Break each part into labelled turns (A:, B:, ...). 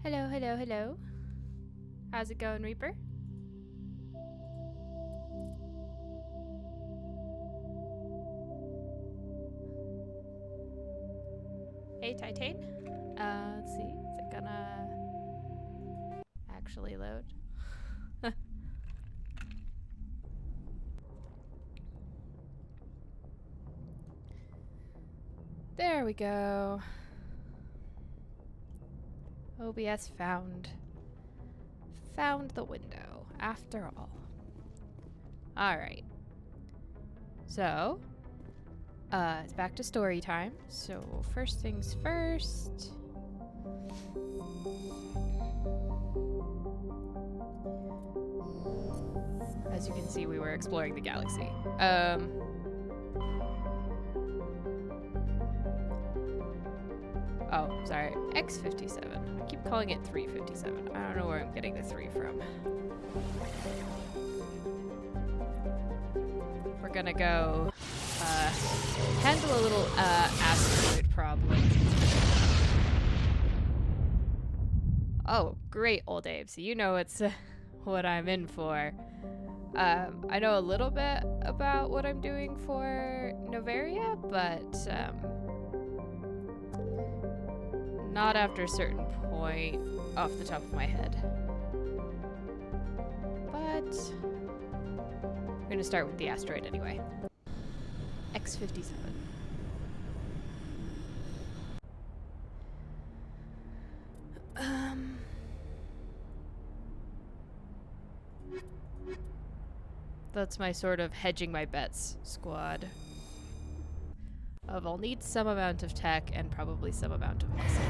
A: Hello, hello, hello. How's it going, Reaper? Hey, Titan. Let's see. Is it gonna actually load? There we go. OBS found the window after all. Alright. So, it's back to story time. So, first things first. As you can see, we were exploring the galaxy. Oh, sorry. X57. I keep calling it 357. I don't know where I'm getting the 3 from. We're gonna go handle a little asteroid problem. Oh, great, old Abe. So you know it's what I'm in for. I know a little bit about what I'm doing for Novaria, but not after a certain point off the top of my head. But we're gonna start with the asteroid anyway. X57. That's my sort of hedging my bets squad. I'll need some amount of tech and probably some amount of muscle.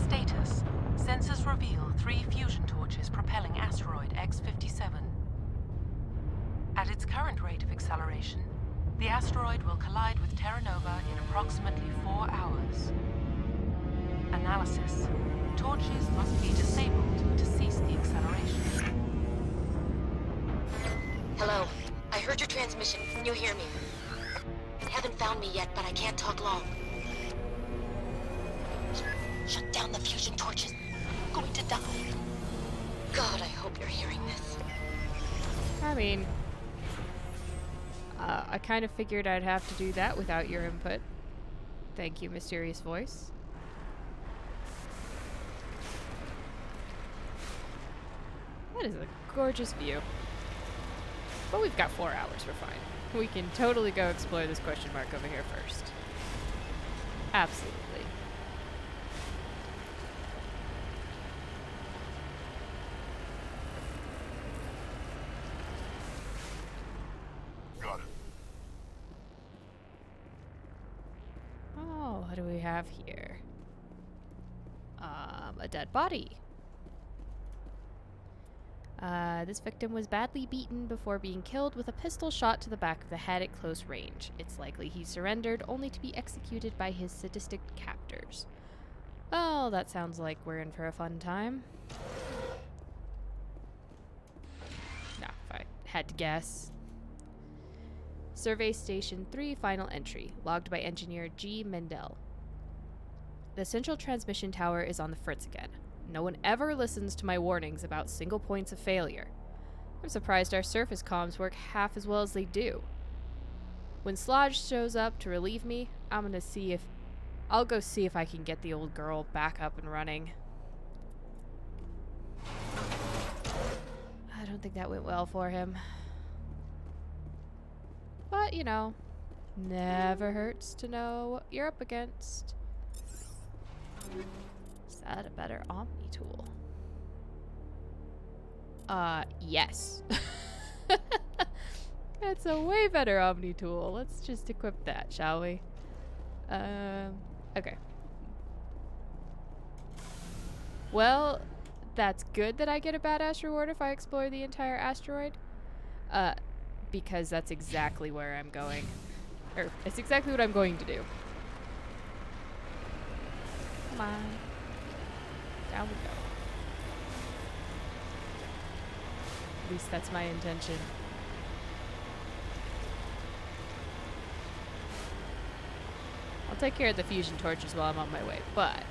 B: Status. Sensors reveal 3 fusion torches propelling asteroid X57. At its current rate of acceleration, the asteroid will collide with Terra Nova in approximately 4 hours. Analysis. Torches must be disabled to cease the acceleration.
C: Hello. I heard your transmission. Can you hear me? They haven't found me yet, but I can't talk long. Shut down the fusion torches. I'm going to die. God, I hope you're hearing this.
A: I mean, I kind of figured I'd have to do that without your input. Thank you, mysterious voice. That is a gorgeous view. But we've got 4 hours, we're fine. We can totally go explore this question mark over here first. Absolutely.
D: Got it.
A: Oh, what do we have here? A dead body. This victim was badly beaten before being killed with a pistol shot to the back of the head at close range. It's likely he surrendered, only to be executed by his sadistic captors. Well, that sounds like we're in for a fun time. No, if I had to guess. Survey Station 3, final entry, logged by engineer G. Mendel. The central transmission tower is on the fritz again. No one ever listens to my warnings about single points of failure. I'm surprised our surface comms work half as well as they do. When Slodge shows up to relieve me, I'll go see if I can get the old girl back up and running. I don't think that went well for him. But, you know, never hurts to know what you're up against. Is that a better Omni tool? Yes. That's a way better Omni tool. Let's just equip that, shall we? Okay. Well, that's good that I get a badass reward if I explore the entire asteroid. Because that's exactly where I'm going. Or, it's exactly what I'm going to do. Come on. Down we go. At least that's my intention. I'll take care of the fusion torches while I'm on my way, but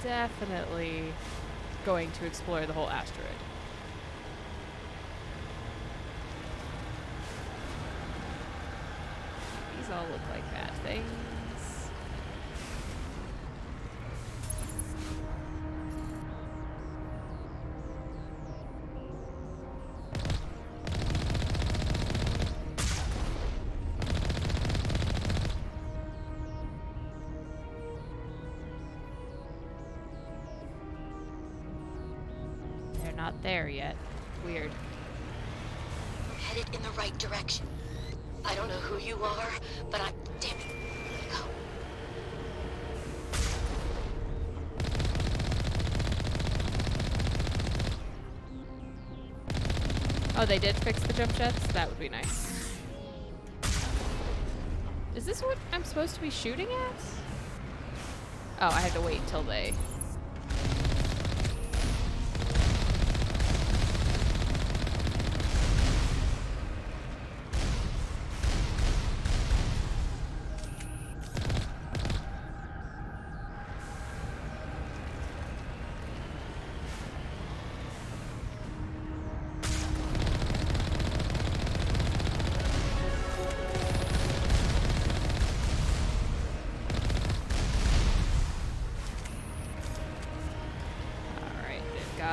A: definitely going to explore the whole asteroid. These all look like bad things. Not there yet. Weird.
C: We're headed in the right direction. I don't know who you are, but I'm... Damn it. Go.
A: Oh, they did fix the jump jets? That would be nice. Is this what I'm supposed to be shooting at? Oh, I have to wait till they...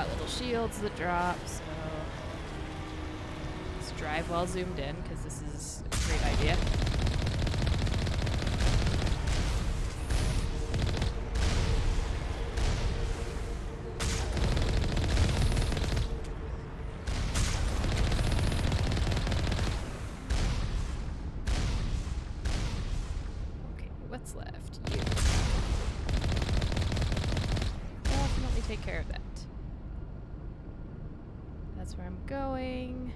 A: little shields that drop, so let's drive while zoomed in, because this is a great idea. Okay, what's left? You. Definitely take care of that. That's where I'm going.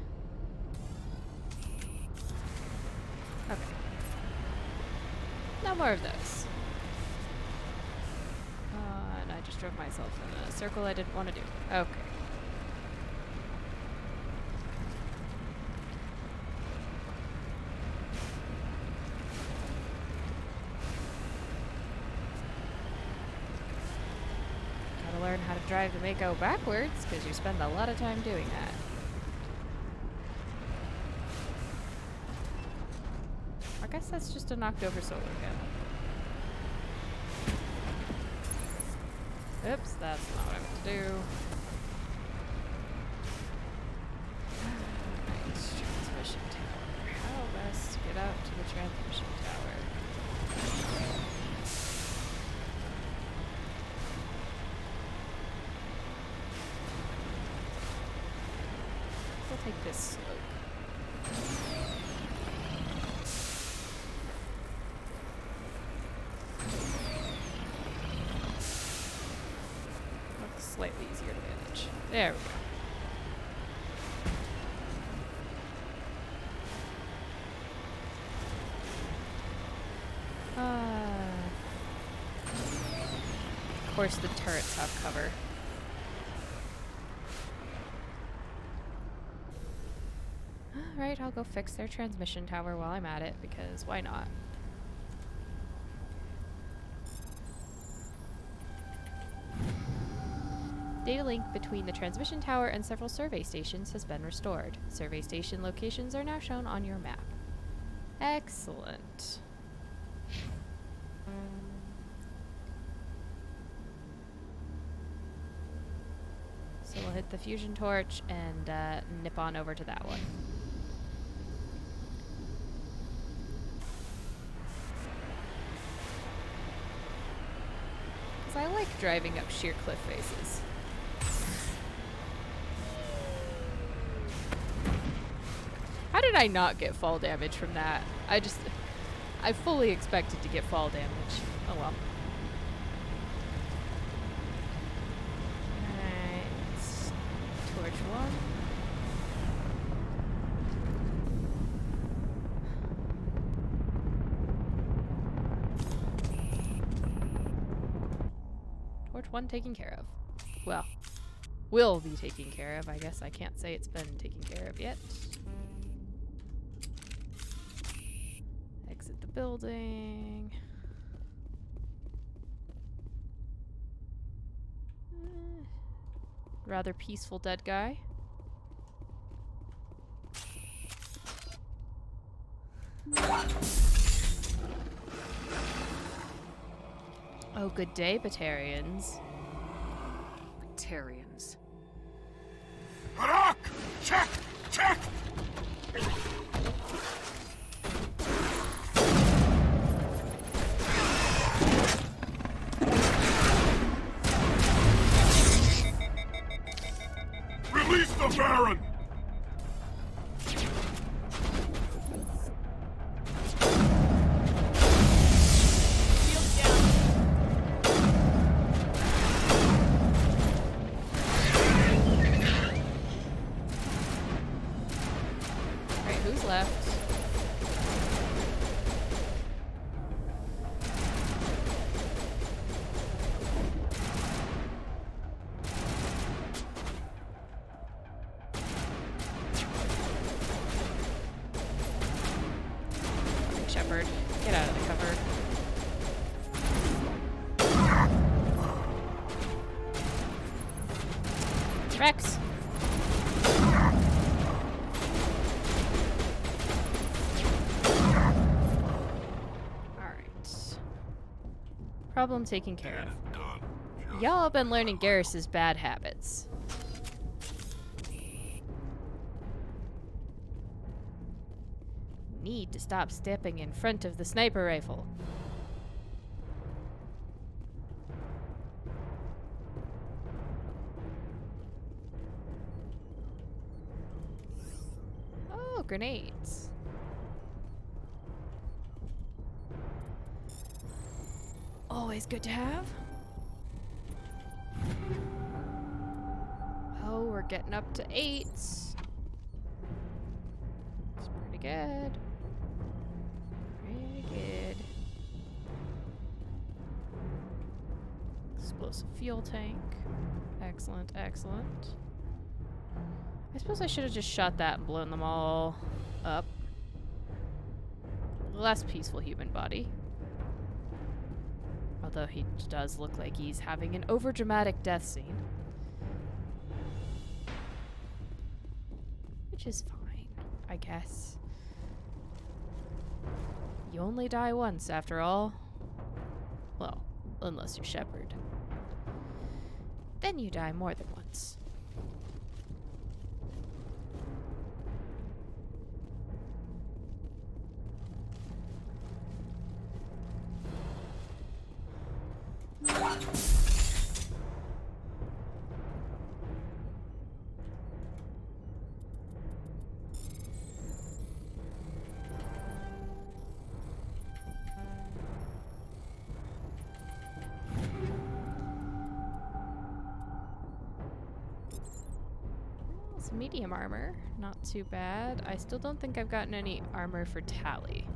A: Okay. No more of those. And I just drove myself in a circle I didn't want to do. Okay. Learn how to drive the Mako backwards, because you spend a lot of time doing that. I guess that's just a knocked over solar panel. Oops, that's not what I meant to do. Alright, transmission tower. How best to get out to the transmission tower? Take this slope. Looks slightly easier to manage. There we go. Of course the turrets have cover. Alright, I'll go fix their transmission tower while I'm at it, because why not? Data link between the transmission tower and several survey stations has been restored. Survey station locations are now shown on your map. Excellent. So we'll hit the fusion torch and nip on over to that one. I like driving up sheer cliff faces. How did I not get fall damage from that? I fully expected to get fall damage. Oh well. Alright. Torch one. Torch 1 taken care of. Well, will be taken care of. I guess I can't say it's been taken care of yet. Exit the building. Rather peaceful dead guy. Oh, good day, Batarians.
D: Batarians.
E: Harak! Check! Check! Release the Baron!
A: Alright, who's left? Shepard, get out of the cover. Rex! Alright. Problem taken care of. Y'all have been learning Garrus's bad habits. Need to stop stepping in front of the sniper rifle. Oh, grenades. Always good to have. Oh, we're getting up to 8. It's pretty good. Pretty good. Explosive fuel tank. Excellent, excellent. I suppose I should have just shot that and blown them all up. Less peaceful human body. Although he does look like he's having an overdramatic death scene. Which is fine, I guess. You only die once, after all. Well, unless you're Shepard. Then you die more than once. Some medium armor, not too bad. I still don't think I've gotten any armor for Tally.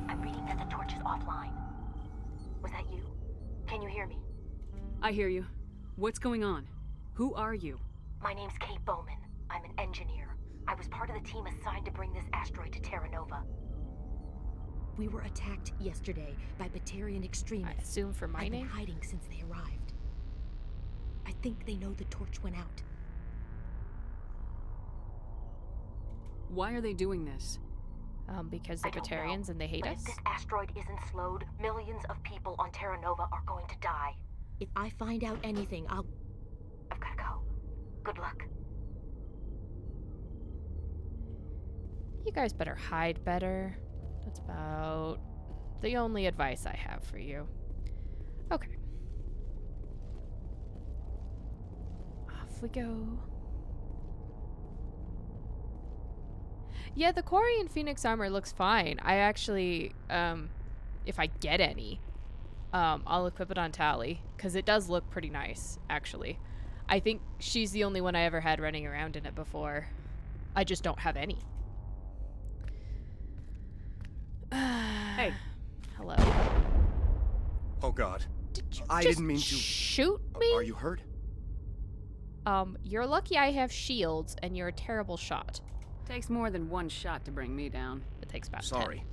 C: I'm reading that the torch is offline. Was that you? Can you hear me?
D: I hear you. What's going on? Who are you?
C: My name's Kate Bowman. I'm an engineer. I was part of the team assigned to bring this asteroid to Terra Nova.
F: We were attacked yesterday by Batarian
A: I
F: extremists.
A: assume for
F: I've been
A: mining.
F: hiding since they arrived. I think they know the torch went out.
D: Why are they doing this?
A: Because they're
C: I don't
A: Batarians
C: know,
A: and they hate
C: but
A: us.
C: if this asteroid isn't slowed, millions of people on Terra Nova are going to die.
F: If I find out anything, I'll...
C: I've gotta go. Good luck.
A: You guys better hide better. That's about the only advice I have for you. Okay. Off we go. Yeah, the Quarian Phoenix armor looks fine. I actually, if I get any, I'll equip it on Tally, because it does look pretty nice, actually. I think she's the only one I ever had running around in it before. I just don't have any.
D: Hey.
A: Hello.
G: Oh God.
A: Did you
G: I
A: just
G: didn't mean to.
A: shoot me?
G: Are you hurt?
A: You're lucky I have shields, and you're a terrible shot.
D: Takes more than one shot to bring me down.
A: It takes about
G: Sorry.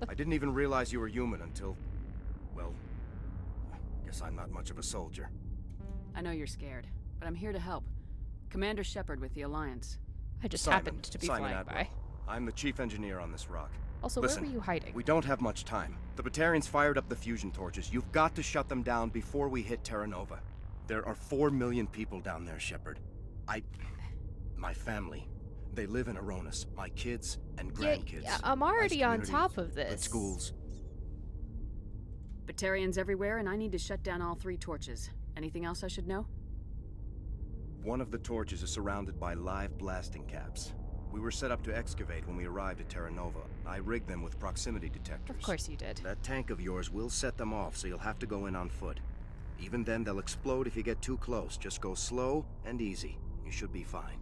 G: I didn't even realize you were human until Well, guess I'm not much of a soldier.
D: I know you're scared, but I'm here to help. Commander Shepard with the Alliance.
A: I just
G: Simon,
A: happened to be
G: Simon
A: flying
G: Atwell.
A: by.
G: I'm the chief engineer on this rock.
A: Also,
G: Listen,
A: where were you hiding?
G: we don't have much time. The Batarians fired up the fusion torches. You've got to shut them down before we hit Terra Nova. There are 4 million people down there, Shepard. My family. They live in Aronis. My kids and grandkids.
A: Yeah, I'm already
G: Nice
A: on top
G: communities,
A: of this.
G: good schools.
D: Batarians everywhere, and I need to shut down all 3 torches. Anything else I should know?
G: One of the torches is surrounded by live blasting caps. We were set up to excavate when we arrived at Terra Nova. I rigged them with proximity detectors.
A: Of course you did.
G: That tank of yours will set them off, so you'll have to go in on foot. Even then, they'll explode if you get too close. Just go slow and easy. You should be fine.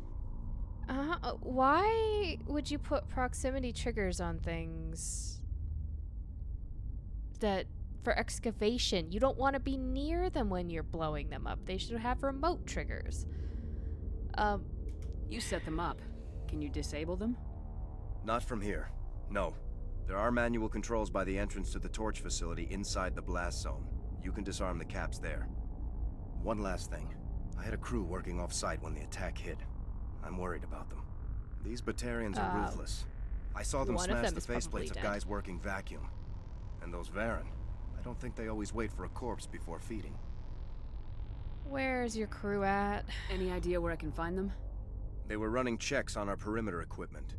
A: Why would you put proximity triggers on things that for excavation? You don't want to be near them when you're blowing them up. They should have remote triggers.
D: You set them up. Can you disable them?
G: Not from here. No. There are manual controls by the entrance to the torch facility inside the blast zone. You can disarm the caps there. One last thing. I had a crew working off-site when the attack hit. I'm worried about them. These Batarians are ruthless. I saw them
A: one of
G: smash
A: them
G: the
A: is probably
G: faceplates of
A: dead.
G: guys working vacuum. And those Varen, I don't think they always wait for a corpse before feeding.
A: Where's your crew at?
D: Any idea where I can find them?
G: They were running checks on our perimeter equipment.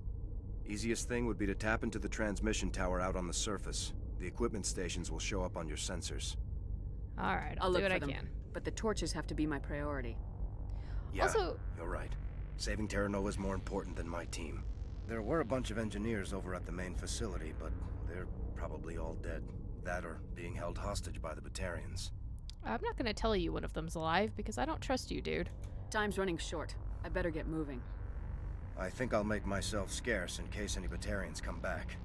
G: Easiest thing would be to tap into the transmission tower out on the surface. The equipment stations will show up on your sensors.
A: All right,
D: I'll
A: do
D: look
A: what
D: for
A: I
D: them.
A: can.
D: But the torches have to be my priority.
G: Yeah,
A: Also-
G: you're right. Saving Terra Nova is more important than my team. There were a bunch of engineers over at the main facility, but they're probably all dead. That or being held hostage by the Batarians.
A: I'm not gonna tell you one of them's alive because I don't trust you, dude.
D: Time's running short. I better get moving.
G: I think I'll make myself scarce in case any Batarians come back.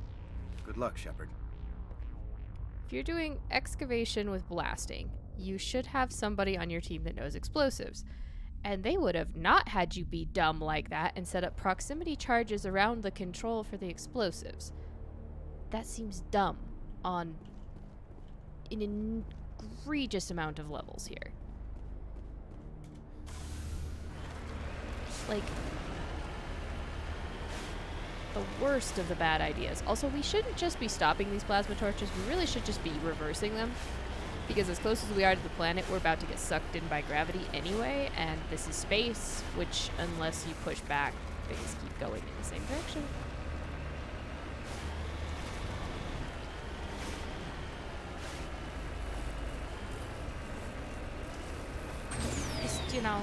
G: Good luck, Shepard.
A: If you're doing excavation with blasting, you should have somebody on your team that knows explosives. And they would have not had you be dumb like that and set up proximity charges around the control for the explosives. That seems dumb on an egregious amount of levels here. Like, the worst of the bad ideas. Also, we shouldn't just be stopping these plasma torches. We really should just be reversing them. Because as close as we are to the planet, we're about to get sucked in by gravity anyway, and this is space, which, unless you push back, things keep going in the same direction. Just, you know,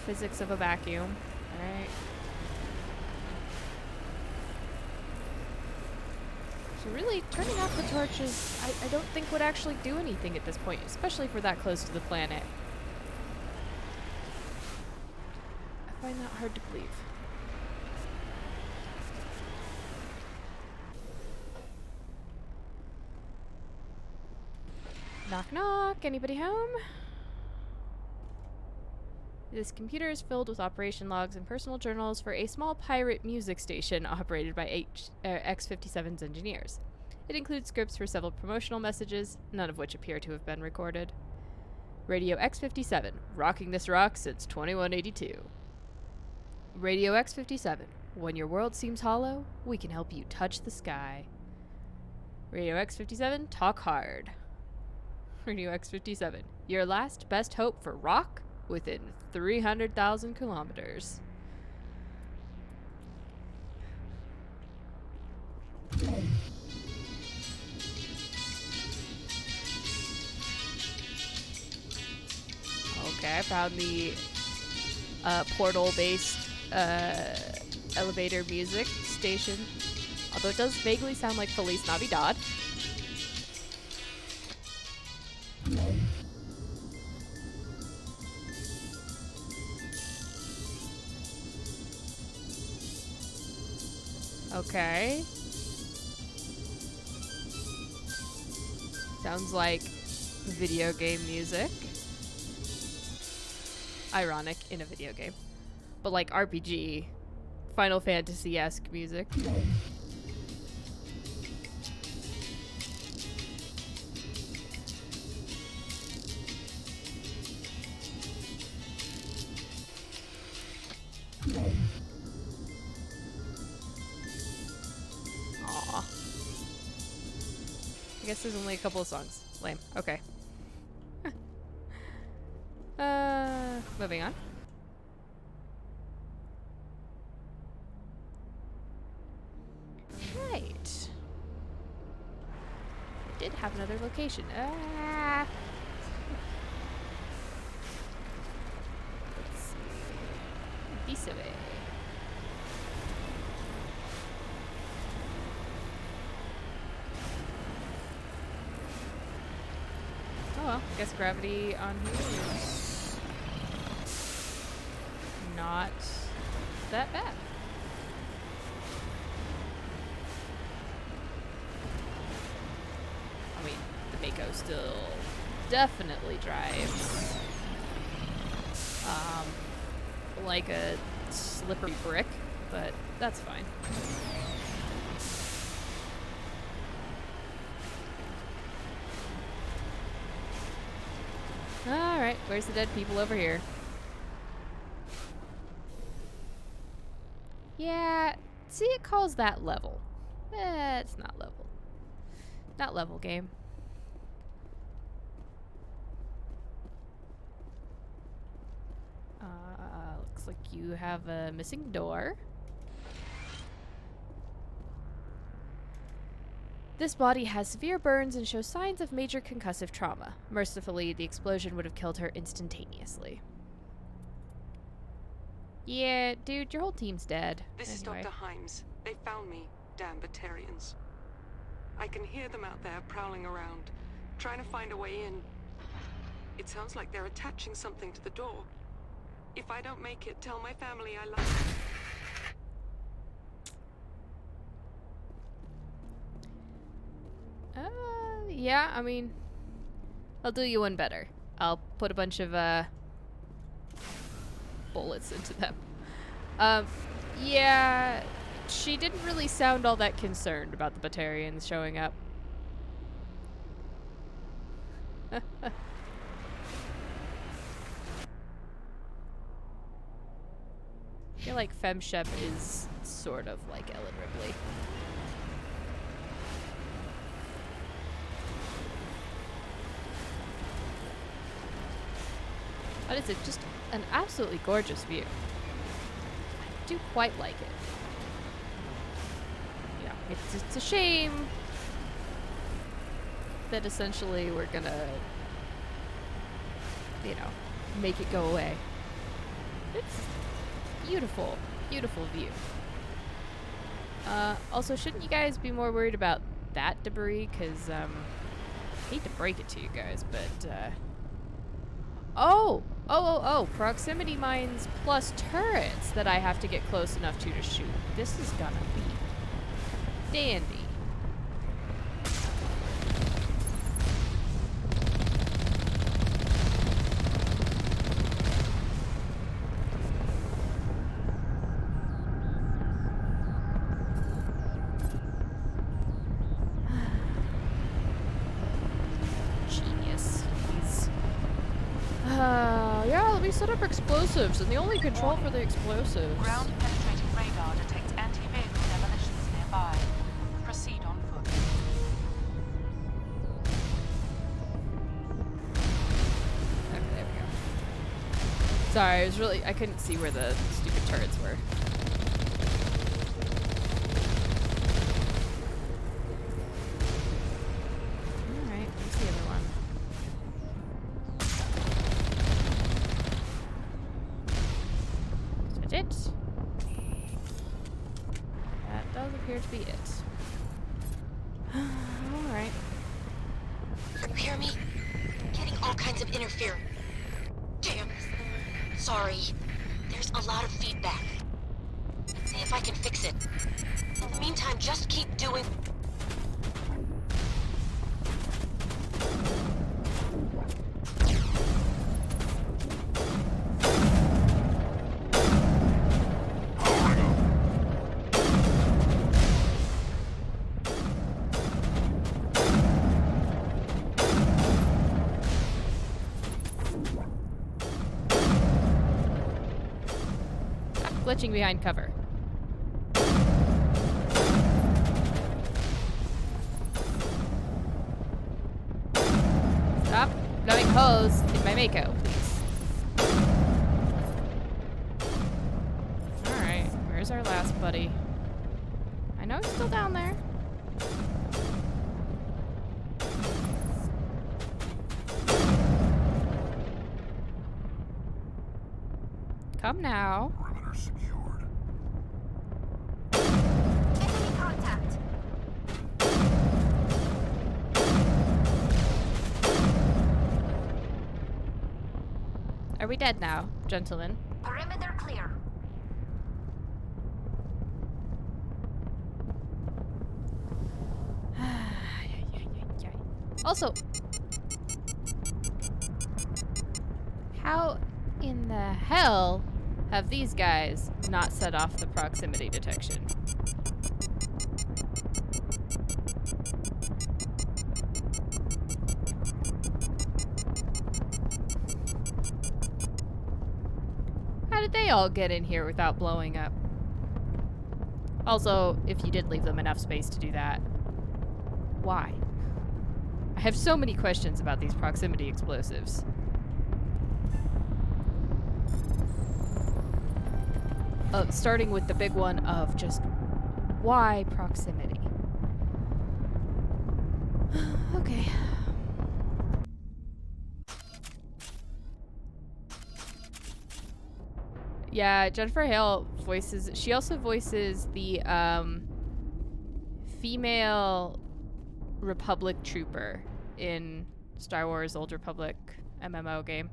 A: physics of a vacuum, alright? So really, turning off the torches, I don't think would actually do anything at this point, especially if we're that close to the planet. I find that hard to believe. Knock knock, anybody home? This computer is filled with operation logs and personal journals for a small pirate music station operated by X-57's engineers. It includes scripts for several promotional messages, none of which appear to have been recorded. Radio X-57, rocking this rock since 2182. Radio X-57, when your world seems hollow, we can help you touch the sky. Radio X-57, talk hard. Radio X-57, your last best hope for rock within 300,000 kilometers. Okay, I found the portal-based elevator music station. Although it does vaguely sound like Feliz Navidad. Okay. Sounds like video game music. Ironic in a video game. But like RPG, Final Fantasy-esque music. I guess there's only a couple of songs. Lame. Okay. Moving on. Right. I did have another location. Let's see. This way. Oh well, I guess gravity on here is not that bad. I mean, the Mako still definitely drives like a slippery brick, but that's fine. Alright, where's the dead people over here? Yeah, see, it calls that level. It's not level. Not level, game. Looks like you have a missing door. This body has severe burns and shows signs of major concussive trauma. Mercifully, the explosion would have killed her instantaneously. Yeah, dude, your whole team's dead.
H: This is
A: Anyway.
H: Dr. Himes. They found me, damn Batarians. I can hear them out there prowling around, trying to find a way in. It sounds like they're attaching something to the door. If I don't make it, tell my family I love them.
A: Yeah, I mean, I'll do you one better. I'll put a bunch of, bullets into them. Yeah, she didn't really sound all that concerned about the Batarians showing up. I feel like FemShep is sort of like Ellen Ripley. But it's just an absolutely gorgeous view. I do quite like it. Yeah, it's a shame that essentially we're gonna, you know, make it go away. It's beautiful, beautiful view. Also, shouldn't you guys be more worried about that debris? Because, I hate to break it to you guys, but, Oh! Proximity mines plus turrets that I have to get close enough to shoot. This is gonna be dandy. Yeah, let me set up explosives, and the only control for the explosives.
B: Ground-penetrating radar detects anti-vehicle demolitions nearby. Proceed on foot.
A: Okay, there we go. Sorry, I couldn't see where the stupid turrets were. Alright, where's the other one? It? That does appear to be it. Alright.
C: You hear me? Getting all kinds of interference. Damn. Sorry. There's a lot of feedback. See if I can fix it. In the meantime, just keep doing...
A: Glitching behind cover. Stop blowing holes in my Mako, please. Alright, where's our last buddy? I know he's still down there. Come now.
E: Perimeter secured.
F: Enemy contact.
A: Are we dead now, gentlemen?
F: Perimeter clear.
A: Also, how in the hell have these guys not set off the proximity detection? How did they all get in here without blowing up? Also, if you did leave them enough space to do that, why? I have so many questions about these proximity explosives. Starting with the big one of just why proximity? Okay. Yeah, Jennifer Hale voices. She also voices the female Republic trooper in Star Wars Old Republic MMO game.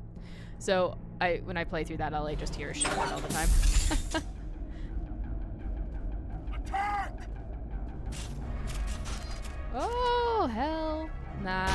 A: So when I play through that, I'll just hear her shout out all the time.
E: Attack!
A: Oh hell, nah.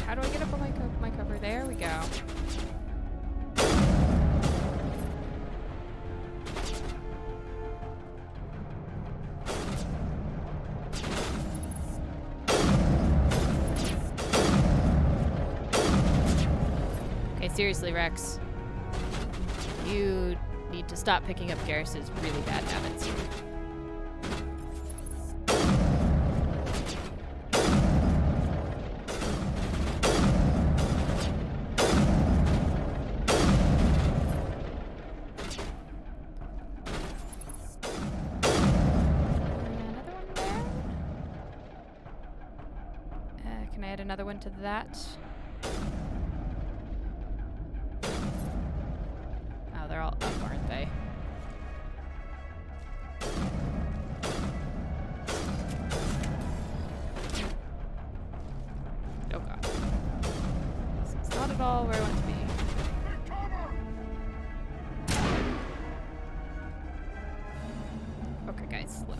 A: How do I get up on my cover? There we go. Okay, seriously, Rex. You need to stop picking up Garrus's really bad habits. Can I add another one to that? Oh, they're all up, aren't they? Oh god. This is not at all where I want to be. Okay, guys, look.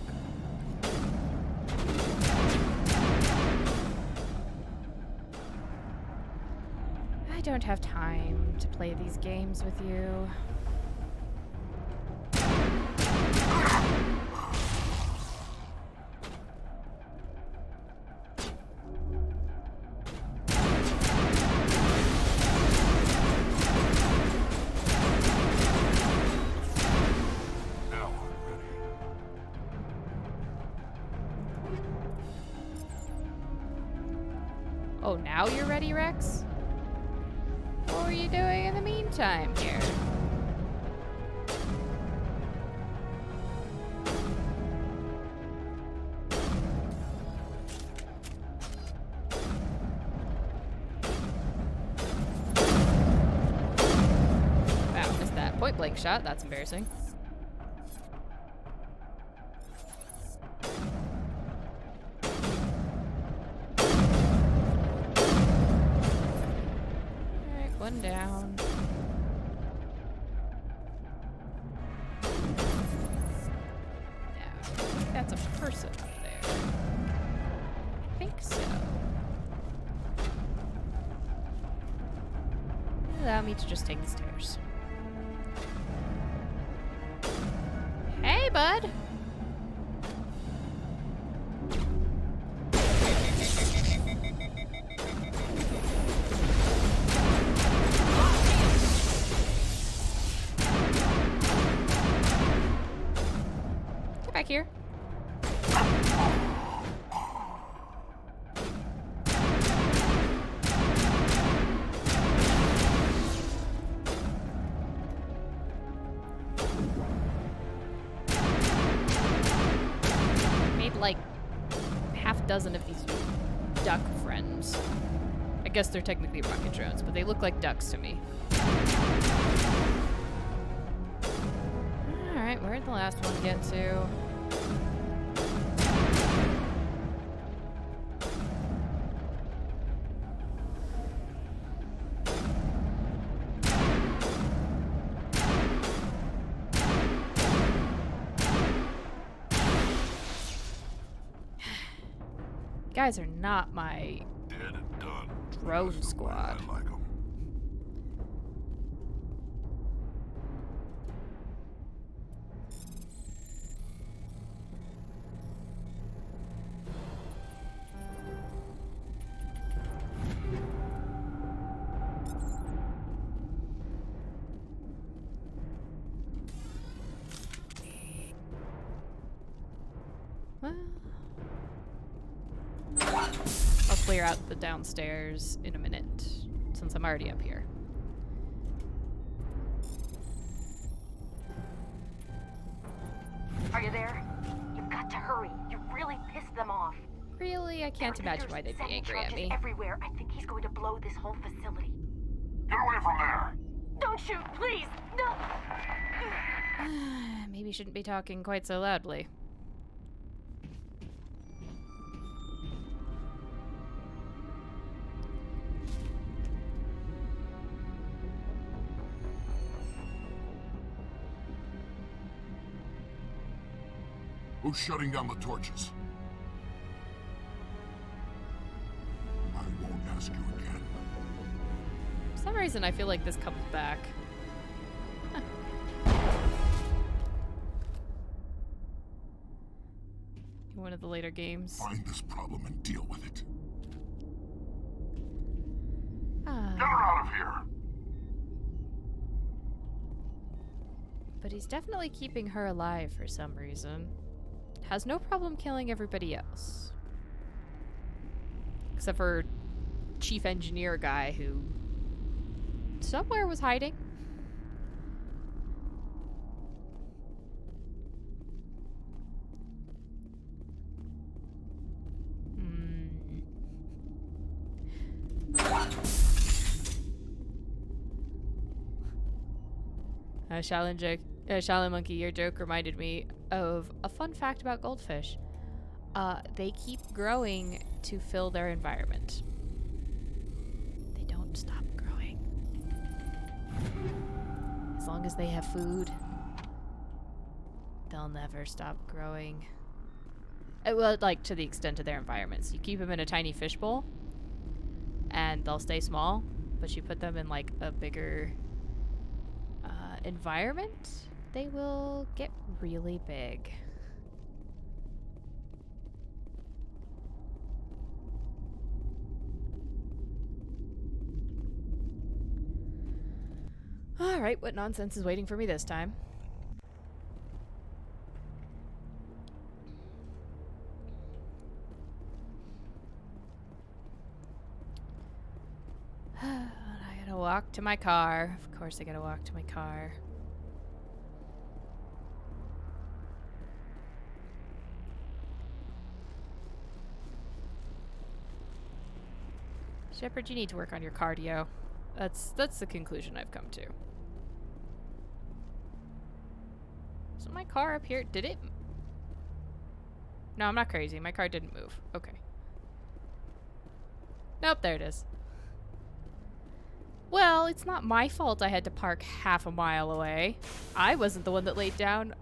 A: I don't have time to play these games with you.
E: Now I'm ready.
A: Oh, now you're ready, Rex? What were you doing in the meantime here? Wow, missed that point blank shot. That's embarrassing. Alright, one down. Yeah, that's a a person up there. I think so. Allow me to just take the stairs. Hey, bud! Get back here. Like half a dozen of these duck friends. I guess they're technically rocket drones, but they look like ducks to me. Alright, where'd the last one get to? Guys are not my
E: Dead and done.
A: drone
E: That's the way
A: squad.
E: I like 'em.
A: Well, I'll clear out the downstairs in a minute, since I'm already up here.
C: Are you there? You've got to hurry. You really pissed them off.
A: Really? I can't imagine why they'd be angry at me.
C: Everywhere. I think he's going to blow this whole facility.
E: Get away from there!
C: Don't shoot, please! No!
A: Maybe shouldn't be talking quite so loudly.
E: Who's shutting down the torches? I won't ask you again.
A: For some reason, I feel like this comes back. In one of the later games.
E: Find this problem and deal with it.
A: Ah.
E: Get her out of here!
A: But he's definitely keeping her alive for some reason. Has no problem killing everybody else. Except for chief engineer guy who somewhere was hiding. Shaolin Monkey, your joke reminded me of a fun fact about goldfish. They keep growing to fill their environment. They don't stop growing. As long as they have food, they'll never stop growing. Well, like, to the extent of their environments. You keep them in a tiny fishbowl, and they'll stay small, but you put them in, like, a bigger environment, they will get really big. Alright, what nonsense is waiting for me this time? I gotta walk to my car. Of course I gotta walk to my car. Shepard, you need to work on your cardio. That's the conclusion I've come to. So my car up here, did it? No, I'm not crazy. My car didn't move. Okay. Nope, there it is. Well, it's not my fault I had to park half a mile away. I wasn't the one that laid down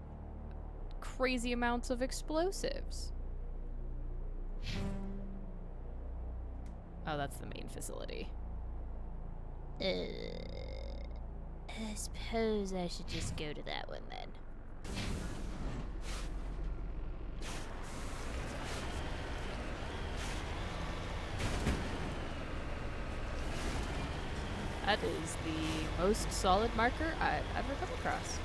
A: crazy amounts of explosives. Oh, that's the main facility. I suppose I should just go to that one then. That is the most solid marker I've ever come across.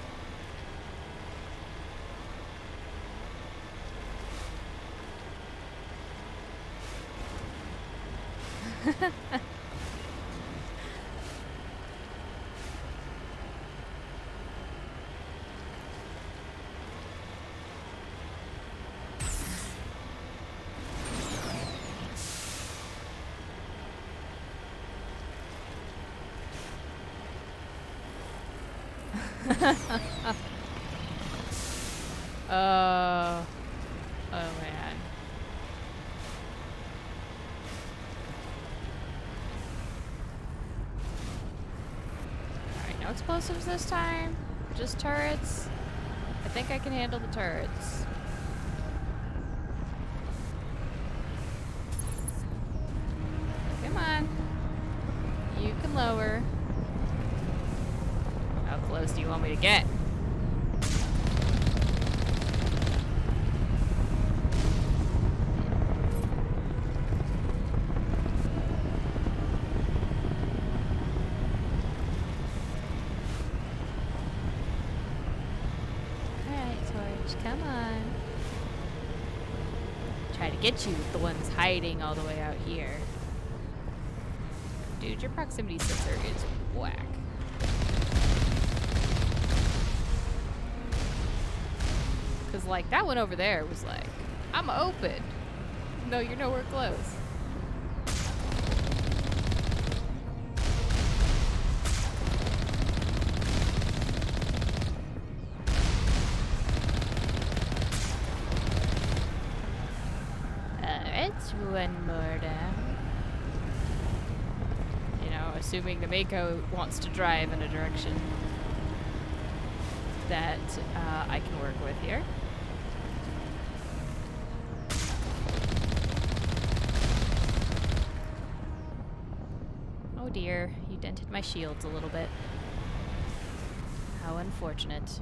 A: Oh man. Alright, no explosives this time. Just turrets. I think I can handle the turrets. Come on. You can lower. How close do you want me to get? Come on. Try to get you with the ones hiding all the way out here. Dude, your proximity sensor is whack. Cause like that one over there was like, I'm open. No, you're nowhere close. One more down. You know, assuming the Mako wants to drive in a direction that I can work with here. Oh dear, you dented my shields a little bit. How unfortunate.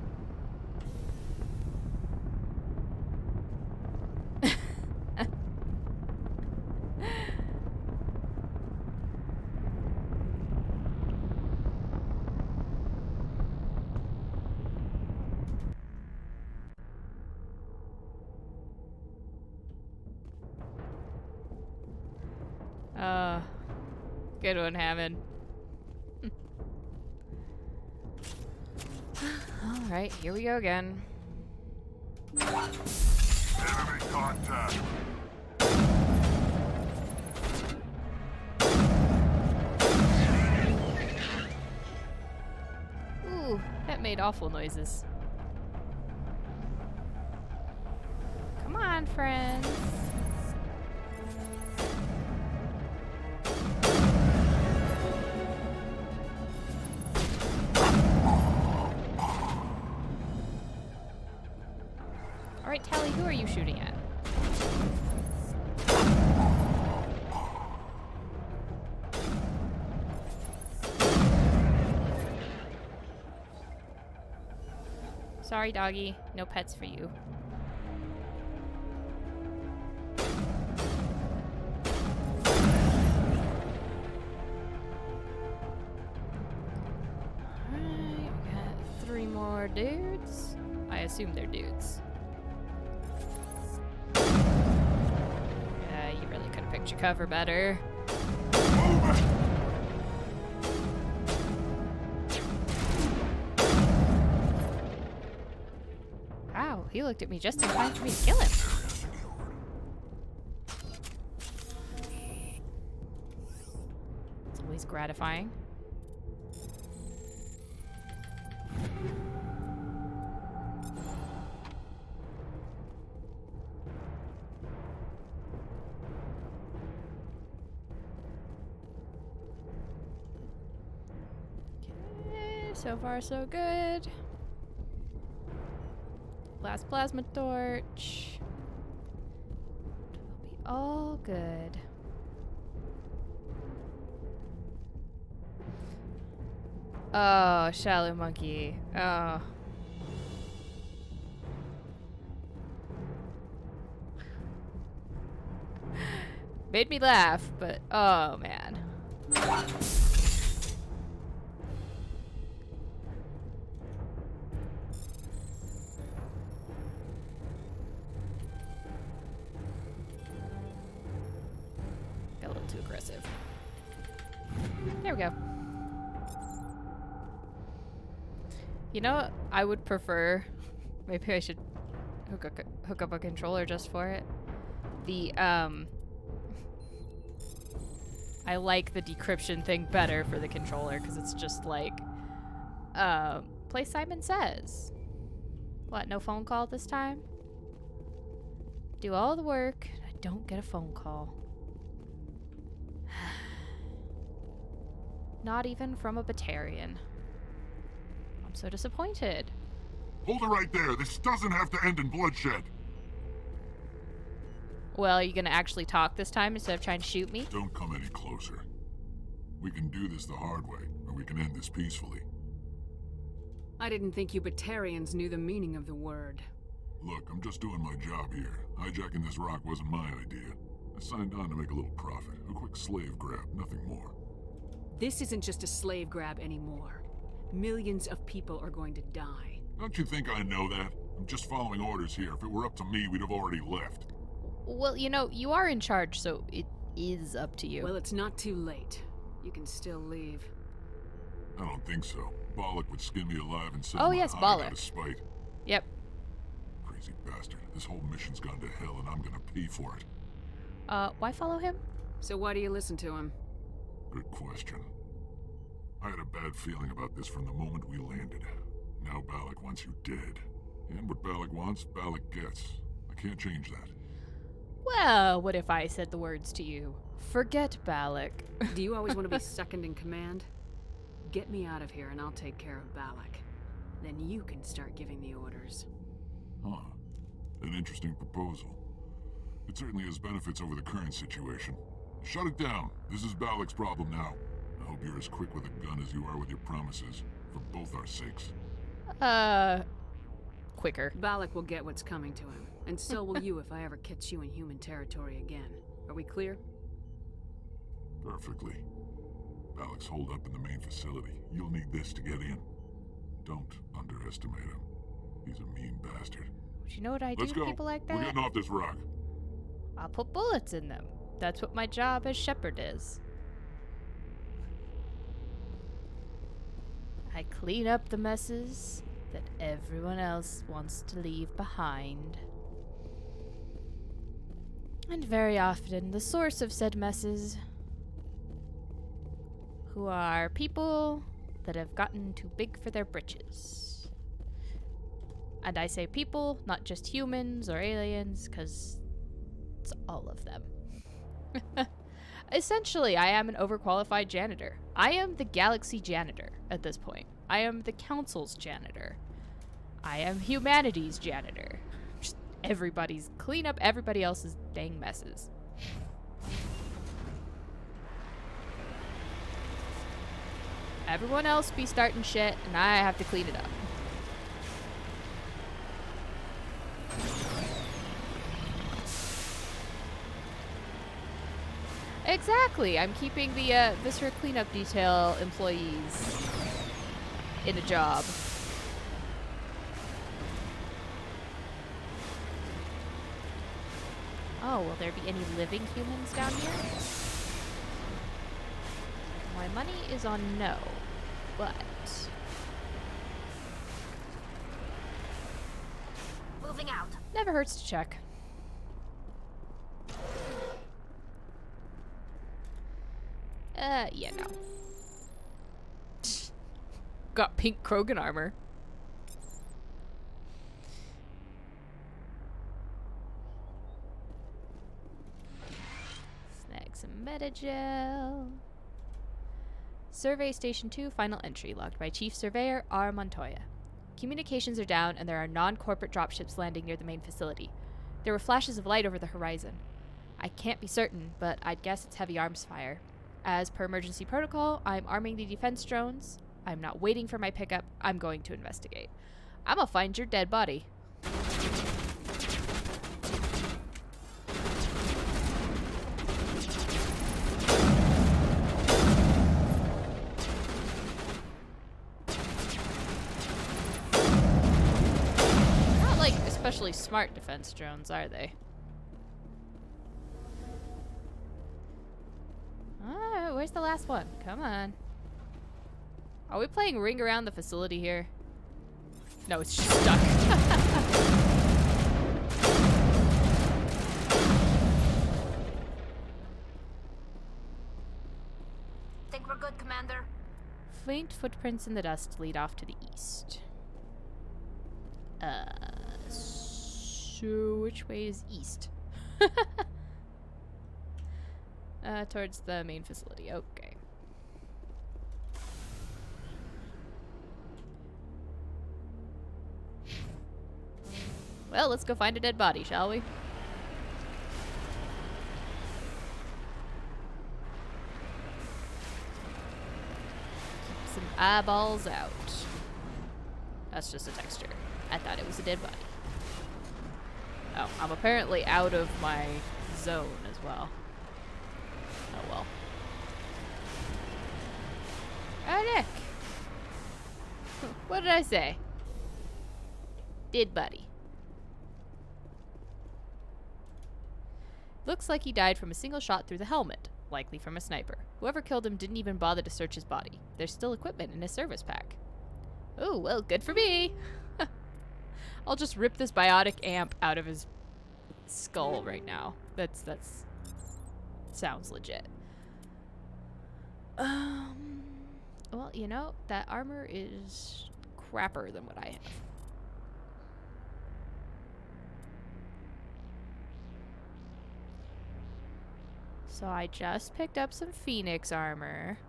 A: Good one, Hammond. Alright, here we go again.
E: Enemy contact.
A: Ooh, that made awful noises. Come on, friends. Alright, Tally, who are you shooting at? Sorry, doggy. No pets for you. Alright, we got 3 more dudes. I assume they're dudes. Yeah, you really could have picked your cover better. Wow, he looked at me just in time for me to kill him. It's always gratifying. Okay, so far so good. last plasma torch. It'll be all good. Oh, shallow monkey. Oh. Made me laugh, but oh man. Got a little too aggressive. There we go. You know what I would prefer? Maybe I should hook up a controller just for it. I like the decryption thing better for the controller because it's just like, play Simon Says. What, no phone call this time? Do all the work, and I don't get a phone call. Not even from a Batarian. I'm so disappointed.
E: Hold it right there. This doesn't have to end in bloodshed.
A: Well, are you gonna actually talk this time instead of trying to shoot me?
E: Don't come any closer. We can do this the hard way, or we can end this peacefully.
D: I didn't think you Batarians knew the meaning of the word.
E: Look, I'm just doing my job here. Hijacking this rock wasn't my idea. I signed on to make a little profit. A quick slave grab, nothing more.
D: This isn't just a slave grab anymore. Millions of people are going to die.
E: Don't you think I know that? I'm just following orders here. If it were up to me, we'd have already left.
A: Well, you know, you are in charge, so it is up to you.
D: Well, it's not too late. You can still leave.
E: I don't think so. Bollock would skin me alive and sell
A: Oh,
E: my
A: yes,
E: hide
A: Bollock.
E: out of spite.
A: Yep.
E: Crazy bastard. This whole mission's gone to hell and I'm gonna pay for it.
A: Why follow him?
D: So why do you listen to him?
E: Good question. I had a bad feeling about this from the moment we landed. Now Bollock wants you dead. And what Bollock wants, Bollock gets. I can't change that.
A: Well, what if I said the words to you? Forget Balak.
D: Do you always want to be second in command? Get me out of here and I'll take care of Balak. Then you can start giving the orders.
E: Huh. An interesting proposal. It certainly has benefits over the current situation. Shut it down. This is Balak's problem now. I hope you're as quick with a gun as you are with your promises, for both our sakes.
A: Quicker.
D: Balak will get what's coming to him, and so will you if I ever catch you in human territory again. Are we clear?
E: Perfectly. Balak's holed up in the main facility. You'll need this to get in. Don't underestimate him. He's a mean bastard.
A: Do you know what I do
E: Let's
A: to
E: go.
A: people like
E: We're
A: that?
E: getting off this rock.
A: I'll put bullets in them. That's what my job as shepherd is. I clean up the messes that everyone else wants to leave behind. And very often, the source of said messes, who are people that have gotten too big for their britches. And I say people, not just humans or aliens, because it's all of them. Essentially, I am an overqualified janitor. I am the galaxy janitor at this point. I am the council's janitor. I am humanity's janitor. Just clean up everybody else's dang messes. Everyone else be starting shit, and I have to clean it up. Exactly. I'm keeping the Viscera cleanup detail employees in a job. Oh, will there be any living humans down here? My money is on no, but...
C: Moving out.
A: Never hurts to check. Yeah, no. Got pink Krogan armor. Snag some metagel. Survey Station 2, final entry, logged by Chief Surveyor R. Montoya. Communications are down, and there are non-corporate dropships landing near the main facility. There were flashes of light over the horizon. I can't be certain, but I'd guess it's heavy arms fire. As per emergency protocol, I'm arming the defense drones. I'm not waiting for my pickup. I'm going to investigate. I'm gonna find your dead body. Not like especially smart defense drones, are they? Where's the last one? Come on. Are we playing ring around the facility here? No, it's just stuck.
C: Think we're good, Commander?
A: Faint footprints in the dust lead off to the east. So which way is east? Towards the main facility. Okay. Well, let's go find a dead body, shall we? Some eyeballs out. That's just a texture. I thought it was a dead body. Oh, I'm apparently out of my zone as well. Oh well. Oh, Nick. What did I say? Dead body. Looks like he died from a single shot through the helmet, likely from a sniper. Whoever killed him didn't even bother to search his body. There's still equipment in his service pack. Oh, well, good for me. I'll just rip this biotic amp out of his skull right now. That's sounds legit. Well, you know, that armor is crapper than what I have. So I just picked up some Phoenix armor.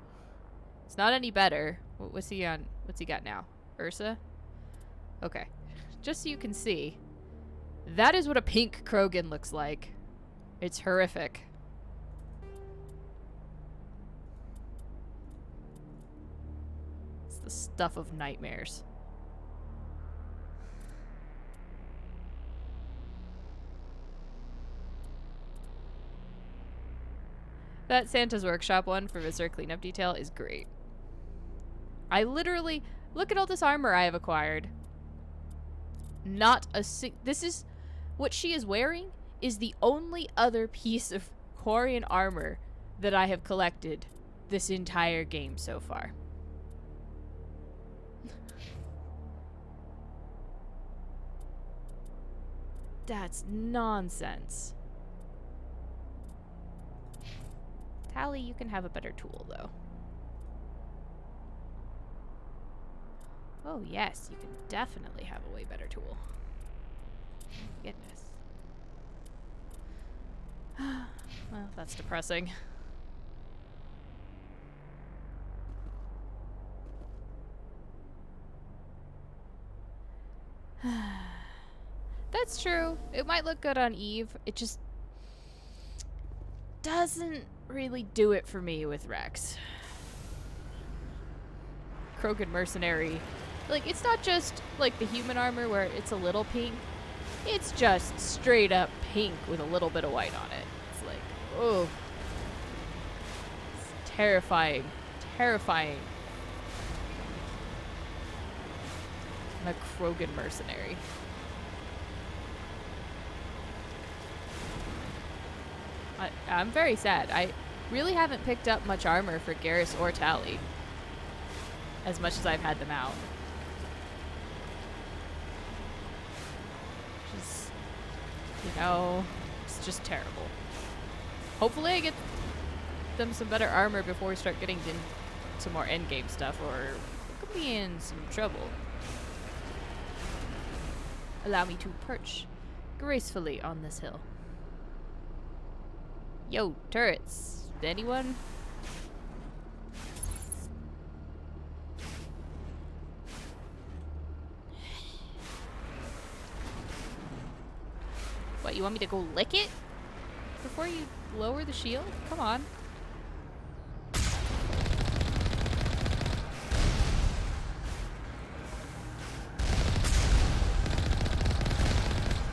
A: It's not any better. What's he on? What's he got now? Ursa? Okay. Just so you can see, that is what a pink Krogan looks like. It's horrific. It's the stuff of nightmares. That Santa's Workshop one for Viscera cleanup detail is great. I literally, look at all this armor I have acquired. Not a this is, what she is wearing is the only other piece of Quarian armor that I have collected this entire game so far. That's nonsense. Tally, you can have a better tool, though. Oh, yes, you can definitely have a way better tool. Goodness. Well, that's depressing. That's true. It might look good on Eve. It just doesn't really do it for me with Rex. Krogan mercenary. Like, it's not just like the human armor where it's a little pink. It's just straight up pink with a little bit of white on it. It's like, oh. It's terrifying. Terrifying. I'm a Krogan mercenary. I'm very sad. I really haven't picked up much armor for Garrus or Tally, as much as I've had them out. Just, you know, it's just terrible. Hopefully I get them some better armor before we start getting into some more endgame stuff, or we could be in some trouble. Allow me to perch gracefully on this hill. Yo, turrets. Anyone? You want me to go lick it before you lower the shield? Come on.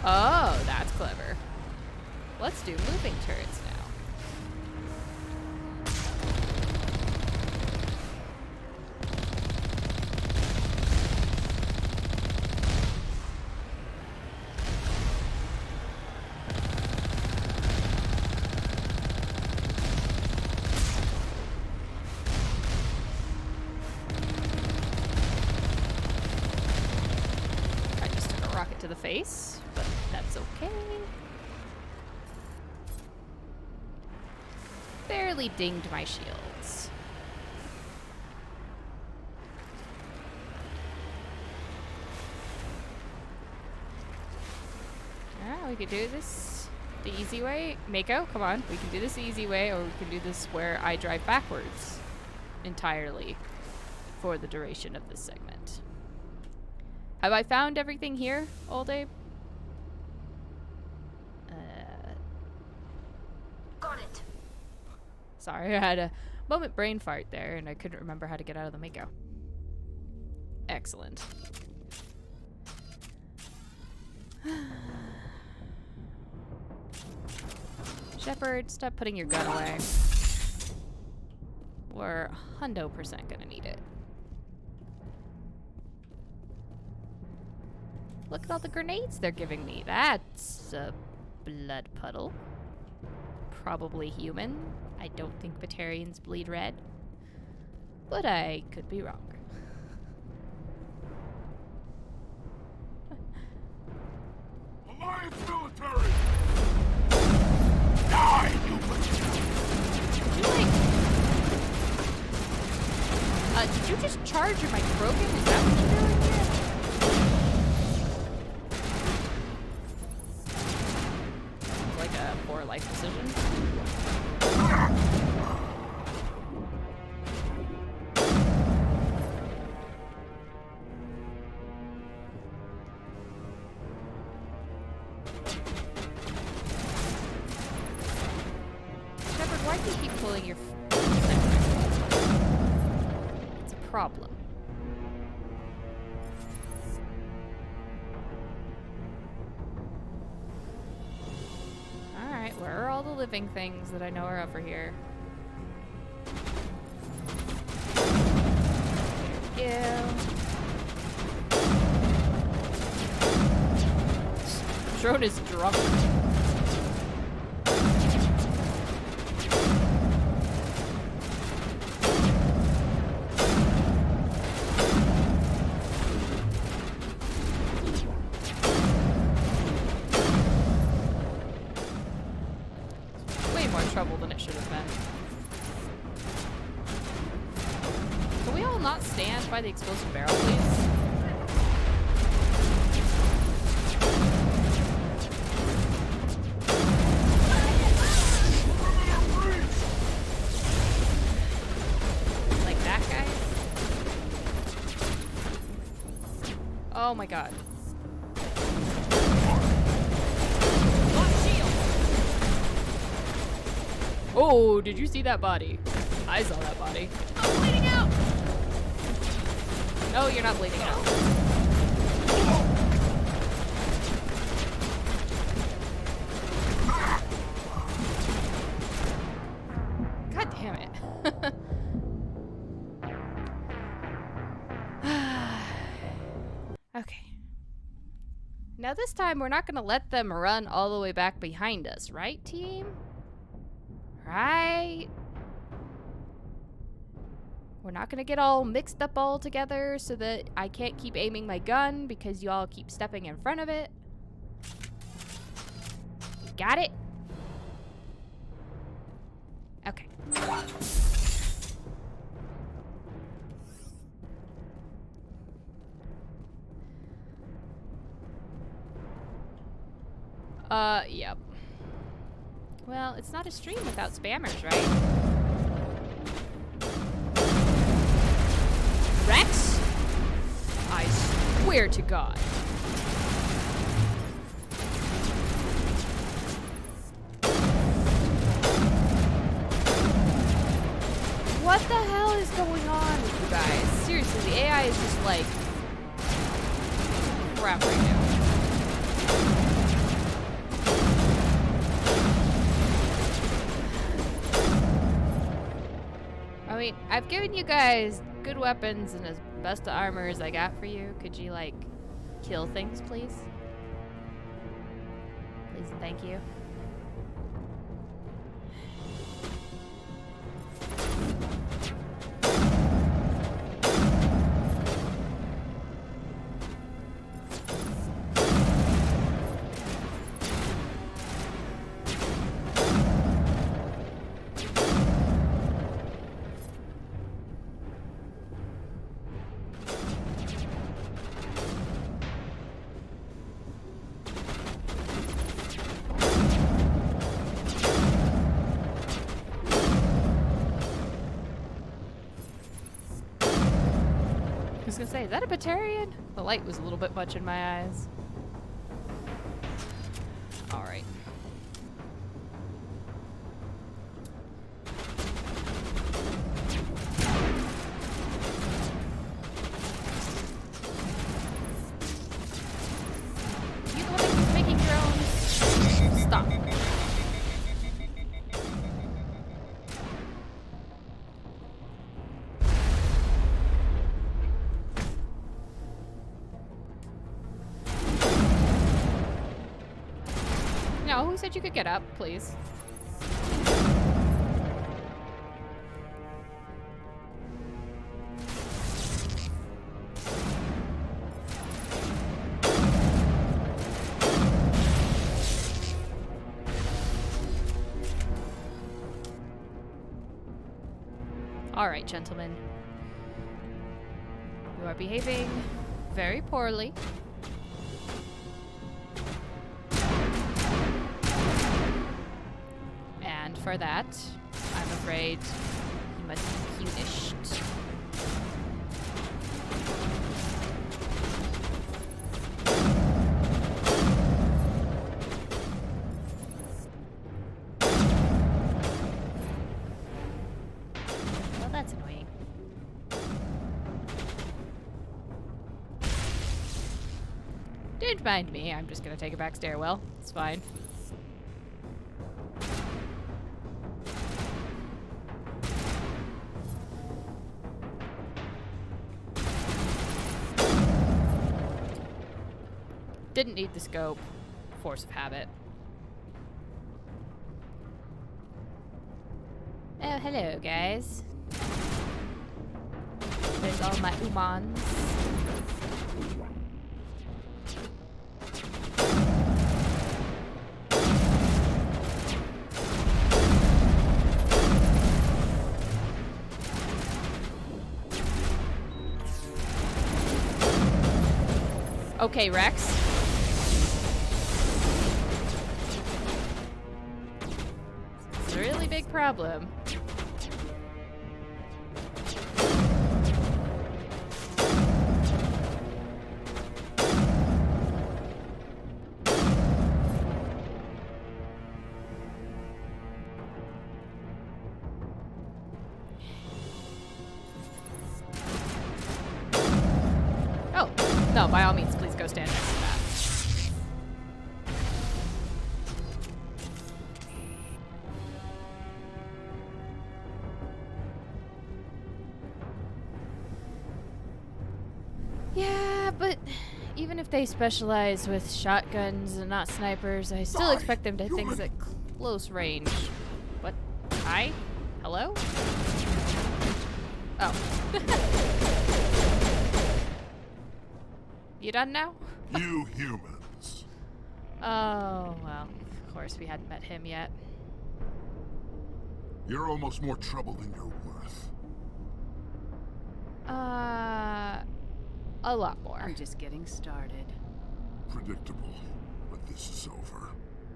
A: Oh, that's clever. Let's do moving turrets now. I just took a rocket to the face, but that's okay. Barely dinged my shields. Yeah, we could do this the easy way. Mako, come on. We can do this the easy way, or we can do this where I drive backwards entirely for the duration of this segment. Have I found everything here, old Abe?
C: Got it.
A: Sorry, I had a moment brain fart there, and I couldn't remember how to get out of the Mako. Excellent. Shepard, stop putting your gun away. We're 100% gonna need it. Look at all the grenades they're giving me. That's a blood puddle. Probably human. I don't think Batarians bleed red. But I could be wrong.
E: Alliance military! Die, humans!
A: Did you just charge your microgan? Is that what you're doing here? Like a poor life decision. Shepard, why do you keep pulling your... It's a problem. Alright, where are all the living things that I know are over here? There we go. Drone is drunk. Way more trouble than it should have been. Can we all not stand by the explosive barrel, please? Like that guy? Oh my god. Oh, did you see that body? I saw that body.
C: I'm bleeding out.
A: No, you're not bleeding out. God damn it. Okay. Now this time we're not gonna let them run all the way back behind us, right, team? Right? We're not gonna get all mixed up all together so that I can't keep aiming my gun because you all keep stepping in front of it. Got it? Okay. Yep. Well, it's not a stream without spammers, right? Rex? I swear to God. the hell is going on with you guys? Seriously, the AI is just like crap right now. I mean, I've given you guys good weapons and as best of armor as I got for you. Could you, like, kill things, please? Please and thank you. I was gonna say, is that a Batarian? The light was a little bit much in my eyes. Alright. You the one that keeps making drones? Stop. No, who said you could get up, please? All right, gentlemen. You are behaving very poorly. And for that, I'm afraid you must be punished. Well, that's annoying. Don't mind me, I'm just gonna take a back stairwell. It's fine. Didn't need the scope. Force of habit. Oh, hello, guys. There's all my umans. Okay, Rex. It's a really big problem. Oh, no, by all means, please go stand next to that. Yeah, but even if they specialize with shotguns and not snipers, I still expect them to hit things at close range. What? Hi? Hello? Oh. You done now?
E: You humans.
A: Oh, well, of course we hadn't met him yet.
E: You're almost more trouble than you're worth.
A: A lot more.
D: I'm just getting started.
E: Predictable, but this is over.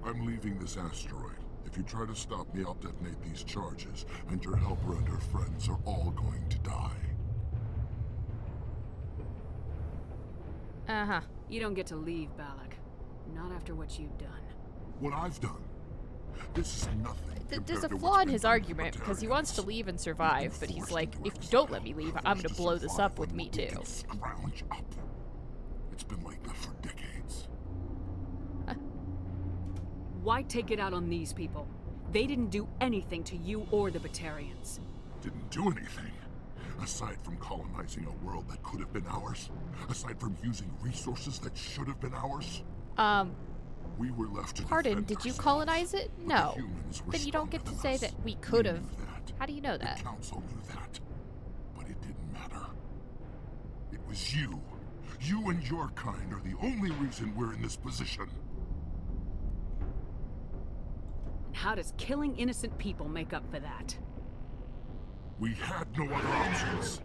E: I'm leaving this asteroid. If you try to stop me, I'll detonate these charges, and your helper and her friends are all going to die.
A: Uh-huh.
D: You don't get to leave, Balak. Not after what you've done.
E: What I've done? This is nothing.
A: There's a
E: compared to
A: flaw
E: what's
A: in
E: been
A: his
E: done to
A: argument because he wants to
E: Batarians.
A: leave and
E: We've
A: survive,
E: been
A: but he's
E: forced
A: like,
E: into
A: if you don't
E: exile,
A: let me leave, I'm gonna
E: forced to
A: blow this
E: survive
A: up with
E: on
A: me
E: what we
A: too.
E: can scrounge up. It's been like that for decades.
D: Why take it out on these people? They didn't do anything to you or the Batarians.
E: Didn't do anything. Aside from colonizing a world that could have been ours. Aside from using resources that should have been ours. We were left to
A: Pardon,
E: defend
A: did you
E: ourselves,
A: colonize it?
E: but the
A: No.
E: humans were
A: Then you don't
E: stronger
A: get to
E: than
A: say
E: us.
A: that we could have.
E: knew that.
A: How do you know that?
E: The council knew that. But it didn't matter. It was you. You and your kind are the only reason we're in this position.
D: And how does killing innocent people make up for that?
E: We had no other options.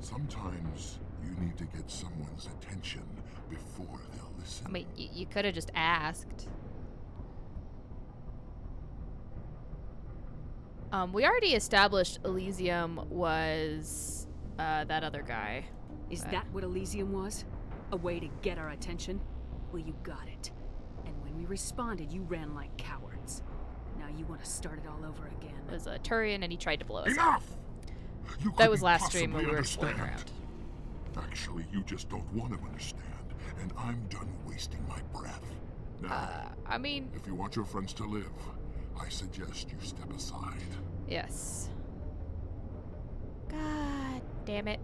E: Sometimes you need to get someone's attention before they'll listen.
A: I mean, you could have just asked. We already established Elysium was that other guy.
D: Is that what Elysium was? A way to get our attention? Well, you got it. And when we responded, you ran like cowards. Now you want to start it all over again.
A: It was a Turian, and he tried to blow us up.
E: Enough! You
A: That was
E: couldn't
A: last stream when we were
E: possibly
A: exploring
E: understand.
A: around.
E: Actually, you just don't want to understand, and I'm done wasting my breath. Now,
A: I mean,
E: if you want your friends to live, I suggest you step aside.
A: yes. God damn it.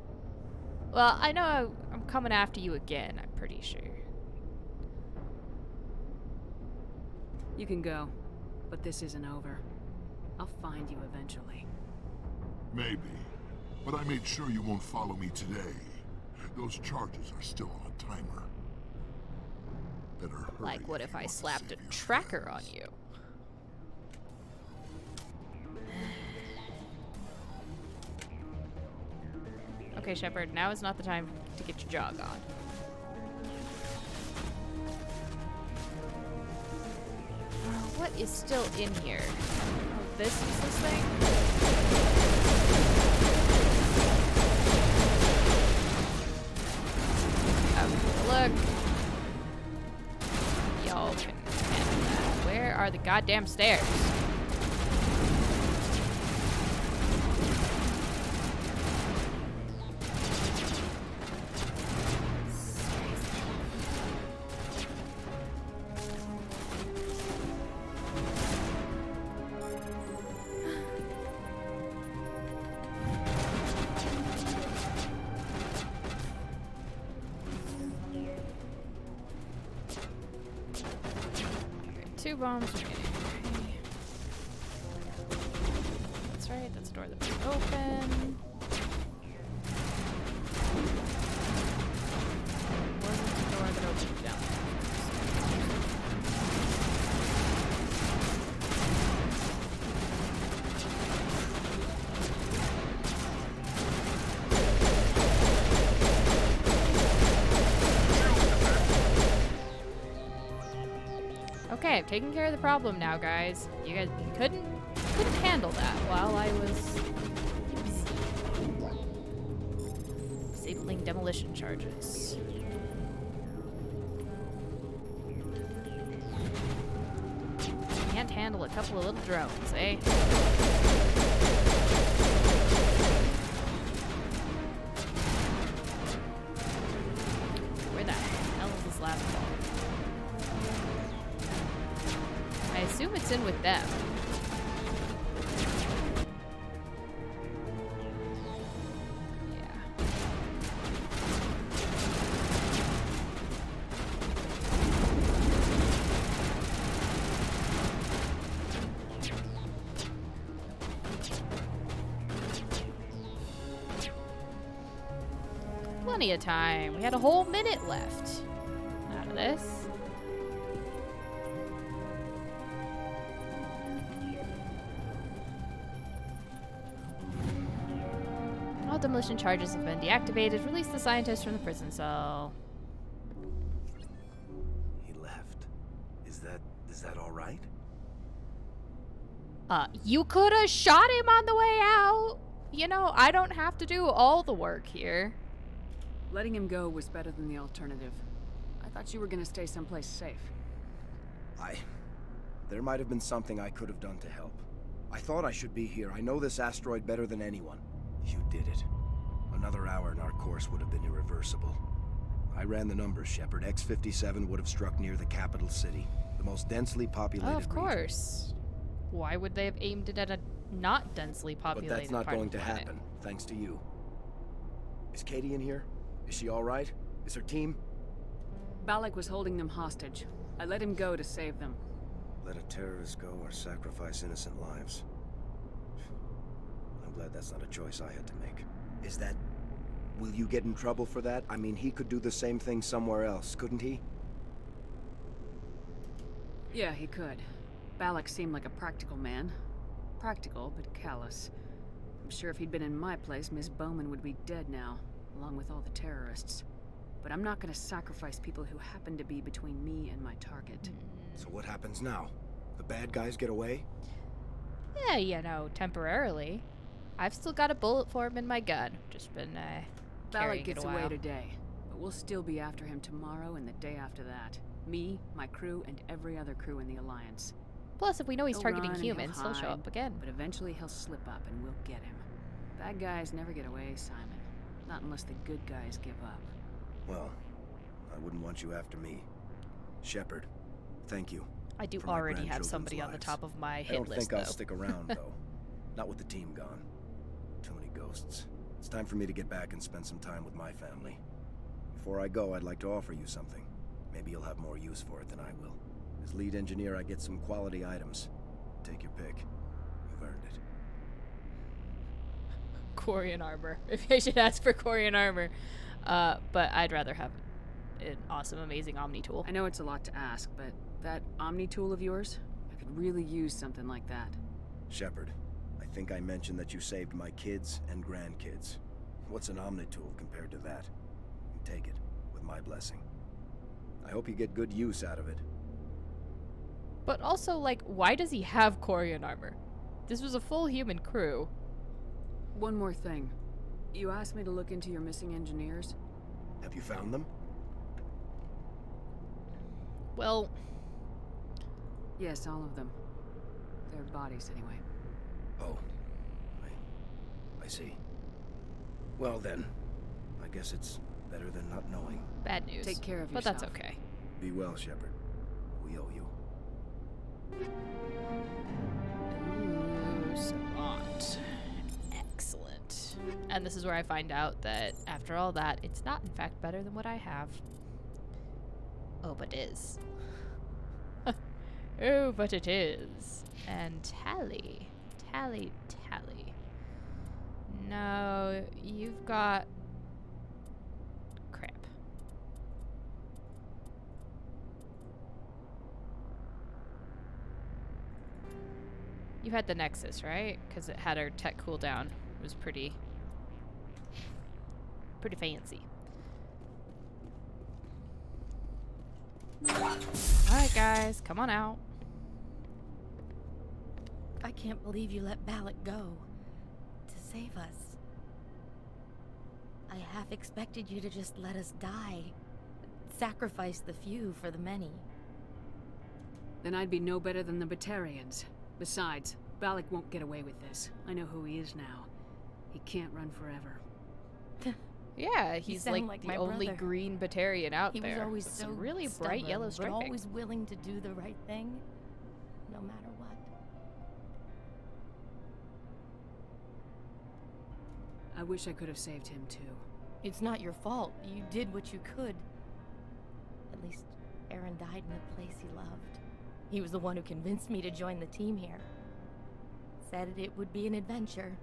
A: Well, I know I'm coming after you again, I'm pretty sure.
D: You can go, but this isn't over. I'll find you eventually.
E: Maybe, but I made sure you won't follow me today. Those charges are still on a timer. Better hurry
A: Like, what if
E: you
A: I
E: want to
A: slapped a
E: save your
A: tracker on
E: friends.
A: you? Okay, Shepard, now is not the time to get your jog on. What is still in here? Oh, this useless thing? Oh, look. Y'all can handle that. Where are the goddamn stairs? Two bombs remaining. That's right, that's a door that's open. Wasn't the door that opened down Okay, I've taken care of the problem now, guys. You guys couldn't handle that while I was disabling demolition charges. Can't handle a couple of little drones, eh? Where the hell is this last ball? I assume it's in with them. Yeah. Plenty of time. We had a whole minute left out of this. All demolition charges have been deactivated. Release the scientist from the prison cell.
G: He left. Is that all right?
A: You could have shot him on the way out. You know, I don't have to do all the work here.
D: Letting him go was better than the alternative. I thought you were gonna stay someplace safe.
G: There might have been something I could have done to help. I thought I should be here. I know this asteroid better than anyone. You did it. Another hour and our course would have been irreversible. I ran the numbers, Shepard. X-57 would have struck near the capital city, the most densely populated
A: Oh, of
G: region.
A: course. Why would they have aimed it at a not densely populated
G: But that's not
A: part of
G: going
A: the
G: to
A: planet?
G: happen, thanks to you. Is Katie in here? Is she all right? Is her team?
D: Balak was holding them hostage. I let him go to save them.
G: Let a terrorist go or sacrifice innocent lives. I'm glad that's not a choice I had to make. Is that... Will you get in trouble for that? I mean, he could do the same thing somewhere else, couldn't he?
D: Yeah, he could. Balak seemed like a practical man. Practical, but callous. I'm sure if he'd been in my place, Miss Bowman would be dead now, along with all the terrorists. But I'm not gonna sacrifice people who happen to be between me and my target.
G: So what happens now? The bad guys get away?
A: Yeah, you know, temporarily. I've still got a bullet for him in my gun. Just been,
D: Balak
A: carrying
D: gets
A: it a while.
D: away today, but we'll still be after him tomorrow and the day after that. Me, my crew, and every other crew in the Alliance.
A: Plus, if we know he's
D: He'll
A: targeting
D: run and
A: humans, he'll show
D: hide,
A: up again.
D: But eventually he'll slip up and we'll get him. Bad guys never get away, Simon. Not unless the good guys give up.
G: Well, I wouldn't want you after me. Shepard, thank you.
A: I do
G: for my
A: already have
G: grandchildren's
A: somebody on the
G: lives.
A: top of my
G: I
A: hit
G: don't
A: list,
G: think
A: though.
G: I'll stick around, though. Not with the team gone. Too many ghosts. It's time for me to get back and spend some time with my family. Before I go, I'd like to offer you something. Maybe you'll have more use for it than I will. As lead engineer, I get some quality items. Take your pick. You've earned it.
A: Quarian armor. If I should ask for Quarian armor. But I'd rather have an awesome, amazing Omni tool.
D: I know it's a lot to ask, but that Omni tool of yours, I could really use something like that.
G: Shepard, I think I mentioned that you saved my kids and grandkids. What's an Omnitool compared to that? Take it, with my blessing. I hope you get good use out of it.
A: But also, like, why does he have Quarian armor? This was a full human crew.
D: One more thing. You asked me to look into your missing engineers?
G: Have you found them?
A: Well,
D: Yes, all of them. Their bodies, anyway.
G: Oh. I see. Well then, I guess it's better than not knowing.
A: bad news.
D: Take care of
A: But that's
D: yourself.
A: okay.
G: Be well, Shepard. We owe you.
A: Ooh, savant. Excellent. And this is where I find out that after all that, it's not in fact better than what I have. Oh, but it is. Oh, but it is. And tally. Tally, tally. No, you've got... crap. You had the Nexus, right? Because it had our tech cooldown. It was pretty fancy. Alright, guys, come on out.
F: I can't believe you let Balak go. To save us. I half expected you to just let us die. Sacrifice the few for the many.
D: Then I'd be no better than the Batarians. Besides, Balak won't get away with this. I know who he is now. He can't run forever.
A: Yeah,
F: You
A: he's
F: sound
A: like
F: my
A: the only
F: brother.
A: green Batarian out
F: He
A: there.
F: was always
A: with
F: so
A: some really bright
F: stubborn,
A: yellow
F: but
A: striping.
F: always willing to do the right thing, no matter what.
D: I wish I could have saved him too.
F: It's not your fault. You did what you could. At least Aaron died in a place he loved. He was the one who convinced me to join the team here. Said it would be an adventure.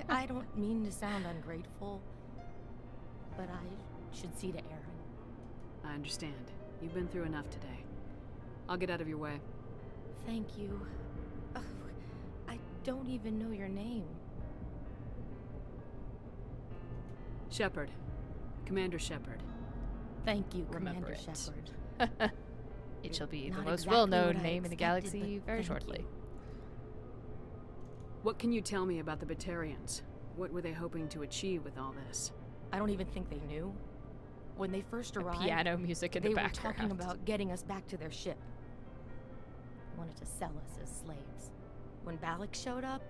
F: I don't mean to sound ungrateful, but I should see to Aaron.
D: I understand. You've been through enough today. I'll get out of your way.
F: Thank you. Oh, I don't even know your name.
D: Shepard. Commander Shepard.
F: Thank you,
A: Remember
F: Commander
A: it.
F: Shepard.
A: It shall be the
F: Not
A: most
F: exactly
A: well-known
F: what I
A: name in the
F: expected,
A: galaxy
F: but
A: very
F: thank
A: shortly.
F: you.
D: What can you tell me about the Batarians? What were they hoping to achieve with all this?
F: I don't even think they knew. When they first arrived,
A: Piano music in
F: they
A: the
F: were
A: background.
F: talking about getting us back to their ship. Wanted to sell us as slaves. When Balak showed up,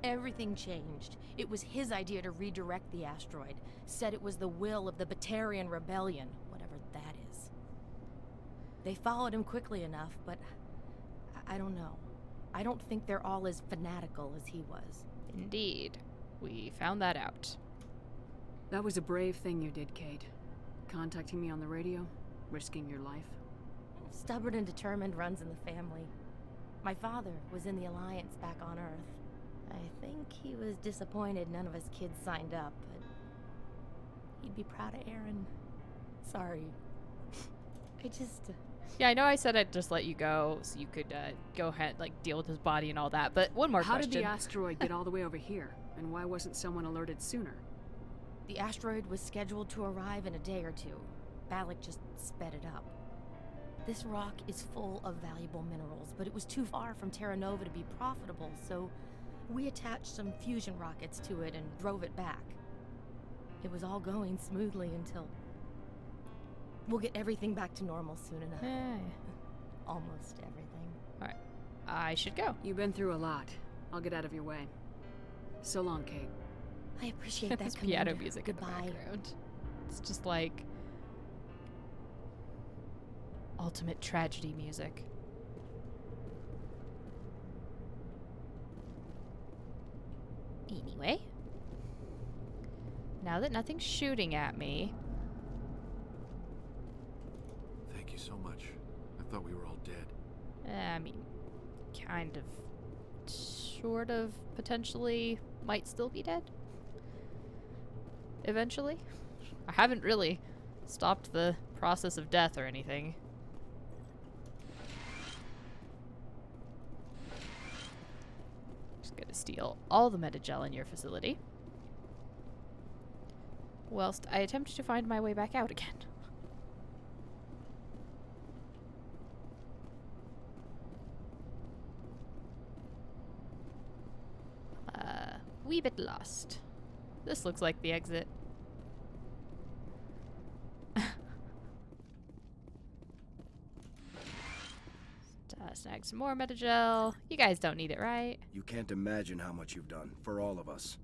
F: everything changed. It was his idea to redirect the asteroid. Said it was the will of the Batarian rebellion, whatever that is. They followed him quickly enough, but I don't know. I don't think they're all as fanatical as he was.
A: Indeed. We found that out.
D: That was a brave thing you did, Kate. Contacting me on the radio, risking your life.
F: Stubborn and determined runs in the family. My father was in the Alliance back on Earth. I think he was disappointed none of his kids signed up, but he'd be proud of Aaron. Sorry. I just...
A: Yeah, I know I said I'd just let you go so you could go ahead, like, deal with his body and all that, but one more
D: How
A: question.
D: did the asteroid get all the way over here? And why wasn't someone alerted sooner?
F: The asteroid was scheduled to arrive in a day or two. Balak just sped it up. This rock is full of valuable minerals, but it was too far from Terra Nova to be profitable, so we attached some fusion rockets to it and drove it back. It was all going smoothly until... We'll get everything back to normal soon enough.
A: Yeah.
F: Almost everything.
A: Alright. I should go.
D: You've been through a lot. I'll get out of your way. So long, Kate.
F: I appreciate that,
A: There's piano
F: Commander.
A: music
F: Goodbye.
A: in the background. It's just like... ultimate tragedy music. Anyway. Now that nothing's shooting at me...
I: Thank you so much. I thought we were all dead.
A: I mean, kind of, sort of, potentially, might still be dead. Eventually. I haven't really stopped the process of death or anything. Just gonna steal all the metagel in your facility. Whilst I attempt to find my way back out again. Wee bit lost. This looks like the exit. Snag some more metagel. You guys don't need it, right?
G: You can't imagine how much you've done, for all of us.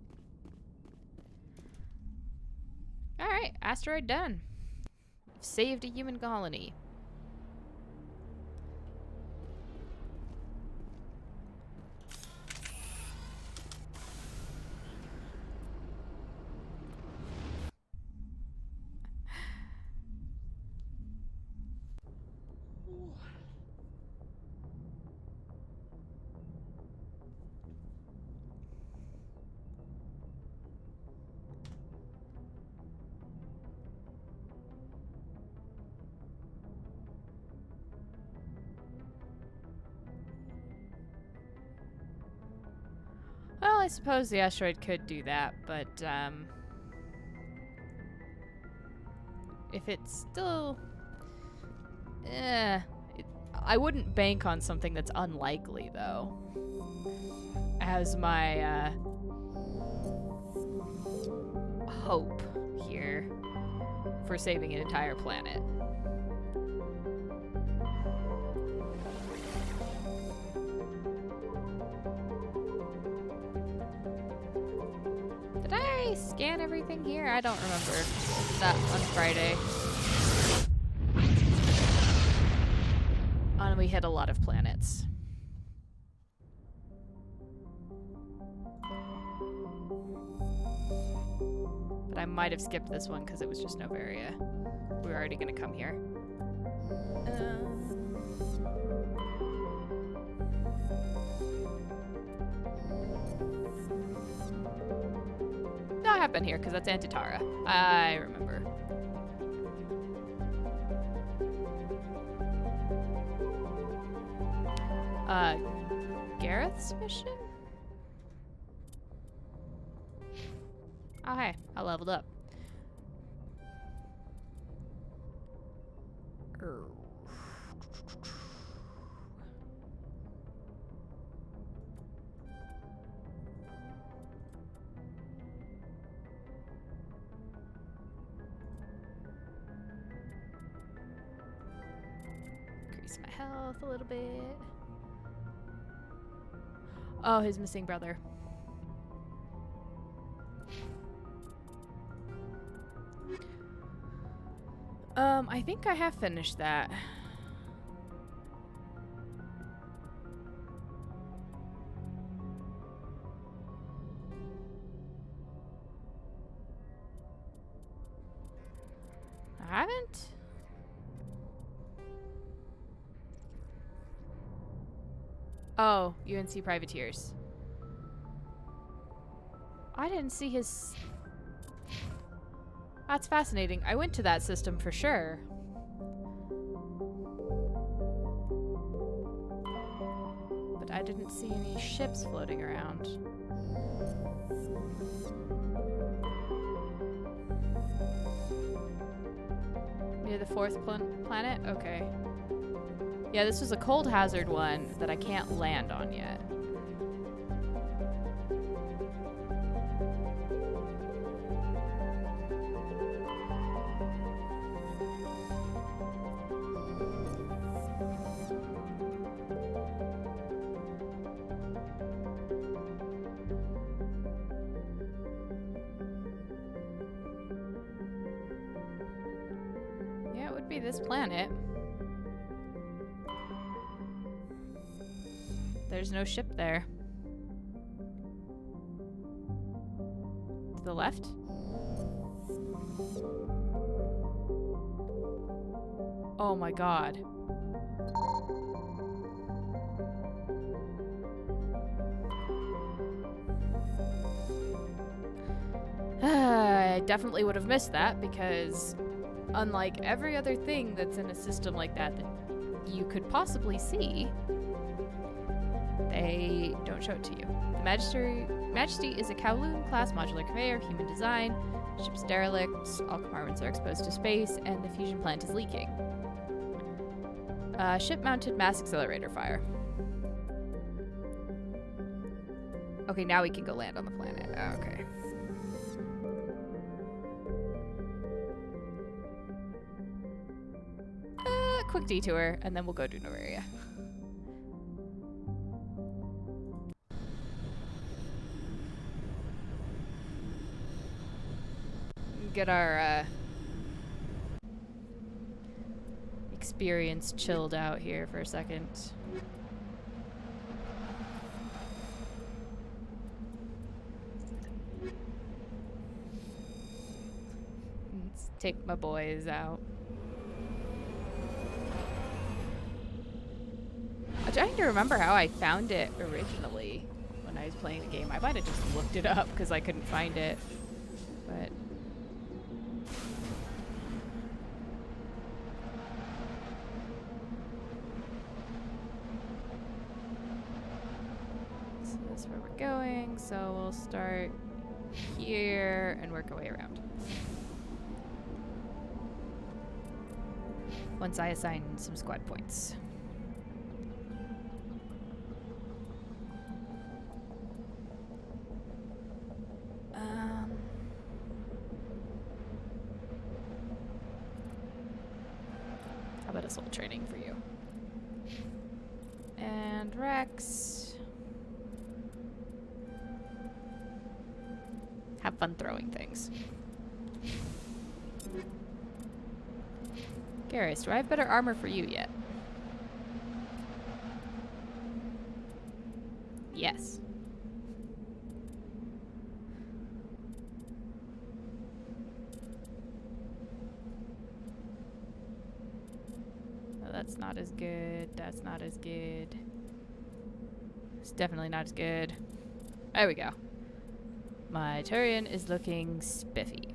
A: Alright, asteroid done. We've saved a human colony. Well, I suppose the asteroid could do that, but, if it's still... I wouldn't bank on something that's unlikely, though. As my, hope here for saving an entire planet. Did I scan everything here? I don't remember that on Friday. And we hit a lot of planets. But I might have skipped this one because it was just Novaria. We were already going to come here. No, I have been here because that's Antitara. I remember. Gareth's mission? Oh, hey, I leveled up. increase my health a little bit. Oh, his missing brother. I think I have finished that. I haven't? Oh, UNC Privateers. I didn't see his... That's fascinating. I went to that system for sure. But I didn't see any ships floating around. Near the fourth planet? Okay. Yeah, this was a cold hazard one that I can't land on yet. Yeah, it would be this planet. There's no ship there. To the left? Oh my god. I definitely would have missed that because unlike every other thing that's in a system like that that you could possibly see, they don't show it to you. The Majesty is a Kowloon-class modular conveyor of human design. Ship's derelict, all compartments are exposed to space, and the fusion plant is leaking. Ship-mounted mass accelerator fire. Okay, now we can go land on the planet. Okay. Quick detour, and then we'll go to Novaria. Get our experience chilled out here for a second. Let's take my boys out. I'm trying to remember how I found it originally when I was playing the game. I might have just looked it up because I couldn't find it, but... So that's where we're going, so we'll start here and work our way around. Once I assign some squad points. How about a soul training for you? And Rex. Have fun throwing things. Garrus, do I have better armor for you yet? Yes. Oh, that's not as good. That's not as good. It's definitely not as good. There we go. My Turian is looking spiffy.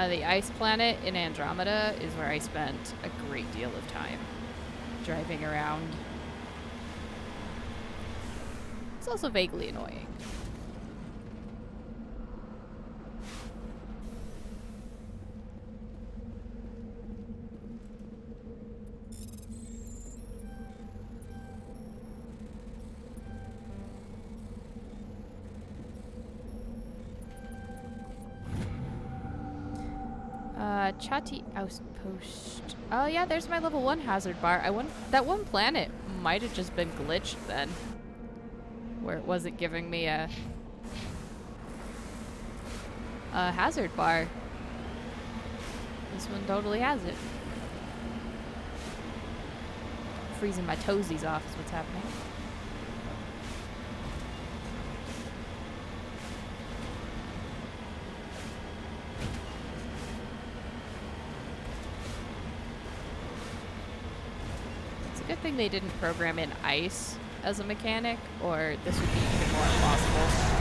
A: The ice planet in Andromeda is where I spent a great deal of time driving around. It's also vaguely annoying. Chati outpost. Oh yeah, there's my level 1 hazard bar. That one planet might have just been glitched then, where it wasn't giving me a hazard bar. This one totally has it. Freezing my toesies off is what's happening. It's a good thing they didn't program in ice as a mechanic, or this would be even more impossible.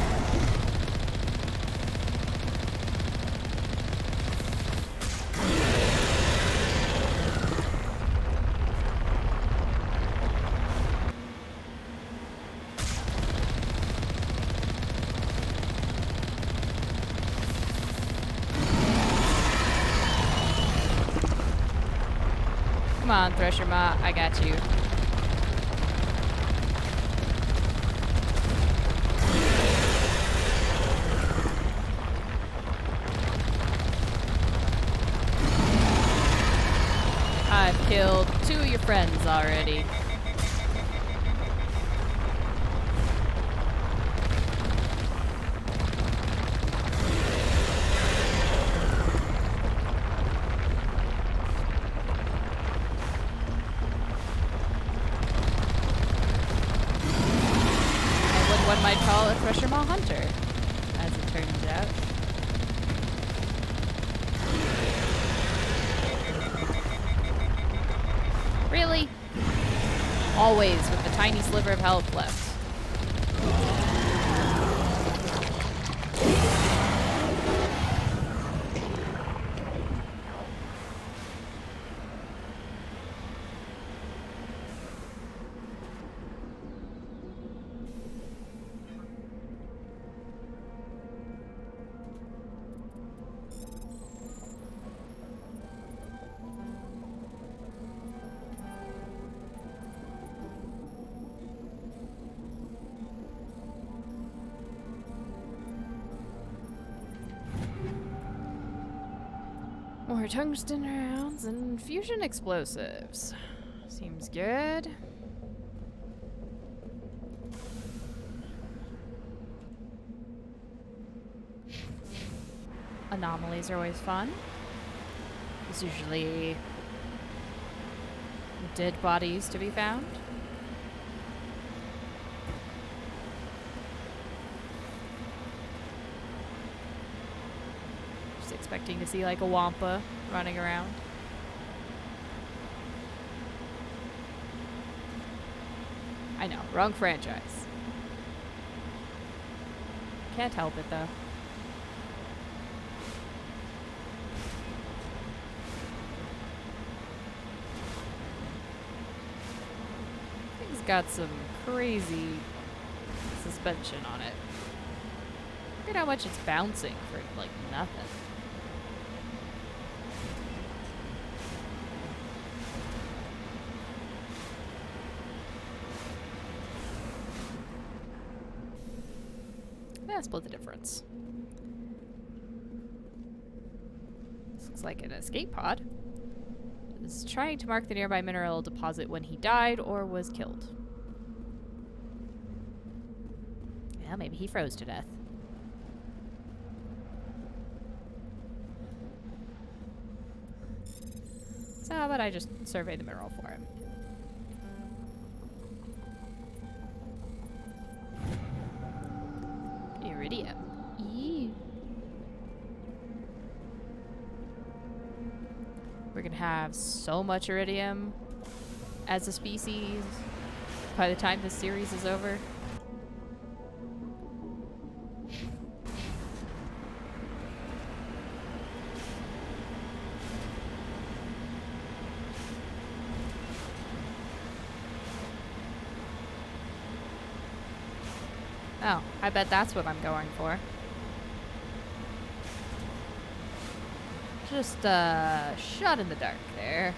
A: Come on, Thresher Ma, I got you. I've killed 2 of your friends already. One might call a Thresher Maw hunter, as it turns out. Really? Always with the tiny sliver of health left. More tungsten rounds and fusion explosives. Seems good. Anomalies are always fun. There's usually dead bodies to be found. Expecting to see like a Wampa running around. I know, wrong franchise. Can't help it though. Thing's got some crazy suspension on it. Look at how much it's bouncing for like nothing. Split the difference. This looks like an escape pod. It's trying to mark the nearby mineral deposit when he died or was killed. Well, maybe he froze to death. So how about I just survey the mineral for him? Iridium. Ew. We're gonna have so much iridium as a species by the time this series is over. Oh, I bet that's what I'm going for. Just a shot in the dark there.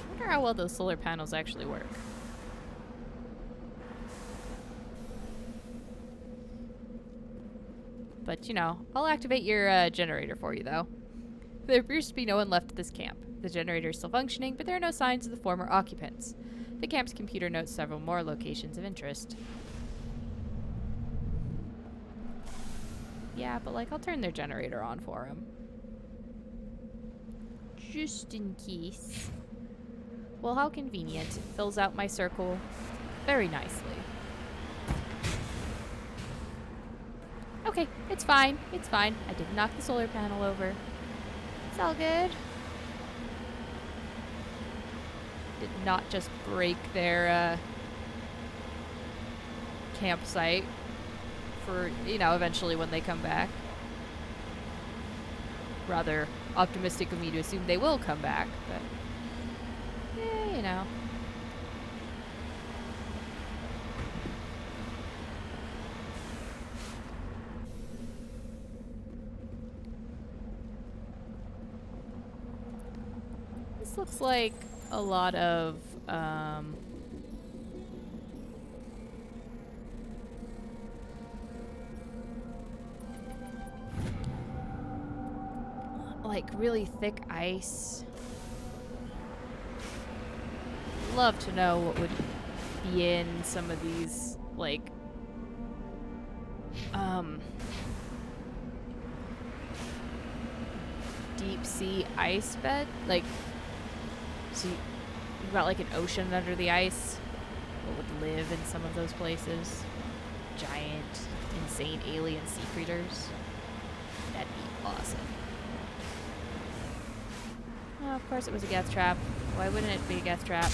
A: I wonder how well those solar panels actually work. But, you know, I'll activate your generator for you, though. There appears to be no one left at this camp. The generator is still functioning, but there are no signs of the former occupants. The camp's computer notes several more locations of interest. Yeah, but, like, I'll turn their generator on for them. Just in case. Well, how convenient. It fills out my circle very nicely. Okay, it's fine. It's fine. I didn't knock the solar panel over. It's all good. Did not just break their campsite for, you know, eventually when they come back. Rather optimistic of me to assume they will come back, but you know. This looks like a lot of like really thick ice. Love to know what would be in some of these, like, deep sea ice bed. Like, so you've got like an ocean under the ice. What would live in some of those places? Giant, insane alien sea creatures. That'd be awesome. Oh, of course it was a gas trap. Why wouldn't it be a gas trap?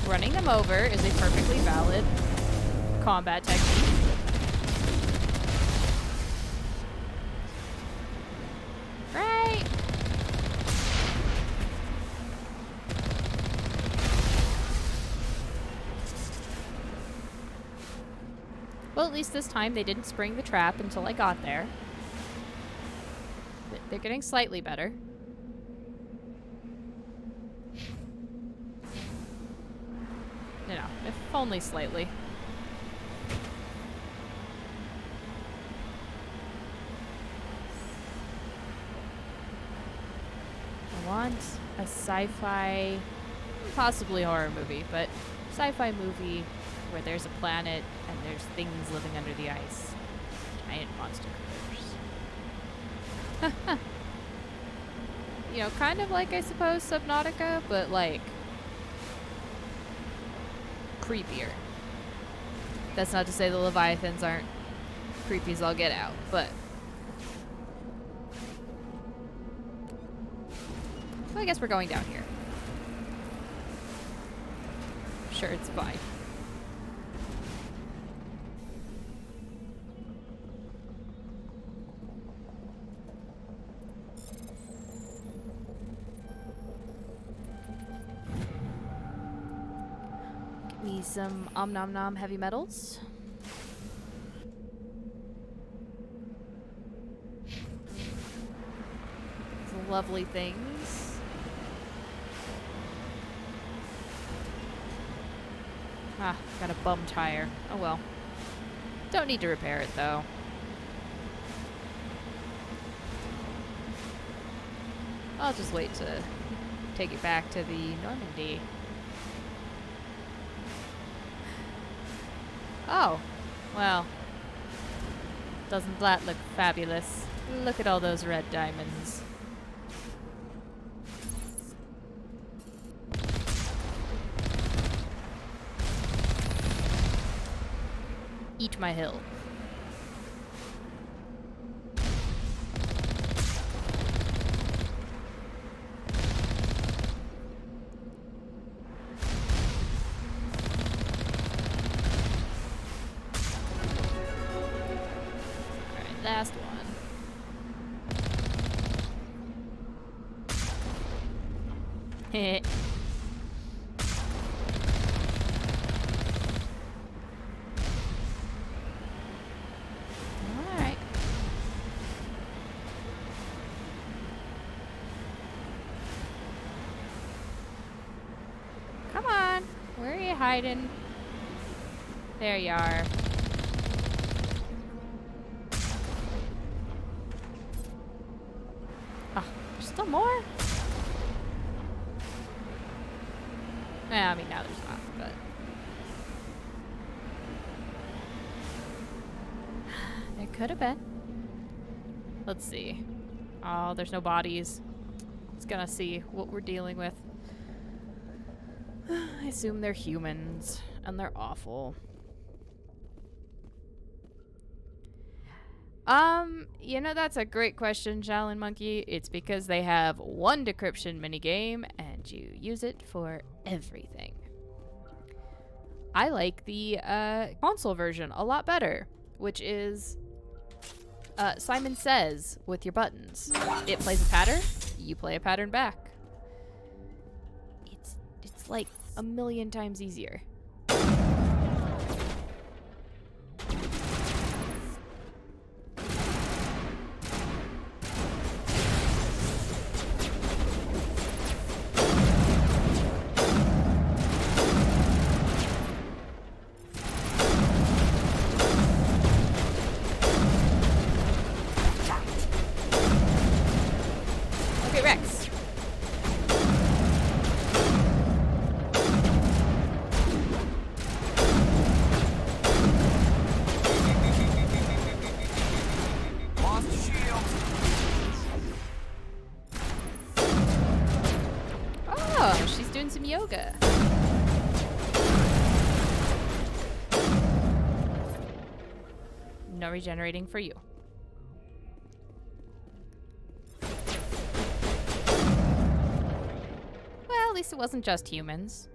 A: Running them over is a perfectly valid combat technique. Right. Well, at least this time they didn't spring the trap until I got there. They're getting slightly better. You know, if only slightly. I want a sci-fi, possibly horror movie, but sci-fi movie where there's a planet and there's things living under the ice. Giant monster critters. You know, kind of like, I suppose, Subnautica, but like creepier. That's not to say the Leviathans aren't creepy as all get out, but well, I guess we're going down here. Sure, it's fine. Give me some om nom nom heavy metals. Some lovely things. Ah, got a bum tire. Oh well. Don't need to repair it though. I'll just wait to take it back to the Normandy. Oh, well. Doesn't that look fabulous? Look at all those red diamonds. Eat my hill. Alright, last one. Where are you hiding? There you are. Oh, there's still more? I mean, now there's not, but... There could have been. Let's see. Oh, there's no bodies. It's gonna see what we're dealing with. I assume they're humans, and they're awful. You know, that's a great question, Shaolin Monkey. It's because they have one decryption minigame, and you use it for everything. I like the console version a lot better, which is Simon Says with your buttons. It plays a pattern, you play a pattern back. It's like a million times easier. Okay, Rex. Oh, she's doing some yoga. No regenerating for you. Well, at least it wasn't just humans.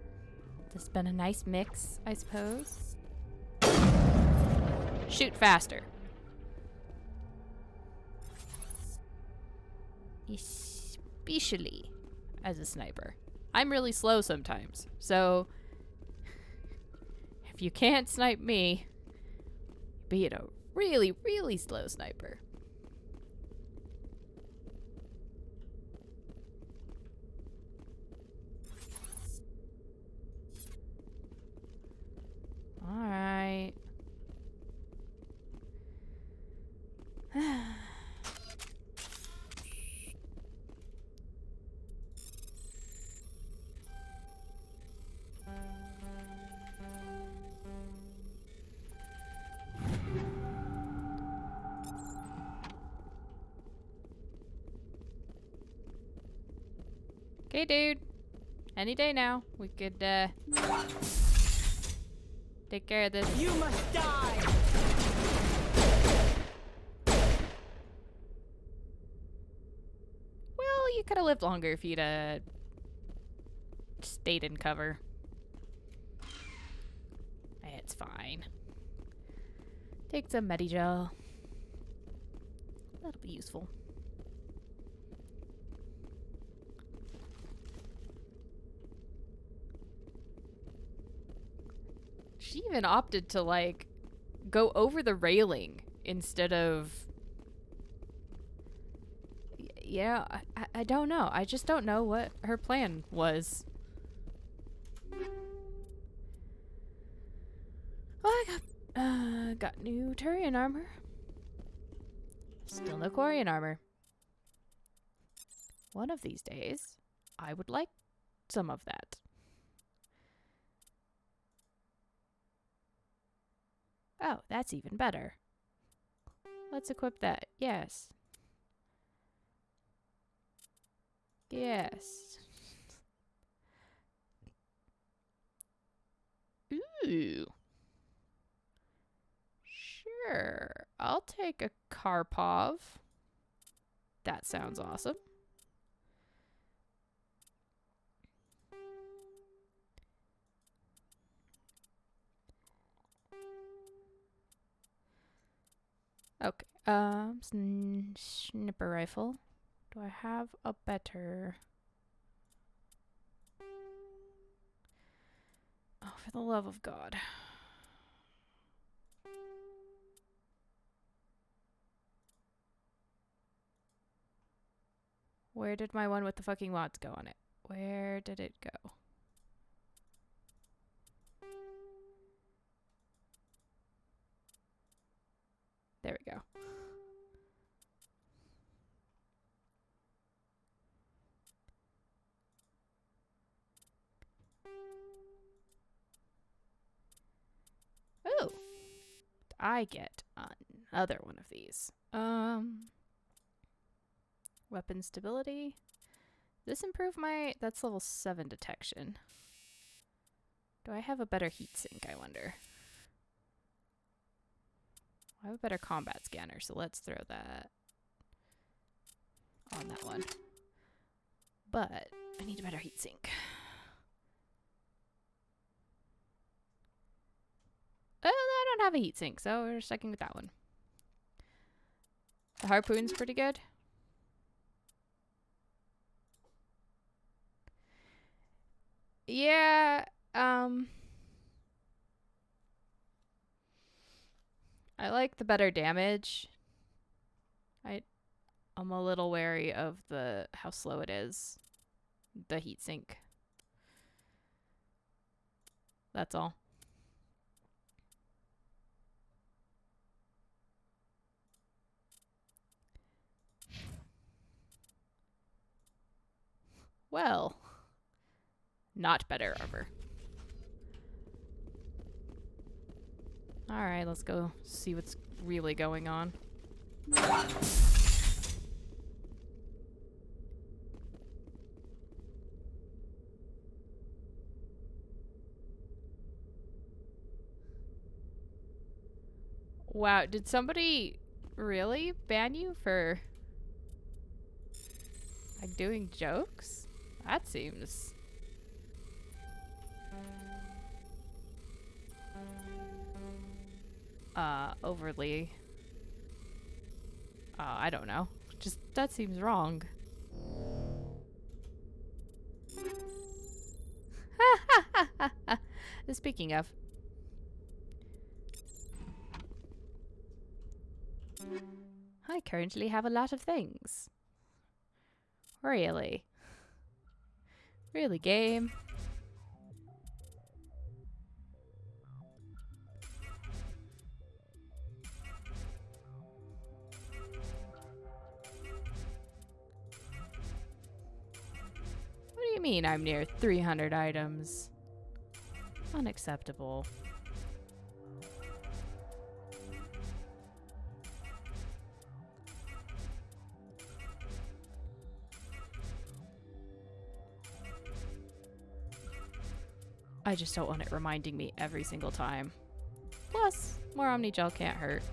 A: This has been a nice mix, I suppose. Shoot faster. Especially as a sniper. I'm really slow sometimes, so if you can't snipe me, be it a really, really slow sniper. Alright. Okay, dude. Any day now. We could, take care of this.
J: You must die!
A: Well, you could have lived longer if you'd, stayed in cover. It's fine. Take some Medigel. That'll be useful. She even opted to, like, go over the railing instead of... Yeah, I don't know. I just don't know what her plan was. Well, I got new Turian armor. Still no Quarian armor. One of these days, I would like some of that. Oh, that's even better. Let's equip that. Yes. Yes. Ooh. Sure. I'll take a Karpov. That sounds awesome. Okay. Sniper rifle. Do I have a better? Oh, for the love of God. Where did my one with the fucking mods go on it? Where did it go? I get another one of these? Weapon stability. Does this improve my... That's level 7 detection. Do I have a better heatsink, I wonder? I have a better combat scanner, so let's throw that on that one. But I need a better heatsink. I don't have a heatsink, so we're sticking with that one. The harpoon's pretty good. Yeah, I like the better damage. I'm a little wary of how slow it is. The heatsink. That's all. Well, not better armor. Alright, let's go see what's really going on. Wow, did somebody really ban you for like doing jokes? That seems overly I don't know. Just that seems wrong. Speaking of, I currently have a lot of things. Really? Really, game? What do you mean I'm near 300 items? Unacceptable. I just don't want it reminding me every single time. Plus, more Omnigel can't hurt.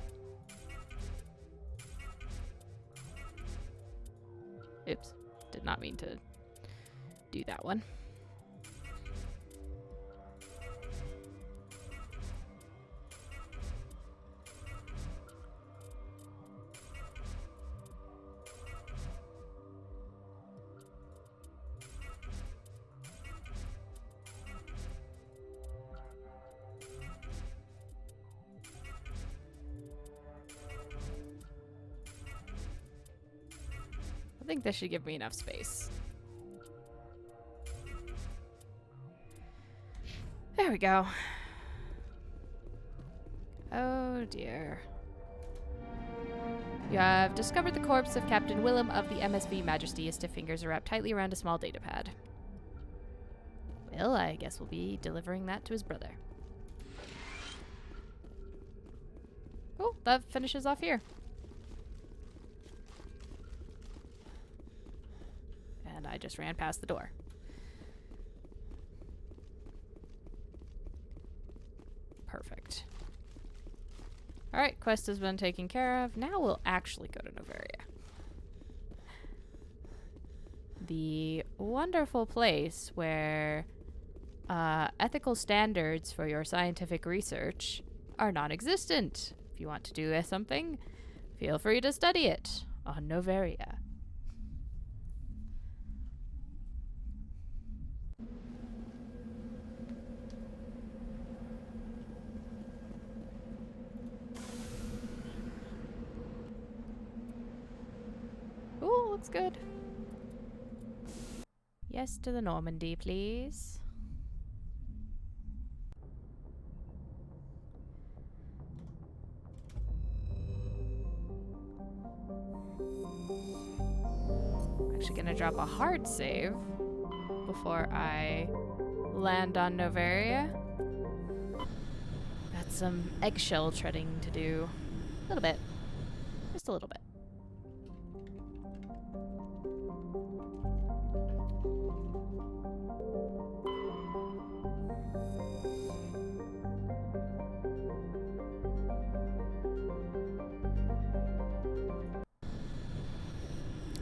A: Oops. Did not mean to do that one. I think this should give me enough space. There we go. Oh dear. You have discovered the corpse of Captain Willem of the MSV Majesty. His stiff fingers are wrapped tightly around a small datapad. Well, I guess we'll be delivering that to his brother. Oh, that finishes off here. And I just ran past the door. Perfect. Alright, quest has been taken care of. Now we'll actually go to Novaria. The wonderful place where ethical standards for your scientific research are non-existent. If you want to do something, feel free to study it on Novaria. Ooh, looks good. Yes to the Normandy, please. I'm actually gonna drop a hard save before I land on Novaria. got some eggshell treading to do. A little bit. Just a little bit.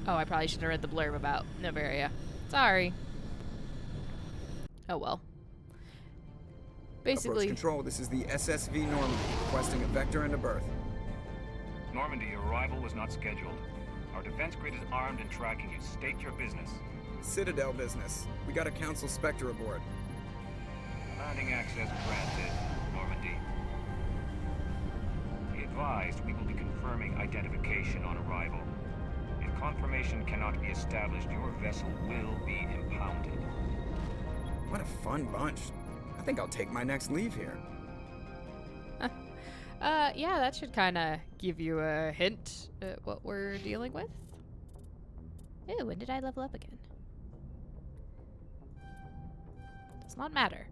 A: Oh, I probably should have read the blurb about Novaria. Sorry. Oh well. Basically,
J: Approach control, this is the SSV Normandy, requesting a vector and a berth.
K: Normandy, your arrival was not scheduled. Our defense grid is armed and tracking you. State your business.
J: Citadel business. We got a Council Spectre aboard.
K: Landing access granted, Normandy. Be advised, we will be confirming identification on arrival. If confirmation cannot be established, your vessel will be impounded.
J: What a fun bunch. I think I'll take my next leave here.
A: yeah, that should kind of give you a hint at what we're dealing with. Ew, when did I level up again? Does not matter.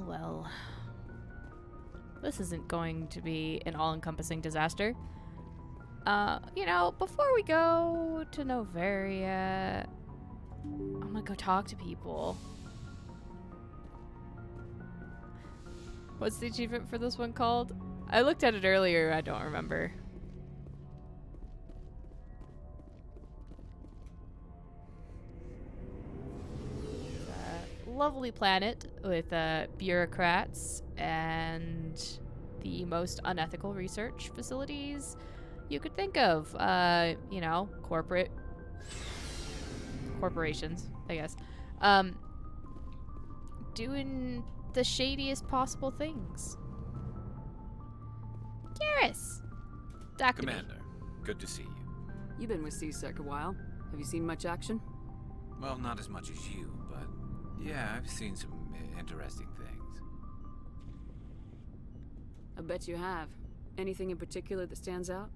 A: Well. This isn't going to be an all-encompassing disaster. You know, before we go to Novaria, I'm gonna go talk to people. What's the achievement for this one called? I looked at it earlier, I don't remember. Lovely planet with bureaucrats and the most unethical research facilities you could think of. You know, corporations, I guess. Doing the shadiest possible things. Garrus! Talk to me.
L: Commander, good to see you.
D: You've been with C-Sec a while. Have you seen much action?
L: Well, not as much as you, but yeah, I've seen some interesting things.
D: I bet you have. Anything in particular that stands out?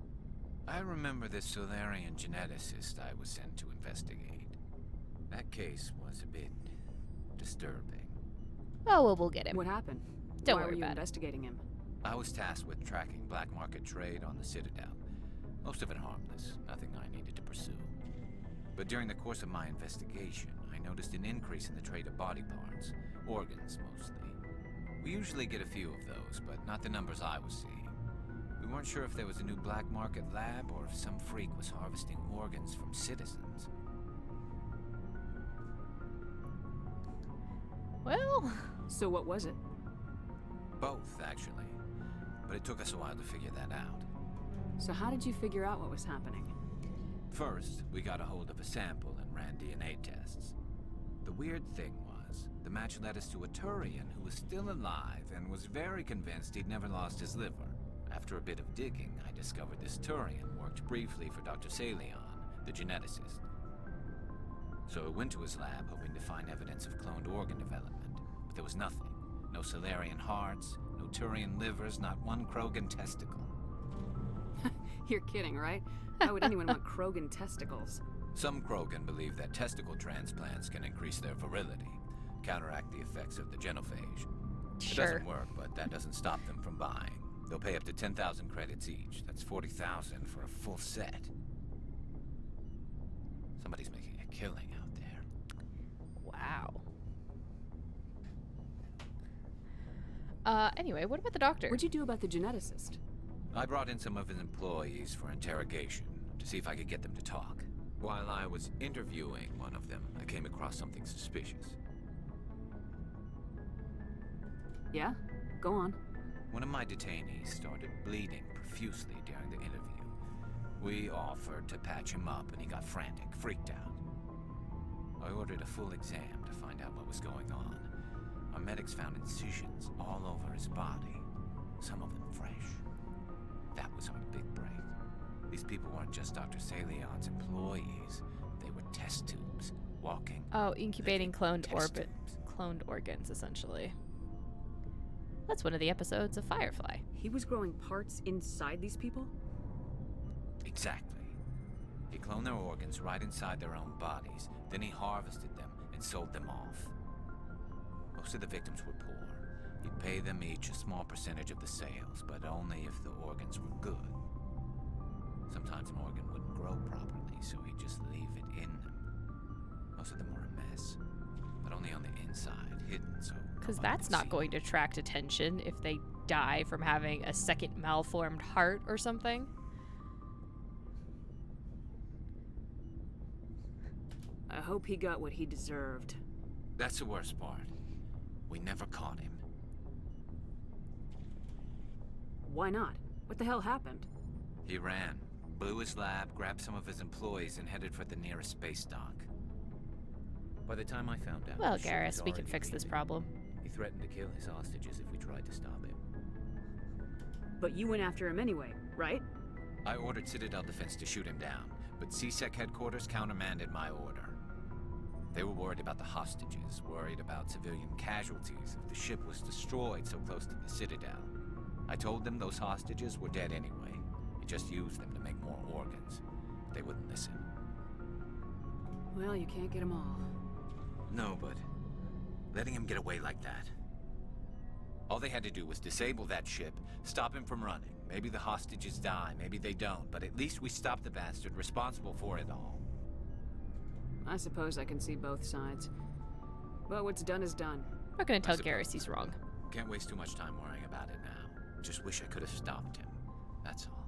L: I remember this Solarian geneticist I was sent to investigate. That case was a bit disturbing.
A: Oh, well, we'll get him.
D: What happened?
A: Don't
D: Why
A: worry
D: were you
A: about it.
D: investigating him?
L: I was tasked with tracking black market trade on the Citadel. Most of it harmless, nothing I needed to pursue. But during the course of my investigation, I noticed an increase in the trade of body parts, organs mostly. We usually get a few of those, but not the numbers I was seeing. We weren't sure if there was a new black market lab or if some freak was harvesting organs from citizens.
A: Well,
D: So what was it?
L: Both, actually. But it took us a while to figure that out.
D: So how did you figure out what was happening?
L: First, we got a hold of a sample and ran DNA tests. The weird thing was, the match led us to a Turian who was still alive and was very convinced he'd never lost his liver. After a bit of digging, I discovered this Turian worked briefly for Dr. Salion, the geneticist. So I went to his lab hoping to find evidence of cloned organ development, but there was nothing. No Solarian hearts, no Turian livers, not one Krogan testicle.
D: You're kidding, right? Why would anyone want Krogan testicles?
L: Some Krogan believe that testicle transplants can increase their virility, counteract the effects of the genophage. It
A: sure.
L: doesn't work, but that doesn't stop them from buying. They'll pay up to 10,000 credits each. That's 40,000 for a full set. Somebody's making a killing out there.
A: Wow. Anyway, what about the doctor?
D: What'd you do about the geneticist?
L: I brought in some of his employees for interrogation to see if I could get them to talk. While I was interviewing one of them, I came across something suspicious.
D: Yeah? Go on.
L: One of my detainees started bleeding profusely during the interview. We offered to patch him up and he got frantic, freaked out. I ordered a full exam to find out what was going on. Our medics found incisions all over his body, some of them fresh. That was our big break. These people weren't just Dr. Salion's employees. They were test tubes, walking.
A: Oh, incubating
L: living
A: cloned
L: test
A: orbit,
L: tubes.
A: cloned organs, essentially. That's one of the episodes of Firefly.
D: He was growing parts inside these people?
L: Exactly. He cloned their organs right inside their own bodies. Then he harvested them and sold them off. Most of the victims were poor. He'd pay them each a small percentage of the sales, but only if the organs were good. Sometimes an organ wouldn't grow properly, so he'd just leave it in them. Most of them were a mess, but only on the inside, hidden, so
A: Because
L: nobody
A: that's
L: could
A: not
L: see.
A: going to attract attention if they die from having a second malformed heart or something.
D: I hope he got what he deserved.
L: That's the worst part. We never caught him.
D: Why not? What the hell happened?
L: He ran, blew his lab, grabbed some of his employees, and headed for the nearest space dock. By the time I found out,
A: Well,
L: the ship was
A: Garrus, we can
L: already
A: fix this
L: leaving.
A: problem.
L: He threatened to kill his hostages if we tried to stop him.
D: But you went after him anyway, right?
L: I ordered Citadel Defense to shoot him down, but CSEC headquarters countermanded my order. They were worried about the hostages, worried about civilian casualties if the ship was destroyed so close to the Citadel. I told them those hostages were dead anyway. We just used them to make more organs. They wouldn't listen.
D: Well, you can't get them all.
L: No, but letting him get away like that. All they had to do was disable that ship, stop him from running. Maybe the hostages die, maybe they don't, but at least we stopped the bastard responsible for it all.
D: I suppose I can see both sides. But what's done is done.
A: I'm not going to tell
L: suppose.
A: Garrus he's wrong.
L: Can't waste too much time worrying about it now. Just wish I could have stopped him. That's all.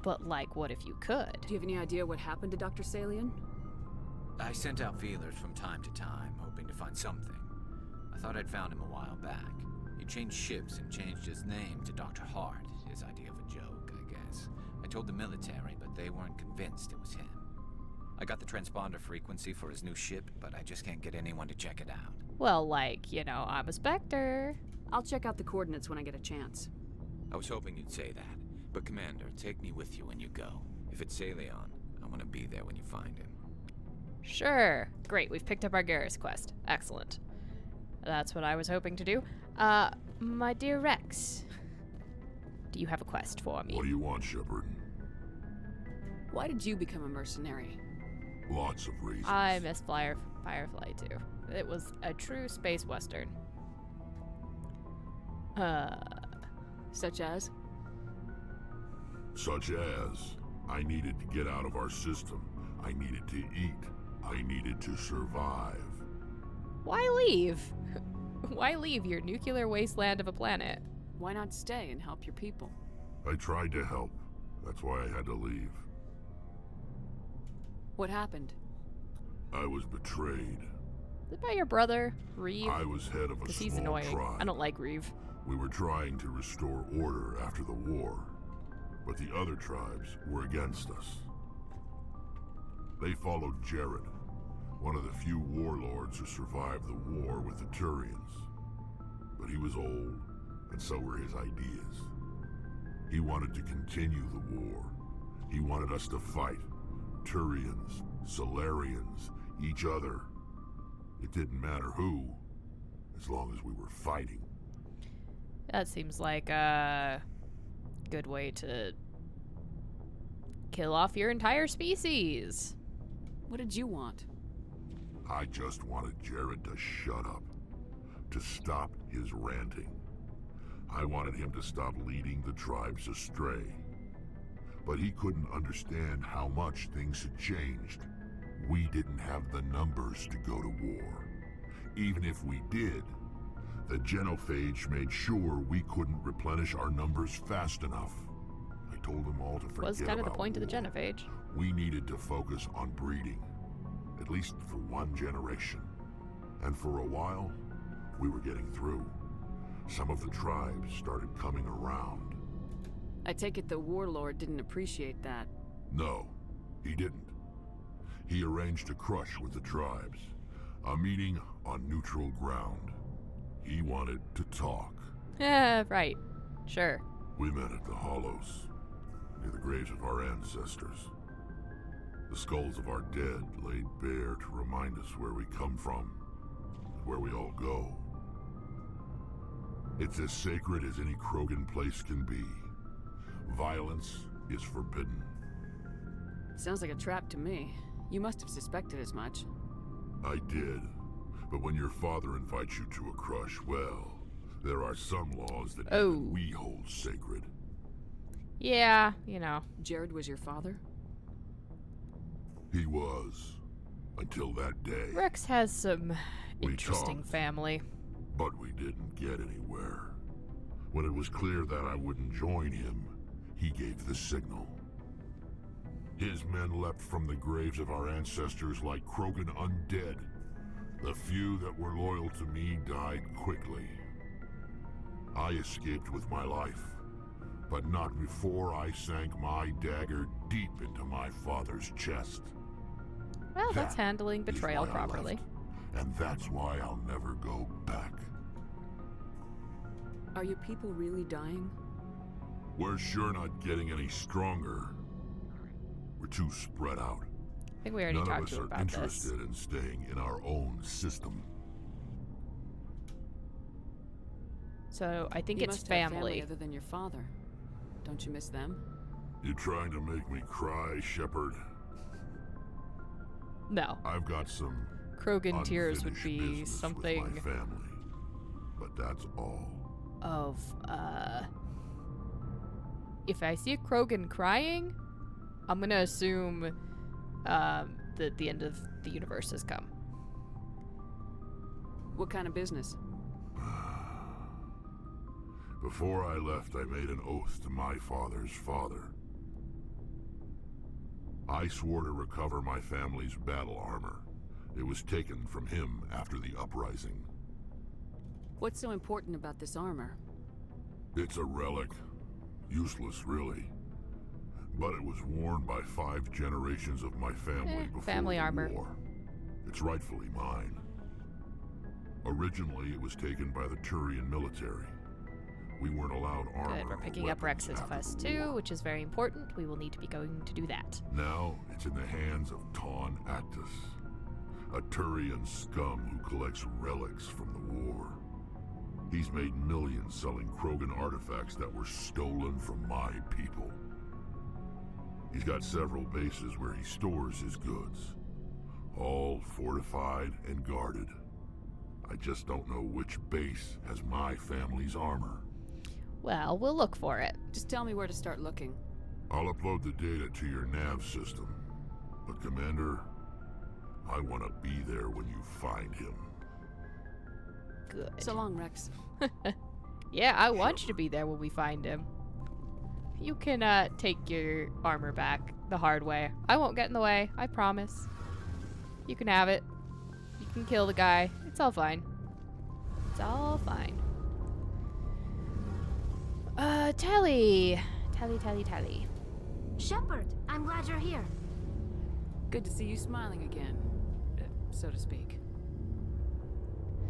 A: But, like, what if you could?
D: Do you have any idea what happened to Dr. Salian?
L: I sent out feelers from time to time, hoping to find something. I thought I'd found him a while back. He changed ships and changed his name to Dr. Hart, his idea of a joke, I guess. I told the military, but they weren't convinced it was him. I got the transponder frequency for his new ship, but I just can't get anyone to check it out.
A: Well, like, you know, I'm a Spectre.
D: I'll check out the coordinates when I get a chance.
L: I was hoping you'd say that. But Commander, take me with you when you go. If it's Salion, I want to be there when you find him.
A: Sure. Great, we've picked up our Garrus quest. Excellent. That's what I was hoping to do. My dear Rex, do you have a quest for me?
E: What do you want, Shepard?
D: Why did you become a mercenary?
E: Lots of reasons.
A: I miss Firefly too. It was a true space western.
D: Such as?
E: Such as, I needed to get out of our system. I needed to eat. I needed to survive.
A: Why leave? Why leave your nuclear wasteland of a planet?
D: Why not stay and help your people?
E: I tried to help. That's why I had to leave.
D: What happened?
E: I was betrayed.
A: Is it by your brother, Reeve?
E: I was head of a
A: Because
E: small
A: he's annoying.
E: tribe.
A: I don't like Reeve.
E: We were trying to restore order after the war, but the other tribes were against us. They followed Jared, one of the few warlords who survived the war with the Turians. But he was old, and so were his ideas. He wanted to continue the war. He wanted us to fight. Turians, Solarians, each other. It didn't matter who, as long as we were fighting.
A: That seems like a good way to kill off your entire species.
D: What did you want?
E: I just wanted Jared to shut up, to stop his ranting. I wanted him to stop leading the tribes astray. But he couldn't understand how much things had changed. We didn't have the numbers to go to war. Even if we did, the genophage made sure we couldn't replenish our numbers fast enough. I told them all to forget
A: Was kind of the
E: about
A: point of the
E: war.
A: genophage.
E: We needed to focus on breeding, at least for one generation. And for a while, we were getting through. Some of the tribes started coming around.
D: I take it the warlord didn't appreciate that.
E: No, he didn't. He arranged a crush with the tribes, a meeting on neutral ground. He wanted to talk.
A: Yeah, right. Sure.
E: We met at the Hollows, near the graves of our ancestors. The skulls of our dead laid bare to remind us where we come from, and where we all go. It's as sacred as any Krogan place can be. Violence is forbidden.
D: Sounds like a trap to me. You must have suspected as much.
E: I did. But when your father invites you to a crush, well, there are some laws that even we hold sacred.
A: Yeah, you know.
D: Jared was your father?
E: He was. Until that day.
A: Rex has some
E: We
A: interesting
E: talked.
A: family.
E: But we didn't get anywhere. When it was clear that I wouldn't join him, he gave the signal. His men leapt from the graves of our ancestors like Krogan undead. The few that were loyal to me died quickly. I escaped with my life, but not before I sank my dagger deep into my father's chest.
A: Well, that's
E: That
A: handling
E: is
A: betrayal
E: why I
A: properly.
E: left, and that's why I'll never go back.
D: Are your people really dying?
E: We're sure not getting any stronger. We're too spread out.
A: I think we already
E: None
A: talked
E: of us
A: to him
E: are
A: about this.
E: interested in staying in our own system.
A: So I think
D: You
A: it's
D: must have family
A: family.
D: other than your father. Don't you miss them?
E: You trying to make me cry, Shepard?
A: No.
E: I've got some
A: Krogan tears would
E: unfinished
A: be
E: business with
A: something
E: my family, but that's all.
A: of, if I see a Krogan crying, I'm gonna assume, that the end of the universe has come.
D: What kind of business?
E: Before I left, I made an oath to my father's father. I swore to recover my family's battle armor. It was taken from him after the uprising.
D: What's so important about this armor?
E: It's a relic. Useless, really. But it was worn by 5 generations of my family before
A: family
E: the
A: armor.
E: war. It's rightfully mine. Originally, it was taken by the Turian military. We weren't allowed armor.
A: Good, we're
E: or
A: picking up
E: weapons
A: Rex's
E: after
A: quest
E: the
A: too,
E: war.
A: which is very important. We will need to be going to do that.
E: Now, it's in the hands of Taun Actus, a Turian scum who collects relics from the war. He's made millions selling Krogan artifacts that were stolen from my people. He's got several bases where he stores his goods, all fortified and guarded. I just don't know which base has my family's armor.
A: Well, we'll look for it.
D: Just tell me where to start looking.
E: I'll upload the data to your nav system. But Commander, I want to be there when you find him.
A: Good.
D: So long, Rex.
A: Yeah, I want you to be there when we find him. You can, take your armor back the hard way. I won't get in the way, I promise. You can have it. You can kill the guy. It's all fine. It's all fine. Tally. Tally.
M: Shepard, I'm glad you're here.
D: Good to see you smiling again, so to speak.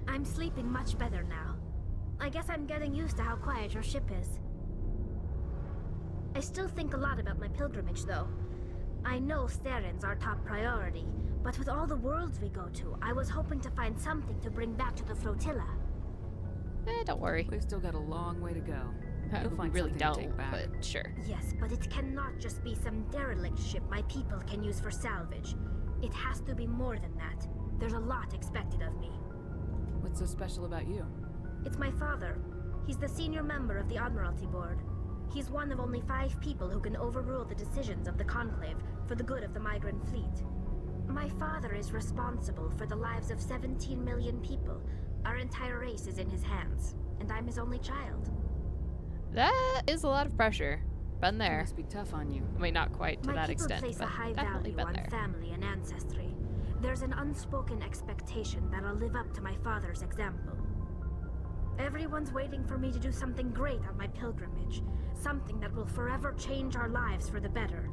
M: I'm sleeping much better now. I guess I'm getting used to how quiet your ship is. I still think a lot about my pilgrimage, though. I know Starin's our top priority, but with all the worlds we go to, I was hoping to find something to bring back to the flotilla.
A: Don't worry.
D: We've still got a long way to go. You'll
A: We
D: find
A: really
D: something
A: don't,
D: to take back.
A: but sure.
M: Yes, but it cannot just be some derelict ship my people can use for salvage. It has to be more than that. There's a lot expected of me.
D: What's so special about you?
M: It's my father. He's the senior member of the Admiralty Board. He's one of only 5 people who can overrule the decisions of the Conclave for the good of the migrant fleet. My father is responsible for the lives of 17 million people. Our entire race is in his hands, and I'm his only child.
A: That is a lot of pressure. Been
D: It
A: there.
D: must be tough on you.
A: I mean, not quite to
M: My
A: that
M: people
A: extent,
M: place a
A: but
M: high
A: definitely
M: value
A: been
M: on
A: there.
M: family and ancestry. There's an unspoken expectation that I'll live up to my father's example. Everyone's waiting for me to do something great on my pilgrimage. Something that will forever change our lives for the better.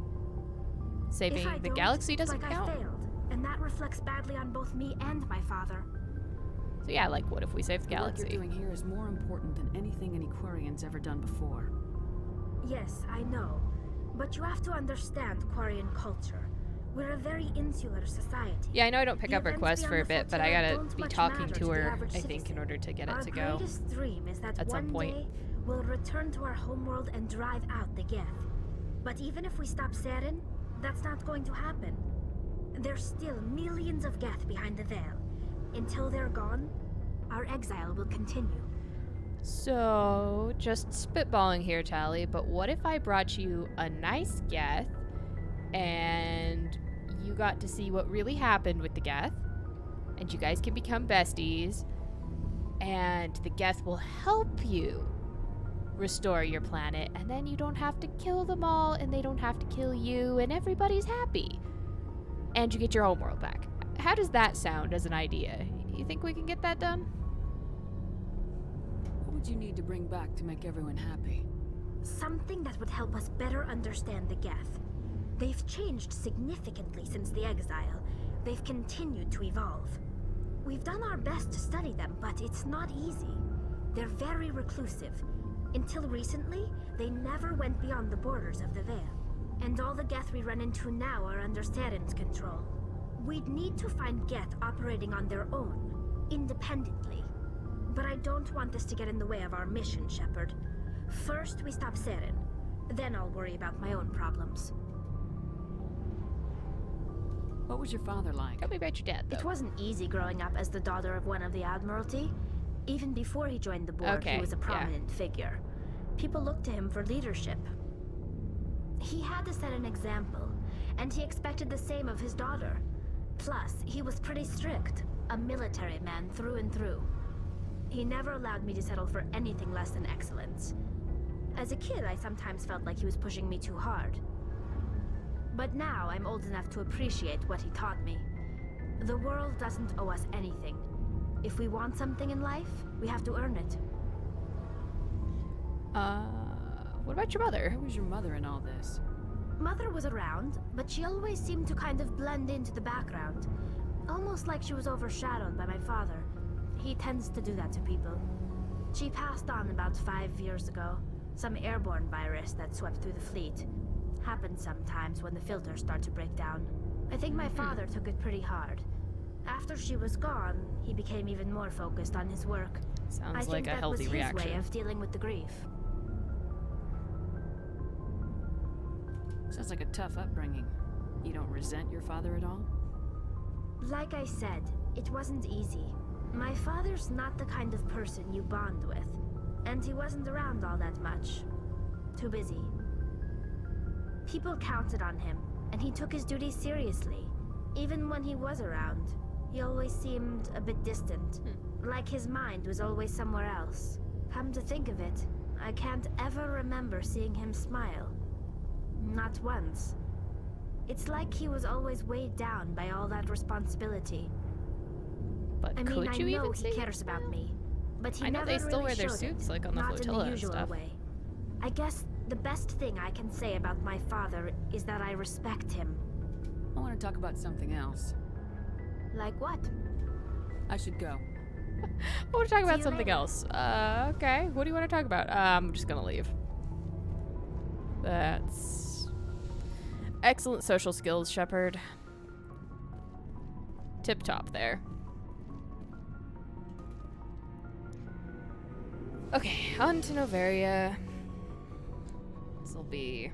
A: Saving
M: If I
A: the
M: don't,
A: galaxy
M: it's
A: doesn't
M: like
A: count.
M: I failed, and that reflects badly on both me and my father.
A: So yeah, like what if we save the
D: The work
A: galaxy?
D: you're doing here is more important than anything any Quarian's ever done before.
M: Yes, I know. But you have to understand Quarian culture. We're a very insular society.
A: Yeah, I know I don't pick
M: The
A: up her
M: events
A: quest for a
M: beyond the
A: bit, but I
M: flotilla
A: gotta
M: don't
A: be
M: much
A: talking
M: matter
A: to
M: to the
A: her,
M: average
A: I think, in
M: citizen.
A: order to get it
M: Our
A: to go.
M: greatest dream is that
A: at some
M: one
A: point.
M: day we'll return to our homeworld and drive out the Geth. But even if we stop Saren, that's not going to happen. There's still millions of Geth behind the veil. Until they're gone, our exile will continue.
A: So, just spitballing here, Tally, but what if I brought you a nice Geth and you got to see what really happened with the Geth, and you guys can become besties, and the Geth will help you restore your planet, and then you don't have to kill them all, and they don't have to kill you, and everybody's happy. And you get your homeworld back. How does that sound as an idea? You think we can get that done?
D: What would you need to bring back to make everyone happy?
M: Something that would help us better understand the Geth. They've changed significantly since the exile. They've continued to evolve. We've done our best to study them, but it's not easy. They're very reclusive. Until recently, they never went beyond the borders of the Veil. And all the Geth we run into now are under Saren's control. We'd need to find Geth operating on their own, independently. But I don't want this to get in the way of our mission, Shepard. First, we stop Saren. Then I'll worry about my own problems.
D: What was your father like?
A: Tell me about your dad, though.
M: It wasn't easy growing up as the daughter of one of the Admiralty. Even before he joined the board, he was a prominent figure. People looked to him for leadership. He had to set an example, and he expected the same of his daughter. Plus, he was pretty strict, a military man through and through. He never allowed me to settle for anything less than excellence. As a kid, I sometimes felt like he was pushing me too hard. But now I'm old enough to appreciate what he taught me. The world doesn't owe us anything. If we want something in life, we have to earn it.
A: What about your mother?
D: Where was your mother in all this?
M: Mother was around, but she always seemed to kind of blend into the background. Almost like she was overshadowed by my father. He tends to do that to people. She passed on about 5 years ago. Some airborne virus that swept through the fleet. Happens sometimes when the filters start to break down. I think my father took it pretty hard. After she was gone, he became even more focused on his work.
A: Sounds like a healthy reaction.
M: I think that was his way of dealing with the grief.
D: Sounds like a tough upbringing. You don't resent your father at all?
M: Like I said, it wasn't easy. My father's not the kind of person you bond with. And he wasn't around all that much. Too busy. People counted on him, and he took his duties seriously. Even when he was around, he always seemed a bit distant. Like his mind was always somewhere else. Come to think of it, I can't ever remember seeing him smile. Not once. It's like he was always weighed down by all that responsibility.
A: But
M: I mean,
A: could you
M: I know
A: even
M: he cares about me, but he
A: I know
M: never
A: they still
M: really
A: wear their
M: showed
A: suits,
M: it,
A: like on the
M: not
A: flotilla
M: in the
A: and
M: usual
A: stuff.
M: way. I guess the best thing I can say about my father is that I respect him.
D: I want to talk about something else.
M: Like what?
D: I should go.
A: I want to talk about something else. Okay. What do you want to talk about? I'm just gonna leave. That's excellent social skills, Shepard. Tip top there. Okay, on to Novaria. This'll be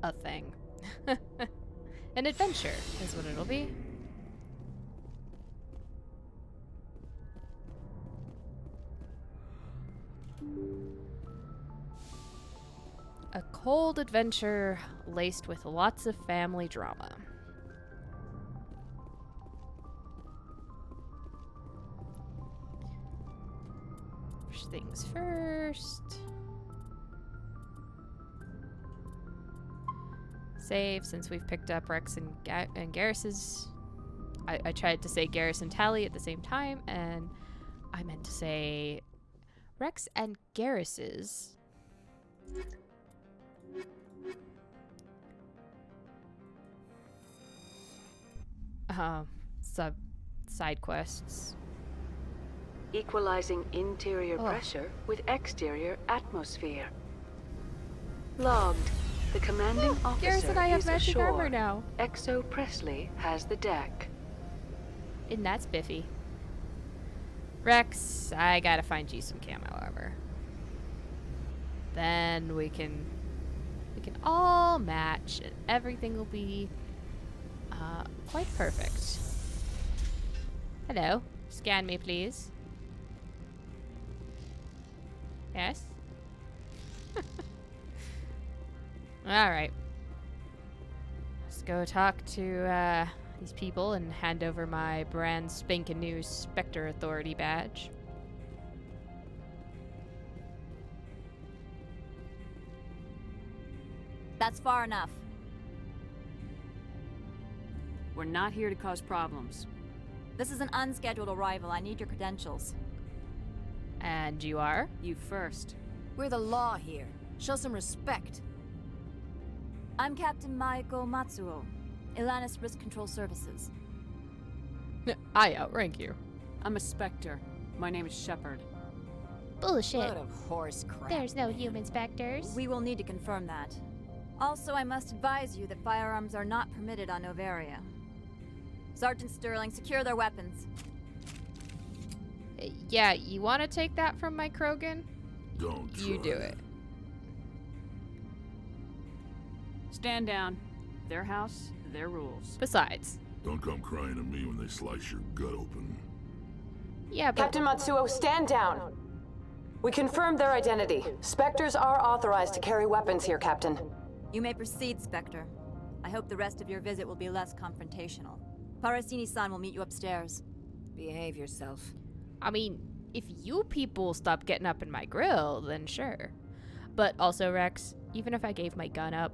A: a thing. An adventure is what it'll be. A cold adventure laced with lots of family drama. First things first. Save, since we've picked up Rex and Garrus's. I tried to say Garrus and Tally at the same time, and I meant to say Rex and Garrus's. Side quests.
N: Equalizing interior pressure with exterior atmosphere. Logged.
B: The commanding
A: Garrus
B: officer
A: and I have
B: is
A: matching
B: ashore.
A: armor now.
B: Exo Presley has the deck.
A: Isn't that spiffy? Rex, I gotta find you some camo armor. Then we can all match and everything will be quite perfect. Hello. Scan me, please. Yes? Alright. Let's go talk to these people and hand over my brand spanking new Spectre Authority badge.
N: That's far enough.
D: We're not here to cause problems.
N: This is an unscheduled arrival. I need your credentials.
A: And you are?
D: You first.
O: We're the law here. Show some respect.
N: I'm Captain Maiko Matsuo, Ilanis Risk Control Services.
A: I outrank you.
D: I'm a Spectre. My name is Shepard.
A: Bullshit.
O: Load of horse crap.
A: There's no human specters.
N: We will need to confirm that. Also, I must advise you that firearms are not permitted on Novaria. Sergeant Sterling, secure their weapons.
A: Yeah, you want to take that from my Krogan?
E: Don't try.
A: You do it.
D: Stand down. Their house, their rules.
A: Besides.
E: Don't come crying to me when they slice your gut open.
A: Yeah, but...
B: Captain Matsuo, stand down! We confirmed their identity. Spectres are authorized to carry weapons here, Captain.
N: You may proceed, Spectre. I hope the rest of your visit will be less confrontational. Parasini-san will meet you upstairs.
O: Behave yourself.
A: I mean, if you people stop getting up in my grill, then sure. But also, Rex, even if I gave my gun up,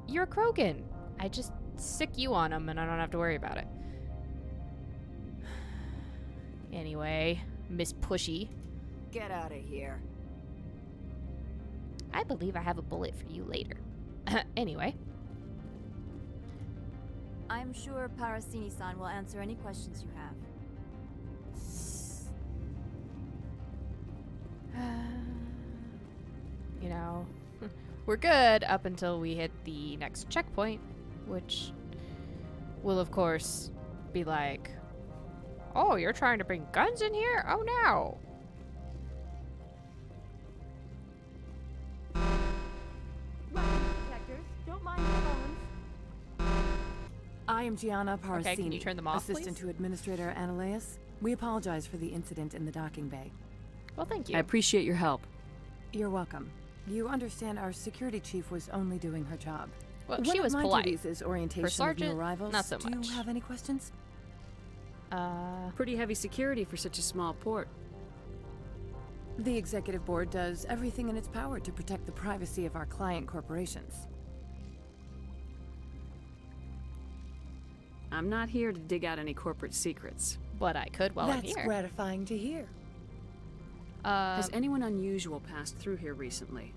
A: you're a Krogan. I just sick you on them and I don't have to worry about it. Anyway, Miss Pushy.
O: Get out of here.
A: I believe I have a bullet for you later. Anyway.
N: I'm sure Parasini-san will answer any questions you have.
A: You know, we're good up until we hit the next checkpoint, which will, of course, be like, oh, you're trying to bring guns in here? Oh, no.
P: I am Gianna Parasini,
A: Okay, can you turn them off,
P: Assistant
A: please?
P: to Administrator Ananias. We apologize for the incident in the docking bay.
A: Well, thank you.
D: I appreciate your help.
P: You're welcome. You understand our security chief was only doing her job.
A: Well,
P: One
A: she
P: of
A: was
P: my
A: polite.
P: duties is orientation
A: For sergeant,
P: of new arrivals.
A: not so
P: Do
A: much.
P: you have any questions?
D: Pretty heavy security for such a small port.
P: The executive board does everything in its power to protect the privacy of our client corporations.
D: I'm not here to dig out any corporate secrets.
A: But I could while I'm
P: That's
A: here.
P: gratifying to hear.
D: Has anyone unusual passed through here recently?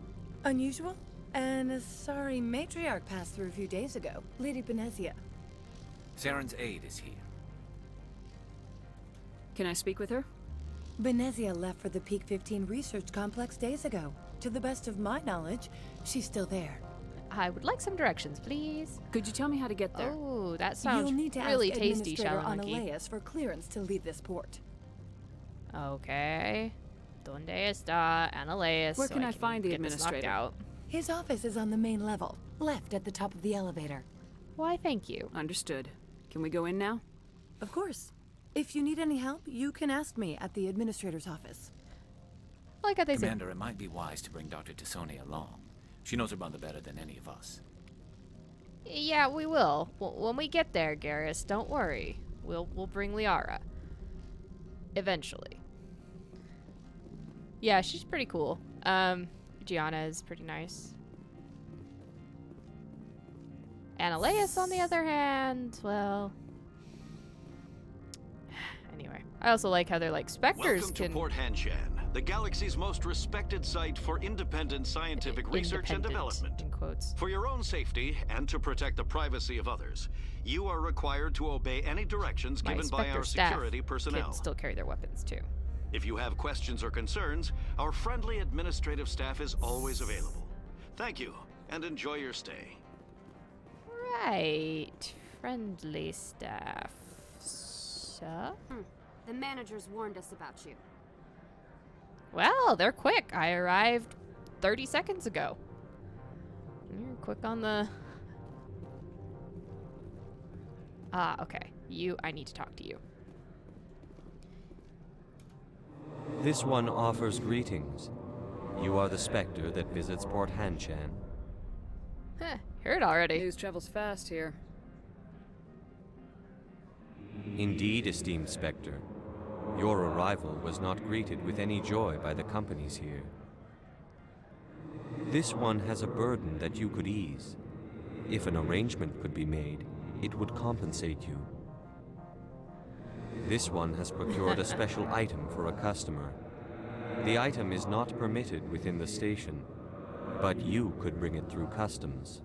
P: Unusual? And a sorry matriarch passed through a few days ago. Lady Benezia.
L: Saren's aide is here.
D: Can I speak with her?
P: Benezia left for the Peak 15 research complex days ago. To the best of my knowledge, she's still there.
A: I would like some directions, please.
D: Could you tell me how to get there?
A: Oh, that sounds
P: You'll need to
A: really
P: ask
A: tasty,
P: Administrator
A: Shalanaki.
P: Ananias for clearance to leave this port.
A: Okay. Donde está Ananias?
D: Where
A: so
D: can I
A: can
D: find the
A: get this knocked
D: administrator?
A: out?
P: His office is on the main level, left at the top of the elevator.
A: Why, thank you.
D: Understood. Can we go in now?
P: Of course. If you need any help, you can ask me at the administrator's office.
A: Like how they say.
L: Commander, it might be wise to bring Dr. Tassoni along. She knows her mother better than any of us.
A: Yeah, we will. When we get there, Garrus, don't worry. We'll bring Liara. Eventually. Yeah, she's pretty cool. Gianna is pretty nice. Ananias, on the other hand, well... Anyway. I also like how they're like, specters
Q: Welcome
A: can...
Q: to Port Hanshan, the galaxy's most respected site for independent scientific research and development.
A: In quotes.
Q: For your own safety and to protect the privacy of others, you are required to obey any directions
A: My
Q: given by
A: Spectre
Q: our
A: staff
Q: security personnel.
A: can still carry their weapons, too.
Q: If you have questions or concerns, our friendly administrative staff is always available. Thank you. and enjoy your stay.
A: Right. Friendly staff. So?
R: The managers warned us about you.
A: Well, they're quick. I arrived 30 seconds ago. You're quick on the... okay. I need to talk to you.
S: This one offers greetings. You are the Spectre that visits Port Hanshan.
A: Heard already.
D: News travels fast here.
S: Indeed, esteemed Spectre. Your arrival was not greeted with any joy by the companies here. This one has a burden that you could ease. If an arrangement could be made, it would compensate you. This one has procured a special item for a customer. The item is not permitted within the station, but you could bring it through customs.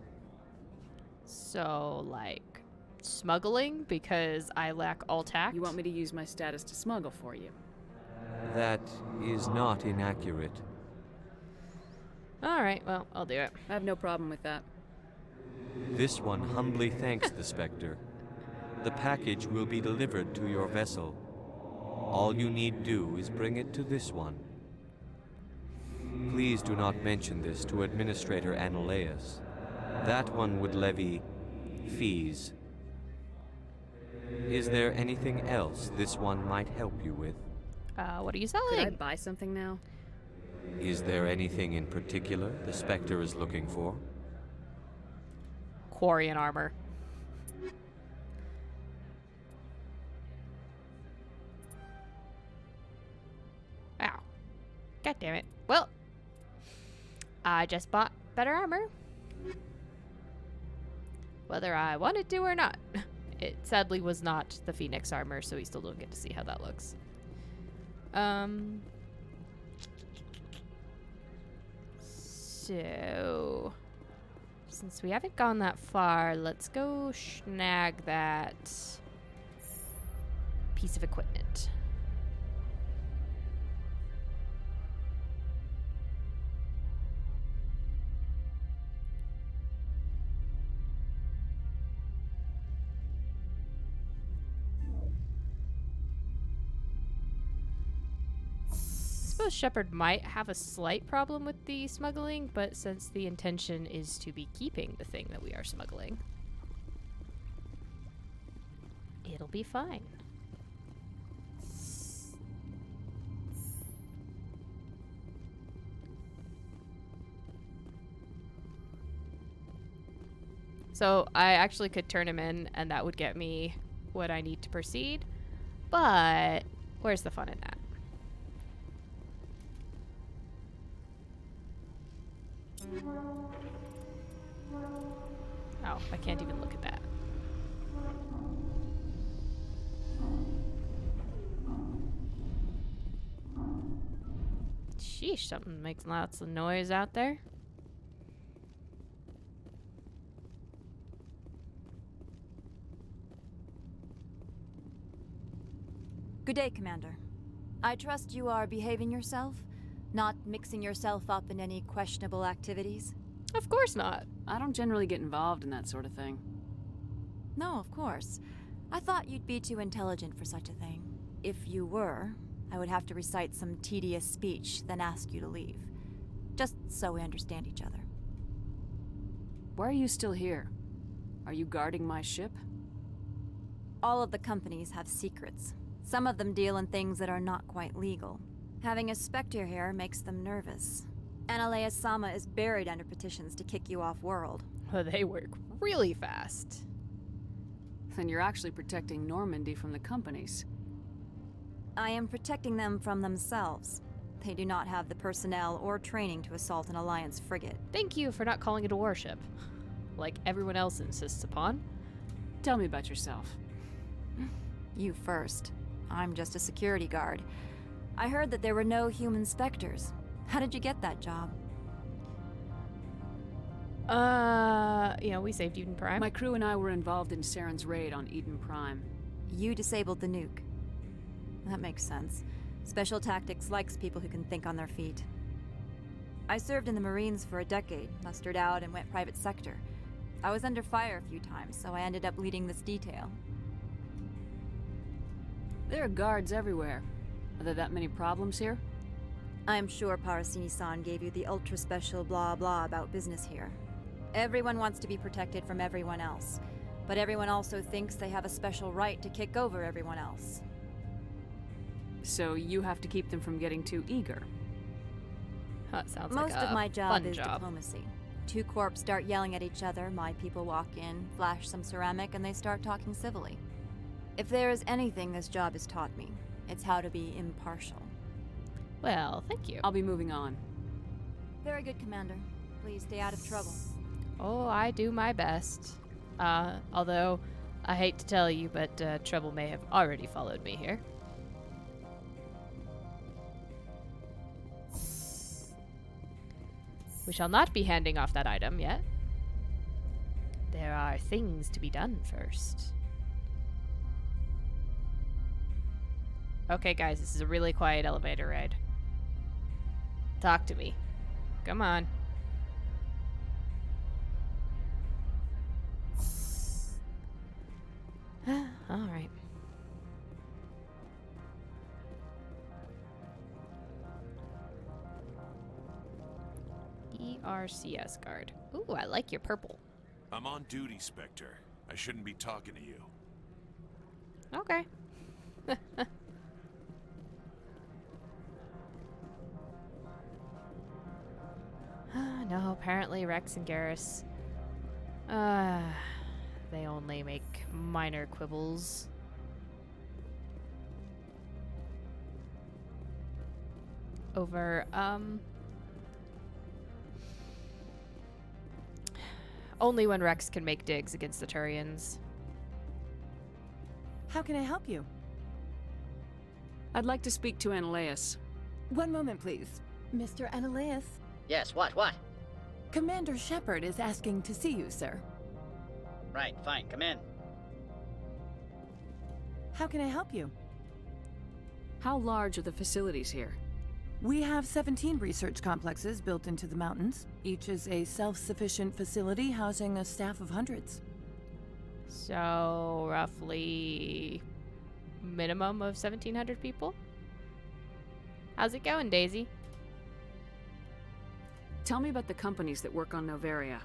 A: So, like, smuggling? Because I lack all tact?
D: You want me to use my status to smuggle for you?
S: That is not inaccurate.
A: Alright, well, I'll do it.
D: I have no problem with that.
S: This one humbly thanks the Spectre. The package will be delivered to your vessel. All you need do is bring it to this one. Please do not mention this to Administrator Analaeus. That one would levy fees. Is there anything else this one might help you with?
A: What are you selling?
D: Could I buy something now?
S: Is there anything in particular the Spectre is looking for?
A: Quarian armor. Wow. God damn it. Well, I just bought better armor. Whether I wanted to or not. It sadly was not the Phoenix armor, so we still don't get to see how that looks. So, since we haven't gone that far, let's go snag that piece of equipment. I suppose Shepard might have a slight problem with the smuggling, but since the intention is to be keeping the thing that we are smuggling, it'll be fine. So I actually could turn him in and that would get me what I need to proceed, but where's the fun in that? Oh, I can't even look at that. Sheesh, something makes lots of noise out there.
N: Good day, Commander. I trust you are behaving yourself? Not mixing yourself up in any questionable activities?
A: Of course not.
D: I don't generally get involved in that sort of thing.
N: No, of course. I thought you'd be too intelligent for such a thing. If you were, I would have to recite some tedious speech, then ask you to leave. Just so we understand each other.
D: Why are you still here? Are you guarding my ship?
N: All of the companies have secrets. Some of them deal in things that are not quite legal. Having a Spectre here makes them nervous. Analaeus Sama is buried under petitions to kick you off world.
A: Oh, they work really fast.
D: Then you're actually protecting Normandy from the companies.
N: I am protecting them from themselves. They do not have the personnel or training to assault an Alliance frigate.
A: Thank you for not calling it a warship, like everyone else insists upon.
D: Tell me about yourself.
N: You first. I'm just a security guard. I heard that there were no human Spectres. How did you get that job?
A: We saved Eden Prime.
D: My crew and I were involved in Saren's raid on Eden Prime.
N: You disabled the nuke. That makes sense. Special Tactics likes people who can think on their feet. I served in the Marines for a decade, mustered out and went private sector. I was under fire a few times, so I ended up leading this detail.
D: There are guards everywhere. Are there that many problems here?
N: I am sure Parasini-san gave you the ultra-special blah blah about business here. Everyone wants to be protected from everyone else, but everyone also thinks they have a special right to kick over everyone else.
D: So you have to keep them from getting too eager.
A: That sounds
N: Most
A: like a
N: of my job
A: fun
N: is
A: job.
N: diplomacy. Two corps start yelling at each other, my people walk in, flash some ceramic, and they start talking civilly. If there is anything this job has taught me, it's how to be impartial.
A: Well, thank you.
D: I'll be moving on.
N: Very good, Commander. Please stay out of trouble.
A: Oh, I do my best. Although, I hate to tell you, but trouble may have already followed me here. We shall not be handing off that item yet. There are things to be done first. Okay, guys, this is a really quiet elevator ride. Talk to me. Come on. All right. ERCS guard. Ooh, I like your purple.
T: I'm on duty, Spectre. I shouldn't be talking to you.
A: Okay. No, apparently Rex and Garrus. They only make minor quibbles. Over, only when Rex can make digs against the Turians.
P: How can I help you?
D: I'd like to speak to Analeas.
P: One moment, please. Mr. Analeas?
U: Yes, what?
P: Commander Shepard is asking to see you, sir.
U: Right, fine, come in.
P: How can I help you?
D: How large are the facilities here?
P: We have 17 research complexes built into the mountains. Each is a self-sufficient facility housing a staff of hundreds.
A: So, roughly minimum of 1,700 people? How's it going, Daisy?
D: Tell me about the companies that work on Noveria.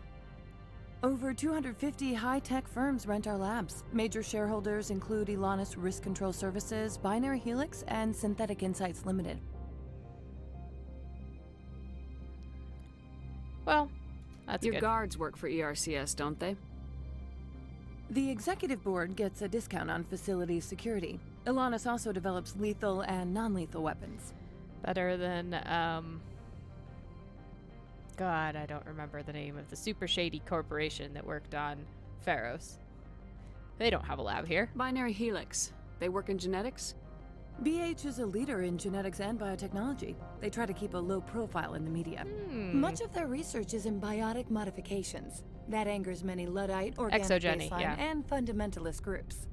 P: Over 250 high-tech firms rent our labs. Major shareholders include Elanus Risk Control Services, Binary Helix, and Synthetic Insights Limited.
A: Well, that's
D: Your
A: good.
D: guards work for ERCS, don't they?
P: The executive board gets a discount on facility security. Elanus also develops lethal and non-lethal weapons.
A: Better than, God, I don't remember the name of the super shady corporation that worked on Pharos. They don't have a lab here.
D: Binary Helix. They work in genetics?
P: BH is a leader in genetics and biotechnology. They try to keep a low profile in the media. Much of their research is in biotic modifications. That angers many Luddite, organic
A: Exogeny,
P: baseline,
A: yeah.
P: and fundamentalist groups.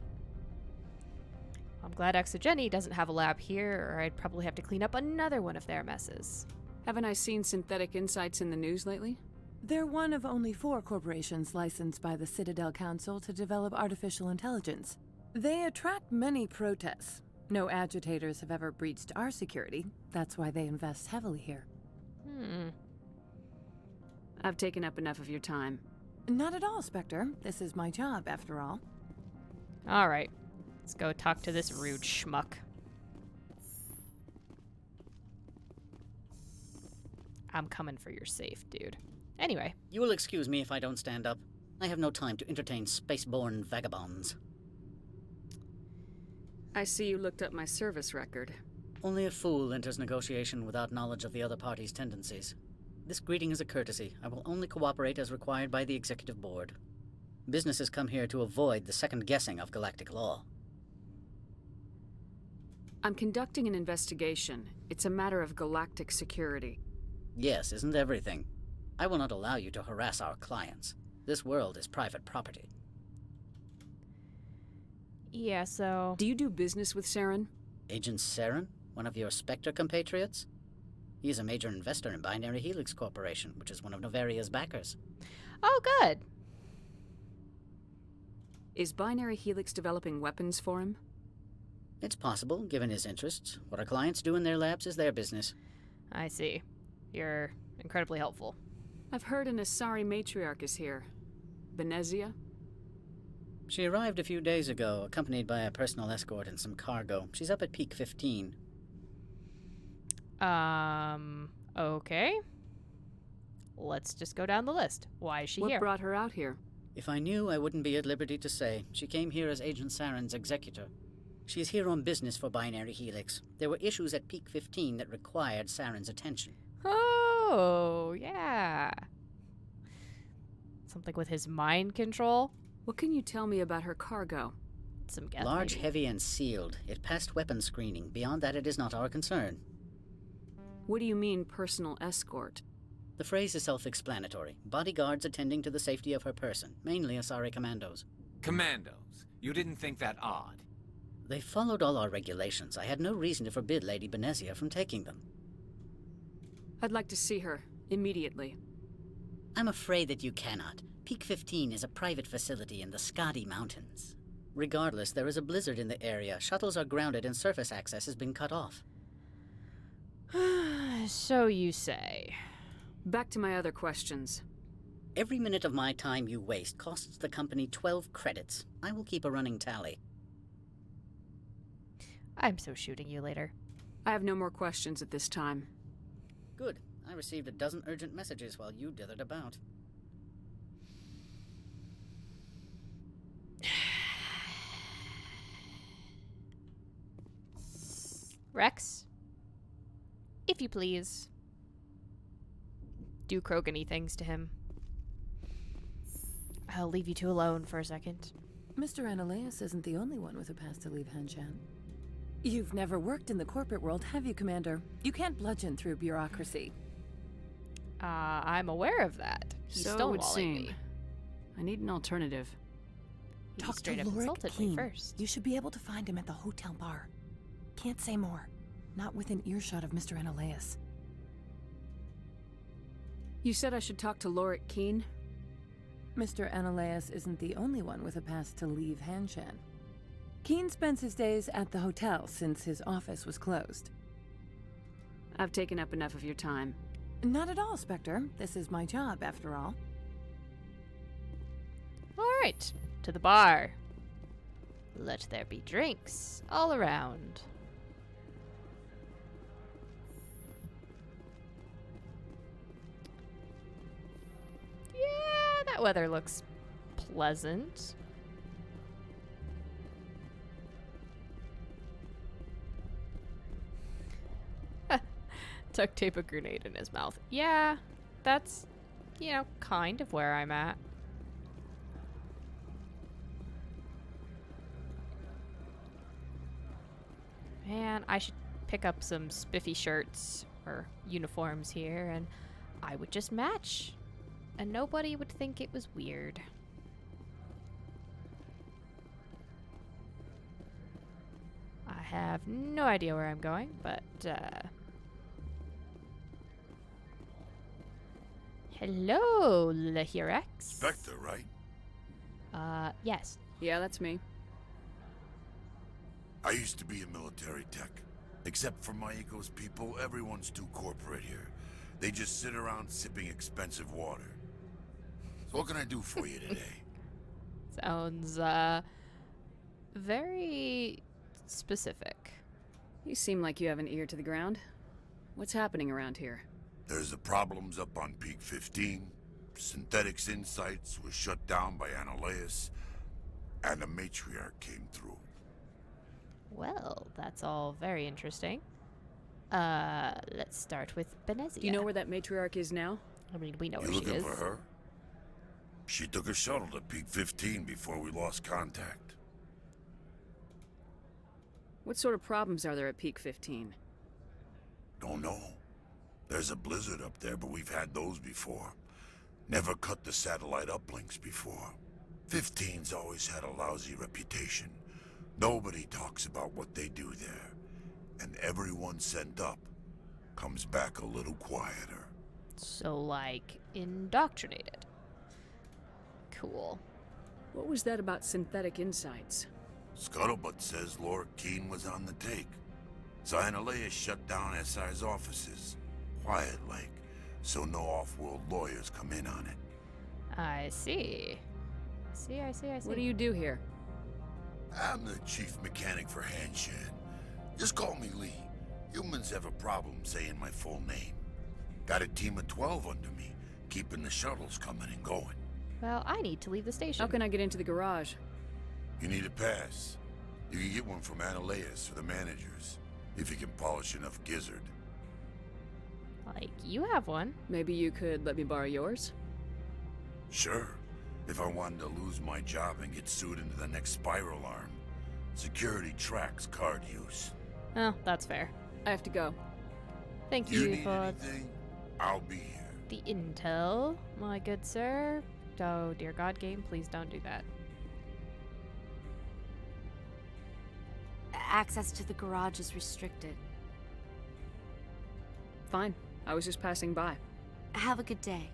A: I'm glad Exogeny doesn't have a lab here, or I'd probably have to clean up another one of their messes.
D: Haven't I seen Synthetic Insights in the news lately?
P: They're one of only 4 corporations licensed by the Citadel Council to develop artificial intelligence. They attract many protests. No agitators have ever breached our security. That's why they invest heavily here.
D: I've taken up enough of your time.
P: Not at all, Spectre. This is my job, after all.
A: All right. Let's go talk to this rude schmuck. I'm coming for your safe, dude. Anyway.
U: You will excuse me if I don't stand up. I have no time to entertain spaceborne vagabonds.
D: I see you looked up my service record.
U: Only a fool enters negotiation without knowledge of the other party's tendencies. This greeting is a courtesy. I will only cooperate as required by the executive board. Businesses come here to avoid the second guessing of galactic law.
D: I'm conducting an investigation. It's a matter of galactic security.
U: Yes, isn't everything? I will not allow you to harass our clients. This world is private property.
A: Yeah, so...
D: Do you do business with Saren?
U: Agent Saren? One of your Spectre compatriots? He is a major investor in Binary Helix Corporation, which is one of Novaria's backers.
A: Oh, good.
D: Is Binary Helix developing weapons for him?
U: It's possible, given his interests. What our clients do in their labs is their business.
A: I see. You're incredibly helpful.
D: I've heard an Asari matriarch is here. Benezia?
U: She arrived a few days ago, accompanied by a personal escort and some cargo. She's up at Peak 15.
A: Okay. Let's just go down the list. Why is she here?
D: What brought her out here?
U: If I knew, I wouldn't be at liberty to say. She came here as Agent Saren's executor. She's here on business for Binary Helix. There were issues at Peak 15 that required Saren's attention.
A: Oh, yeah. Something with his mind control?
D: What can you tell me about her cargo?
A: Some gas,
U: Large,
A: maybe.
U: heavy, and sealed. It passed weapons screening. Beyond that, it is not our concern.
D: What do you mean, personal escort?
U: The phrase is self-explanatory. Bodyguards attending to the safety of her person, mainly Asari commandos.
L: Commandos? You didn't think that odd?
U: They followed all our regulations. I had no reason to forbid Lady Benezia from taking them.
D: I'd like to see her, immediately.
U: I'm afraid that you cannot. Peak 15 is a private facility in the Skadi Mountains. Regardless, there is a blizzard in the area. Shuttles are grounded and surface access has been cut off.
A: So you say.
D: Back to my other questions.
U: Every minute of my time you waste costs the company 12 credits. I will keep a running tally.
A: I'm so shooting you later.
D: I have no more questions at this time.
U: Good. I received a dozen urgent messages while you dithered about.
A: Rex, if you please, do Krogan-y things to him. I'll leave you two alone for a second.
P: Mr. Ananias isn't the only one with a pass to leave Hanshan. You've never worked in the corporate world, have you, Commander? You can't bludgeon through bureaucracy.
A: I'm aware of that. He's
D: So it would seem. I need an alternative.
A: He
P: Talk to
A: straight up
P: Lorik
A: insulted me
P: Keen.
A: first.
P: You should be able to find him at the hotel bar. Can't say more. Not within earshot of Mr. Ananias.
D: You said I should talk to Lorik Keen?
P: Mr. Ananias isn't the only one with a pass to leave Hanshan. Keen spends his days at the hotel since his office was closed.
D: I've taken up enough of your time.
P: Not at all, Spectre. This is my job, after all.
A: All right, to the bar. Let there be drinks all around. Yeah, that weather looks pleasant. Duct tape a grenade in his mouth. Yeah, that's, kind of where I'm at. Man, I should pick up some spiffy shirts or uniforms here, and I would just match. And nobody would think it was weird. I have no idea where I'm going, but, hello, Lahirex.
T: Spectre, right?
A: Yes.
D: Yeah, that's me.
T: I used to be in military tech. Except for Maiko's people, everyone's too corporate here. They just sit around sipping expensive water. So what can I do for you today?
A: Sounds, very specific.
D: You seem like you have an ear to the ground. What's happening around here?
T: There's the problems up on Peak 15. Synthetics Insights was shut down by Ananias, and a Matriarch came through.
A: Well, that's all very interesting. Let's start with Benezia.
D: Do you know where that matriarch is now?
A: I mean, we know
T: You
A: where she
T: looking
A: is.
T: for her? She took a shuttle to Peak 15 before we lost contact.
D: What sort of problems are there at Peak 15?
T: Don't know. There's a blizzard up there, but we've had those before. Never cut the satellite uplinks before. 15's always had a lousy reputation. Nobody talks about what they do there. And everyone sent up comes back a little quieter.
A: So, like, indoctrinated. Cool.
D: What was that about synthetic insights?
T: Scuttlebutt says Lord Keene was on the take. Zionalea shut down SI's offices. Quiet-like, so no off-world lawyers come in on it.
A: I see. I see.
D: What do you do here?
T: I'm the chief mechanic for Hanshan. Just call me Lee. Humans have a problem saying my full name. Got a team of 12 under me, keeping the shuttles coming and going.
A: Well, I need to leave the station.
D: How can I get into the garage?
T: You need a pass. You can get one from Analeas or the managers, if you can polish enough gizzard.
A: Like, you have one.
D: Maybe you could let me borrow yours?
T: Sure. If I wanted to lose my job and get sued into the next spiral arm. Security tracks card use.
A: Oh, that's fair.
D: I have to go.
A: Thank
T: You
A: you
T: need
A: for
T: anything? I'll be here.
A: the intel, my good sir. Oh, dear God, game, please don't do that.
R: Access to the garage is restricted.
D: Fine. I was just passing by.
R: Have a good day.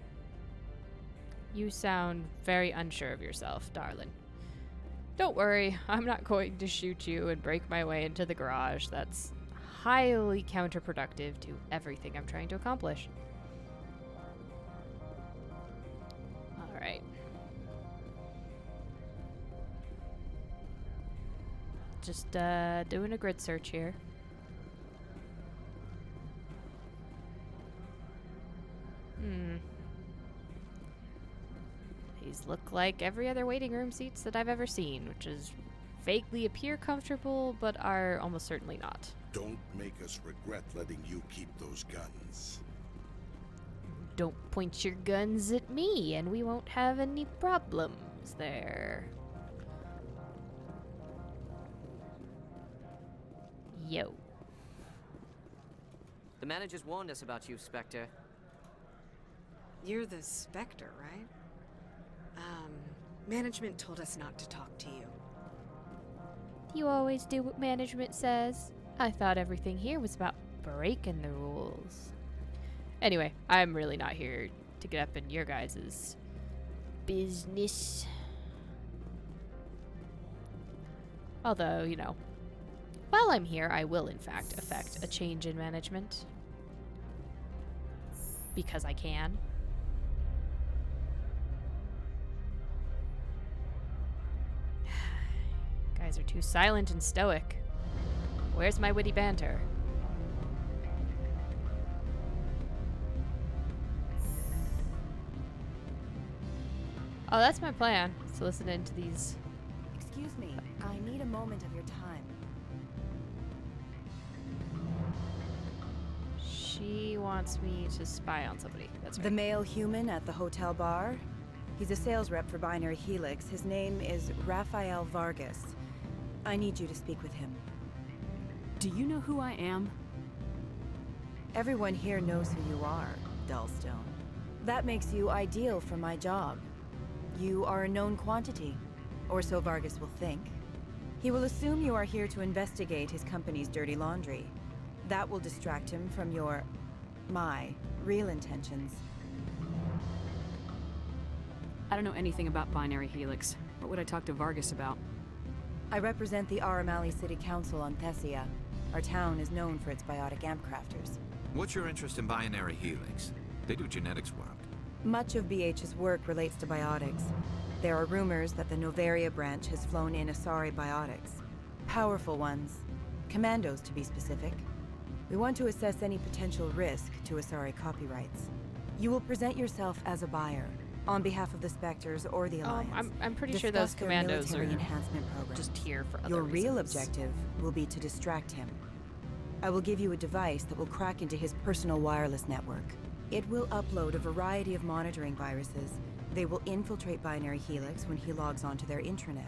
A: You sound very unsure of yourself, darling. Don't worry, I'm not going to shoot you and break my way into the garage. That's highly counterproductive to everything I'm trying to accomplish. Alright. Just doing a grid search here. These look like every other waiting room seats that I've ever seen, which is vaguely appear comfortable, but are almost certainly not.
T: Don't make us regret letting you keep those guns.
A: Don't point your guns at me, and we won't have any problems there. Yo.
H: The managers warned us about you, Spectre.
V: You're the Spectre, right? Management told us not to talk to you.
A: You always do what management says. I thought everything here was about breaking the rules. Anyway, I'm really not here to get up in your guys' business. Although, you know, while I'm here, I will in fact effect a change in management. Because I can. Guys are too silent and stoic. Where's my witty banter? Oh, that's my plan. So listen into these.
W: Excuse me, I need a moment of your time.
A: She wants me to spy on somebody. That's right.
W: The male human at the hotel bar? He's a sales rep for Binary Helix. His name is Rafael Vargas. I need you to speak with him.
D: Do you know who I am?
W: Everyone here knows who you are, Dullstone. That makes you ideal for my job. You are a known quantity, or so Vargas will think. He will assume you are here to investigate his company's dirty laundry. That will distract him from my real intentions.
D: I don't know anything about Binary Helix. What would I talk to Vargas about?
W: I represent the Aramali City Council on Thessia. Our town is known for its biotic amp crafters.
L: What's your interest in Binary Helix? They do genetics work.
W: Much of BH's work relates to biotics. There are rumors that the Novaria branch has flown in Asari biotics. Powerful ones. Commandos, to be specific. We want to assess any potential risk to Asari copyrights. You will present yourself as a buyer, on behalf of the Spectres or the Alliance.
A: I'm pretty sure
W: Discuss
A: those
W: their
A: commandos
W: military
A: are
W: enhancement programs.
A: just here for other
W: Your real
A: reasons.
W: objective will be to distract him. I will give you a device that will crack into his personal wireless network. It will upload a variety of monitoring viruses. They will infiltrate Binary Helix when he logs onto their intranet.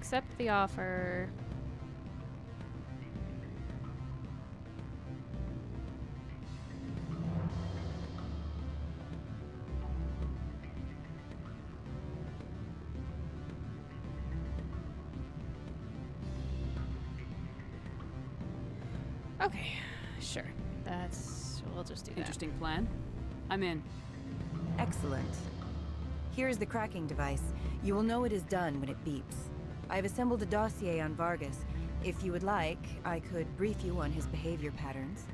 A: accept the offer. Okay, sure. We'll just do that.
D: Interesting plan. I'm in.
W: Excellent. Here is the cracking device. You will know it is done when it beeps. I've assembled a dossier on Vargas. If you would like, I could brief you on his behavior patterns.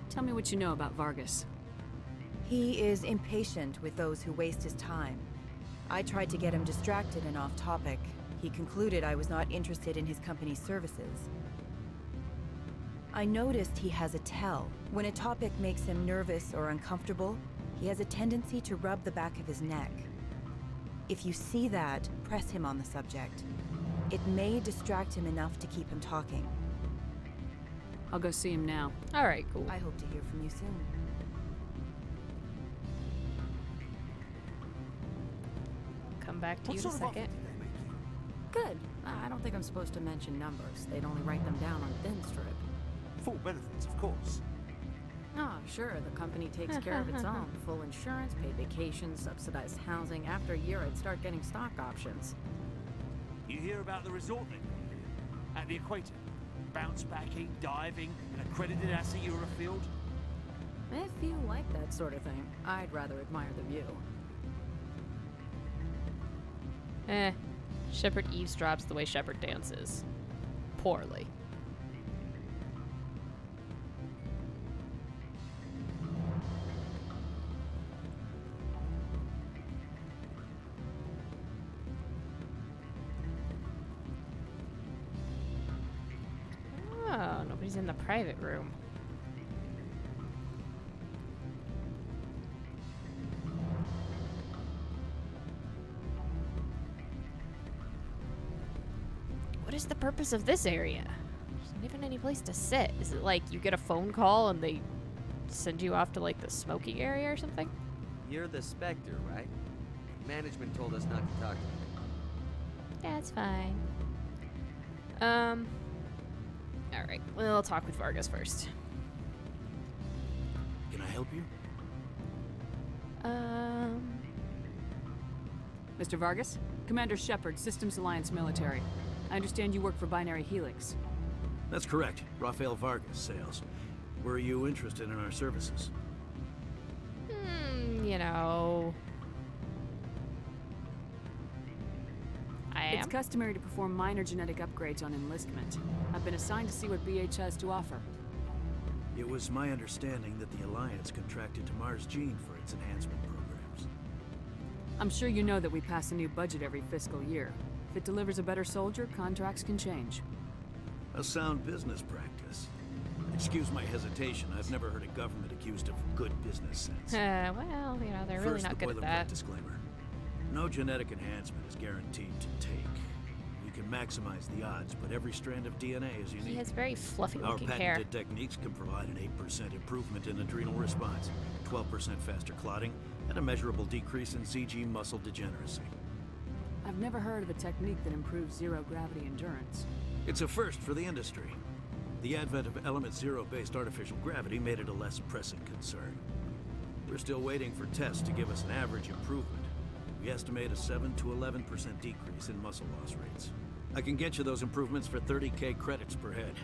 D: Tell me what you know about Vargas.
W: He is impatient with those who waste his time. I tried to get him distracted and off topic. He concluded I was not interested in his company's services. I noticed he has a tell. When a topic makes him nervous or uncomfortable, he has a tendency to rub the back of his neck. If you see that, press him on the subject. It may distract him enough to keep him talking.
D: I'll go see him now.
A: All right, cool.
W: I hope to hear from you soon.
A: Come back to you in a second.
C: Good. I don't think I'm supposed to mention numbers. They'd only write them down on thin strip.
F: Full benefits, of course.
C: Oh, sure. The company takes care of its own. Full insurance, paid vacations, subsidized housing. After a year, I'd start getting stock options.
F: You hear about the resort they've got here? At the equator. Bounce backing, diving, an accredited ASA Eurofield.
C: If you like that sort of thing, I'd rather admire the view.
A: Shepard eavesdrops the way Shepard dances. Poorly. Oh, nobody's in the private room. What is the purpose of this area? There's not even any place to sit. Is it like you get a phone call and they send you off to like the smoking area or something?
S: You're the Spectre, right? Management told us not to talk to you.
A: Yeah, it's fine. Alright, we'll talk with Vargas first.
F: Can I help you?
D: Mr. Vargas? Commander Shepard, Systems Alliance Military. I understand you work for Binary Helix.
F: That's correct. Rafael Vargas, sales. Were you interested in our services?
A: You know... I am.
D: It's customary to perform minor genetic upgrades on enlistment. I've been assigned to see what BH has to offer.
F: It was my understanding that the Alliance contracted to Mars Gene for its enhancement programs.
D: I'm sure you know that we pass a new budget every fiscal year. If it delivers a better soldier, contracts can change.
F: A sound business practice. Excuse my hesitation. I've never heard a government accused of good business sense.
A: Well, you know, they're really not good at that.
F: Disclaimer. No genetic enhancement is guaranteed to take. We can maximize the odds, but every strand of DNA is unique.
A: He has very fluffy-looking hair.
F: Our patented techniques can provide an 8% improvement in adrenal response, 12% faster clotting, and a measurable decrease in ZG muscle degeneracy.
D: I've never heard of a technique that improves zero-gravity endurance.
F: It's a first for the industry. The advent of Element Zero-based artificial gravity made it a less pressing concern. We're still waiting for tests to give us an average improvement. We estimate a 7 to 11% decrease in muscle loss rates. I can get you those improvements for 30K credits per head.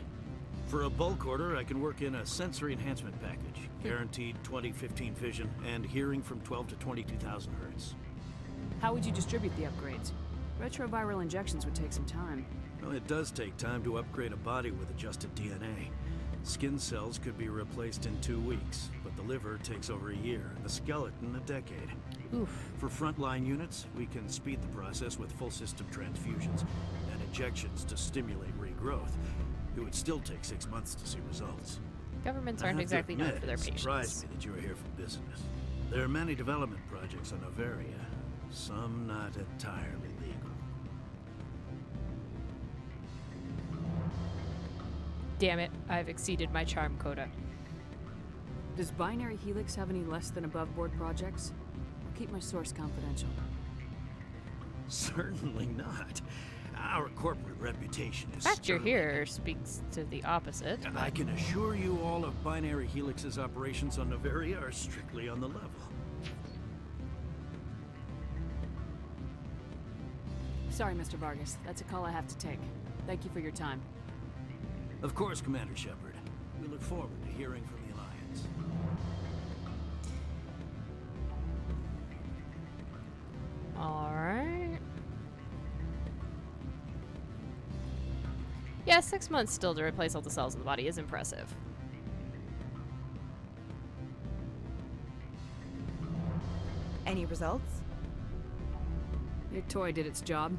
F: For a bulk order, I can work in a sensory enhancement package, guaranteed 20/15 vision, and hearing from 12 to 22,000 hertz.
D: How would you distribute the upgrades? Retroviral injections would take some time.
F: Well, it does take time to upgrade a body with adjusted DNA. Skin cells could be replaced in 2 weeks, but the liver takes over a year, and the skeleton a decade.
A: Oof.
F: For frontline units, we can speed the process with full system transfusions and injections to stimulate regrowth. It would still take 6 months to see results.
A: Governments aren't exactly known for their patience.
F: It surprised me that you were here for business. There are many development projects on Novaria, some not entirely legal.
A: Damn it, I've exceeded my charm quota.
D: Does Binary Helix have any less than above-board projects? I'll keep my source confidential.
F: Certainly not. Our corporate reputation is
A: The fact you're
F: sterling.
A: here speaks to the opposite.
F: I can assure you all of Binary Helix's operations on Noveria are strictly on the level.
D: Sorry, Mr. Vargas. That's a call I have to take. Thank you for your time.
F: Of course, Commander Shepard. We look forward to hearing from the Alliance.
A: Alright. Yeah, 6 months still to replace all the cells in the body is impressive.
W: Any results?
D: Your toy did its job.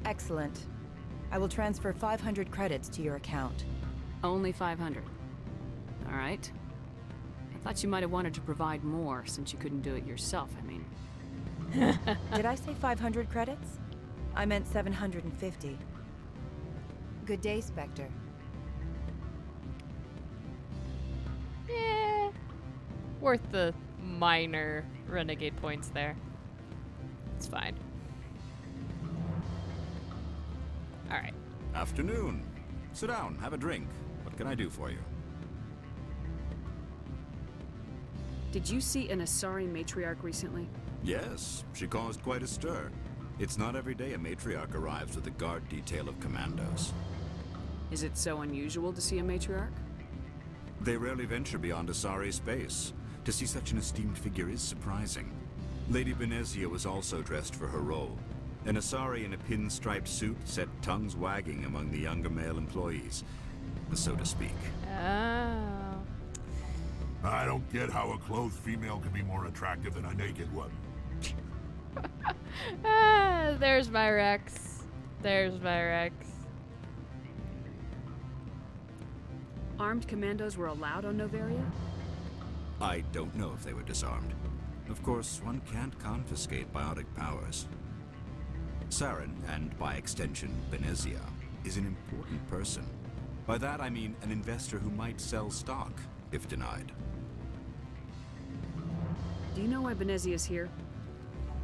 W: Excellent. I will transfer 500 credits to your account.
D: Only 500. All right. I thought you might have wanted to provide more since you couldn't do it yourself, I mean.
W: Did I say 500 credits? I meant 750. Good day, Spectre.
A: Eh, worth the minor renegade points there. It's fine. Alright.
G: Afternoon. Sit down, have a drink. What can I do for you?
D: Did you see an Asari matriarch recently?
G: Yes, she caused quite a stir. It's not every day a matriarch arrives with a guard detail of commandos.
D: Is it so unusual to see a matriarch?
G: They rarely venture beyond Asari space. To see such an esteemed figure is surprising. Lady Benezia was also dressed for her role. An Asari in a pinstriped suit set tongues wagging among the younger male employees, so to speak.
A: Oh.
T: I don't get how a clothed female can be more attractive than a naked one.
A: There's my Rex. There's my Rex.
D: Armed commandos were allowed on Noveria?
G: I don't know if they were disarmed. Of course, one can't confiscate biotic powers. Saren, and by extension, Benezia, is an important person. By that I mean an investor who might sell stock, if denied.
D: Do you know why Benezia's here?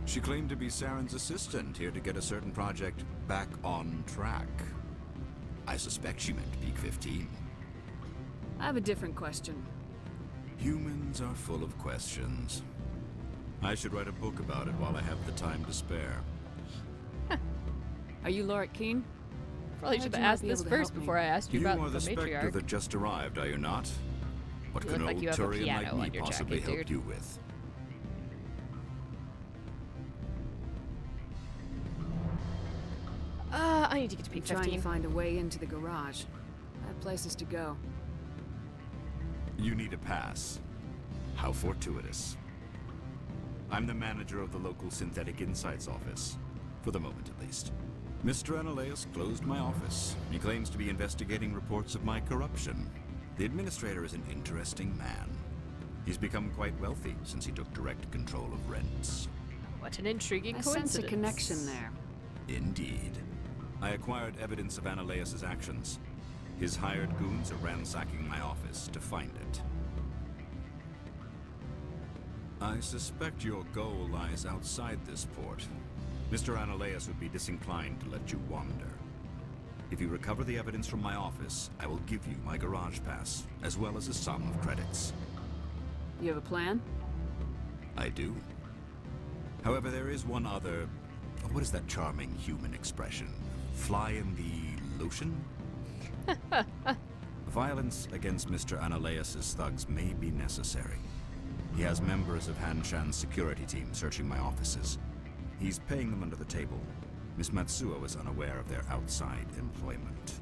G: She claimed to be Saren's assistant, here to get a certain project back on track. I suspect she meant Peak 15.
D: I have a different question.
G: Humans are full of questions. I should write a book about it while I have the time to spare.
D: Are you Lorik Keen?
A: Probably should have asked this first before I asked you about
G: are
A: the
G: the Spectre
A: matriarch.
G: that just arrived, are you not? What
A: You
G: can
A: look
G: old
A: like you have a
G: Turian
A: piano
G: like
A: on
G: me
A: your
G: possibly
A: jacket,
G: help
A: dude.
G: you with?
A: I need to get to Peak
D: Trying
A: 15.
D: to find a way into the garage. I have places to go.
G: You need a pass. How fortuitous. I'm the manager of the local Synthetic Insights office. For the moment, at least. Mr. Analeus closed my office. He claims to be investigating reports of my corruption. The administrator is an interesting man. He's become quite wealthy since he took direct control of rents.
A: What an intriguing
D: I
A: coincidence.
D: sense a connection there.
G: Indeed. I acquired evidence of Analeus' actions. His hired goons are ransacking my office to find it. I suspect your goal lies outside this port. Mr. Analeus would be disinclined to let you wander. If you recover the evidence from my office, I will give you my garage pass, as well as a sum of credits.
D: You have a plan?
G: I do. However, there is one other... What is that charming human expression? Fly in the lotion? Violence against Mr. Analeus' thugs may be necessary. He has members of Hanshan's security team searching my offices. He's paying them under the table. Miss Matsuo is unaware of their outside employment.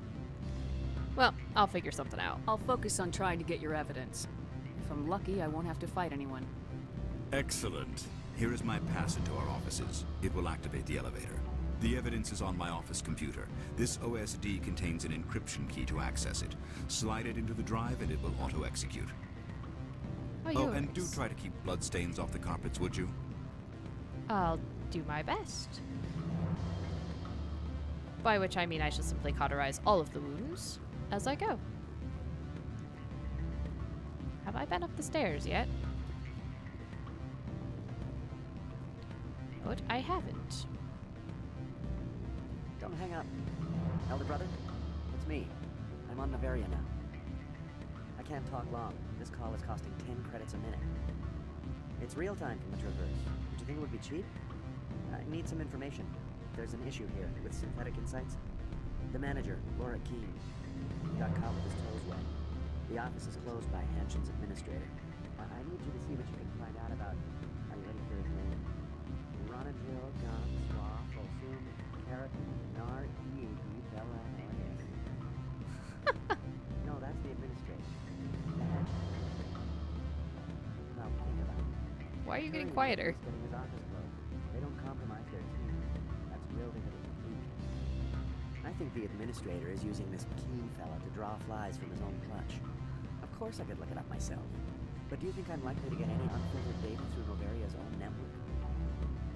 A: Well, I'll figure something out.
D: I'll focus on trying to get your evidence. If I'm lucky, I won't have to fight anyone.
G: Excellent. Here is my pass into our offices. It will activate the elevator. The evidence is on my office computer. This OSD contains an encryption key to access it. Slide it into the drive and it will auto-execute. Oh, and do try to keep bloodstains off the carpets, would you?
A: I'll do my best. By which I mean I shall simply cauterize all of the wounds as I go. Have I been up the stairs yet? But I haven't.
I: Don't hang up. Elder brother, it's me. I'm on Navaria now. I can't talk long. This call is costing 10 credits a minute. It's real time from the Traverse. Did you think it would be cheap? I need some information. There's an issue here with Synthetic Insights. The manager, Laura Keene, he got caught with his toes wet. The office is closed by Hanshin's administrator. I need you to see what you can find out about. Are you ready for his name? Ronadril, Gon, Swa, Folsum, Keratin, Nar, Eegi, Bella, and Elias. No, that's the administrator. The Hanshin administrator. Now, think about it.
A: Why are you getting quieter?
I: He's getting his office closed. They don't compromise their team. That's drilled into the food chain. I think the administrator is using this Keene fella to draw flies from his own clutch. Of course I could look it up myself. But do you think I'm likely to get any unfiltered data through Novaria's own network?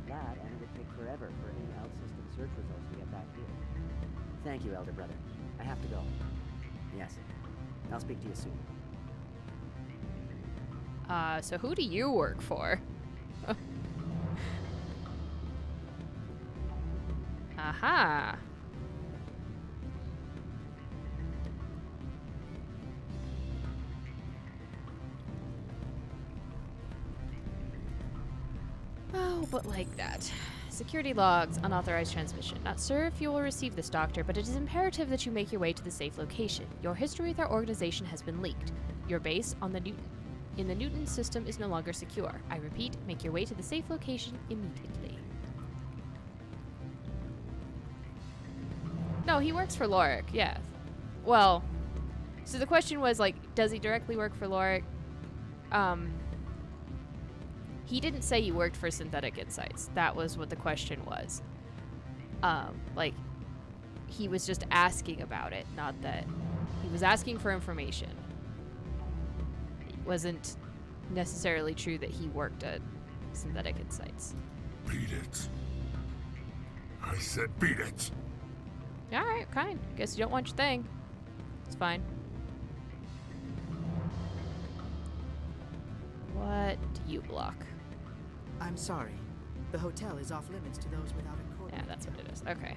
I: That, and it would take forever for any out-system search results to get back here. Thank you, Elder Brother. I have to go. Yes. I'll speak to you soon.
A: So who do you work for? Aha. Oh, but like that. Security logs, unauthorized transmission. Not sure if you will receive this, Doctor, but it is imperative that you make your way to the safe location. Your history with our organization has been leaked. Your base on the Newton system is no longer secure. I repeat, make your way to the safe location immediately. No, he works for Lorik, yes. Well, so the question was, like, does he directly work for Lorik? He didn't say he worked for Synthetic Insights. That was what the question was. Like, he was just asking about it, not that... He was asking for information. It wasn't necessarily true that he worked at Synthetic Insights.
T: Beat it. I said beat it.
A: Alright, kind. Guess you don't want your thing. It's fine. What do you block?
J: I'm sorry. The hotel is off limits to those without a court.
A: Yeah, that's what it is. Okay.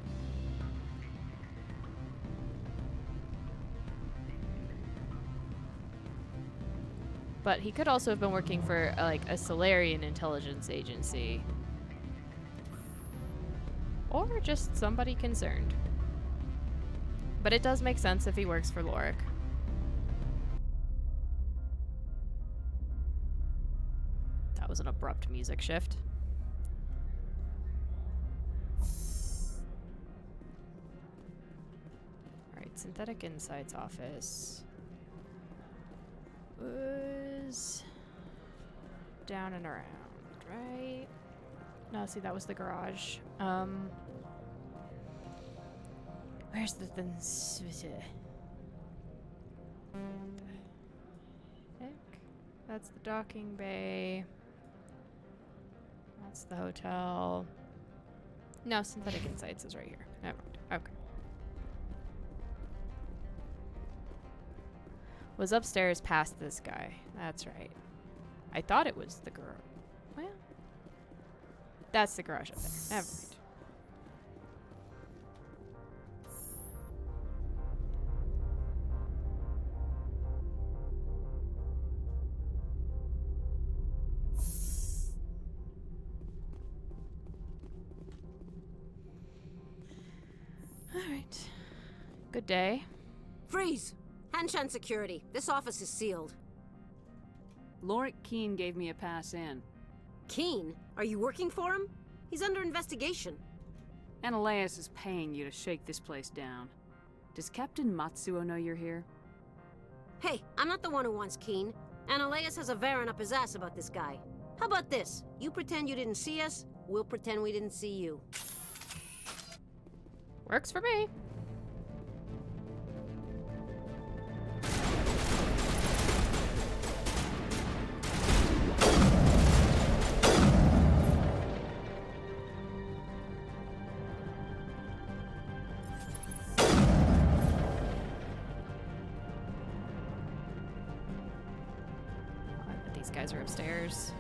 A: But he could also have been working for, like, a Solarian intelligence agency. Or just somebody concerned. But it does make sense if he works for Lorik. That was an abrupt music shift. Alright, Synthetic Insights office was down and around, right? No, see, that was the garage. Where's the heck? That's the docking bay. That's the hotel. No, Synthetic Insights is right here. Never mind. Okay. Was upstairs past this guy. That's right. I thought it was the garage. Well, that's the garage up there. Never mind. Alright. Good day.
K: Freeze! Hanshan security. This office is sealed.
D: Lorik Keene gave me a pass in.
K: Keene? Are you working for him? He's under investigation.
D: Ananias is paying you to shake this place down. Does Captain Matsuo know you're here?
K: Hey, I'm not the one who wants Keene. Ananias has a Varen up his ass about this guy. How about this? You pretend you didn't see us, we'll pretend we didn't see you.
A: Works for me. But these guys are upstairs.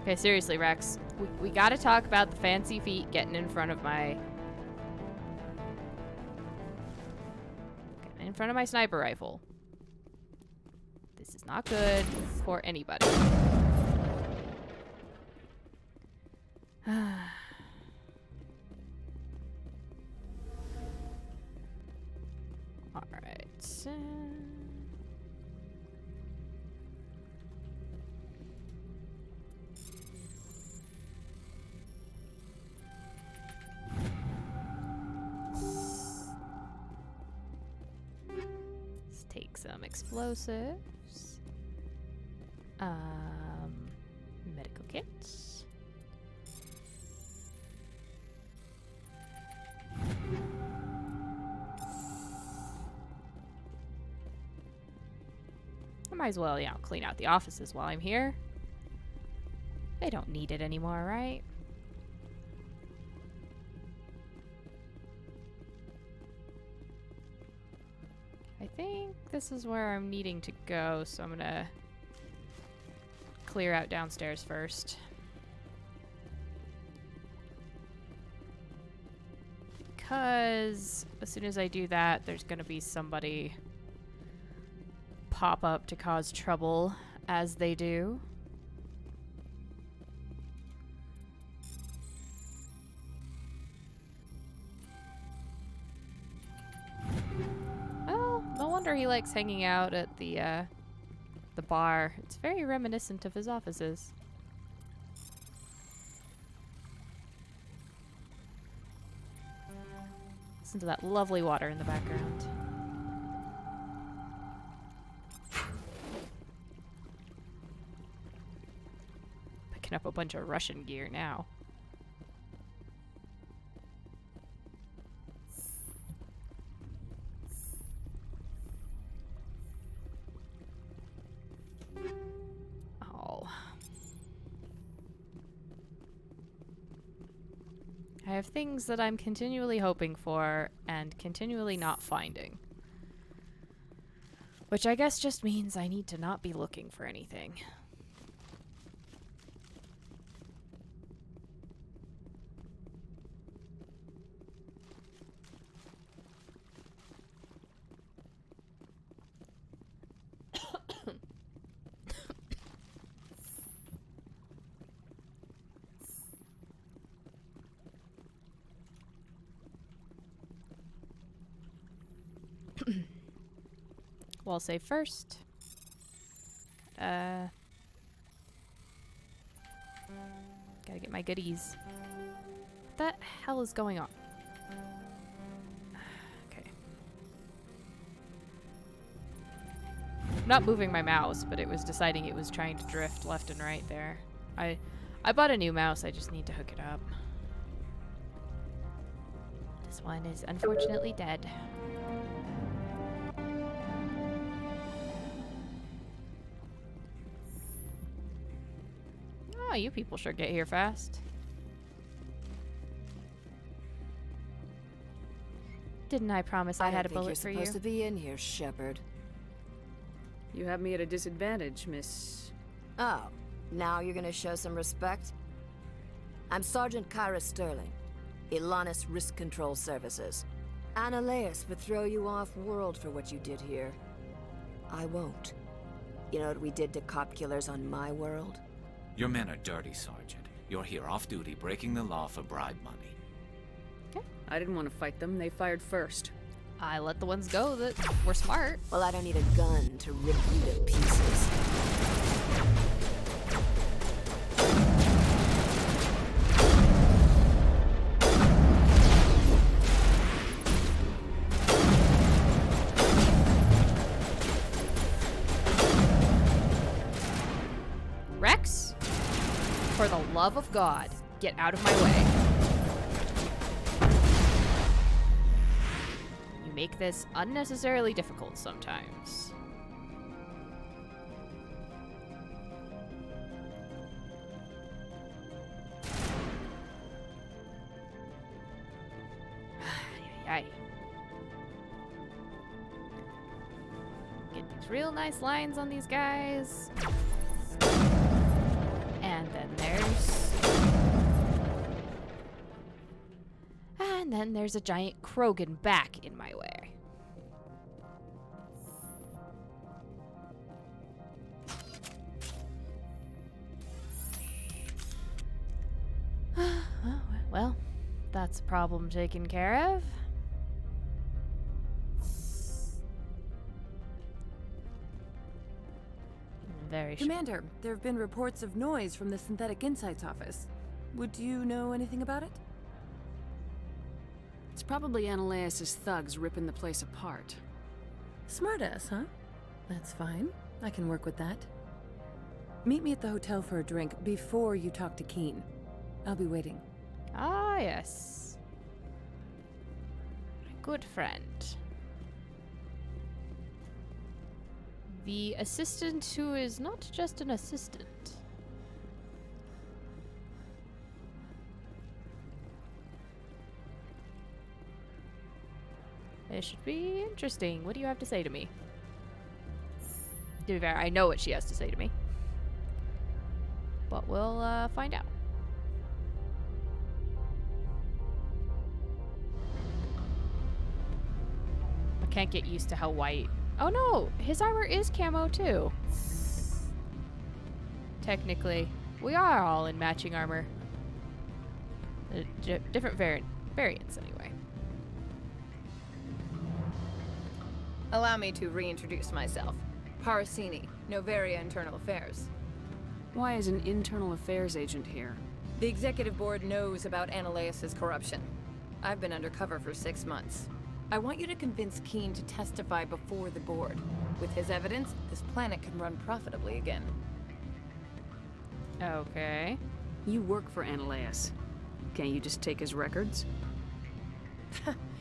A: Okay, seriously, Rex. We gotta talk about the fancy feet getting in front of my... Getting in front of my sniper rifle. This is not good for anybody. Alright. Let's take some explosives. Medical kits. I might as well, clean out the offices while I'm here. They don't need it anymore, right? I think this is where I'm needing to go, so I'm gonna clear out downstairs first. Because as soon as I do that, there's gonna be somebody pop up to cause trouble, as they do. Well, no wonder he likes hanging out at the bar. It's very reminiscent of his offices. Listen to that lovely water in the background. Picking up a bunch of Russian gear now. Oh. I have things that I'm continually hoping for and continually not finding. Which I guess just means I need to not be looking for anything. Well, save first. Gotta get my goodies. What the hell is going on? Okay. I'm not moving my mouse, but it was deciding it was trying to drift left and right there. I bought a new mouse, I just need to hook it up. This one is unfortunately dead. Oh, you people sure get here fast. Didn't I promise I had a bullet for you?
O: You're supposed to be in here, Shepard.
D: You have me at a disadvantage, Miss...
O: Oh, now you're gonna show some respect? I'm Sergeant Kyra Sterling, Ilanis Risk Control Services. Ananias would throw you off-world for what you did here. I won't. You know what we did to cop killers on my world?
L: Your men are dirty, Sergeant. You're here off-duty, breaking the law for bribe money.
D: Okay. I didn't want to fight them. They fired first.
A: I let the ones go that were smart.
O: Well, I don't need a gun to rip you to pieces.
A: Rex? For the love of God, get out of my way. You make this unnecessarily difficult sometimes. Ay. Get these real nice lines on these guys. And then And then there's a giant Krogan back in my way. Well, that's a problem taken care of. Very sure.
P: Commander, there have been reports of noise from the Synthetic Insights office. Would you know anything about it?
D: It's probably Ananias' thugs ripping the place apart.
P: Smartass, huh? That's fine. I can work with that. Meet me at the hotel for a drink before you talk to Keen. I'll be waiting.
A: Ah, yes. My good friend. The assistant who is not just an assistant. It should be interesting. What do you have to say to me? To be fair, I know what she has to say to me. But we'll find out. I can't get used to how white. Oh no, his armor is camo too. Technically, we are all in matching armor. Different variants anyway.
B: Allow me to reintroduce myself. Parasini, Novaria Internal Affairs.
D: Why is an internal affairs agent here?
B: The executive board knows about Ananias' corruption. I've been undercover for 6 months. I want you to convince Keen to testify before the board. With his evidence, this planet can run profitably again.
A: Okay.
D: You work for Ananias. Can't you just take his records?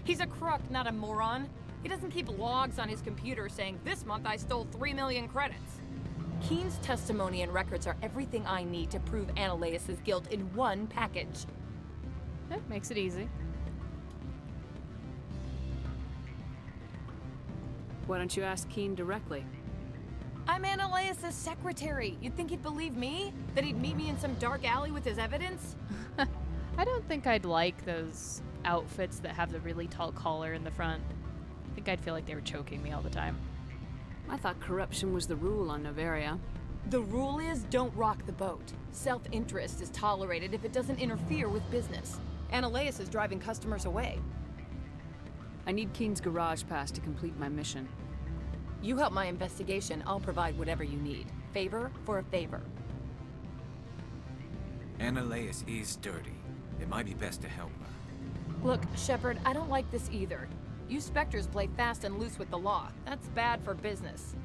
B: He's a crook, not a moron. He doesn't keep logs on his computer saying, "This month I stole 3 million credits." Keen's testimony and records are everything I need to prove Ananias' guilt in one package.
A: That makes it easy.
D: Why don't you ask Keen directly?
B: I'm Ananias' secretary. You'd think he'd believe me? That he'd meet me in some dark alley with his evidence?
A: I don't think I'd like those outfits that have the really tall collar in the front. I think I'd feel like they were choking me all the time.
D: I thought corruption was the rule on Novaria.
B: The rule is don't rock the boat. Self-interest is tolerated if it doesn't interfere with business. Ananias is driving customers away.
D: I need Keen's garage pass to complete my mission.
B: You help my investigation, I'll provide whatever you need. Favor for a favor.
L: Ananias is dirty. It might be best to help her.
B: Look, Shepard, I don't like this either. You Spectres play fast and loose with the law. That's bad for business.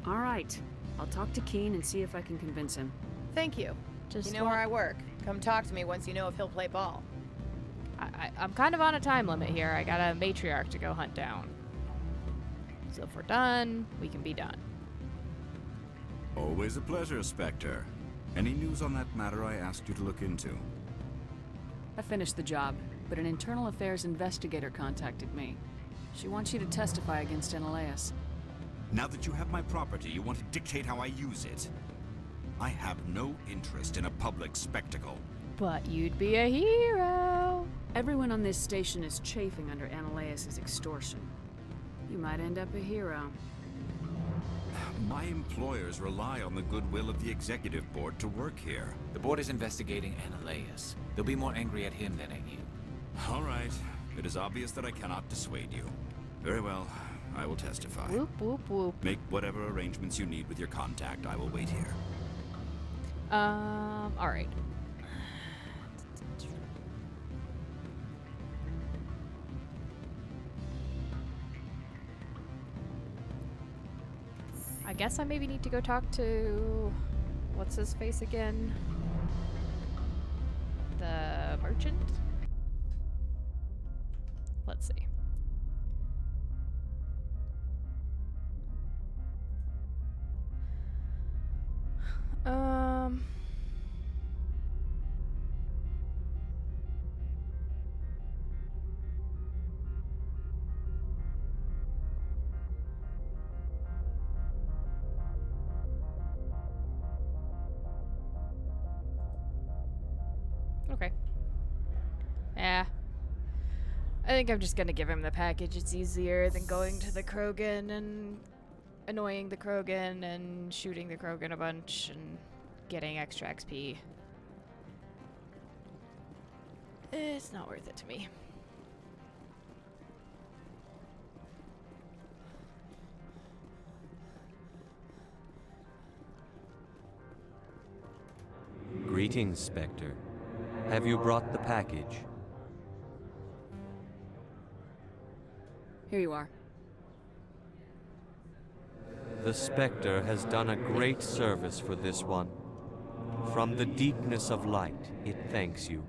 D: All right. I'll talk to Keen and see if I can convince him.
B: Thank you. You know where I work. Come talk to me once you know if he'll play ball.
A: I'm kind of on a time limit here. I got a Matriarch to go hunt down. So if we're done, we can be done.
G: Always a pleasure, Spectre. Any news on that matter I asked you to look into?
D: I finished the job, but an internal affairs investigator contacted me. She wants you to testify against Ananias.
G: Now that you have my property, you want to dictate how I use it. I have no interest in a public spectacle.
A: But you'd be a hero.
D: Everyone on this station is chafing under Ananias' extortion. You might end up a hero.
G: My employers rely on the goodwill of the executive board to work here.
L: The board is investigating Ananias. They'll be more angry at him than at you.
G: All right. It is obvious that I cannot dissuade you. Very well. I will testify.
A: Whoop, whoop, whoop.
G: Make whatever arrangements you need with your contact. I will wait here.
A: All right. I guess I maybe need to go talk to... what's his face again? The merchant? Let's see. Okay. Yeah. I think I'm just gonna give him the package. It's easier than going to the Krogan and annoying the Krogan and shooting the Krogan a bunch and getting extra XP. It's not worth it to me.
S: Greetings, Spectre. Have you brought the package?
D: Here you are.
S: The Spectre has done a great service for this one. From the deepness of light, it thanks you.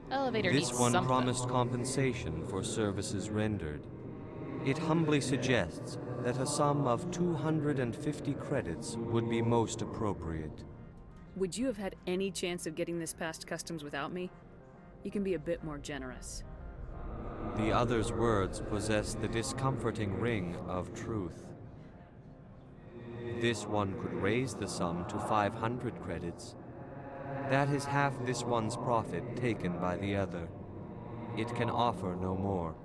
A: Elevator
S: This
A: needs
S: one
A: something.
S: promised compensation for services rendered. It humbly suggests that a sum of 250 credits would be most appropriate.
D: Would you have had any chance of getting this past customs without me? You can be a bit more generous.
S: The other's words possess the discomforting ring of truth. This one could raise the sum to 500 credits. That is half this one's profit taken by the other. It can offer no more.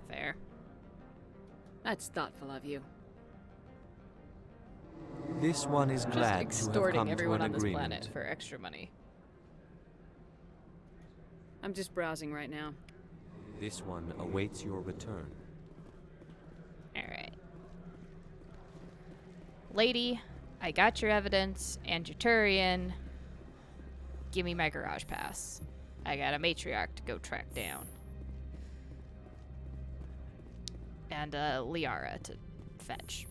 A: Fair.
D: That's thoughtful of you.
S: This one is
A: Just
S: glad to have
A: extorting
S: come to
A: everyone
S: an
A: on this
S: agreement.
A: planet for extra money.
D: I'm just browsing right now.
S: This one awaits your return.
A: Alright. Lady, I got your evidence and your Turian. Give me my garage pass. I got a Matriarch to go track down. And Liara to fetch.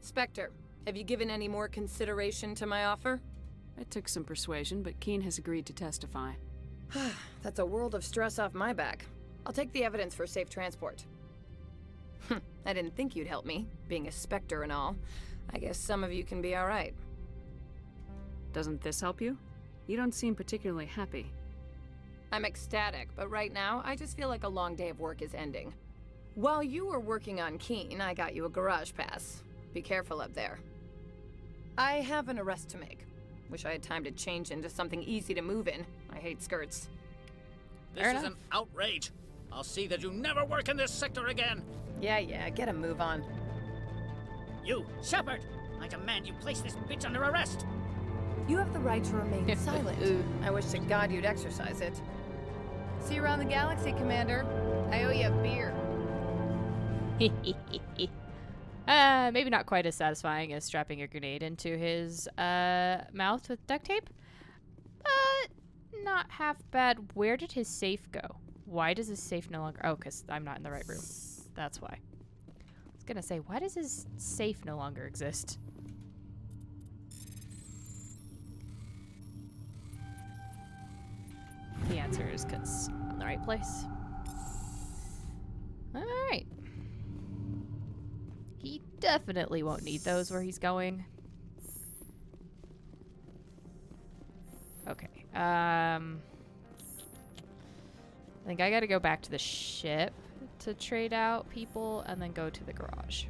B: Spectre, have you given any more consideration to my offer?
D: It took some persuasion, but Keen has agreed to testify.
B: That's a world of stress off my back. I'll take the evidence for safe transport. I didn't think you'd help me, being a Spectre and all. I guess some of you can be alright.
D: Doesn't this help you? You don't seem particularly happy.
B: I'm ecstatic, but right now, I just feel like a long day of work is ending. While you were working on Keen, I got you a garage pass. Be careful up there. I have an arrest to make. Wish I had time to change into something easy to move in. I hate skirts.
U: This is an outrage. I'll see that you never work in this sector again.
B: Yeah, get a move on.
U: You, Shepard! I demand you place this bitch under arrest.
B: You have the right to remain silent. I wish to God you'd exercise it. See you around the galaxy, Commander. I owe you a beer.
A: Maybe not quite as satisfying as strapping a grenade into his mouth with duct tape, but not half bad. Where did his safe go? Why does his safe no longer... Oh, because I'm not in the right room. That's why. I was gonna say, why does his safe no longer exist? The answer is because I'm in the right place. Alright. He definitely won't need those where he's going. Okay. I think I gotta go back to the ship to trade out people and then go to the garage.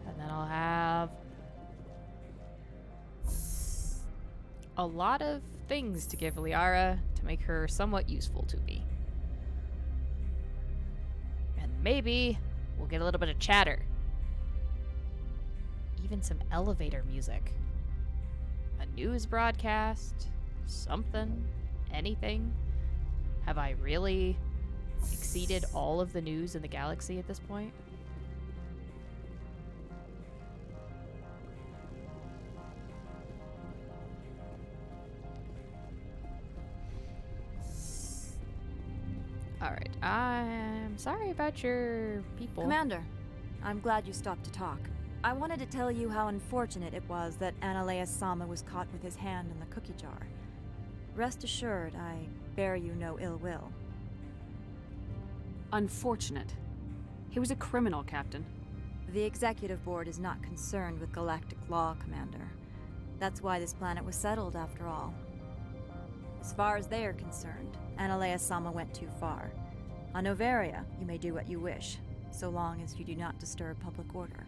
A: And then I'll have a lot of things to give Liara to make her somewhat useful to me. And maybe we'll get a little bit of chatter. Even some elevator music. A news broadcast. Something. Anything. Have I really exceeded all of the news in the galaxy at this point? Alright, I'm sorry about your people.
N: Commander, I'm glad you stopped to talk. I wanted to tell you how unfortunate it was that Analea Sama was caught with his hand in the cookie jar. Rest assured, I bear you no ill will.
D: Unfortunate. He was a criminal, Captain.
N: The Executive Board is not concerned with galactic law, Commander. That's why this planet was settled, after all. As far as they are concerned, Analea-sama went too far. On Noveria, you may do what you wish, so long as you do not disturb public order.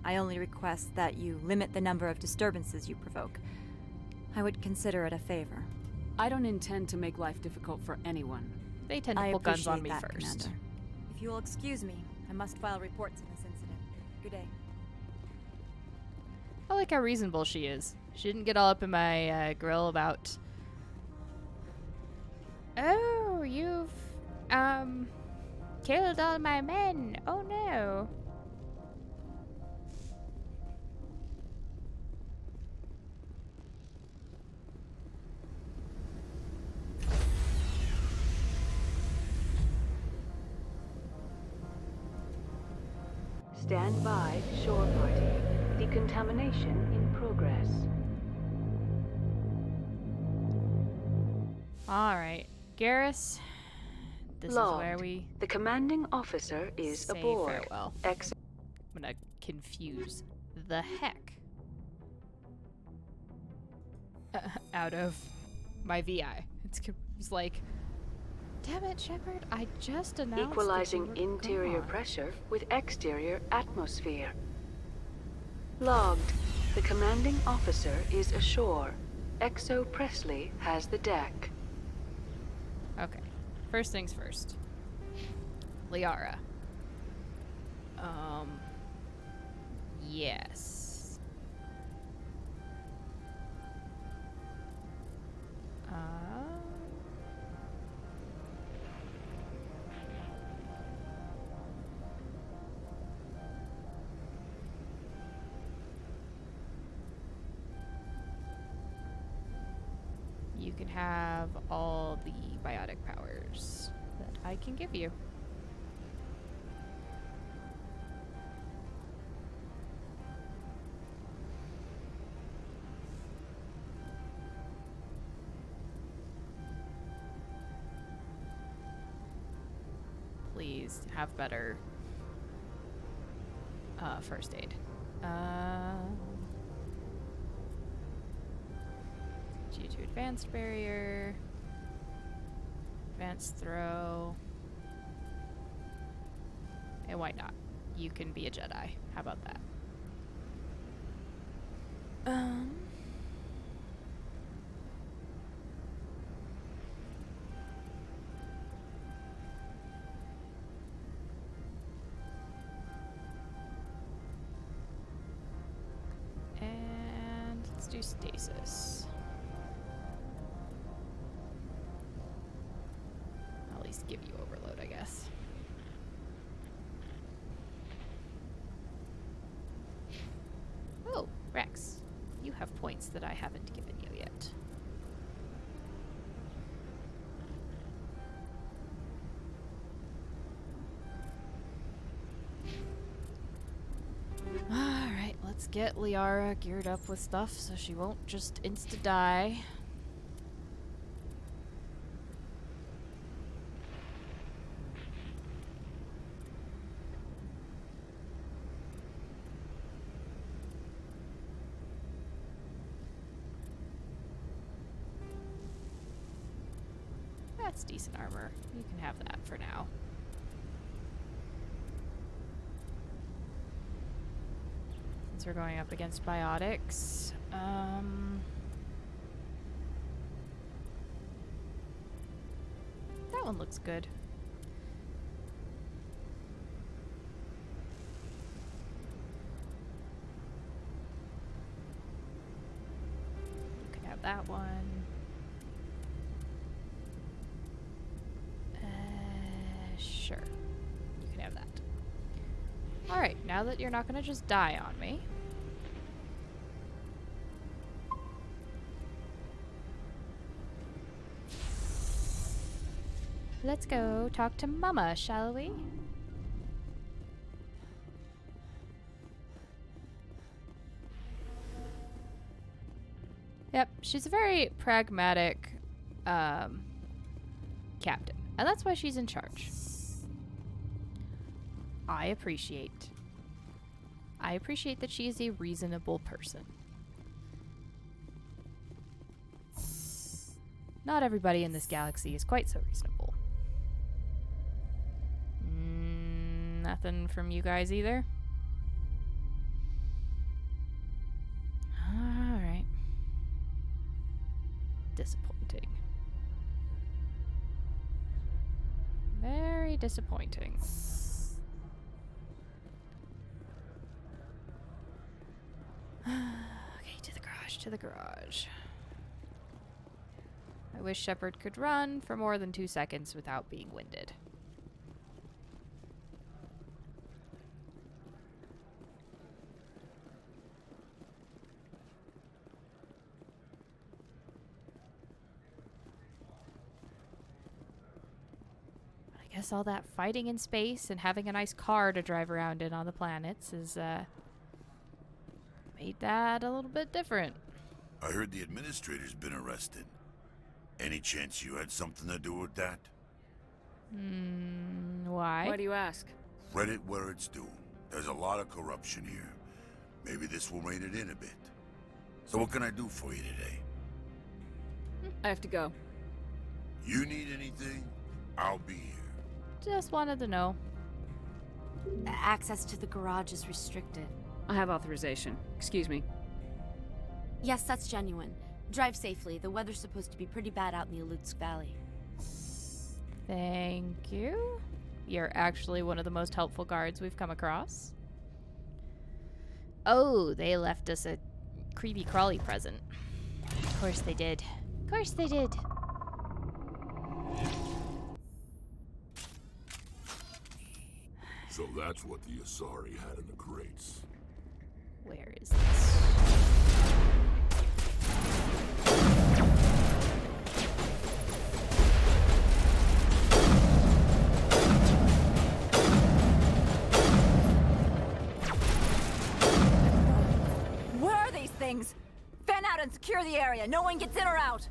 N: I only request that you limit the number of disturbances you provoke. I would consider it a favor.
D: I don't intend to make life difficult for anyone.
A: They tend to
N: I
A: pull guns on me
N: appreciate that,
A: first.
N: Commander. If you will excuse me, I must file reports on this incident. Good day.
A: I like how reasonable she is. She didn't get all up in my grill about, oh, you've, killed all my men. Oh no.
E: Stand by, shore party. Decontamination in progress.
A: Alright. Garrus, this is where
E: Logged.
A: we
E: The commanding officer is
A: say
E: aboard.
A: farewell. I'm gonna confuse the heck out of my VI. It's like, damn it, Shepard, I just announced
E: Equalizing
A: that you were
E: interior
A: gone.
E: pressure with exterior atmosphere. Logged. The commanding officer is ashore. Exo Presley has the deck.
A: Okay. First things first. Liara. Yes. You can have all the biotic powers that I can give you. Please have better first aid. Due to advanced barrier, advanced throw, and why not? You can be a Jedi. How about that? And let's do stasis. At least give you overload, I guess. Oh, Rex, you have points that I haven't given you yet. Alright, let's get Liara geared up with stuff so she won't just insta-die. That's decent armor. You can have that for now. Since we're going up against biotics, that one looks good. You can have that one. Sure. You can have that. Alright, now that you're not gonna just die on me. Let's go talk to Mama, shall we? Yep, she's a very pragmatic captain. And that's why she's in charge. I appreciate that she is a reasonable person. Not everybody in this galaxy is quite so reasonable. Nothing from you guys either? Alright. Disappointing. Very disappointing. Okay, to the garage, to the garage. I wish Shepard could run for more than 2 seconds without being winded. I guess all that fighting in space and having a nice car to drive around in on the planets is, made that a little bit different.
T: I heard the administrator's been arrested. Any chance you had something to do with that?
A: Why?
D: Why do you ask?
T: Read it where it's due. There's a lot of corruption here. Maybe this will rein it in a bit. So what can I do for you today?
D: I have to go.
T: You need anything? I'll be here.
A: Just wanted to know.
M: Access to the garage is restricted.
D: I have authorization. Excuse me.
M: Yes, that's genuine. Drive safely. The weather's supposed to be pretty bad out in the Alutsk Valley.
A: Thank you. You're actually one of the most helpful guards we've come across. Oh, they left us a creepy crawly present. Of course they did. Of course they did.
Q: So that's what the Asari had in the crates.
A: Where is this?
N: Where are these things? Fan out and secure the area. No one gets in or out.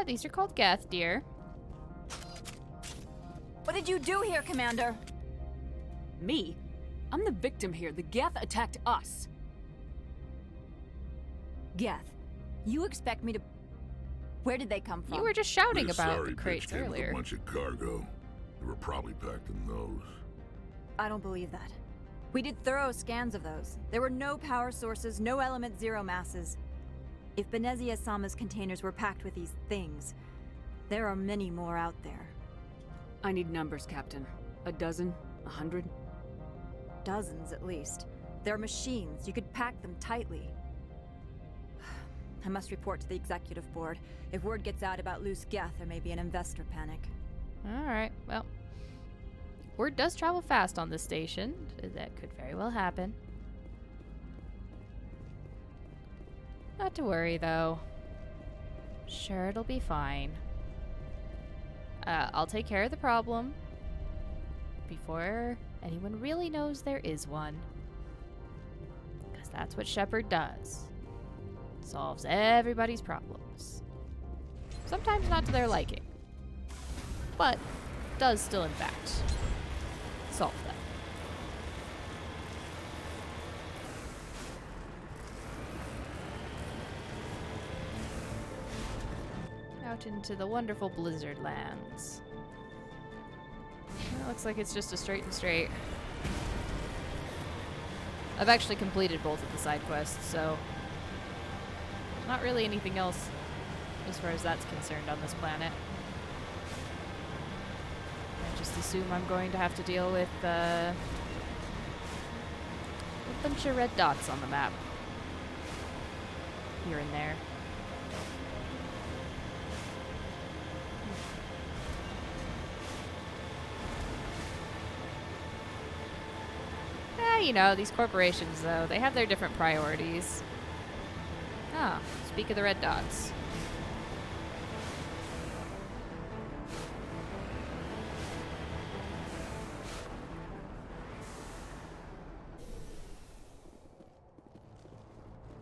A: These are called Geth, dear.
N: What did you do here, Commander?
D: Me? I'm the victim here. The Geth attacked us.
N: Geth, you expect me to... Where did they come from?
A: You were just shouting
Q: The
A: about
Q: Asari
A: the crates
Q: came with
A: earlier.
Q: a bunch of cargo. They were probably packed in those.
N: I don't believe that. We did thorough scans of those. There were no power sources, no element zero masses. If Benezia Sama's containers were packed with these things, there are many more out there.
D: I need numbers, Captain. A dozen? 100?
N: Dozens, at least. They're machines. You could pack them tightly. I must report to the executive board. If word gets out about loose Geth, there may be an investor panic.
A: Alright, well. Word does travel fast on this station. That could very well happen. Not to worry, though. Sure, it'll be fine. I'll take care of the problem before anyone really knows there is one. Because that's what Shepard does. Solves everybody's problems. Sometimes not to their liking. But does still, in fact, solve them. Out into the wonderful blizzard lands. It looks like it's just a straight and straight. I've actually completed both of the side quests, so not really anything else as far as that's concerned on this planet. I just assume I'm going to have to deal with a bunch of red dots on the map here and there. You know, these corporations, though, they have their different priorities. Ah, speak of the red dots.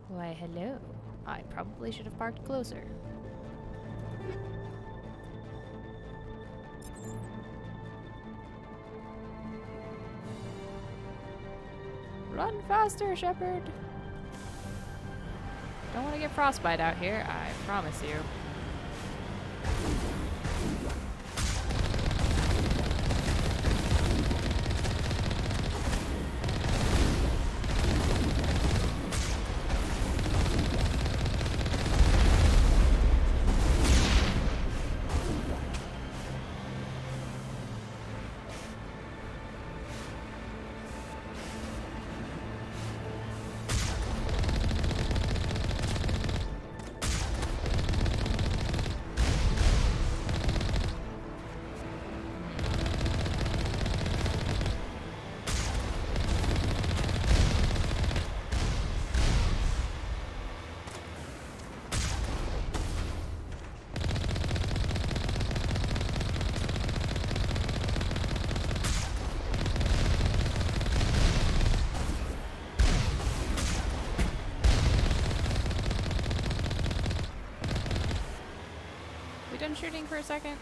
A: Why, hello. I probably should have parked closer. Run faster, Shepard! Don't want to get frostbite out here, I promise you. Done shooting for a second.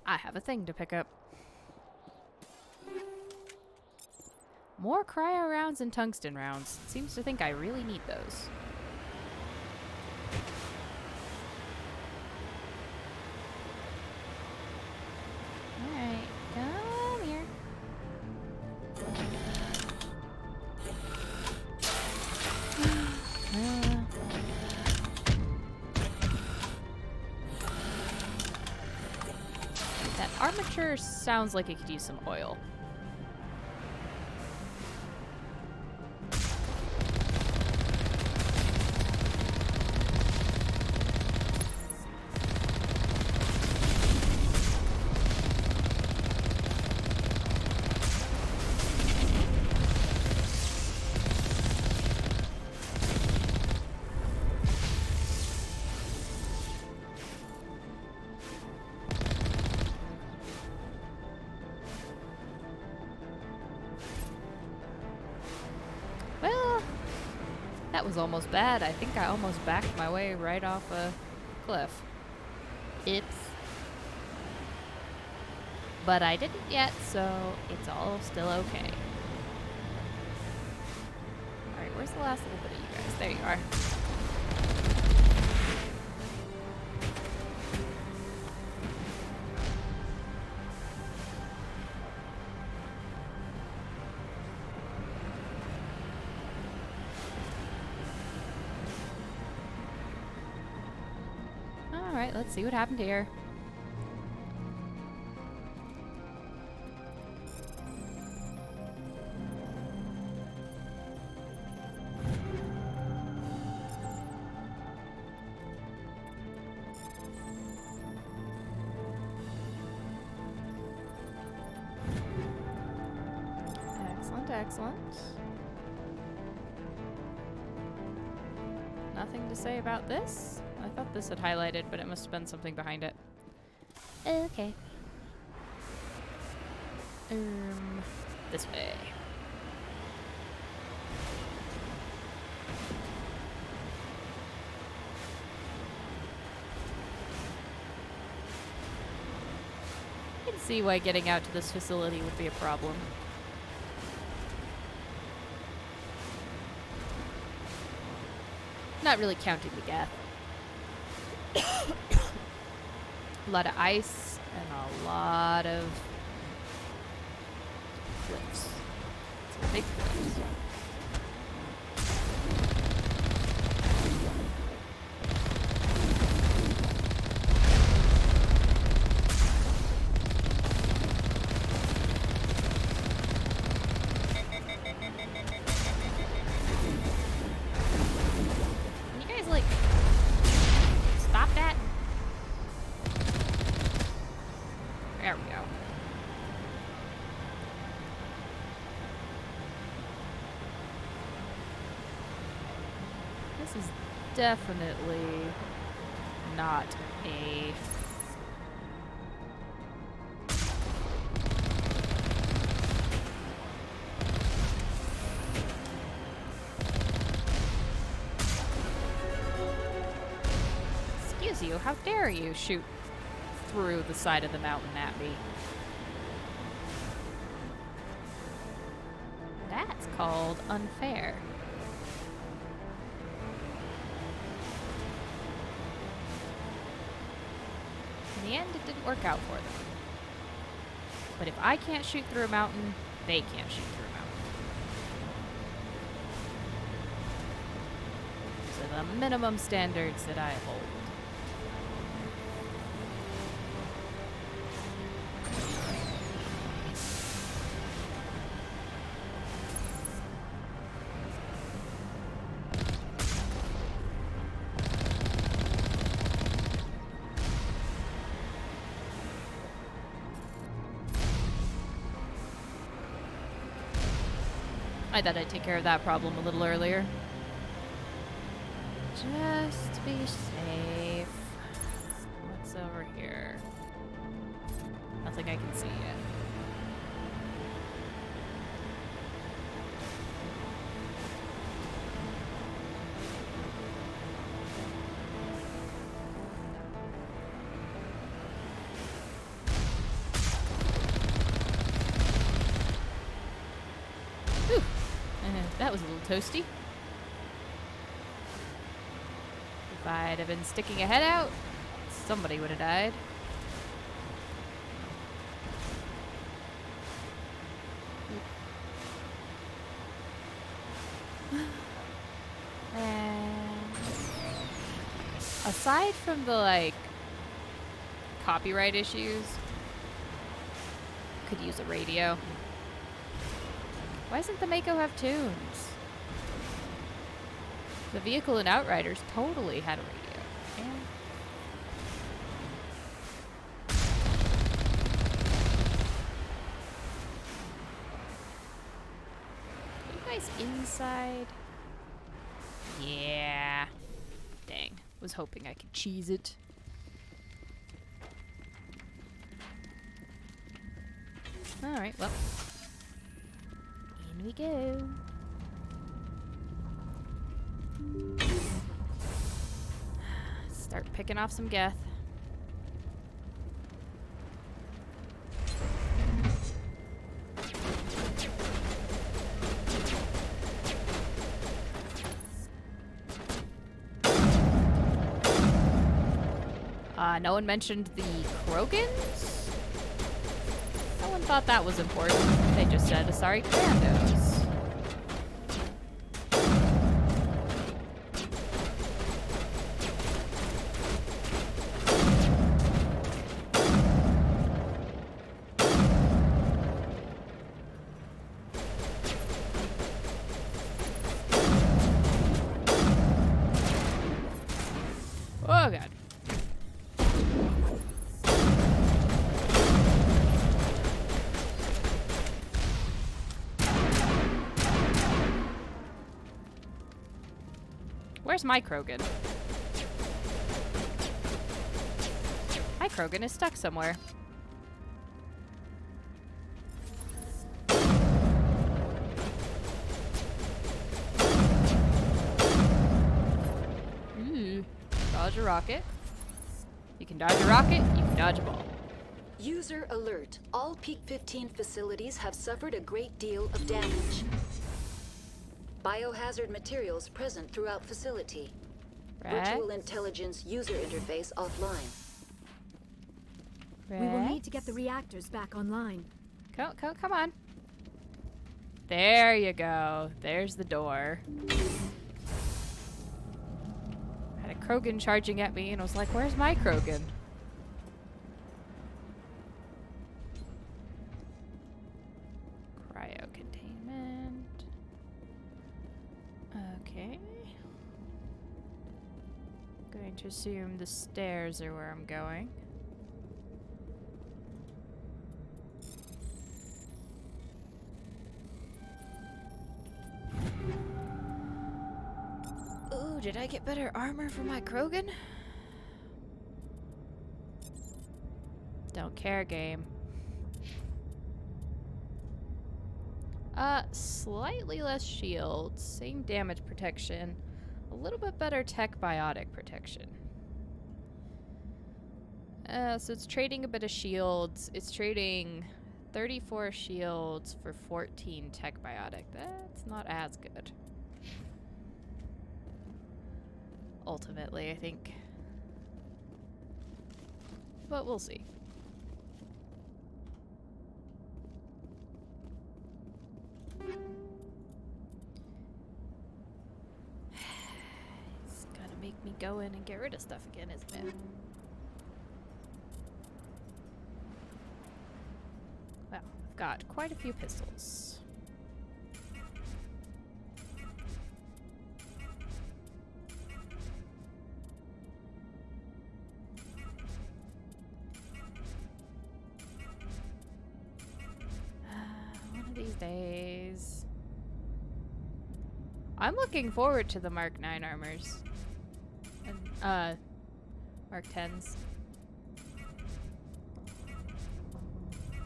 A: I have a thing to pick up. More cryo rounds and tungsten rounds. Seems to think I really need those. Alright, come here. That armature sounds like it could use some oil. That was almost bad. I think I almost backed my way right off a cliff. Oops. But I didn't yet, so it's all still okay. Alright, where's the last little bit of you guys? There you are. Alright, let's see what happened here. Excellent, excellent. Nothing to say about this? I thought this had highlighted, but it must have been something behind it. Okay. This way. I can see why getting out to this facility would be a problem. Not really counting the gap. A lot of ice and a lot of cliffs. Some big cliffs. Can you guys, like, stop that? There we go. This is definitely not a... Excuse you, how dare you shoot through the side of the mountain at me? That's called unfair. In the end, it didn't work out for them. But if I can't shoot through a mountain, they can't shoot through a mountain. These are the minimum standards that I hold. I thought I'd take care of that problem a little earlier. Just to be safe. What's over here? Nothing I can see yet. That was a little toasty. If I'd have been sticking a head out, somebody would have died. And aside from the, like, copyright issues, could use a radio. Why doesn't the Mako have tunes? The vehicle in Outriders totally had a radio. Yeah. Are you guys inside? Yeah. Dang. Was hoping I could cheese it. Alright, well. In we go. Start picking off some Geth. No one mentioned the Krogans? No one thought that was important. They just said, sorry, commandos. Oh, God. Where's my Krogan? My Krogan is stuck somewhere. Ooh. Dodge a rocket. You can dodge a rocket, you can dodge a ball.
H: User alert. All Peak 15 facilities have suffered a great deal of damage. Biohazard materials present throughout facility. Virtual intelligence user interface offline.
R: We will need to get the reactors back online.
A: Come on. There you go. There's the door. Had a Krogan charging at me and I was like, where's my Krogan? Cryo containment. Okay. Going to assume the stairs are where I'm going. Ooh, did I get better armor for my Krogan? Don't care, game. Slightly less shields, same damage protection, a little bit better tech biotic protection. So it's trading a bit of shields, it's trading 34 shields for 14 tech biotic. That's not as good. Ultimately, I think. But we'll see. It's gonna make me go in and get rid of stuff again, isn't it? Well, I've got quite a few pistols. One of these days. I'm looking forward to the Mark 9 armors. And, Mark 10s.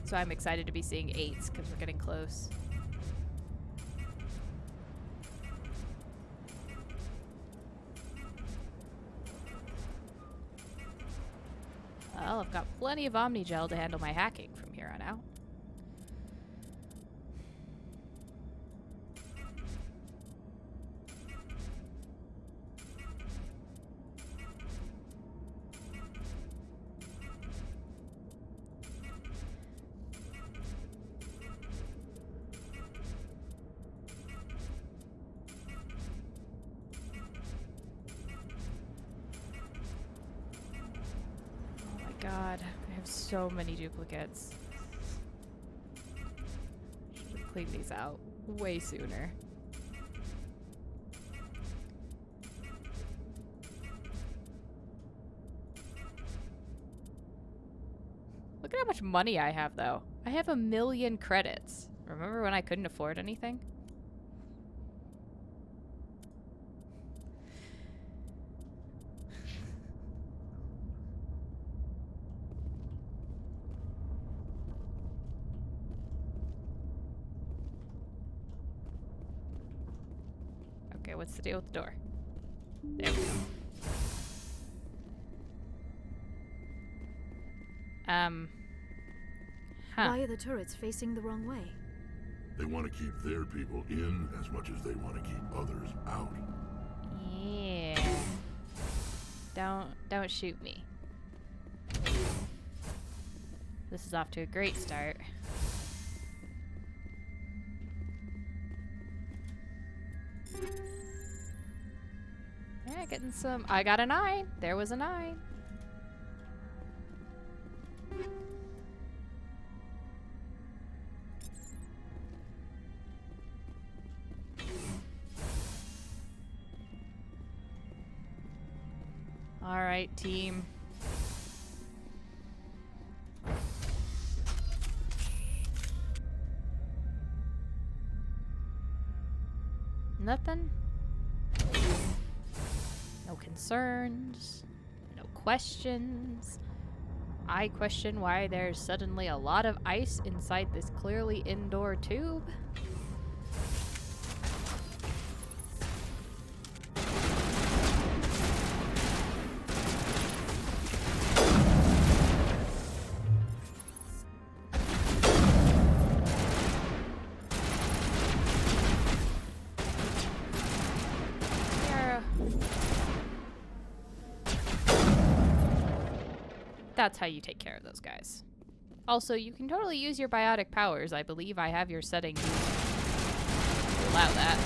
A: So I'm excited to be seeing 8s because we're getting close. Well, I've got plenty of Omni Gel to handle my hacking from here on out. God, I have so many duplicates. Should clean these out way sooner. Look at how much money I have, though. I have 1 million credits. Remember when I couldn't afford anything? Okay, what's the deal with the door? There we go.
R: Why are the turrets facing the wrong way?
Q: They want to keep their people in as much as they want to keep others out.
A: Yeah. Don't shoot me. This is off to a great start. Yeah, getting some. I got a 9. There was a 9. All right, team. Nothing? No concerns? No questions? I question why there's suddenly a lot of ice inside this clearly indoor tube. That's how you take care of those guys. Also, you can totally use your biotic powers. I believe I have your settings to allow that.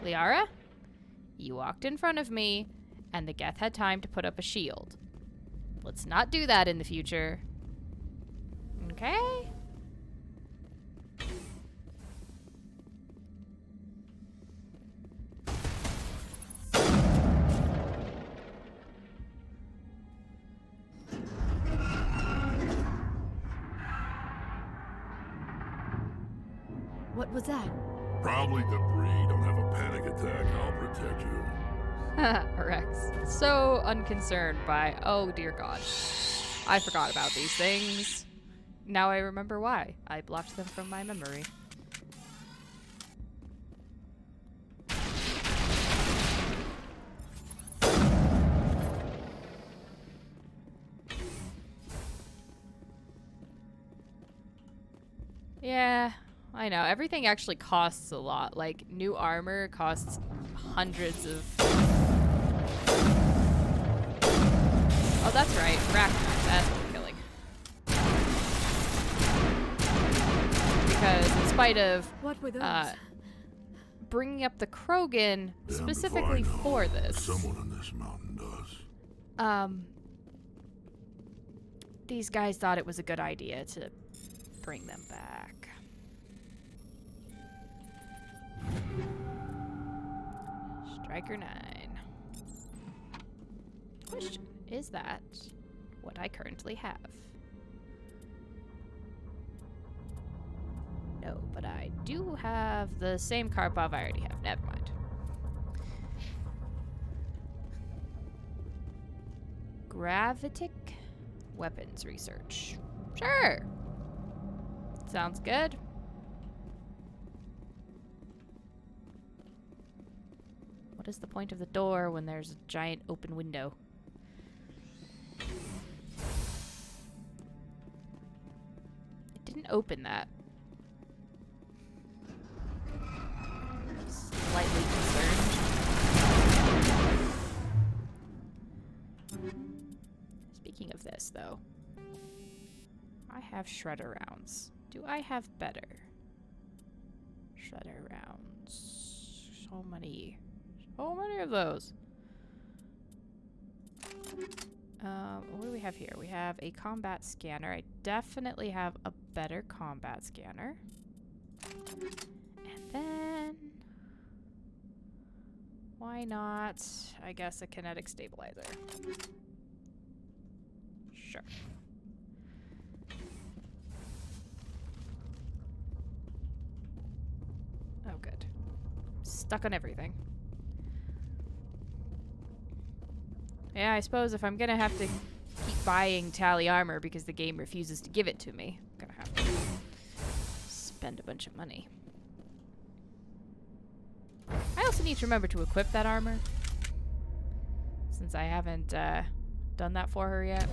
A: Liara, you walked in front of me, and the Geth had time to put up a shield. Let's not do that in the future. Okay?
R: What was that?
Q: Probably debris. Don't have a panic attack. I'll protect you.
A: Rex. So unconcerned by, oh dear God. I forgot about these things. Now I remember why. I blocked them from my memory. Yeah, I know. Everything actually costs a lot. Like, new armor costs hundreds of... Oh, that's right. Rachni. That's what we're killing. Because in spite of...
R: What were those?
A: Bringing up the Krogan specifically for this.
Q: Someone in this mountain does.
A: These guys thought it was a good idea to bring them back. Striker 9. Question, is that what I currently have? No, but I do have the same Karpov I already have. Never mind. Gravitic weapons research. Sure. Sounds good. What is the point of the door when there's a giant open window? It didn't open that. Slightly concerned. Speaking of this, though, I have shredder rounds. Do I have better shredder rounds? So many of those. What do we have here? We have a combat scanner. I definitely have a better combat scanner. And then, why not, I guess, a kinetic stabilizer? Sure. Oh, good. Stuck on everything. Yeah, I suppose if I'm gonna have to keep buying tally armor because the game refuses to give it to me, I'm gonna have to spend a bunch of money. I also need to remember to equip that armor, since I haven't done that for her yet.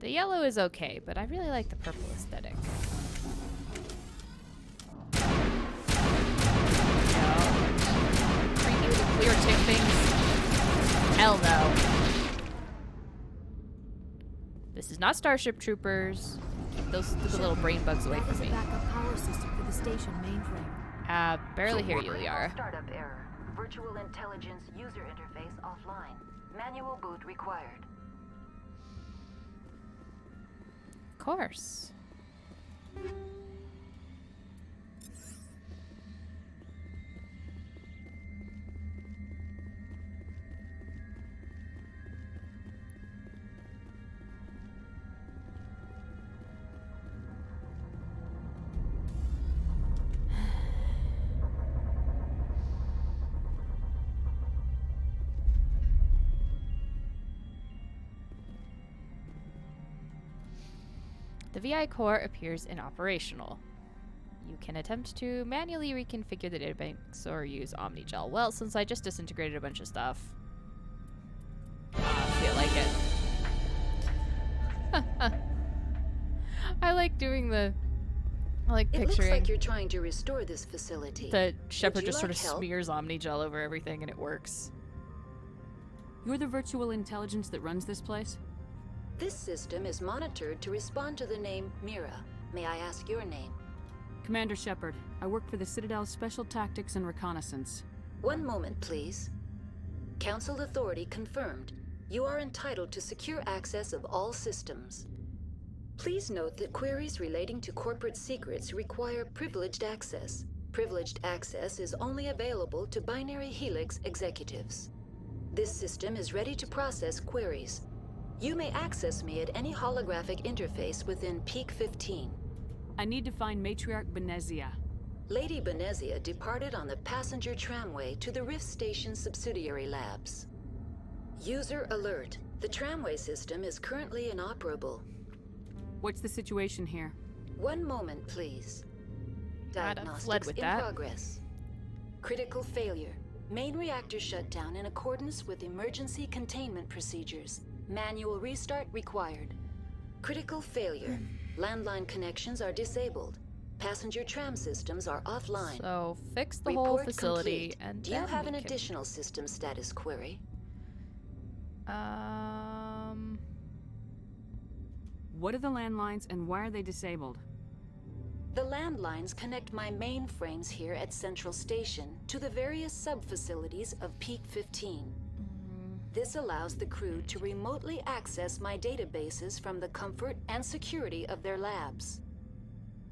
A: The yellow is okay, but I really like the purple aesthetic. Creepy with the clear tick things? Hell no. This is not Starship Troopers. Keep those stupid little brain bugs away from me.
R: Backup power system for the station mainframe.
A: Barely hear you, Liara.
E: Startup error. Virtual intelligence user interface offline. Manual boot required.
A: Of course. The VI core appears inoperational. You can attempt to manually reconfigure the databanks or use OmniGel. Well, since I just disintegrated a bunch of stuff, I don't feel like it. I like doing the... I like picturing...
H: It looks like you're trying to restore this facility.
A: The Shepard just sort of
H: help?
A: smears OmniGel over everything and it works.
D: You're the virtual intelligence that runs this place?
H: This system is monitored to respond to the name Mira. May I ask your name?
D: Commander Shepard. I work for the Citadel's Special Tactics and Reconnaissance.
H: One moment, please. Council authority confirmed. You are entitled to secure access of all systems. Please note that queries relating to corporate secrets require privileged access. Privileged access is only available to Binary Helix executives. This system is ready to process queries. You may access me at any holographic interface within Peak 15.
D: I need to find Matriarch Benezia.
H: Lady Benezia departed on the passenger tramway to the Rift Station subsidiary labs. User alert. The tramway system is currently inoperable.
D: What's the situation here?
H: One moment, please.
A: God, I fled
H: Diagnostics
A: with
H: in
A: that.
H: progress. Critical failure. Main reactor shut down in accordance with emergency containment procedures. Manual restart required. Critical failure. Landline connections are disabled. Passenger tram systems are offline.
A: So fix the whole
H: Report
A: facility
H: complete.
A: and
H: Do you
A: then
H: have
A: we
H: an
A: can-
H: additional system status query?
D: What are the landlines and why are they disabled?
H: The landlines connect my mainframes here at Central Station to the various sub-facilities of Peak 15. This allows the crew to remotely access my databases from the comfort and security of their labs.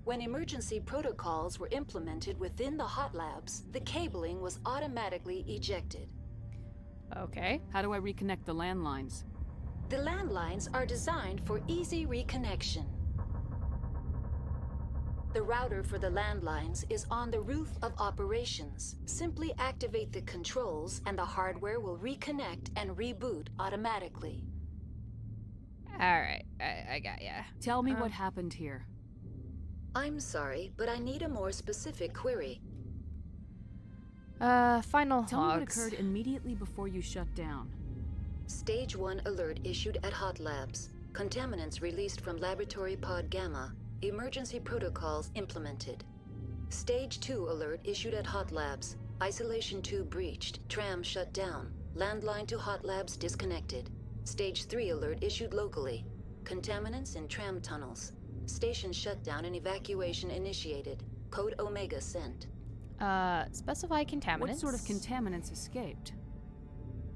H: When emergency protocols were implemented within the hot labs, the cabling was automatically ejected.
A: Okay.
D: How do I reconnect the landlines?
H: The landlines are designed for easy reconnection. The router for the landlines is on the roof of operations. Simply activate the controls and the hardware will reconnect and reboot automatically.
A: Alright, I got ya.
D: Tell me what happened here.
H: I'm sorry, but I need a more specific query.
A: Final
D: Tell me what
A: hogs.
D: occurred immediately before you shut down.
H: Stage 1 alert issued at Hot Labs. Contaminants released from Laboratory Pod Gamma. Emergency protocols implemented. Stage 2 alert issued at Hot Labs. Isolation tube breached. Tram shut down. Landline to Hot Labs disconnected. Stage 3 alert issued locally. Contaminants in tram tunnels. Station shutdown and evacuation initiated. Code Omega sent.
A: Specify contaminants.
D: What sort of contaminants escaped?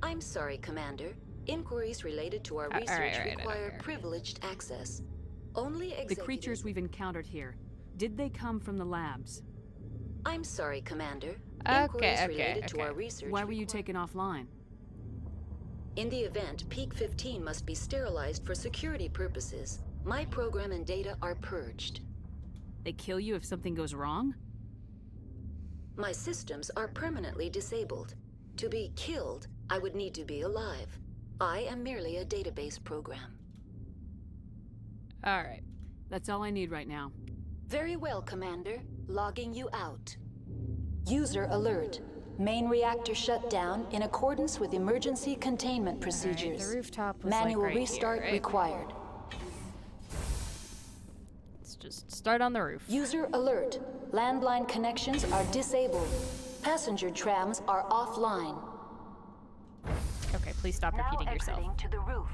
H: I'm sorry, Commander. Inquiries related to our research require privileged access. Only
D: The
H: executive...
D: creatures we've encountered here, did they come from the labs?
H: I'm sorry, Commander.
A: Okay,
H: Inquiries related to our research...
D: Why were you taken offline?
H: In the event, Peak 15 must be sterilized for security purposes. My program and data are purged.
D: They kill you if something goes wrong?
H: My systems are permanently disabled. To be killed, I would need to be alive. I am merely a database program.
A: Alright.
D: That's all I need right now.
H: Very well, Commander. Logging you out. User alert. Main reactor shut down in accordance with emergency containment procedures.
A: Right, the rooftop was
H: Manual
A: like right
H: restart
A: here, right?
H: required.
A: Let's just start on the roof.
H: User alert. Landline connections are disabled. Passenger trams are offline.
A: Okay, please stop repeating yourself.
H: Now exiting to the roof.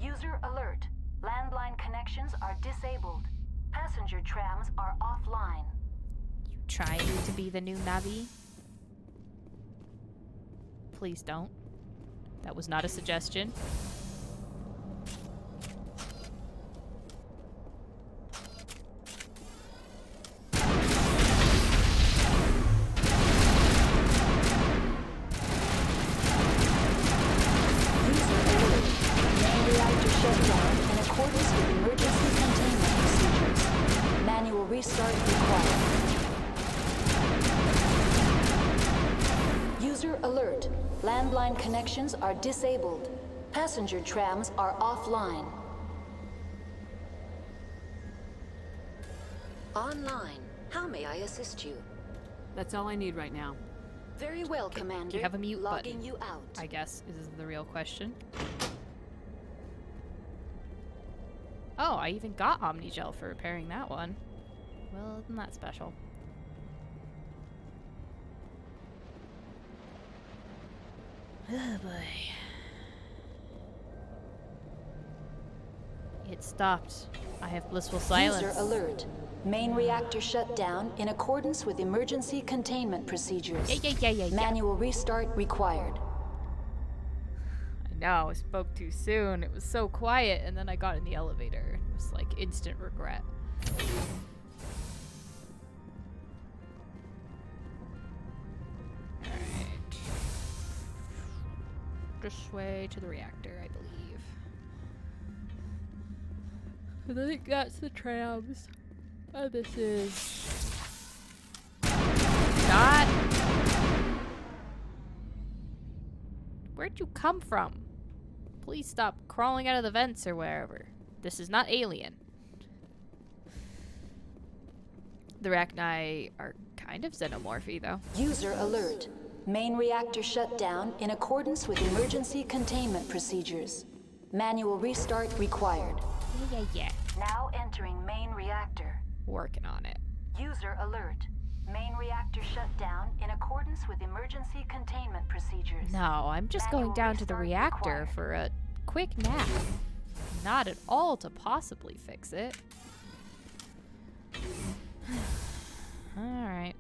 H: User alert. Landline connections are disabled. Passenger trams are offline.
A: You trying to be the new Navi? Please don't. That was not a suggestion.
H: Restart required. User alert. Landline connections are disabled. Passenger trams are offline. Online. How may I assist you?
D: That's all I need right now.
H: Very well, Commander.
A: Do you have a mute
H: Logging
A: button?
H: you out.
A: I guess is the real question. Oh, I even got Omnigel for repairing that one. Well, isn't that special? Oh boy. It stopped. I have blissful silence.
H: User alert. Main reactor shut down in accordance with emergency containment procedures.
A: Yeah.
H: Manual restart required.
A: I know, I spoke too soon. It was so quiet, and then I got in the elevator. It was like instant regret. Alright. This way to the reactor, I believe. And I think that's the trams. Oh, this is... Not... Where'd you come from? Please stop crawling out of the vents or wherever. This is not alien. The Rachni are kind of xenomorphy, though.
H: User alert. Main reactor shut down in accordance with emergency containment procedures. Manual restart required.
A: Yeah.
E: Now entering main reactor.
A: Working on it.
E: User alert. Main reactor shut down in accordance with emergency containment procedures.
A: No, I'm just going down to the reactor for a quick nap. Not at all to possibly fix it. Alright.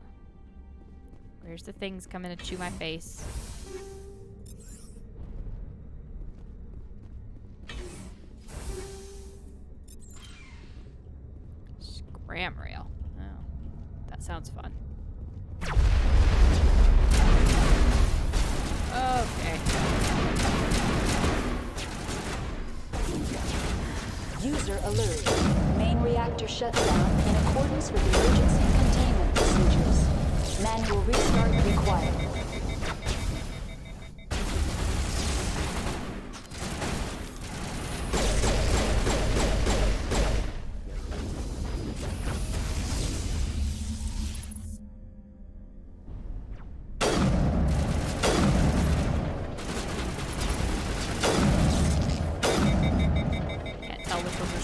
A: Where's the things coming to chew my face? Scram rail. Oh, that sounds fun. Okay.
E: User alert. Main reactor shut down in accordance with emergency containment procedures. Manual restart required.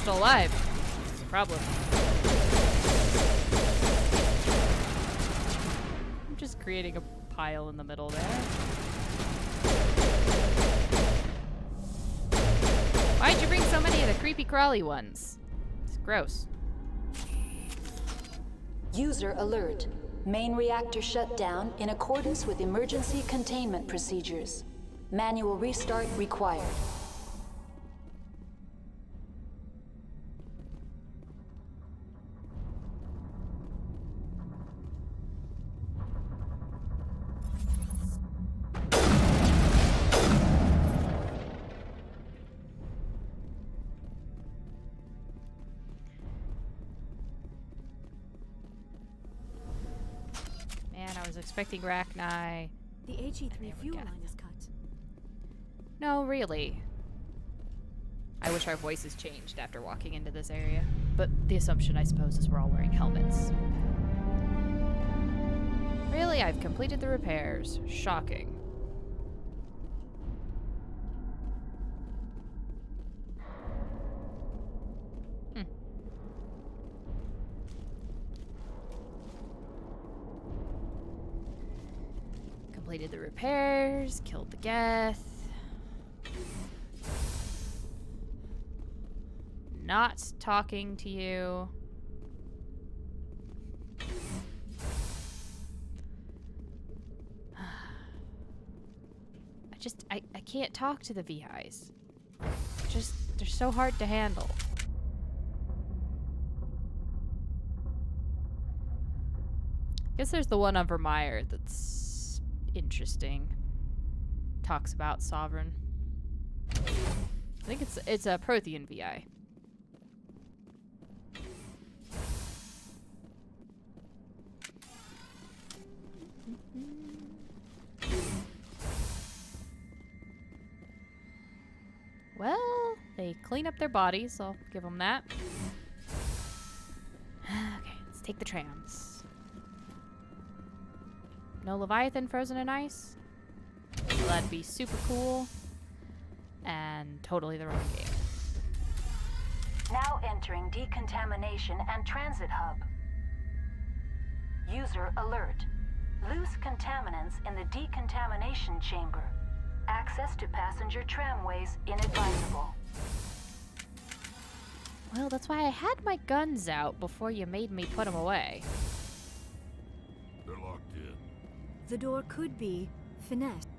A: Alive. That's the problem. I'm just creating a pile in the middle there. Why'd you bring so many of the creepy crawly ones? It's gross.
E: User alert. Main reactor shut down in accordance with emergency containment procedures. Manual restart required.
A: I was expecting Rachni.
R: The HE3 fuel line is cut.
A: No, really. I wish our voices changed after walking into this area. But the assumption, I suppose, is we're all wearing helmets. Really, I've completed the repairs. Shocking. Completed the repairs, killed the Geth. Not talking to you. I can't talk to the VIs. They're so hard to handle. Guess there's the one on Vermeer that's interesting. Talks about Sovereign. I think it's a Prothean VI. Well, they clean up their bodies. I'll give them that. Okay, let's take the trams. No Leviathan frozen in ice? Well, that'd be super cool. And totally the wrong game.
E: Now entering decontamination and transit hub. User alert. Loose contaminants in the decontamination chamber. Access to passenger tramways inadvisable.
A: Well, that's why I had my guns out before you made me put them away.
Q: They're locked in.
R: The door could be finessed.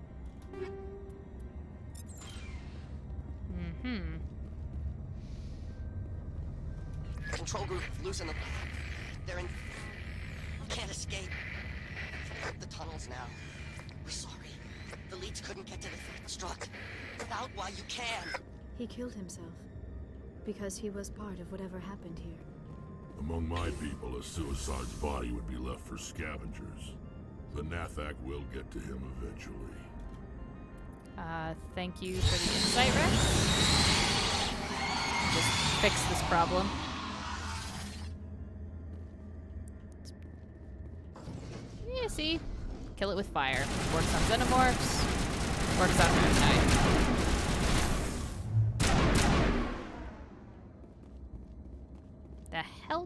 A: Mm-hmm.
C: Control group, loosen them. They're in... Can't escape. The tunnels now. We're sorry. The leads couldn't get to the struck. Get out while you can.
R: He killed himself because he was part of whatever happened here.
Q: Among my people, a suicide's body would be left for scavengers. The Nathak will get to him eventually.
A: Thank you for the insight, Rex. Just fix this problem. Yeah, see? Kill it with fire. Works on xenomorphs. Works on Ragni.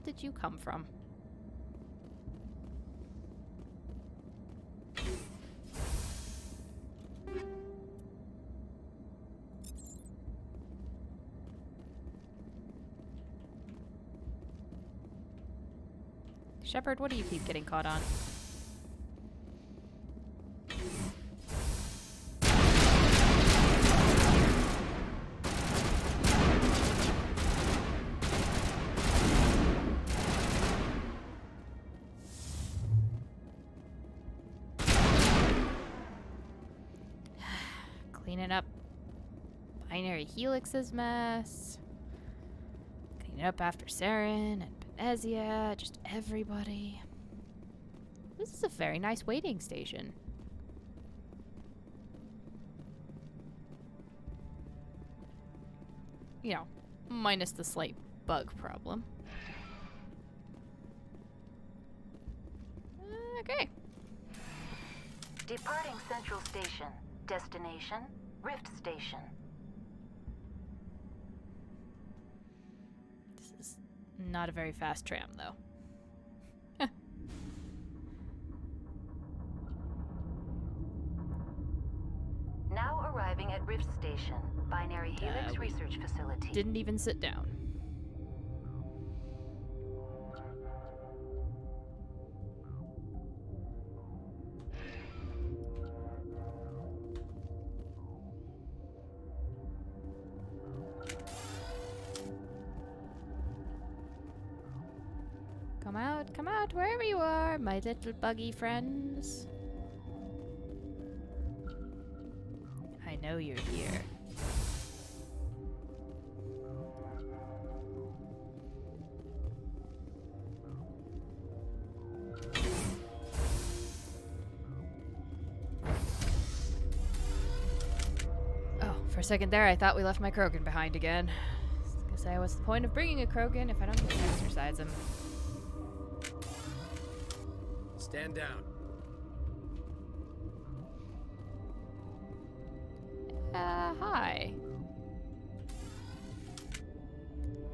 A: did you come from? Shepard, what do you keep getting caught on? Cleaning up Binary Helix's mess. Cleaning up after Saren and Benezia, just everybody. This is a very nice waiting station. You know, minus the slight bug problem. Okay.
E: Departing Central Station. Destination, Rift Station.
A: This is not a very fast tram, though.
E: Now arriving at Rift Station, Binary Helix Research Facility.
A: Didn't even sit down. Come out, wherever you are, my little buggy friends. I know you're here. Oh, for a second there, I thought we left my Krogan behind again. I was gonna say, what's the point of bringing a Krogan if I don't get to exercise him?
F: Stand down.
A: Hi.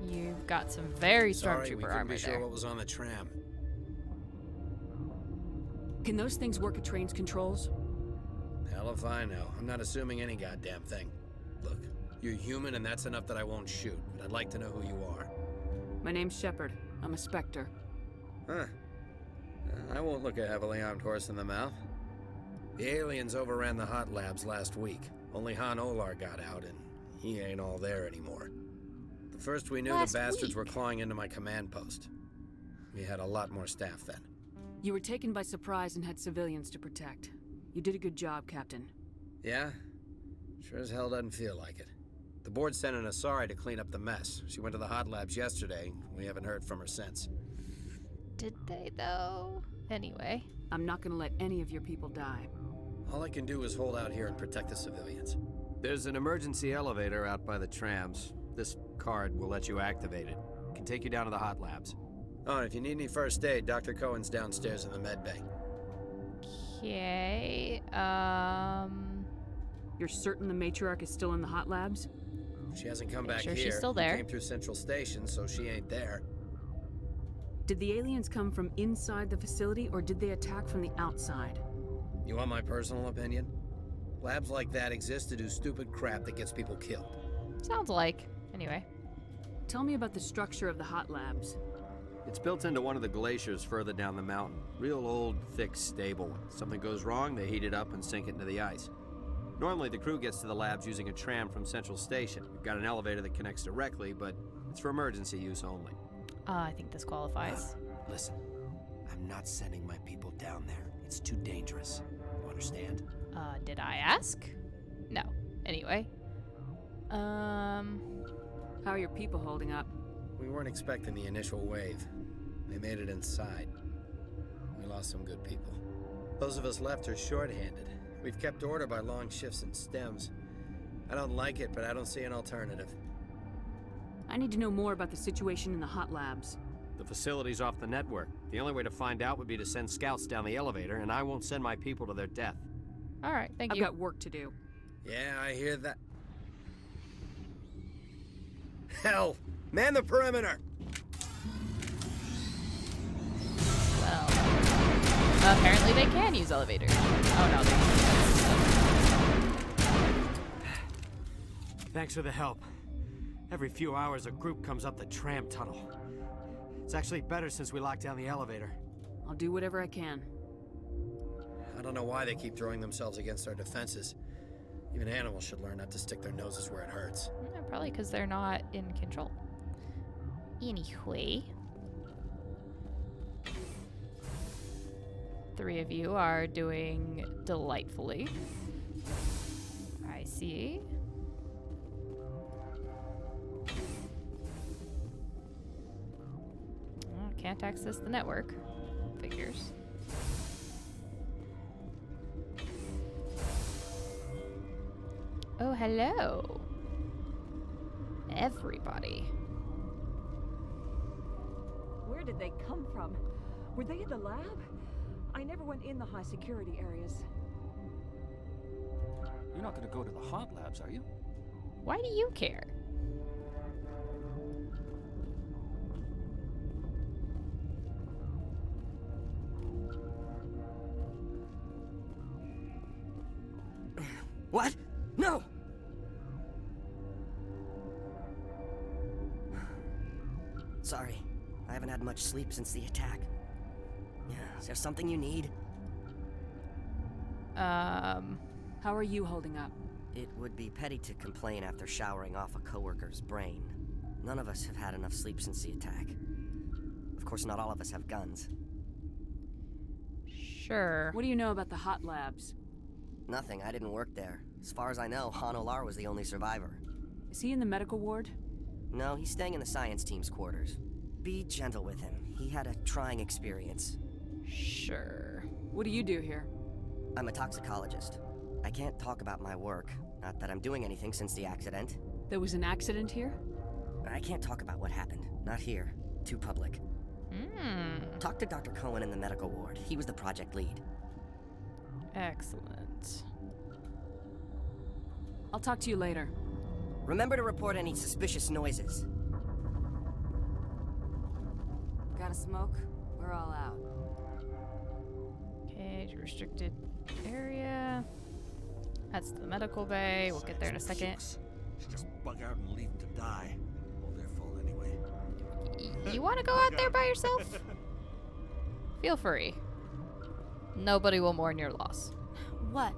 A: You've got some very
F: Sorry, we
A: stormtrooper
F: couldn't
A: armor
F: be sure
A: there.
F: what was on the tram.
D: Can those things work at train's controls?
F: Hell if I know. I'm not assuming any goddamn thing. Look, you're human and that's enough that I won't shoot, but I'd like to know who you are.
D: My name's Shepard. I'm a Spectre.
F: Huh. I won't look a heavily armed horse in the mouth. The aliens overran the hot labs last week. Only Han Olar got out, and he ain't all there anymore. The first we knew, the bastards were clawing into my command post. We had a lot more staff then.
D: You were taken by surprise and had civilians to protect. You did a good job, Captain.
F: Yeah? Sure as hell doesn't feel like it. The board sent an Asari to clean up the mess. She went to the hot labs yesterday. We haven't heard from her since.
A: Did they, though? Anyway.
D: I'm not gonna let any of your people die.
F: All I can do is hold out here and protect the civilians.
V: There's an emergency elevator out by the trams. This card will let you activate it. It can take you down to the hot labs.
F: Oh, and if you need any first aid, Dr. Cohen's downstairs in the med bay.
A: Okay,
D: You're certain the Matriarch is still in the hot labs?
F: She hasn't come back
A: sure
F: here.
A: she's still
F: We
A: there.
F: came through Central Station, so she ain't there.
D: Did the aliens come from inside the facility, or did they attack from the outside?
F: You want my personal opinion? Labs like that exist to do stupid crap that gets people killed.
A: Sounds like. Anyway.
D: Tell me about the structure of the hot labs.
V: It's built into one of the glaciers further down the mountain. Real old, thick, stable. If something goes wrong, they heat it up and sink it into the ice. Normally, the crew gets to the labs using a tram from Central Station. We've got an elevator that connects directly, but it's for emergency use only.
A: I think this qualifies.
V: Listen, I'm not sending my people down there. It's too dangerous. You understand?
A: Did I ask? No. Anyway.
D: How are your people holding up?
F: We weren't expecting the initial wave. They made it inside. We lost some good people. Those of us left are short-handed. We've kept order by long shifts and stems. I don't like it, but I don't see an alternative.
D: I need to know more about the situation in the hot labs.
V: The facility's off the network. The only way to find out would be to send scouts down the elevator, and I won't send my people to their death.
A: All right, thank
D: you. I've got work to do.
F: Yeah, I hear that. Hell! Man the perimeter!
A: Apparently they can use elevators. Oh no,
I: Thanks for the help. Every few hours, a group comes up the tram tunnel. It's actually better since we locked down the elevator.
D: I'll do whatever I can.
F: I don't know why they keep throwing themselves against our defenses. Even animals should learn not to stick their noses where it hurts.
A: probably because they're not in control. Anyway. 3 of you are doing delightfully. I see. Oh, can't access the network. Figures. Oh, hello. Everybody.
J: Where did they come from? Were they in the lab? I never went in the high security areas.
W: You're not gonna go to the hot labs, are you?
A: Why do you care?
C: What? No! Sorry, I haven't had much sleep since the attack. Yeah, is there something you need?
D: How are you holding up?
C: It would be petty to complain after showering off a coworker's brain. None of us have had enough sleep since the attack. Of course, not all of us have guns.
A: Sure.
D: What do you know about the hot labs?
C: Nothing, I didn't work there. As far as I know, Han Olar was the only survivor.
D: Is he in the medical ward?
C: No, he's staying in the science team's quarters. Be gentle with him. He had a trying experience.
A: Sure.
D: What do you do here?
C: I'm a toxicologist. I can't talk about my work. Not that I'm doing anything since the accident.
D: There was an accident here?
C: I can't talk about what happened. Not here. Too public. Talk to Dr. Cohen in the medical ward. He was the project lead.
A: Excellent.
D: I'll talk to you later.
C: Remember to report any suspicious noises.
N: Got a smoke? We're all out.
A: Okay, restricted area. That's the medical bay. We'll get there in a second.
X: Just bug out and leave them to die. All their fault anyway.
A: You want to go out there by yourself? Feel free. Nobody will mourn your loss.
M: What?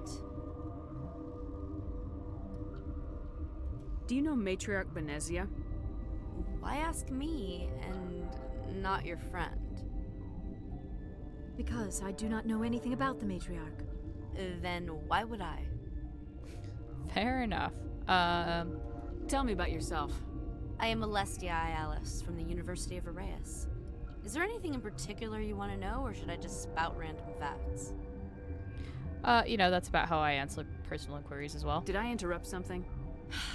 D: Do you know Matriarch Benezia?
M: Why ask me and not your friend?
R: Because I do not know anything about the Matriarch.
M: Then why would I?
A: Fair enough.
D: Tell me about yourself.
M: I am Alestia Alice from the University of Arraeus. Is there anything in particular you want to know, or should I just spout random facts?
A: You know, that's about how I answer personal inquiries as well.
D: Did I interrupt something?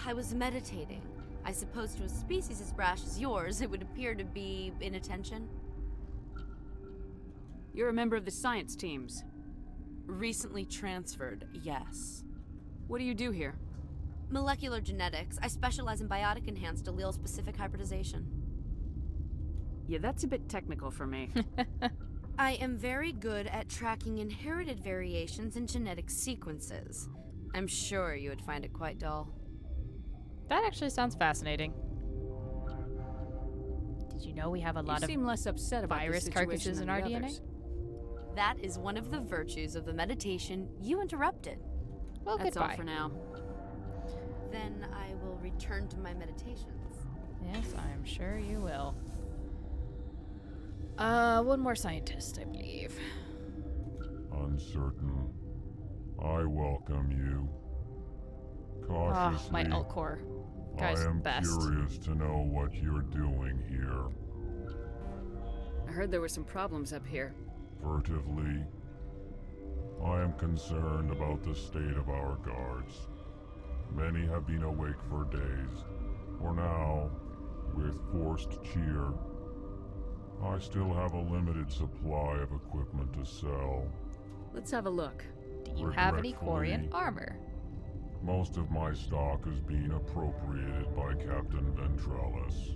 M: I was meditating. I suppose to a species as brash as yours, it would appear to be inattention.
D: You're a member of the science teams.
M: Recently transferred, yes.
D: What do you do here?
M: Molecular genetics. I specialize in biotic-enhanced allele-specific hybridization.
D: Yeah, that's a bit technical for me.
M: I am very good at tracking inherited variations in genetic sequences. I'm sure you would find it quite dull.
A: That actually sounds fascinating. Did you know we have a lot of
D: seem less upset about
A: virus carcasses in our DNA?
M: That is one of the virtues of the meditation you interrupted.
A: Well,
D: that's
A: goodbye.
D: all for now.
M: Then I will return to my meditations.
A: Yes, I'm sure you will. One more scientist, I believe.
Q: Uncertain. I welcome you. Cautiously.
A: My Alcor. Guy's
Q: I am
A: best.
Q: curious to know what you're doing here.
D: I heard there were some problems up here.
Q: Furtively. I am concerned about the state of our guards. Many have been awake for days. For now, with forced cheer, I still have a limited supply of equipment to sell.
D: Let's have a look.
A: Do you have any Quarian armor?
Q: Most of my stock is being appropriated by Captain Ventrellis.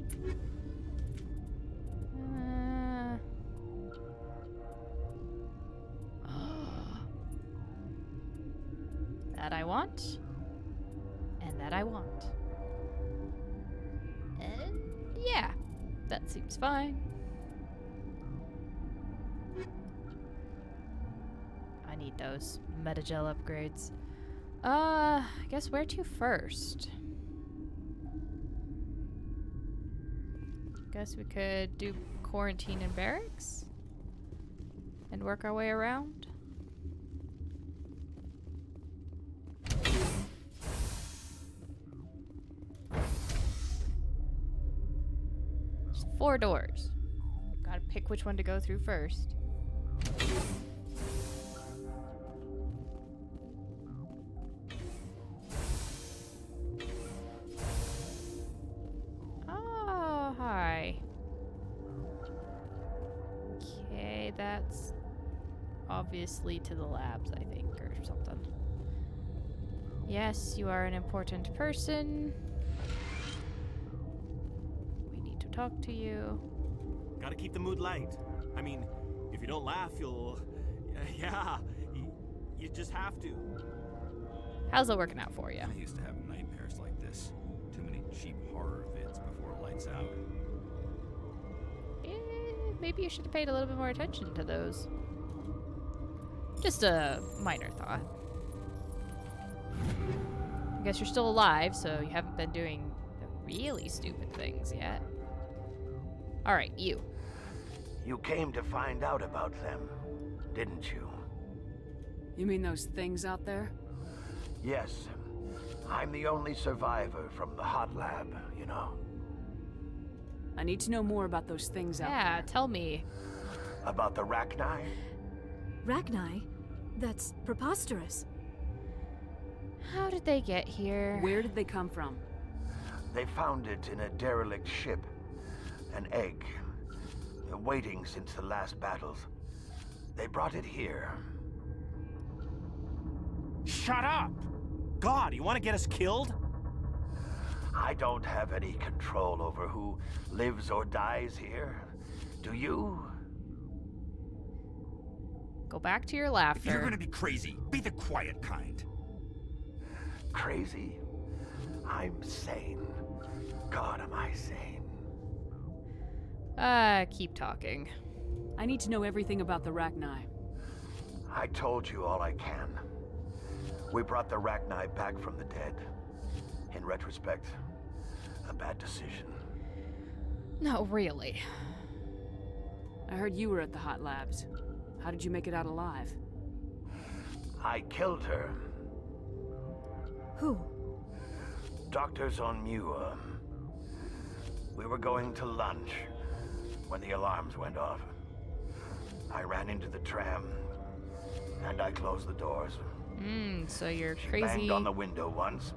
A: That I want. And that I want. And yeah, that seems fine. I need those metagel upgrades. I guess where to first? Guess we could do quarantine and barracks? And work our way around? There's 4 doors. Gotta pick which one to go through first. Oh, hi. Okay, that's obviously to the labs, I think, or something. Yes, you are an important person. We need to talk to you.
K: Gotta keep the mood light. I mean, if you don't laugh, you'll... Yeah, you just have to.
A: How's it working out for you?
G: I used to have nightmares like this. Too many cheap horror vids before it lights out.
A: Maybe you should have paid a little bit more attention to those. Just a minor thought. I guess you're still alive, so you haven't been doing the really stupid things yet. Alright, you.
L: You came to find out about them, didn't you?
D: You mean those things out there?
L: Yes. I'm the only survivor from the hot lab, you know.
D: I need to know more about those things out there.
A: Yeah, tell me.
L: About the Rachni?
R: Rachni? That's preposterous.
A: How did they get here?
D: Where did they come from?
L: They found it in a derelict ship. An egg. Waiting since the last battles. They brought it here.
K: Shut up! God, you want to get us killed?
L: I don't have any control over who lives or dies here. Do you?
A: Go back to your laughter.
G: If you're gonna be crazy, be the quiet kind.
L: Crazy? I'm sane. God, am I sane?
A: Keep talking.
D: I need to know everything about the Rachni.
L: I told you all I can. We brought the Rachni back from the dead. In retrospect, a bad decision.
A: No, really.
D: I heard you were at the hot labs. How did you make it out alive?
L: I killed her.
R: Who?
L: Doctors on Muir. We were going to lunch when the alarms went off. I ran into the tram, and I closed the doors.
A: So you're
L: She
A: crazy.
L: banged on the window once,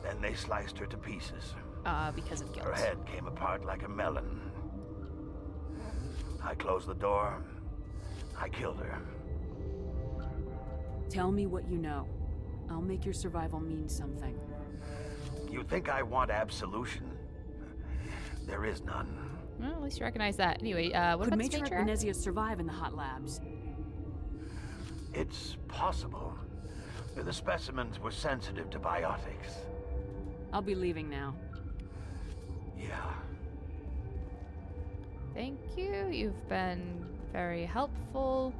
L: then they sliced her to pieces.
A: Because of guilt.
L: Her head came apart like a melon. I closed the door. I killed her.
D: Tell me what you know. I'll make your survival mean something.
L: You think I want absolution? There is none.
A: Well, at least you recognize that. Anyway, what
D: Could
A: about the
D: Matriarch
A: Matriarch?
D: Venezia survive in the hot labs?
L: It's possible. The specimens were sensitive to biotics.
D: I'll be leaving now.
L: Yeah.
A: Thank you. You've been very helpful.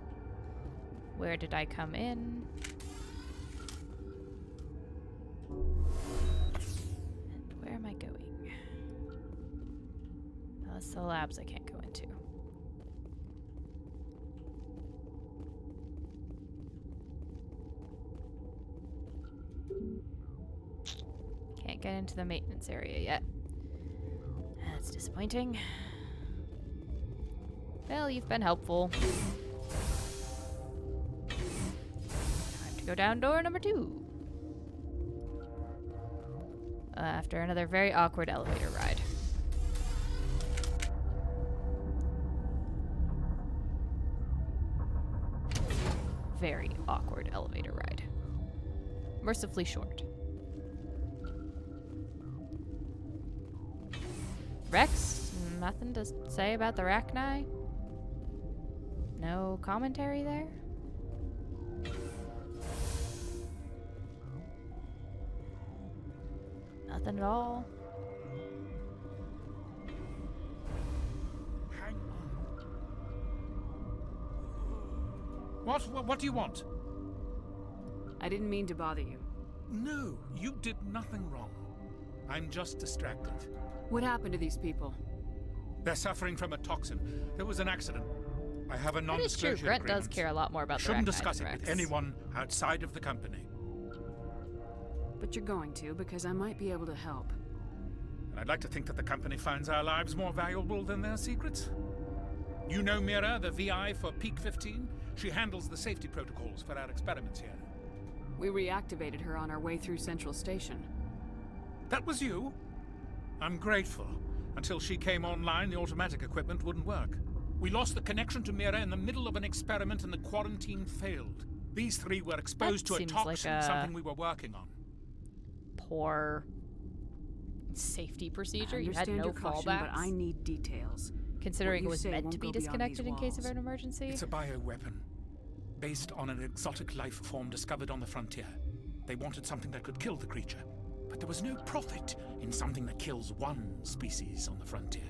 A: Where did I come in? And where am I going? Oh, that's the labs I can't go into. Can't get into the maintenance area yet. That's disappointing. Well, you've been helpful. Time to go down door number 2. After another very awkward elevator ride. Very awkward elevator ride. Mercifully short. Rex, nothing to say about the Rachni? No commentary there? Nothing at all.
O: Hang on. What do you want?
D: I didn't mean to bother you.
O: No, you did nothing wrong. I'm just distracted.
D: What happened to these people?
O: They're suffering from a toxin. There was an accident. I have a
A: That is true.
O: non-disclosure
A: Brent
O: agreement.
A: does care a lot more about the
O: Shouldn't
A: arachnid
O: discuss it
A: Rex.
O: with anyone outside of the company.
D: But you're going to, because I might be able to help.
O: And I'd like to think that the company finds our lives more valuable than their secrets. You know Mira, the VI for Peak 15? She handles the safety protocols for our experiments here.
D: We reactivated her on our way through Central Station.
O: That was you? I'm grateful. Until she came online, the automatic equipment wouldn't work. We lost the connection to Mira in the middle of an experiment and the quarantine failed. These three were exposed to a
A: seems
O: toxin,
A: like a-
O: something we were working on.
A: Poor safety procedure.
D: I
A: You had
D: understand
A: no
D: your caution,
A: fallbacks.
D: but I need details.
A: Considering
D: What
A: it was
D: you say
A: meant
D: won't
A: to be
D: go beyond
A: disconnected
D: these
A: in case of
D: walls.
A: an emergency.
O: It's a bioweapon, based on an exotic life form discovered on the frontier. They wanted something that could kill the creature, but there was no profit in something that kills one species on the frontier.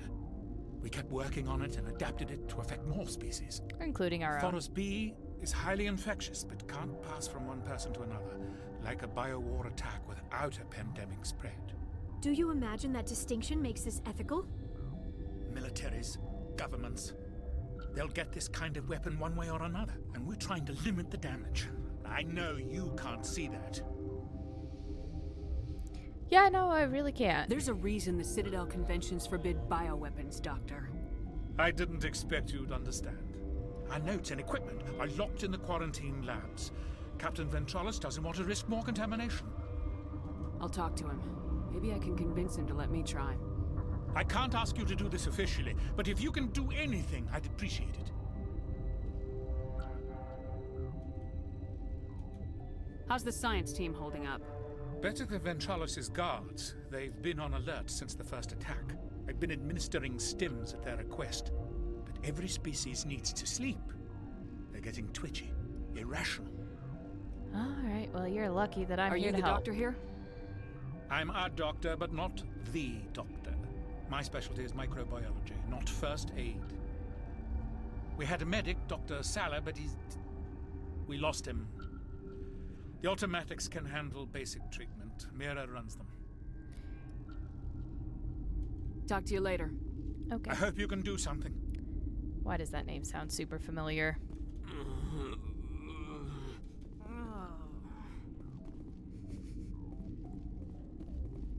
O: We kept working on it and adapted it to affect more species.
A: Including our own.
O: Thoros B is highly infectious, but can't pass from one person to another, like a biowar attack without a pandemic spread.
R: Do you imagine that distinction makes this ethical?
O: Militaries, governments, they'll get this kind of weapon one way or another, and we're trying to limit the damage. I know you can't see that.
A: Yeah, no, I really can't.
D: There's a reason the Citadel conventions forbid bioweapons, Doctor.
O: I didn't expect you'd understand. Our notes and equipment are locked in the quarantine labs. Captain Ventralis doesn't want to risk more contamination.
D: I'll talk to him. Maybe I can convince him to let me try.
O: I can't ask you to do this officially, but if you can do anything, I'd appreciate it.
D: How's the science team holding up?
O: Better than Ventralis' guards. They've been on alert since the first attack. I've been administering stims at their request. But every species needs to sleep. They're getting twitchy, irrational.
A: Alright, well, you're lucky that I'm
D: Are
A: here
D: you
A: to
D: the
A: help.
D: doctor here?
O: I'm a doctor, but not the doctor. My specialty is microbiology, not first aid. We had a medic, Dr. Salah, but we lost him. The automatics can handle basic treatment. Mira runs them.
D: Talk to you later.
A: Okay.
O: I hope you can do something.
A: Why does that name sound super familiar?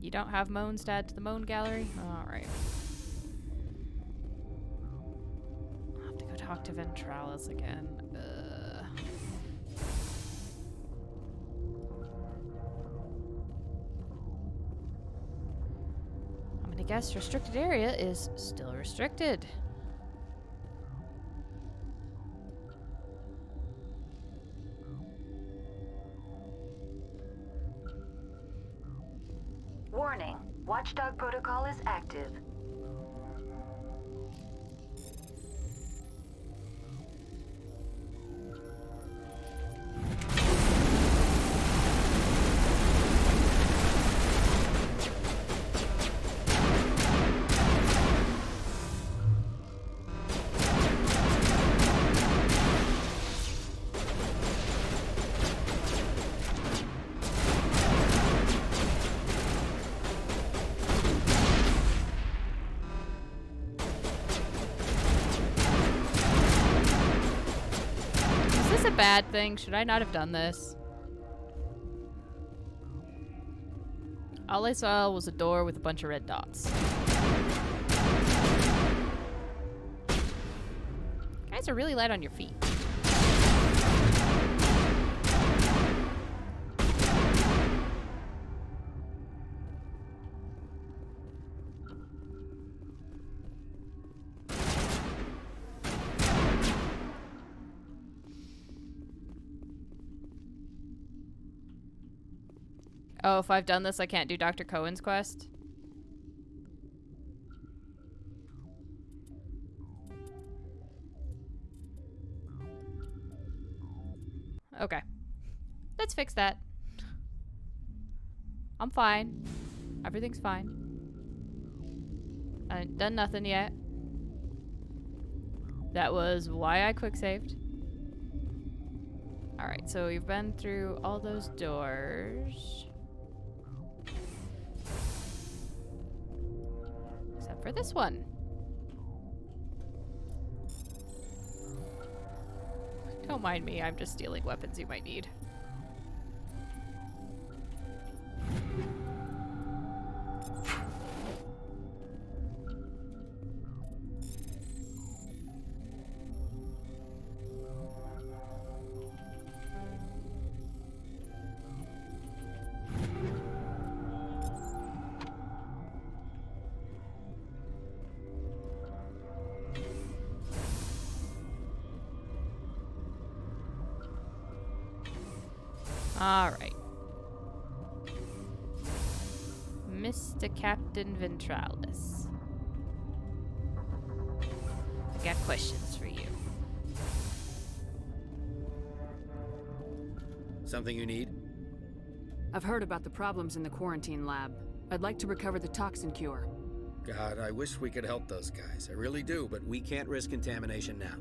A: You don't have moans to add to the moan gallery? Alright. I'll have to go talk to Ventralis again. I'm gonna guess restricted area is still restricted.
E: Warning. Watchdog protocol is active.
A: Is this a bad thing? Should I not have done this? All I saw was a door with a bunch of red dots. You guys are really light on your feet. Oh, if I've done this, I can't do Dr. Cohen's quest? Okay. Let's fix that. I'm fine. Everything's fine. I ain't done nothing yet. That was why I quick saved. Alright, so we've been through all those doors. Except for this one. Don't mind me, I'm just stealing weapons you might need. Alright. Mr. Captain Ventralis. I got questions for you.
V: Something you need?
D: I've heard about the problems in the quarantine lab. I'd like to recover the toxin cure.
V: God, I wish we could help those guys. I really do, but we can't risk contamination now.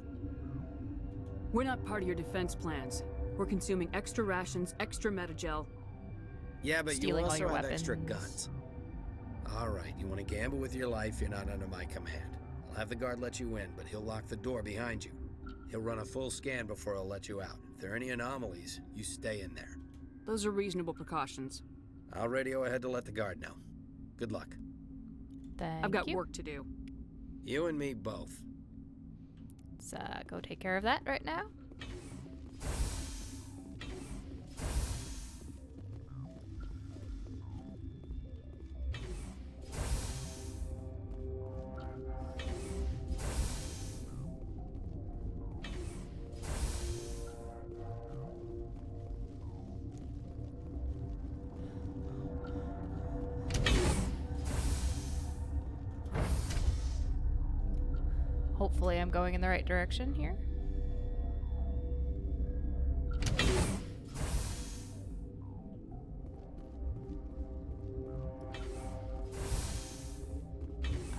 D: We're not part of your defense plans. We're consuming extra rations, extra metagel.
V: Yeah, but
A: Stealing
V: you
A: all
V: also
A: your
V: have
A: weapons.
V: extra guns. All right, you want to gamble with your life, you're not under my command. I'll have the guard let you in, but he'll lock the door behind you. He'll run a full scan before he'll let you out. If there are any anomalies, you stay in there.
D: Those are reasonable precautions.
V: I'll radio ahead to let the guard know. Good luck.
D: I've got work to do.
V: You and me both.
A: Let's go take care of that right now. Hopefully I'm going in the right direction here.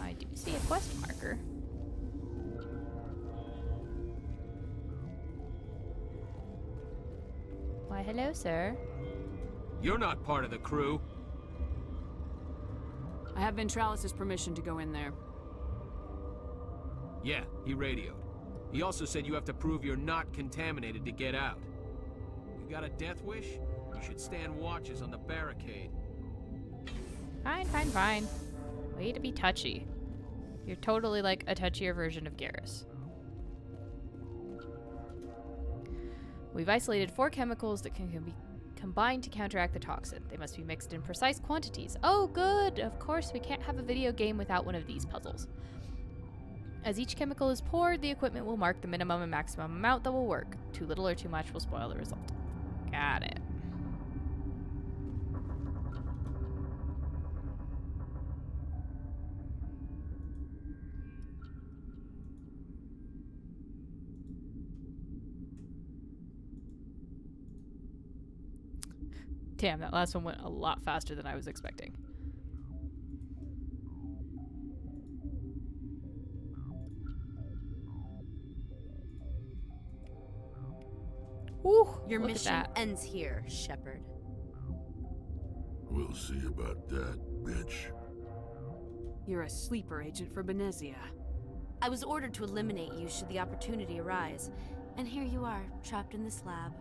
A: I do see a quest marker. Why, hello, sir.
B: You're not part of the crew.
D: I have Ventralis' permission to go in there.
B: Yeah, he radioed. He also said you have to prove you're not contaminated to get out. You got a death wish? You should stand watches on the barricade.
A: Fine, fine, fine. Way to be touchy. You're totally like a touchier version of Garrus. We've isolated 4 chemicals that can be combined to counteract the toxin. They must be mixed in precise quantities. Oh, good! Of course, we can't have a video game without one of these puzzles. As each chemical is poured, the equipment will mark the minimum and maximum amount that will work. Too little or too much will spoil the result. Got it. Damn, that last one went a lot faster than I was expecting. Ooh,
M: Your
A: look at
M: mission
A: that.
M: ends here, Shepard.
Q: We'll see about that, bitch.
D: You're a sleeper agent for Benezia.
M: I was ordered to eliminate you should the opportunity arise. And here you are, trapped in this lab.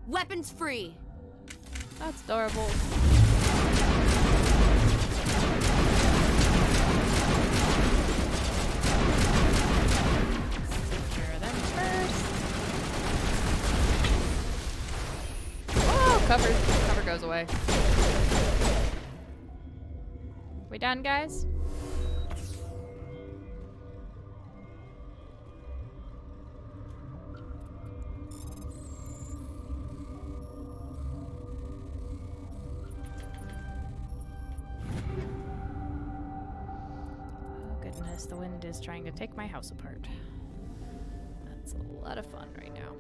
M: Weapons free!
A: That's adorable. Let's take care of them first. Oh, cover goes away. We done, guys? The wind is trying to take my house apart. That's a lot of fun right now.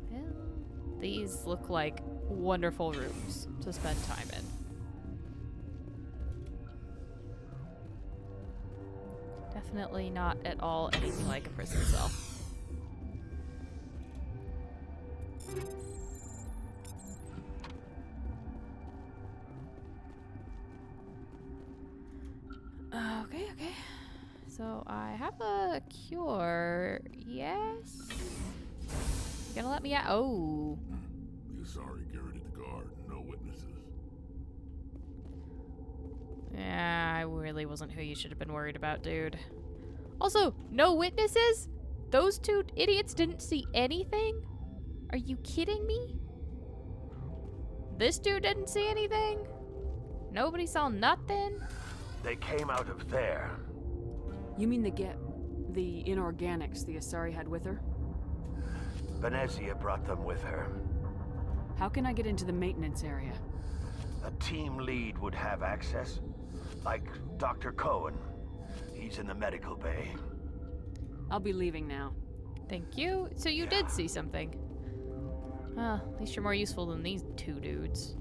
A: Well, these look like wonderful rooms to spend time in. Definitely not at all anything like a prison cell. Okay, okay. So I have a cure. Yes? You gonna let me out? Oh.
Q: The Asari garroted the guard. No witnesses.
A: Yeah, I really wasn't who you should have been worried about, dude. Also, no witnesses? Those two idiots didn't see anything? Are you kidding me? This dude didn't see anything? Nobody saw nothing?
L: They came out of there.
D: You mean the inorganics the Asari had with her?
L: Venezia brought them with her.
D: How can I get into the maintenance area?
L: A team lead would have access. Like Dr. Cohen. He's in the medical bay.
D: I'll be leaving now.
A: Thank you. So you did see something. Well, at least you're more useful than these two dudes.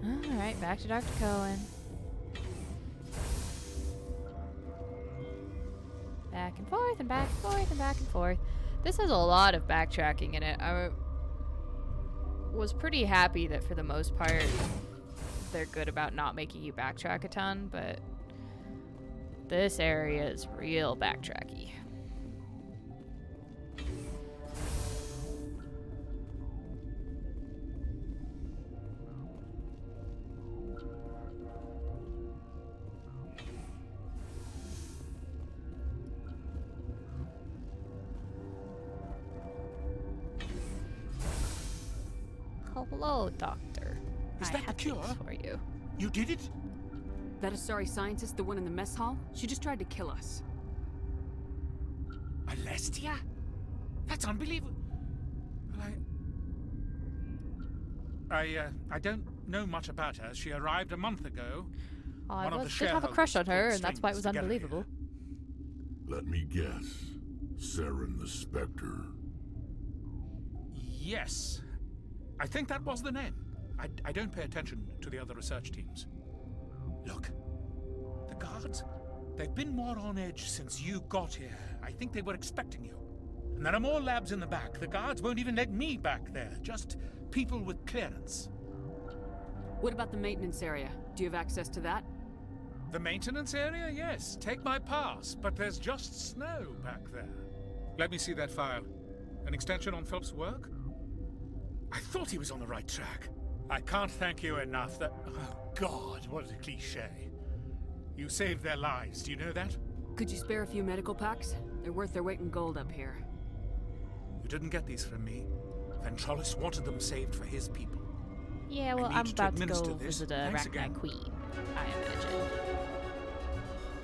A: Alright, back to Dr. Cohen. Back and forth and back and forth and back and forth. This has a lot of backtracking in it. I was pretty happy that for the most part they're good about not making you backtrack a ton, but this area is real backtracky. Hello, Doctor.
O: Is
A: I
O: that the
A: have
O: cure?
A: things for you.
O: You did it?
D: That Asari scientist, the one in the mess hall? She just tried to kill us.
O: Alestia? That's unbelievable. I don't know much about her. She arrived a month ago.
A: I did have a crush on her, and that's why it was unbelievable.
Q: Let me guess. Saren the Spectre.
O: Yes. I think that was the name. I don't pay attention to the other research teams. Look, the guards, they've been more on edge since you got here. I think they were expecting you. And there are more labs in the back. The guards won't even let me back there. Just people with clearance.
D: What about the maintenance area? Do you have access to that?
O: The maintenance area? Yes. Take my pass. But there's just snow back there. Let me see that file. An extension on Phelps' work? I thought he was on the right track. I can't thank you enough that... Oh, God, what a cliché. You saved their lives, do you know that?
D: Could you spare a few medical packs? They're worth their weight in gold up here.
O: You didn't get these from me. Ventralis wanted them saved for his people.
A: Yeah, well, I'm about to go visit a
O: Thanks
A: Arachnite
O: again.
A: queen, I imagine.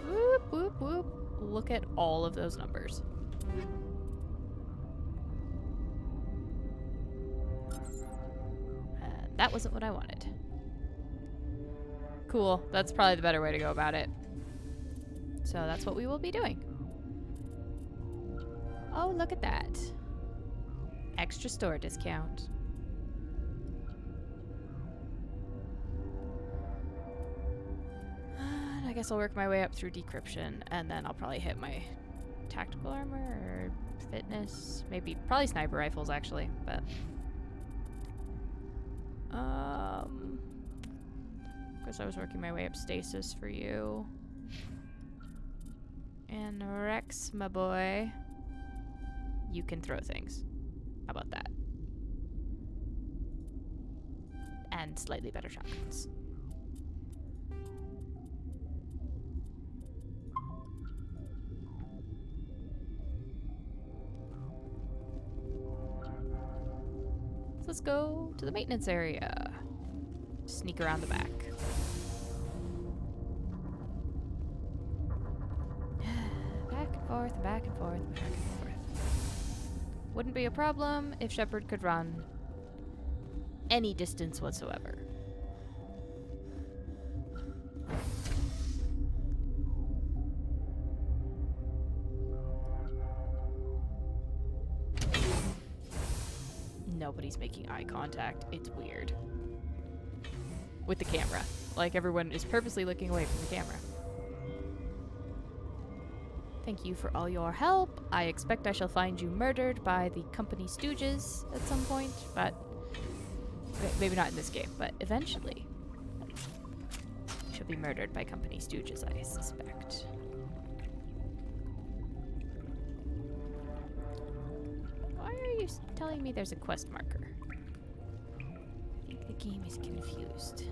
A: Whoop, whoop, whoop. Look at all of those numbers. That wasn't what I wanted. Cool. That's probably the better way to go about it. So that's what we will be doing. Oh, look at that. Extra store discount. I guess I'll work my way up through decryption, and then I'll probably hit my tactical armor or fitness. Maybe, probably sniper rifles actually, but... Guess I was working my way up stasis for you. And Rex, my boy, you can throw things. How about that? And slightly better shotguns. So let's go to the maintenance area. Sneak around the back. Back and forth, back and forth, back and forth. Wouldn't be a problem if Shepard could run any distance whatsoever. nobody's making eye contact. It's weird. With the camera. Like, everyone is purposely looking away from the camera. Thank you for all your help. I expect I shall find you murdered by the company stooges at some point, but maybe not in this game, but eventually. She'll be murdered by company stooges, I suspect. Why are you telling me there's a quest marker? I think the game is confused.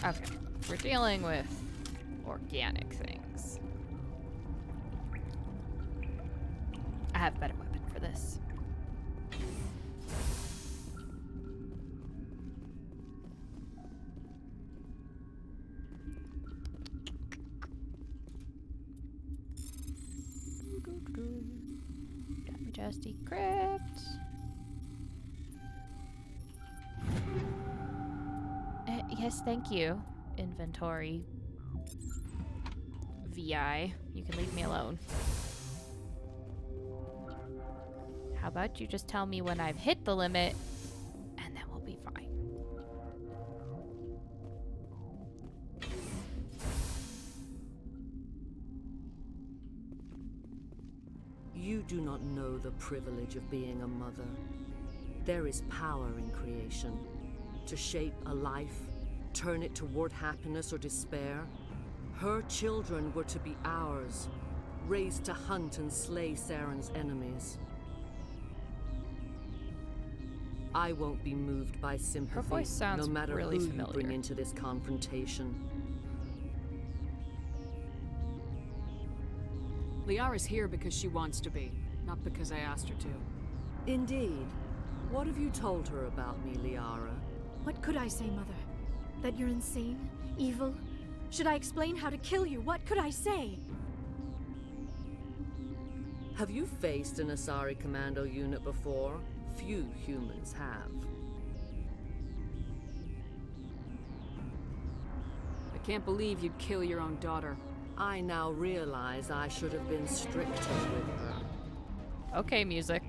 A: Okay, we're dealing with organic things. I have a better weapon for this. Let me just decrypt. Yes, thank you, inventory. VI, you can leave me alone. How about you just tell me when I've hit the limit, and then we'll be fine.
P: You do not know the privilege of being a mother. There is power in creation. To shape a life, turn it toward happiness or despair. Her children were to be ours, raised to hunt and slay Saren's enemies. I won't be moved by sympathy,
A: Her voice sounds
P: no matter
A: really
P: who
A: familiar.
P: you bring into this confrontation.
D: Liara's here because she wants to be, not because I asked her to.
P: Indeed. What have you told her about me, Liara?
R: What could I say, Mother? That you're insane? Evil? Should I explain how to kill you? What could I say?
P: Have you faced an Asari commando unit before? Few humans have.
D: I can't believe you'd kill your own daughter.
P: I now realize I should have been stricter with her.
A: Okay, music.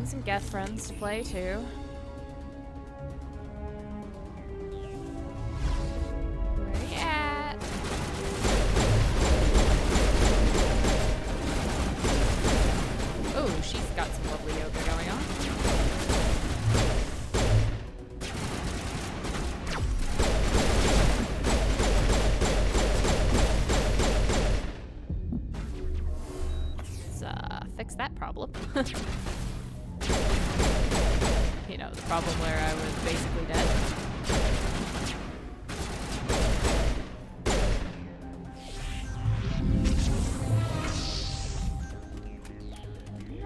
A: Some guest friends to play too. Where you at? Oh, she's got some lovely yoga going on. Let's fix that problem. You know, the problem where I was basically dead.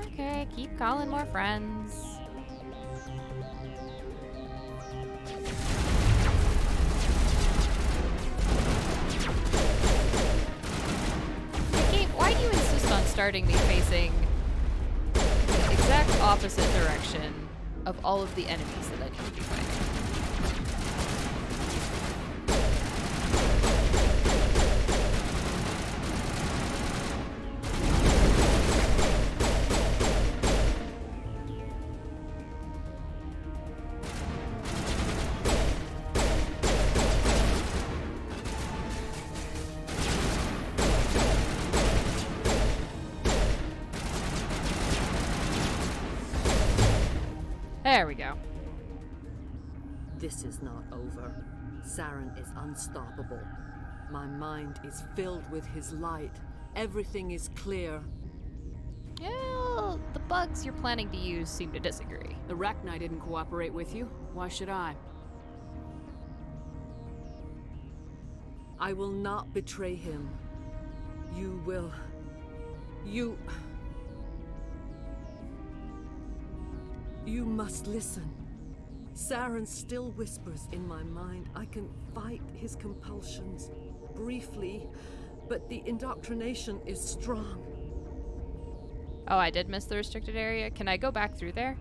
A: Okay, keep calling more friends. Game, why do you insist on starting me facing the exact opposite direction of all of the enemies that I need to be fighting? There we go.
P: This is not over. Saren is unstoppable. My mind is filled with his light. Everything is clear.
A: Well, the bugs you're planning to use seem to disagree.
D: The Rachni didn't cooperate with you. Why should I?
P: I will not betray him. You will. You must listen. Saren still whispers in my mind. I can fight his compulsions briefly, but the indoctrination is strong.
A: Oh, I did miss the restricted area. Can I go back through there?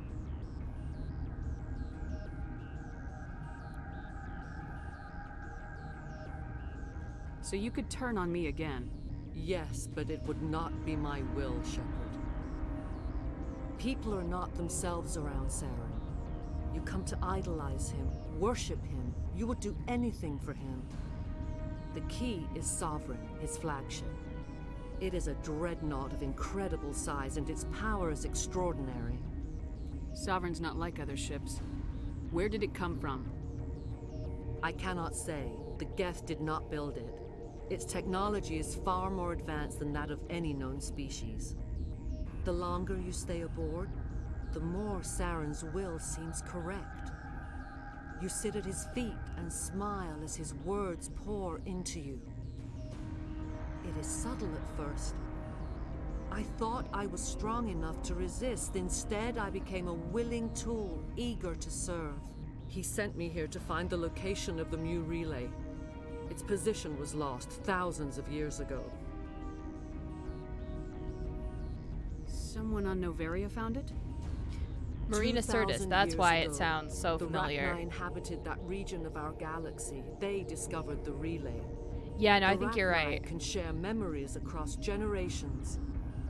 D: So you could turn on me again?
P: Yes, but it would not be my will, Shepard. People are not themselves around Saren. You come to idolize him, worship him. You would do anything for him. The key is Sovereign, his flagship. It is a dreadnought of incredible size, and its power is extraordinary.
D: Sovereign's not like other ships. Where did it come from?
P: I cannot say. The Geth did not build it. Its technology is far more advanced than that of any known species. The longer you stay aboard, the more Saren's will seems correct. You sit at his feet and smile as his words pour into you. It is subtle at first. I thought I was strong enough to resist. Instead, I became a willing tool, eager to serve. He sent me here to find the location of the Mu relay. Its position was lost thousands of years ago.
D: Someone on Noveria found it?
A: Marina Sirtis, that's why it sounds so
P: the
A: familiar.
P: Rachni inhabited that region of our galaxy. They discovered the relay.
A: Yeah, no, I
P: The
A: think you're
P: Rachni
A: right.
P: Can share memories across generations.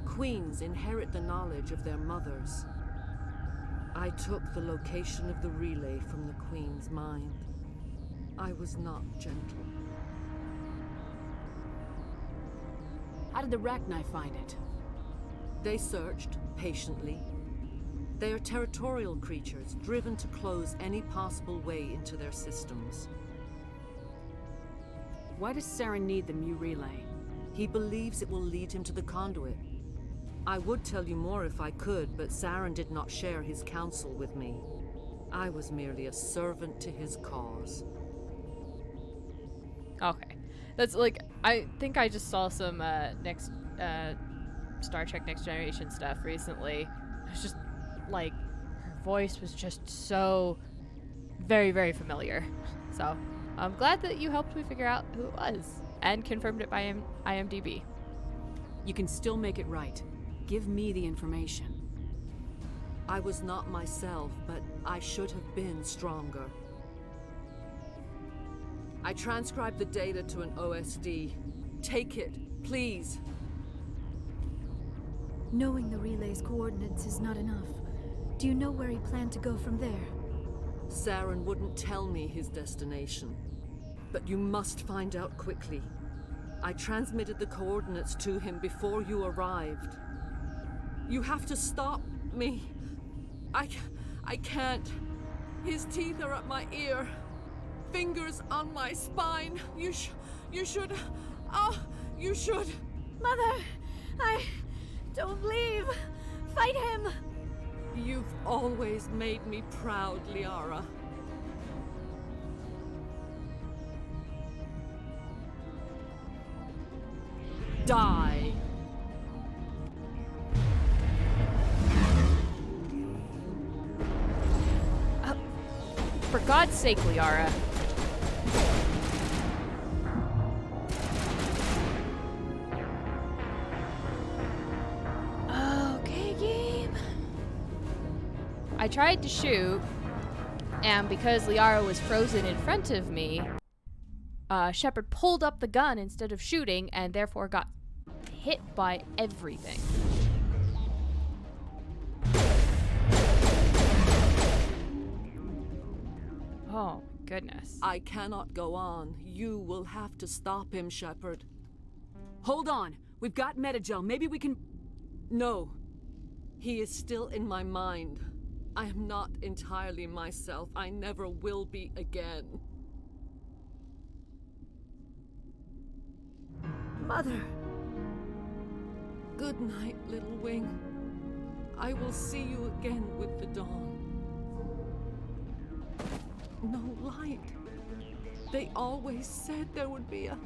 P: Queens inherit the knowledge of their mothers. I took the location of the relay from the Queen's mind. I was not gentle.
D: How did the Rachni find it?
P: They searched, patiently. They are territorial creatures, driven to close any possible way into their systems.
D: Why does Saren need the Mu relay?
P: He believes it will lead him to the conduit. I would tell you more if I could, but Saren did not share his counsel with me. I was merely a servant to his cause.
A: Okay. That's like, I think I just saw some Star Trek Next Generation stuff recently. It was just like, her voice was just so very, very familiar. So I'm glad that you helped me figure out who it was and confirmed it by IMDb.
D: You can still make it right. Give me the information.
P: I was not myself, but I should have been stronger. I transcribed the data to an OSD. Take it, please.
R: Knowing the relay's coordinates is not enough. Do you know where he planned to go from there?
P: Saren wouldn't tell me his destination. But you must find out quickly. I transmitted the coordinates to him before you arrived. You have to stop me. I can't. His teeth are at my ear. Fingers on my spine. You should. You should.
R: Mother, don't leave. Fight him.
P: You've always made me proud, Liara. Die.
A: For God's sake, Liara. Okay, game. I tried to shoot, and because Liara was frozen in front of me, Shepard pulled up the gun instead of shooting, and therefore got hit by everything. Oh, goodness.
P: I cannot go on. You will have to stop him, Shepard.
D: Hold on. We've got Metagel. Maybe we can...
P: No. He is still in my mind. I am not entirely myself. I never will be again.
R: Mother.
P: Good night, little wing. I will see you again with the dawn. No light. They always said there would be a...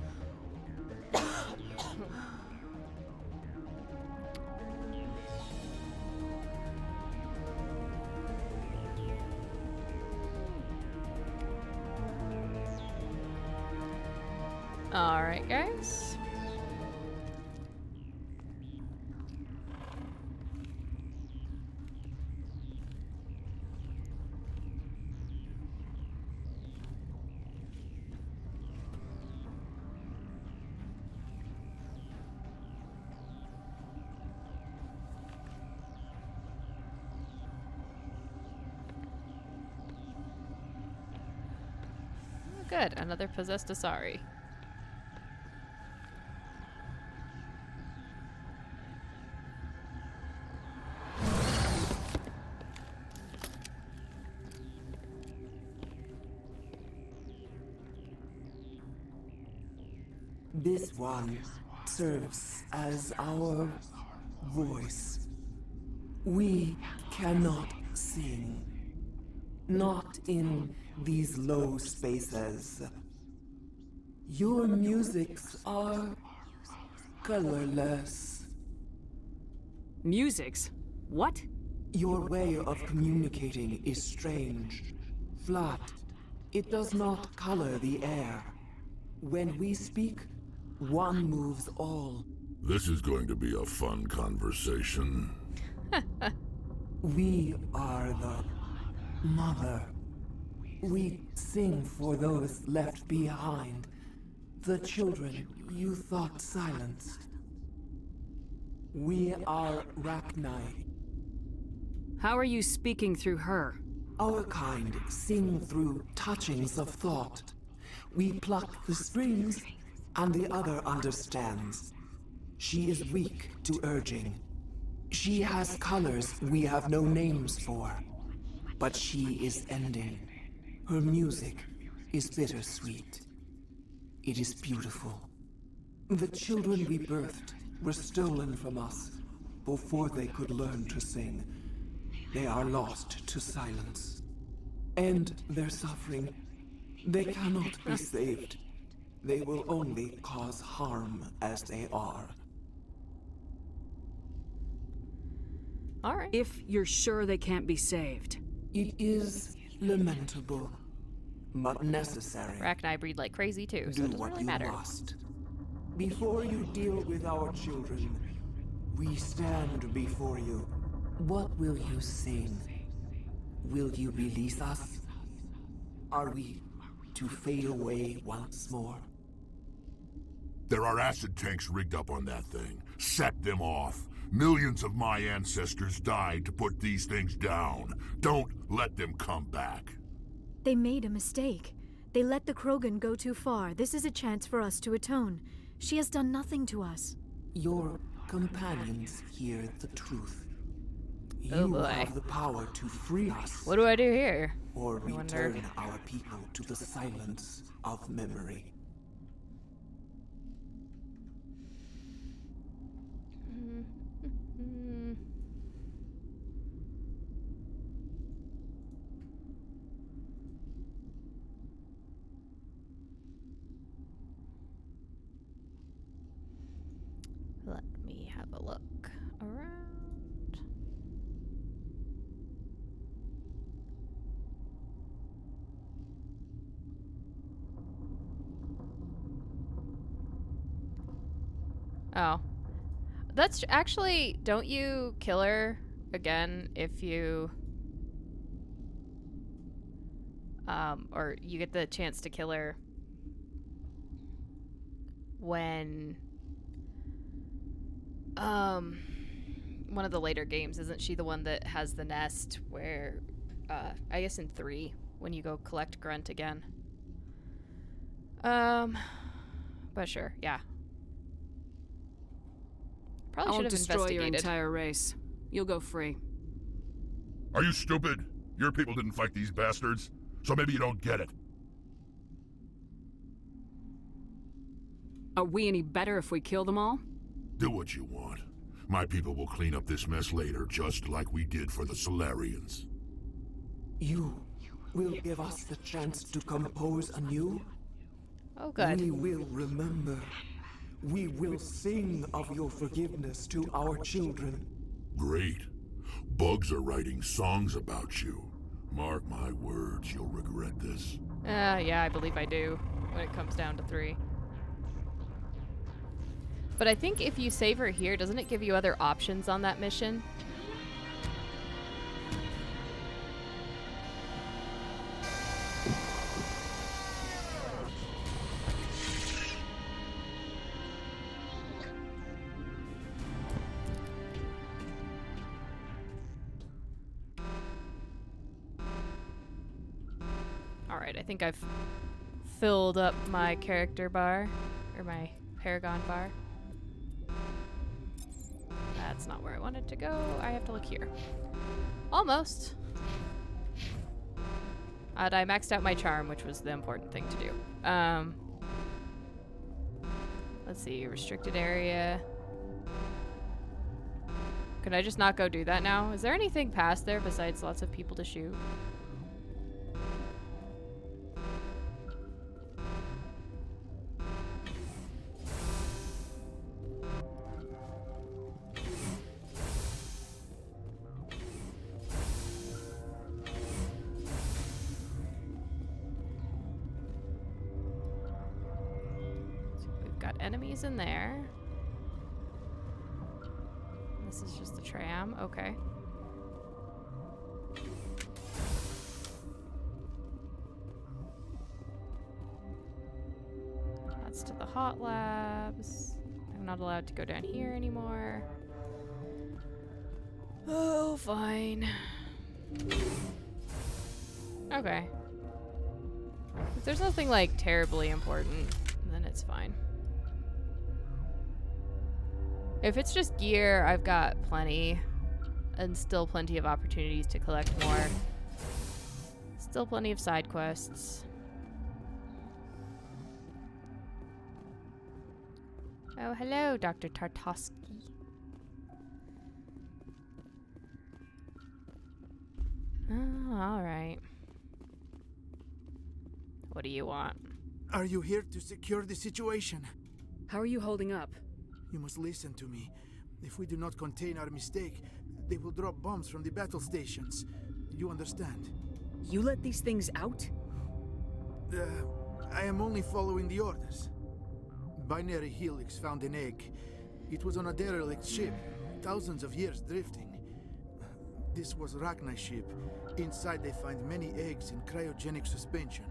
A: Alright, guys. Good, another possessed Asari.
H: This one serves as our voice. We cannot sing. Not in these low spaces. Your musics are colorless.
D: Musics? What?
H: Your way of communicating is strange. Flat. It does not color the air. When we speak, one moves all.
Q: This is going to be a fun conversation.
H: We are the mother. We sing for those left behind. The children you thought silenced. We are Rachni.
D: How are you speaking through her?
H: Our kind sing through touchings of thought. We pluck the strings, and the other understands. She is weak to urging. She has colors we have no names for. But she is ending. Her music is bittersweet. It is beautiful. The children we birthed were stolen from us before they could learn to sing. They are lost to silence. And their suffering, they cannot be saved. They will only cause harm as they are.
A: All right.
D: If you're sure they can't be saved.
H: It is lamentable, but necessary.
A: Rachni breed like crazy too, so it doesn't really matter.
H: Must. Before you deal with our children, we stand before you. What will you sing? Will you release us? Are we to fade away once more?
Q: There are acid tanks rigged up on that thing. Set them off. Millions of my ancestors died to put these things down. Don't let them come back.
R: They made a mistake. They let the Krogan go too far. This is a chance for us to atone. She has done nothing to us.
H: Your companions hear the truth.
A: Oh
H: You
A: boy.
H: have the power to free us.
A: What do I do here?
H: Or
A: I wonder.
H: return our people to the silence of memory.
A: Let me have a look around. Oh. That's actually, don't you kill her again if you or you get the chance to kill her when one of the later games, isn't she the one that has the nest where I guess in 3 when you go collect Grunt again. But sure, yeah. Probably
D: I
A: should
D: won't
A: have
D: destroy your
A: investigated.
D: entire race. You'll go free.
Q: Are you stupid? Your people didn't fight these bastards, so maybe you don't get it.
D: Are we any better if we kill them all?
Q: Do what you want. My people will clean up this mess later, just like we did for the Solarians.
H: You will give us the chance to compose anew?
A: Oh, good.
H: We will remember. We will sing of your forgiveness to our children.
Q: Great. Bugs are writing songs about you. Mark my words, you'll regret this.
A: Yeah, I believe I do when it comes down to 3. But I think if you save her here, doesn't it give you other options on that mission? Alright, I think I've filled up my character bar, or my Paragon bar. That's not where I wanted to go. I have to look here. Almost. And I maxed out my charm, which was the important thing to do. Let's see, restricted area. Could I just not go do that now? Is there anything past there besides lots of people to shoot? Enemies in there. This is just the tram. Okay. That's to the hot labs. I'm not allowed to go down here anymore. Oh, fine. Okay. If there's nothing like terribly important, then it's fine. If it's just gear, I've got plenty. And still plenty of opportunities to collect more. Still plenty of side quests. Oh, hello, Dr. Tartovsky. Oh, alright. What do you want?
I: Are you here to secure the situation?
D: How are you holding up?
I: You must listen to me. If we do not contain our mistake, they will drop bombs from the battle stations. You understand?
D: You let these things out?
I: I am only following the orders. Binary Helix found an egg. It was on a derelict ship, thousands of years drifting. This was Rachni's ship. Inside they find many eggs in cryogenic suspension.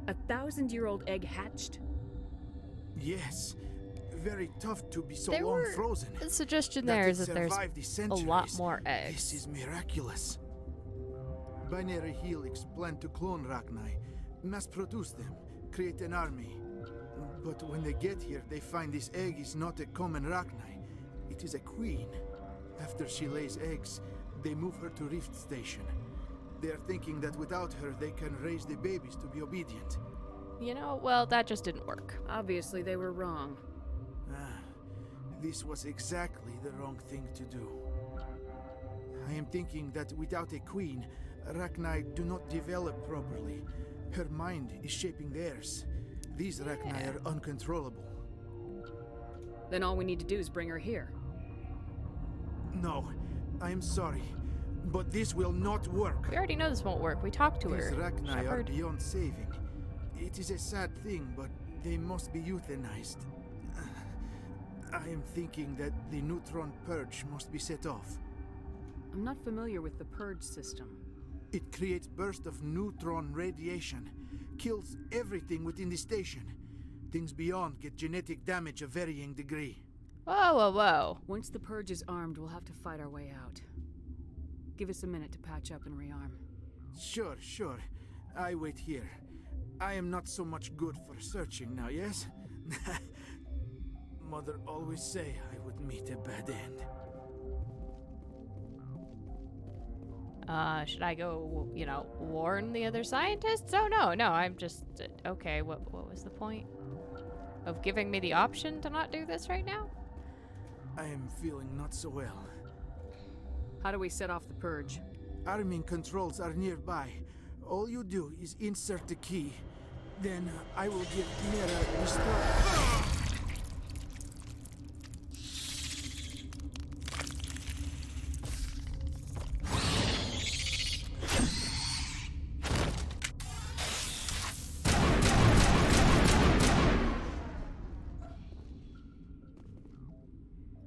D: A 1,000-year-old egg hatched?
I: Yes. Very tough to be so
A: There
I: long
A: were
I: frozen.
A: a suggestion
I: That
A: there
I: it
A: is that there's
I: survived the
A: a lot
I: centuries.
A: more eggs.
I: This is miraculous. Binary Helix planned to clone Rachni, mass produce them, create an army. But when they get here, they find this egg is not a common Rachni. It is a queen. After she lays eggs, they move her to Rift Station. They are thinking that without her, they can raise the babies to be obedient.
A: You know, well, that just didn't work.
D: Obviously, they were wrong.
I: This was exactly the wrong thing to do. I am thinking that without a queen, Rachni do not develop properly. Her mind is shaping theirs. These Rachni are uncontrollable.
D: Then all we need to do is bring her here.
I: No, I am sorry, but this will not work.
A: We already know this won't work. We talked to her.
I: These Rachni are
A: Shepard.
I: beyond saving. It is a sad thing, but they must be euthanized. I am thinking that the neutron purge must be set off.
D: I'm not familiar with the purge system.
I: It creates bursts of neutron radiation, kills everything within the station. Things beyond get genetic damage of varying degree.
A: Whoa, whoa, whoa.
D: Once the purge is armed, we'll have to fight our way out. Give us a minute to patch up and rearm.
I: Sure. I wait here. I am not so much good for searching now, yes? Mother always say I would meet a bad end.
A: Should I go, warn the other scientists? Oh, no, I'm just, okay, what was the point of giving me the option to not do this right now?
I: I am feeling not so well.
D: How do we set off the purge?
I: Arming controls are nearby. All you do is insert the key. Then I will give Mira the story.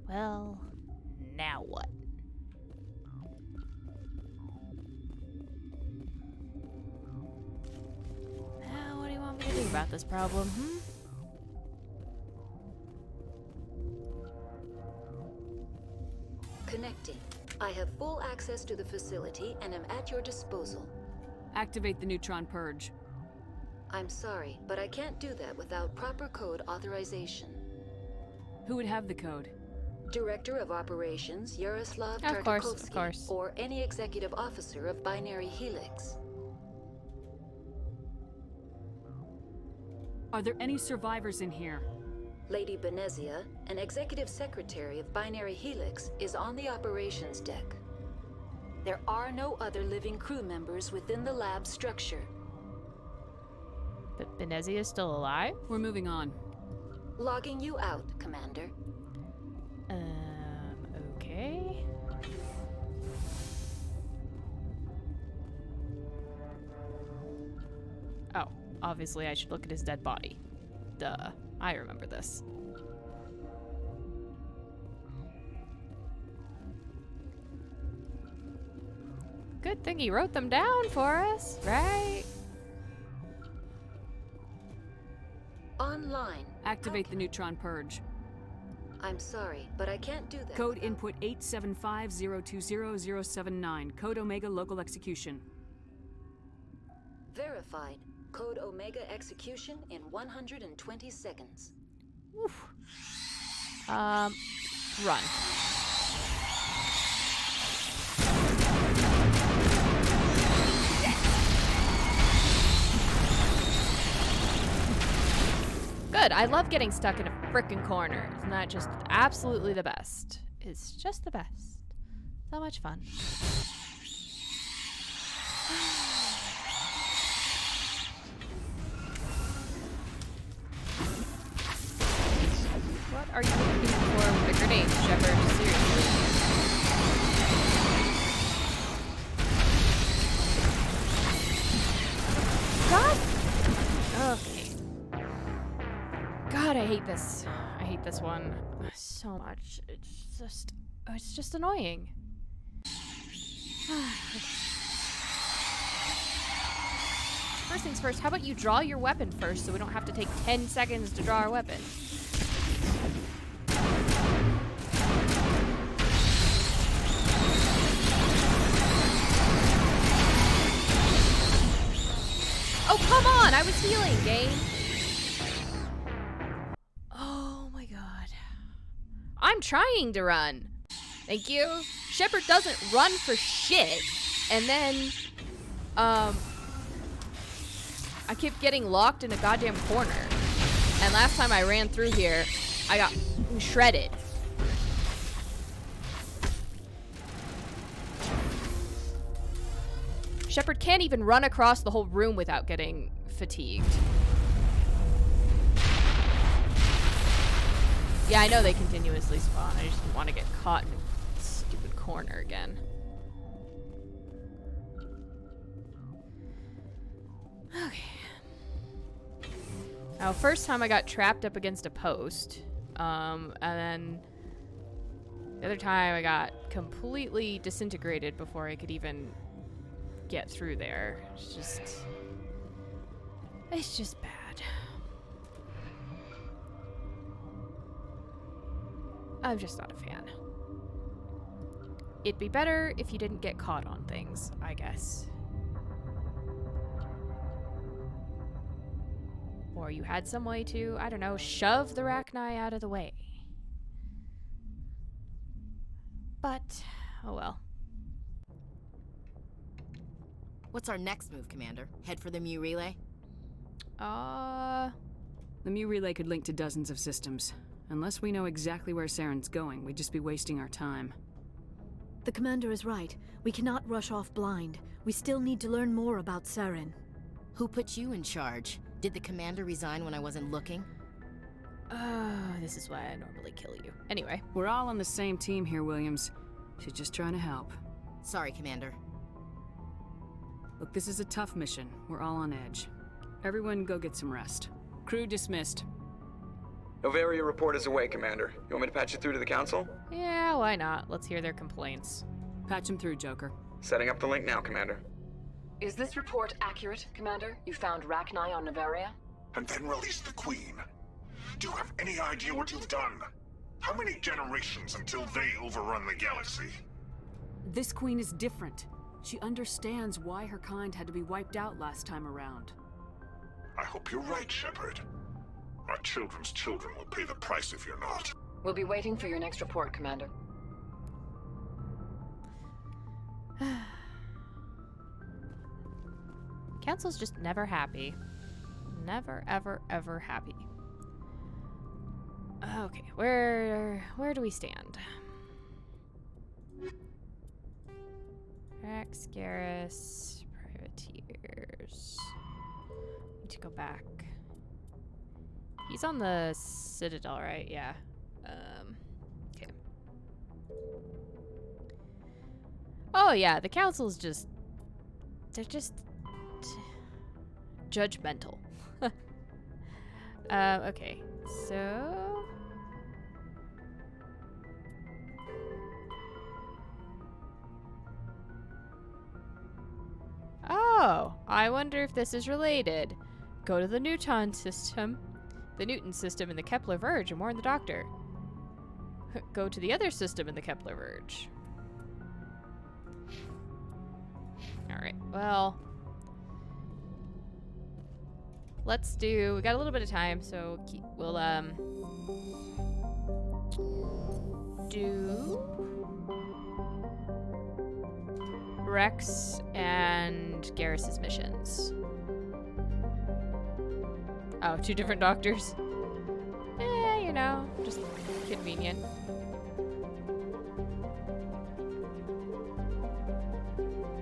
A: Well, now what? Now, what do you want me to do about this problem,
E: Connecting. I have full access to the facility and am at your disposal.
D: Activate the neutron purge.
E: I'm sorry, but I can't do that without proper code authorization.
D: Who would have the code?
E: Director of Operations Yaroslav
A: Of course.
E: Tartakovsky, or any executive officer of Binary Helix.
D: Are there any survivors in here?
E: Lady Benezia, an executive secretary of Binary Helix, is on the operations deck. There are no other living crew members within the lab structure.
A: But Benezia is still alive?
D: We're moving on.
E: Logging you out, Commander.
A: Okay. Oh, obviously I should look at his dead body. Duh. I remember this. Good thing he wrote them down for us, right?
E: Online.
D: Activate the neutron purge.
E: I'm sorry, but I can't do that.
D: Code input 875020079. Code Omega local execution.
E: Verified. Code Omega execution in 120 seconds.
A: Oof. Run. Good. I love getting stuck in a frickin' corner. Isn't that just absolutely the best? It's just the best. So much fun. What are you looking for with the grenade, Shepard? Seriously. God! Okay. God, I hate this. I hate this one so much. It's just annoying. First things first, how about you draw your weapon first so we don't have to take 10 seconds to draw our weapon? Oh, come on! I was healing, game! Oh my god. I'm trying to run. Thank you. Shepard doesn't run for shit. And then, I kept getting locked in a goddamn corner. And last time I ran through here, I got shredded. Shepard can't even run across the whole room without getting fatigued. Yeah, I know they continuously spawn. I just didn't want to get caught in a stupid corner again. Okay. Now, first time I got trapped up against a post. And then the other time I got completely disintegrated before I could even get through there. It's just bad. I'm just not a fan. It'd be better if you didn't get caught on things, I guess. Or you had some way to, I don't know, shove the Rachni out of the way. But, oh well.
F: What's our next move, Commander? Head for the Mu relay?
D: The Mu relay could link to dozens of systems. Unless we know exactly where Saren's going, we'd just be wasting our time.
R: The commander is right. We cannot rush off blind. We still need to learn more about Saren.
F: Who put you in charge? Did the commander resign when I wasn't looking?
A: This is why I normally kill you. Anyway.
D: We're all on the same team here, Williams. She's just trying to help.
F: Sorry, Commander.
D: Look, this is a tough mission. We're all on edge. Everyone go get some rest. Crew dismissed.
J: Novaria report is away, Commander. You want me to patch it through to the Council?
A: Yeah, why not? Let's hear their complaints.
D: Patch them through, Joker.
J: Setting up the link now, Commander.
S: Is this report accurate, Commander? You found Rachni on Novaria?
T: And then released the Queen. Do you have any idea what you've done? How many generations until they overrun the galaxy?
D: This Queen is different. She understands why her kind had to be wiped out last time around.
T: I hope you're right, Shepard. Our children's children will pay the price if you're not.
S: We'll be waiting for your next report, Commander.
A: Council's just never happy. Never, ever, ever happy. Okay, where do we stand? Rex, Garrus, privateers. Need to go back. He's on the Citadel, right? Yeah. Okay. Oh yeah, the council's just... they're just... judgmental. Okay, so... Oh, I wonder if this is related. Go to the Newton system, in the Kepler Verge, and warn the Doctor. Go to the other system in the Kepler Verge. Alright, well... let's do... we got a little bit of time, so we'll, do... Rex and Garrus's missions. Oh, 2 different doctors. You know, just convenient.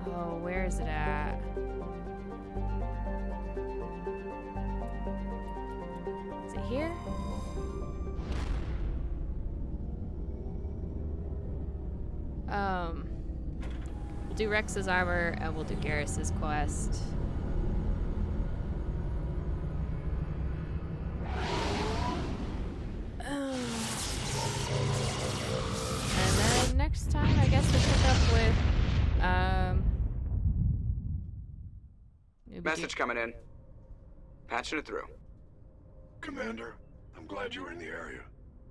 A: Oh, where is it at? Is it here? We'll do Rex's armor and we'll do Garrus's quest. And then next time I guess we'll pick up with
J: Message coming in. Patching it through.
T: Commander, I'm glad you were in the area.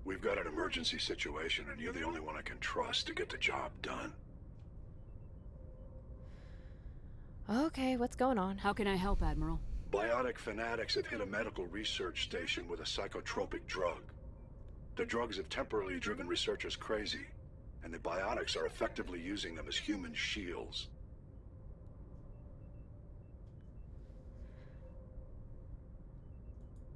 T: We've got an emergency situation, and you're the only one I can trust to get the job done.
A: Okay, what's going on?
D: How can I help, Admiral?
T: Biotic fanatics have hit a medical research station with a psychotropic drug. The drugs have temporarily driven researchers crazy, and the biotics are effectively using them as human shields.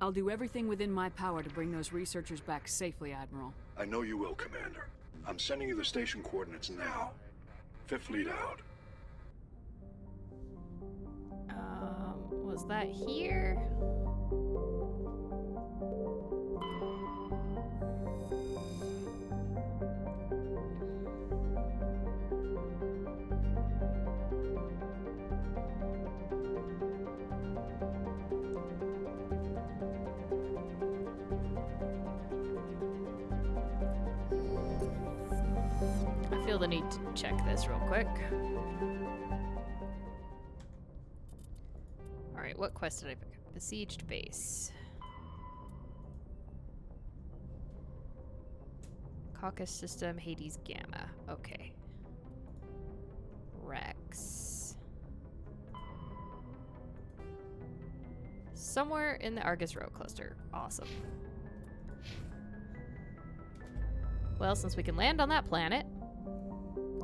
D: I'll do everything within my power to bring those researchers back safely, Admiral.
T: I know you will, Commander. I'm sending you the station coordinates now. 5th Fleet out.
A: Was that here? I feel the need to check this real quick. Alright, what quest did I pick up? Besieged base. Caucus system, Hades Gamma. Okay. Rex. Somewhere in the Argus Row cluster. Awesome. Well, since we can land on that planet,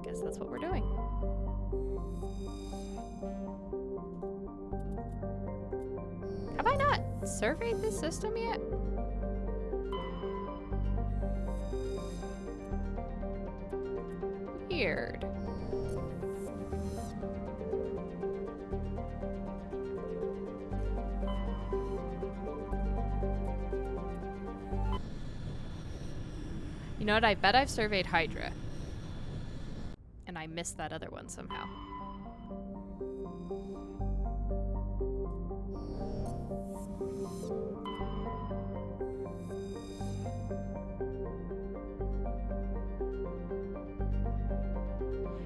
A: guess that's what we're doing. Have I not surveyed this system yet? Weird. You know what? I bet I've surveyed Hydra. And I missed that other one somehow.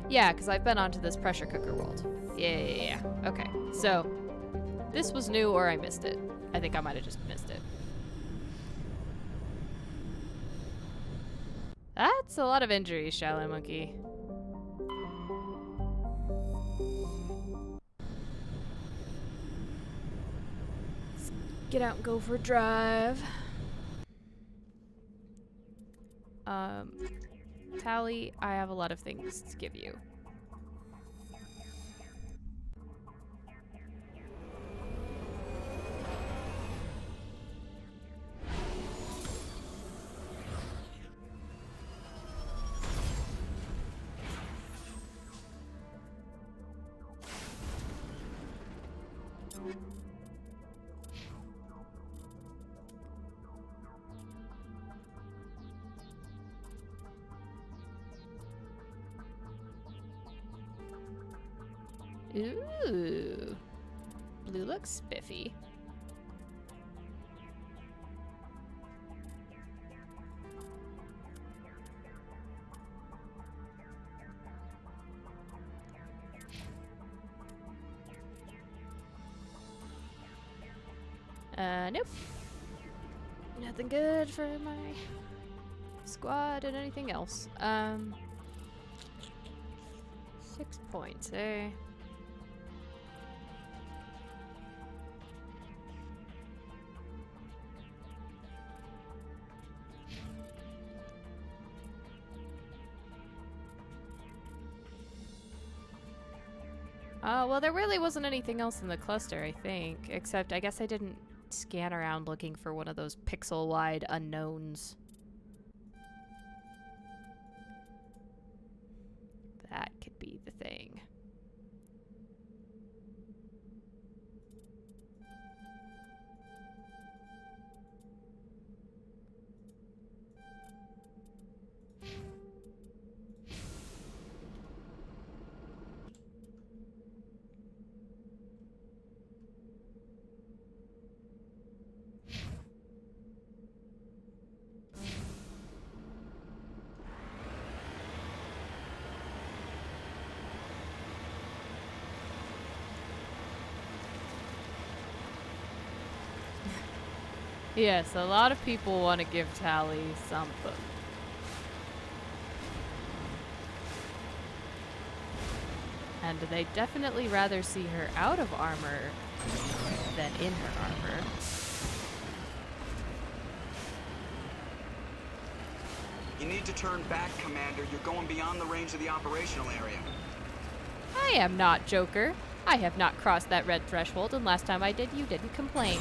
A: Yeah, because I've been onto this pressure cooker world. Yeah. Okay, so this was new or I missed it. I think I might have just missed it. That's a lot of injuries, Shallow Monkey. Let's get out and go for a drive. Tally, I have a lot of things to give you. Ooh. Blue looks spiffy. Nope. Nothing good for my squad and anything else. 6 points, eh? Well, there really wasn't anything else in the cluster, I think. Except, I guess I didn't scan around looking for one of those pixel-wide unknowns. That could be the thing. Yes, a lot of people want to give Tally something. And they definitely rather see her out of armor than in her armor.
J: You need to turn back, Commander. You're going beyond the range of the operational area.
A: I am not Joker. I have not crossed that red threshold, and last time I did, you didn't complain.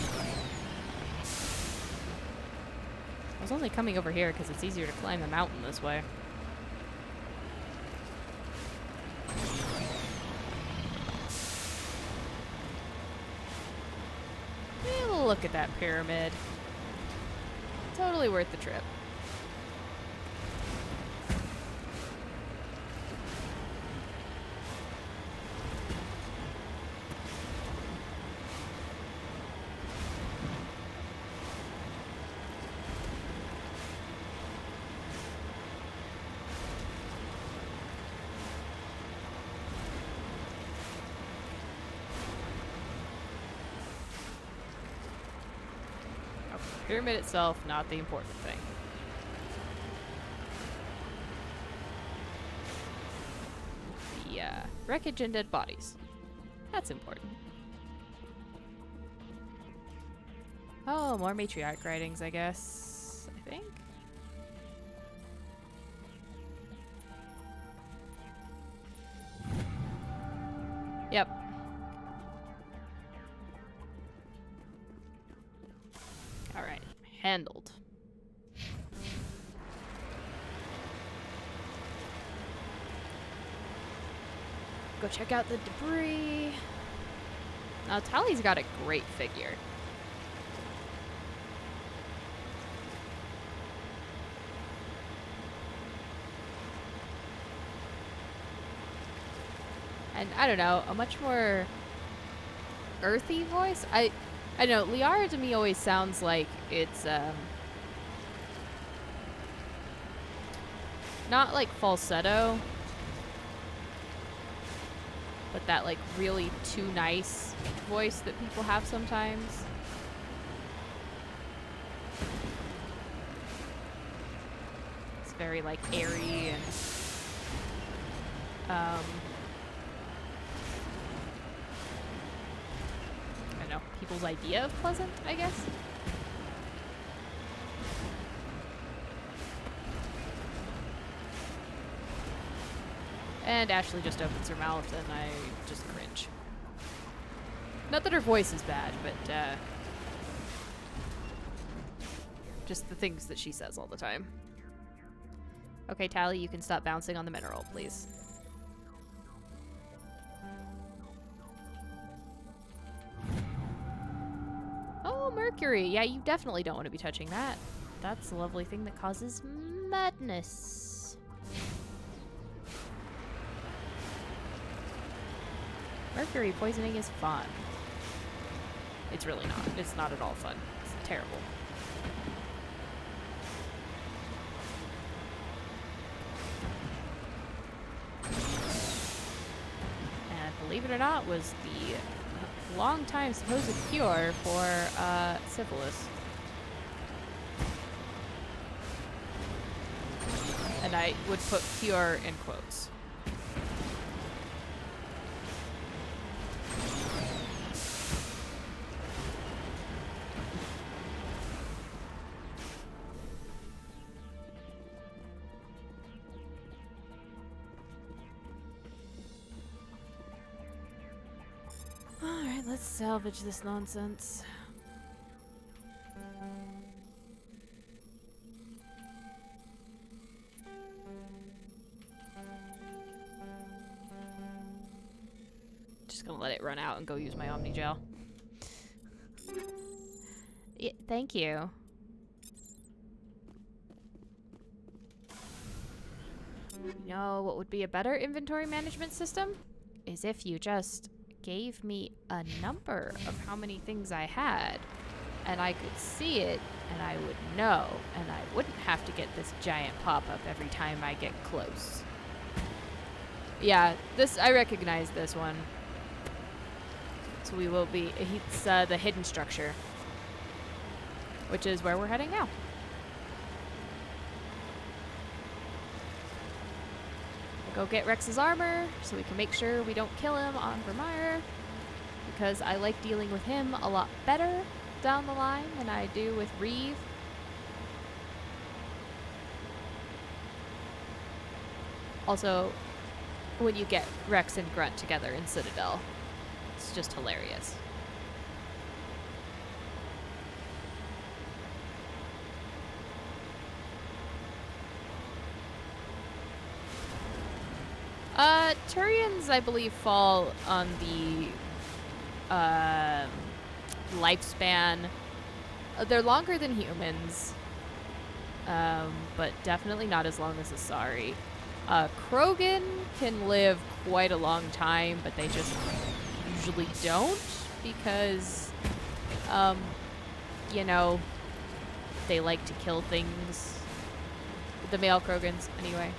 A: I was only coming over here because it's easier to climb the mountain this way. Look at that pyramid. Totally worth the trip. Pyramid itself, not the important thing. The wreckage and dead bodies. That's important. Oh, more Matriarch writings, I guess. I think. Yep. Alright, handled. Go check out the debris. Now, Tally's got a great figure. And I don't know, a much more earthy voice. I know Liara to me always sounds like it's not like falsetto, but that like really too nice voice that people have sometimes. It's very like airy and I don't know, people's idea of pleasant, I guess. And Ashley just opens her mouth and I just cringe. Not that her voice is bad, but just the things that she says all the time. Okay, Tally, you can stop bouncing on the mineral, please. Oh, Mercury. Yeah, you definitely don't want to be touching that. That's a lovely thing that causes madness. Mercury poisoning is fun. It's really not. It's not at all fun. It's terrible. And believe it or not, was the long-time supposed cure for syphilis. And I would put cure in quotes. Alright, let's salvage this nonsense. Just gonna let it run out and go use my Omni Gel. Yeah, thank you. You know what would be a better inventory management system? Is if you just gave me a number of how many things I had, and I could see it, and I would know, and I wouldn't have to get this giant pop-up every time I get close. Yeah, I recognize this one. So we will be, it's the hidden structure, which is where we're heading now. We'll go get Rex's armor so we can make sure we don't kill him on Vermeer, because I like dealing with him a lot better down the line than I do with Reeve. Also, when you get Rex and Grunt together in Citadel, it's just hilarious. Turians, I believe, fall on the lifespan. They're longer than humans, but definitely not as long as Asari. Krogan can live quite a long time, but they just usually don't because, you know, they like to kill things. The male Krogans, anyway.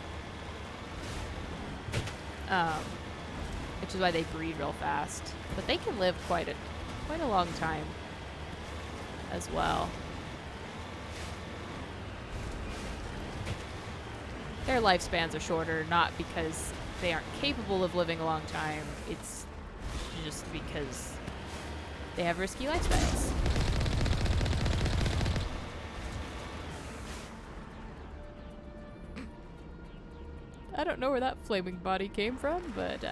A: Which is why they breed real fast. But they can live quite a long time as well. Their lifespans are shorter, not because they aren't capable of living a long time. It's just because they have risky lifestyles. I don't know where that flaming body came from, but,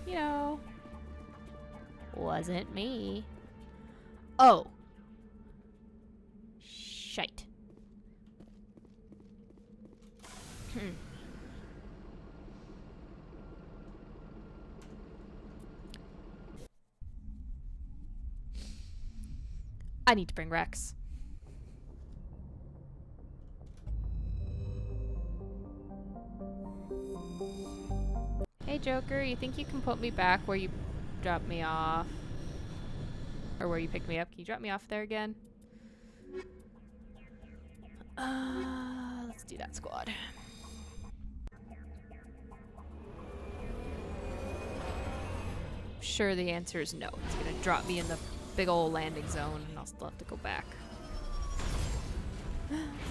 A: you know, wasn't me. Oh. Shite. I need to bring Rex. Hey, Joker, you think you can put me back where you dropped me off? Or where you picked me up? Can you drop me off there again? Let's do that squad. Sure, the answer is no. It's gonna drop me in the big old landing zone and I'll still have to go back.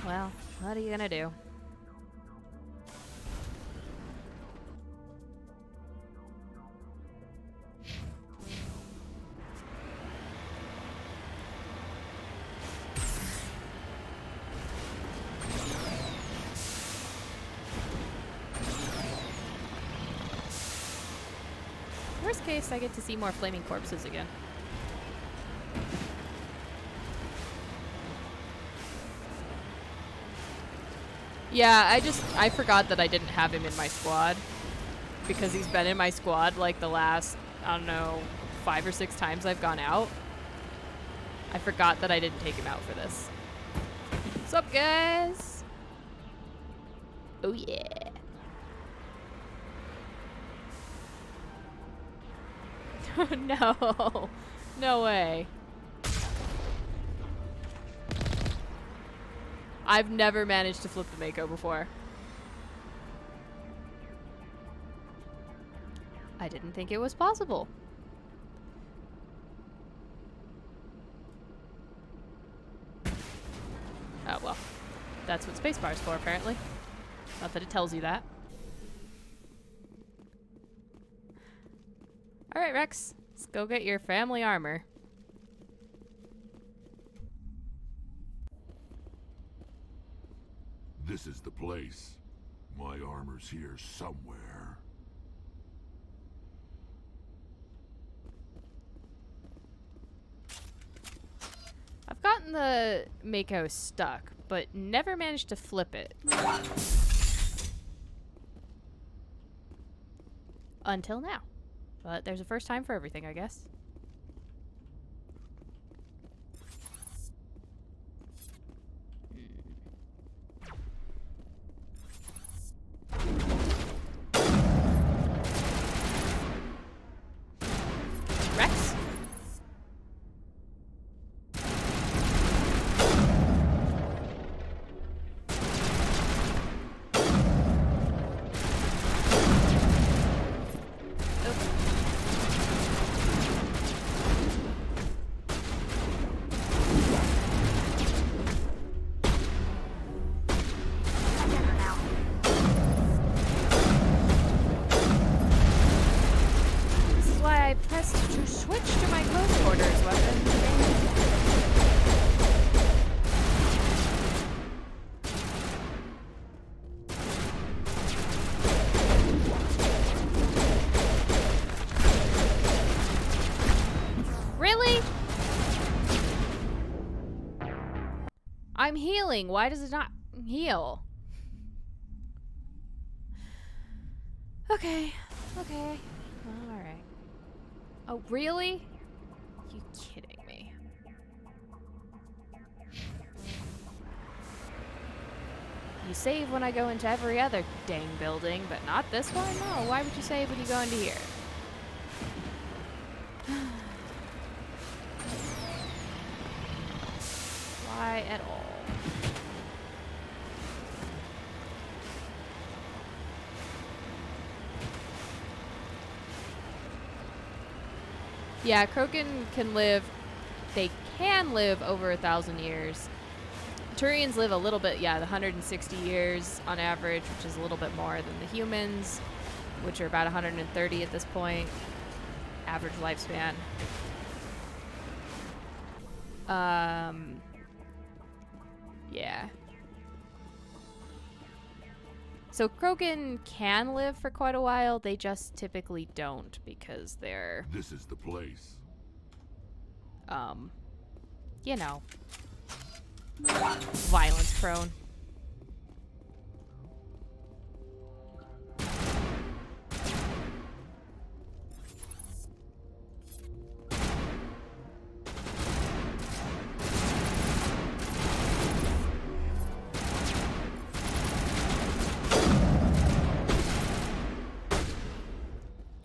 A: Well, what are you gonna do? Worst case, I get to see more flaming corpses again. Yeah, I forgot that I didn't have him in my squad. Because he's been in my squad like the last, I don't know, 5 or 6 times I've gone out. I forgot that I didn't take him out for this. What's up, guys? Oh, yeah. No. No way. I've never managed to flip the Mako before. I didn't think it was possible. Oh, well. That's what spacebar's for, apparently. Not that it tells you that. Alright, Rex. Let's go get your family armor.
Q: This is the place. My armor's here somewhere.
A: I've gotten the Mako stuck, but never managed to flip it. Until now. But there's a first time for everything, I guess. Rex? I'm healing. Why does it not heal? Okay. Okay. Alright. Oh, really? You kidding me? You save when I go into every other dang building, but not this one? No, why would you save when you go into here? Why at all? Yeah, Krogan can live, they can live over 1,000 years. Batarians live a little bit, yeah, the 160 years on average, which is a little bit more than the humans, which are about 130 at this point. Average lifespan. Yeah. So Krogan can live for quite a while, they just typically don't because they're...
Q: This is the place.
A: You know, violence prone.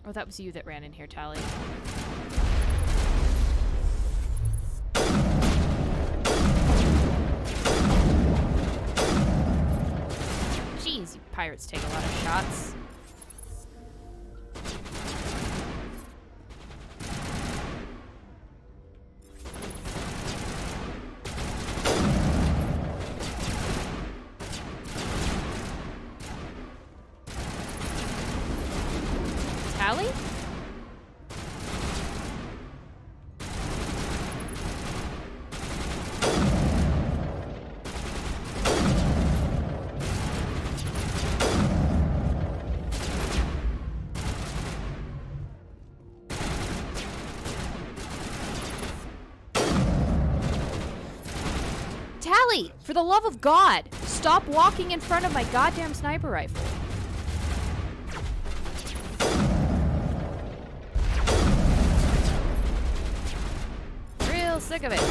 A: Oh, that was you that ran in here, Tally. Jeez, you pirates take a lot of shots. Tally? Tally! For the love of God! Stop walking in front of my goddamn sniper rifle. Real sick of it.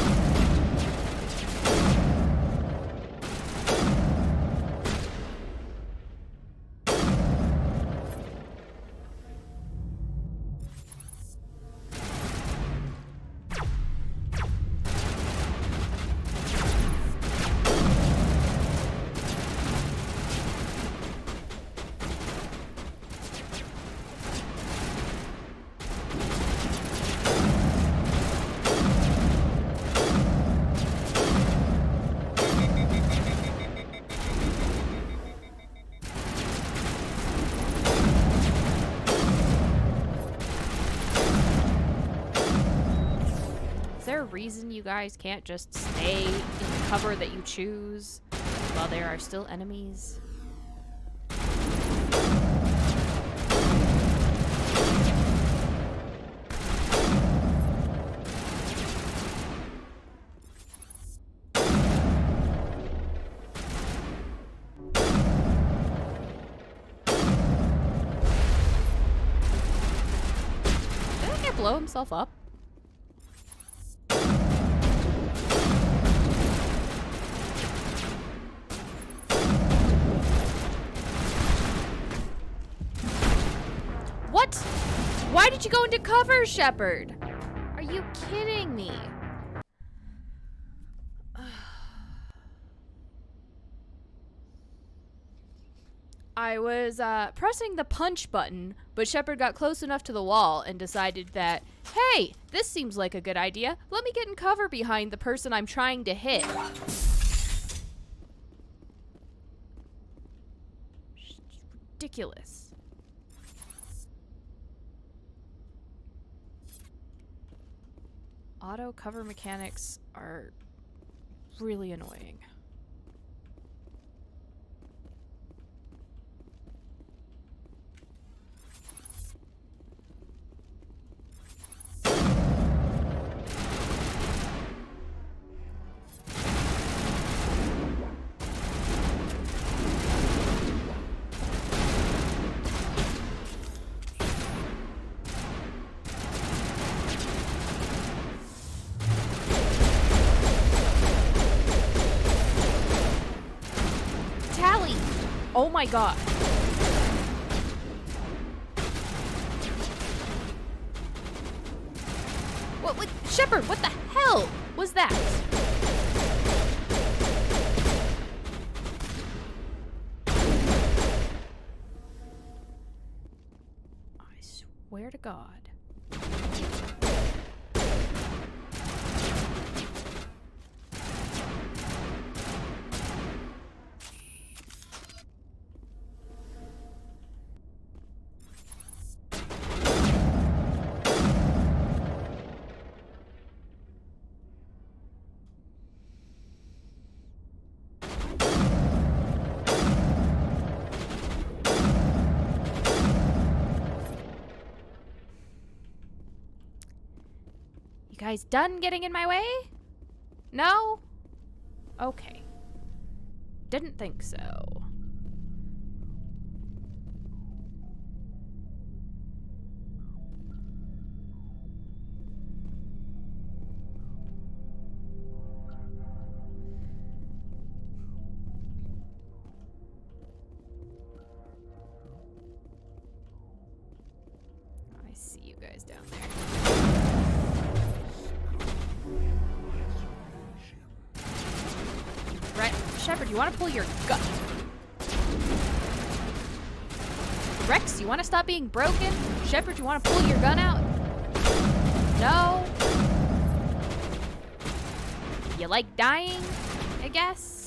A: Is there a reason you guys can't just stay in the cover that you choose while there are still enemies? Did that guy blow himself up? What? Why did you go into cover, Shepard? Are you kidding me? I was pressing the punch button, but Shepard got close enough to the wall and decided that, hey, this seems like a good idea. Let me get in cover behind the person I'm trying to hit. Ridiculous. Auto cover mechanics are really annoying. Oh my god. What, Shepard, what the hell was that? I swear to God. Guys done getting in my way? No? Okay. Didn't think so. I see you guys down there. Right, Shepard, you want to pull your gun? Rex, you want to stop being broken? Shepard, you want to pull your gun out? No? You like dying, I guess?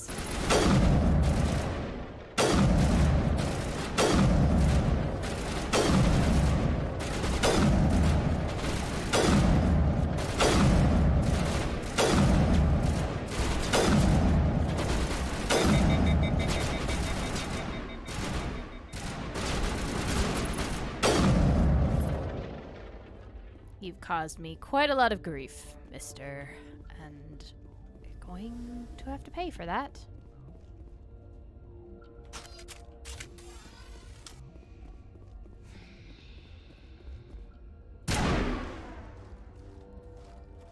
A: You've caused me quite a lot of grief, mister, and you're going to have to pay for that.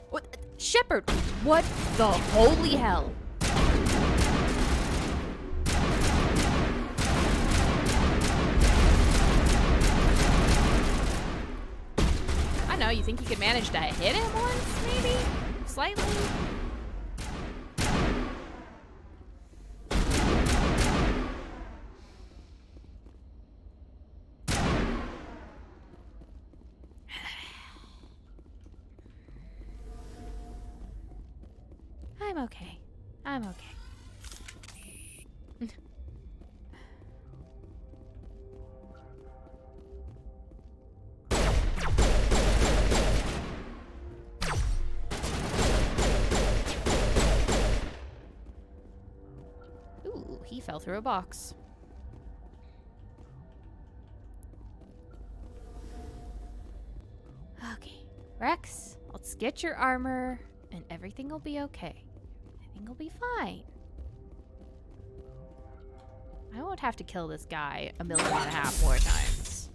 A: What? Shepard, what the holy hell? I don't know, you think you could manage to hit him once, maybe? Slightly? I'm okay. I'm okay. Ooh, he fell through a box. Okay, Rex, let's get your armor and everything will be okay. Everything will be fine. I won't have to kill this guy 1.5 million more times.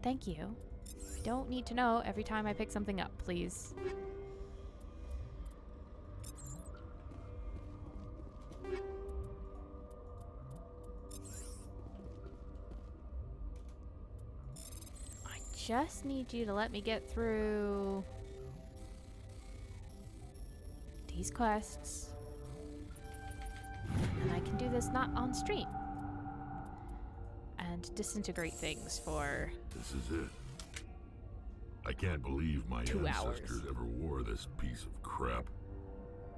A: Thank you. I don't need to know every time I pick something up, please. I just need you to let me get through these quests. And I can do this not on stream. And disintegrate things for
Q: This is it. I can't believe my
A: 2
Q: ancestors
A: hours.
Q: ever wore this piece of crap.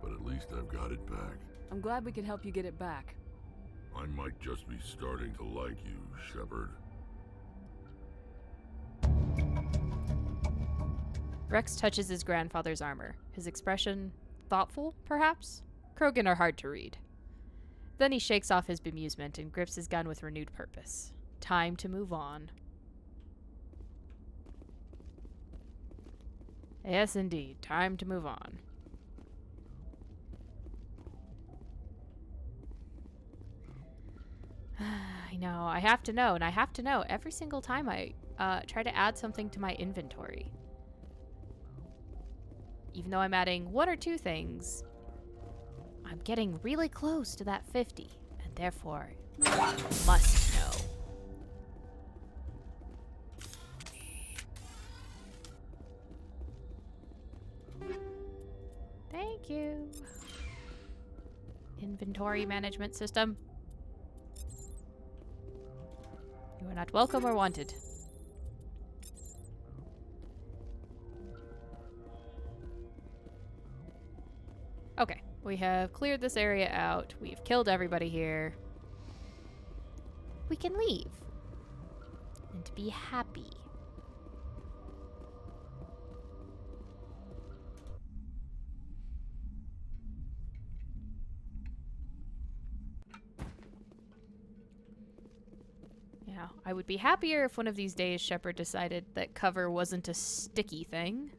Q: But at least I've got it back.
D: I'm glad we could help you get it back.
Q: I might just be starting to like you, Shepard.
A: Rex touches his grandfather's armor. His expression, thoughtful, perhaps? Krogan are hard to read. Then he shakes off his bemusement and grips his gun with renewed purpose. Time to move on. Yes, indeed. Time to move on. I know. I have to know, and I have to know every single time I try to add something to my inventory. Even though I'm adding 1 or 2 things, I'm getting really close to that 50, and therefore must know. Thank you. Inventory management system. You are not welcome or wanted. Okay, we have cleared this area out. We've killed everybody here. We can leave. And be happy. Yeah, I would be happier if one of these days Shepard decided that cover wasn't a sticky thing.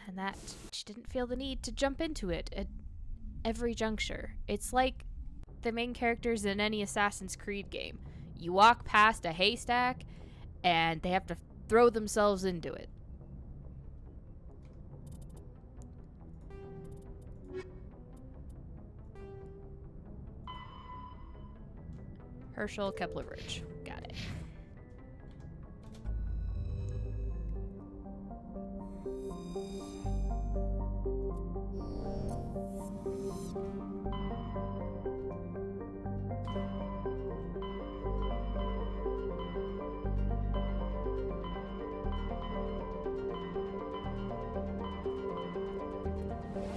A: And that she didn't feel the need to jump into it at every juncture. It's like the main characters in any Assassin's Creed game. You walk past a haystack and they have to throw themselves into it. Herschel Kepler Bridge. Got it.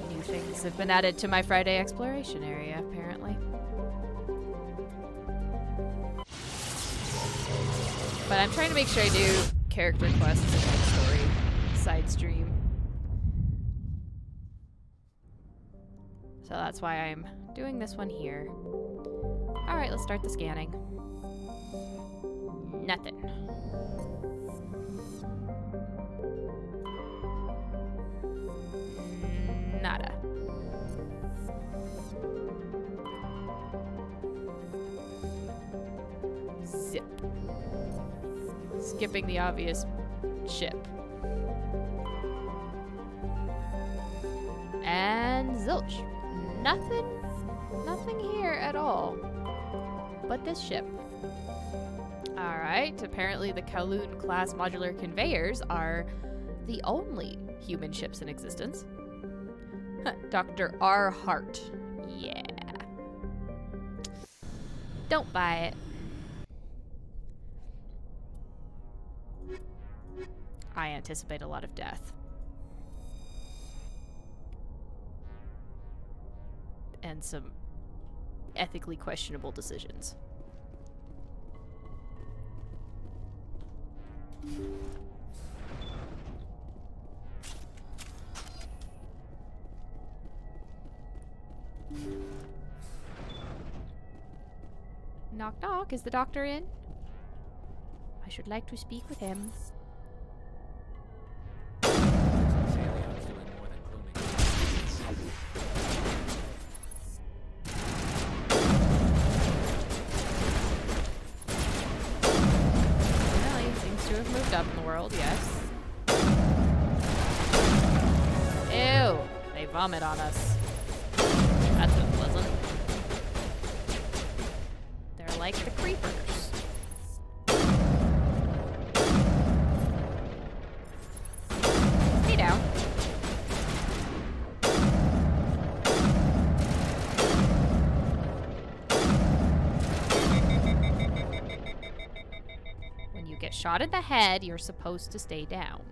A: New things have been added to my Friday exploration area, apparently. But I'm trying to make sure I do character quests and like story side stream. So that's why I'm doing this one here. Alright, let's start the scanning. Nothing. Nada. Zip. Skipping the obvious ship. And zilch. Nothing here at all. But this ship. Alright, apparently the Kowloon class modular conveyors are the only human ships in existence. Dr. R. Hart. Yeah. Don't buy it. I anticipate a lot of death. And some ethically questionable decisions. Knock knock, is the doctor in? I should like to speak with him. Well, he seems to have moved up in the world, yes. Ew, they vomit on us. That's unpleasant. They're like the creepers. Hey down. When you get shot in the head, you're supposed to stay down.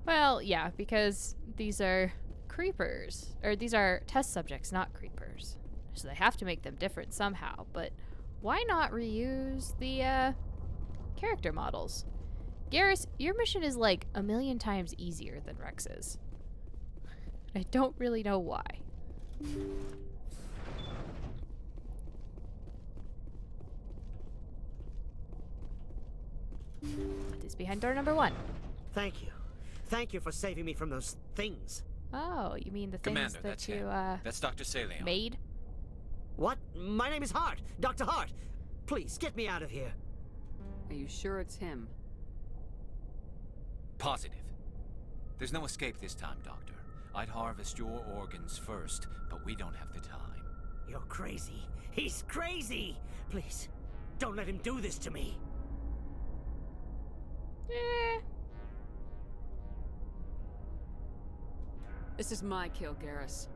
A: Well, yeah, because these are creepers. Or these are test subjects, not creepers. So they have to make them different somehow. But why not reuse the character models? Garrus, your mission is like 1,000,000 times easier than Rex's. I don't really know why. What is behind door number 1?
C: Thank you. Thank you for saving me from those things.
A: Oh, you mean the things
N: Commander,
A: that
N: that's
A: you,
N: him. That's Dr. Saleon.
A: made?
C: What? My name is Hart. Dr. Hart. Please, get me out of here.
D: Are you sure it's him?
N: Positive. There's no escape this time, Doctor. I'd harvest your organs first, but we don't have the time.
C: You're crazy. He's crazy. Please, don't let him do this to me.
D: This is my kill, Garrus.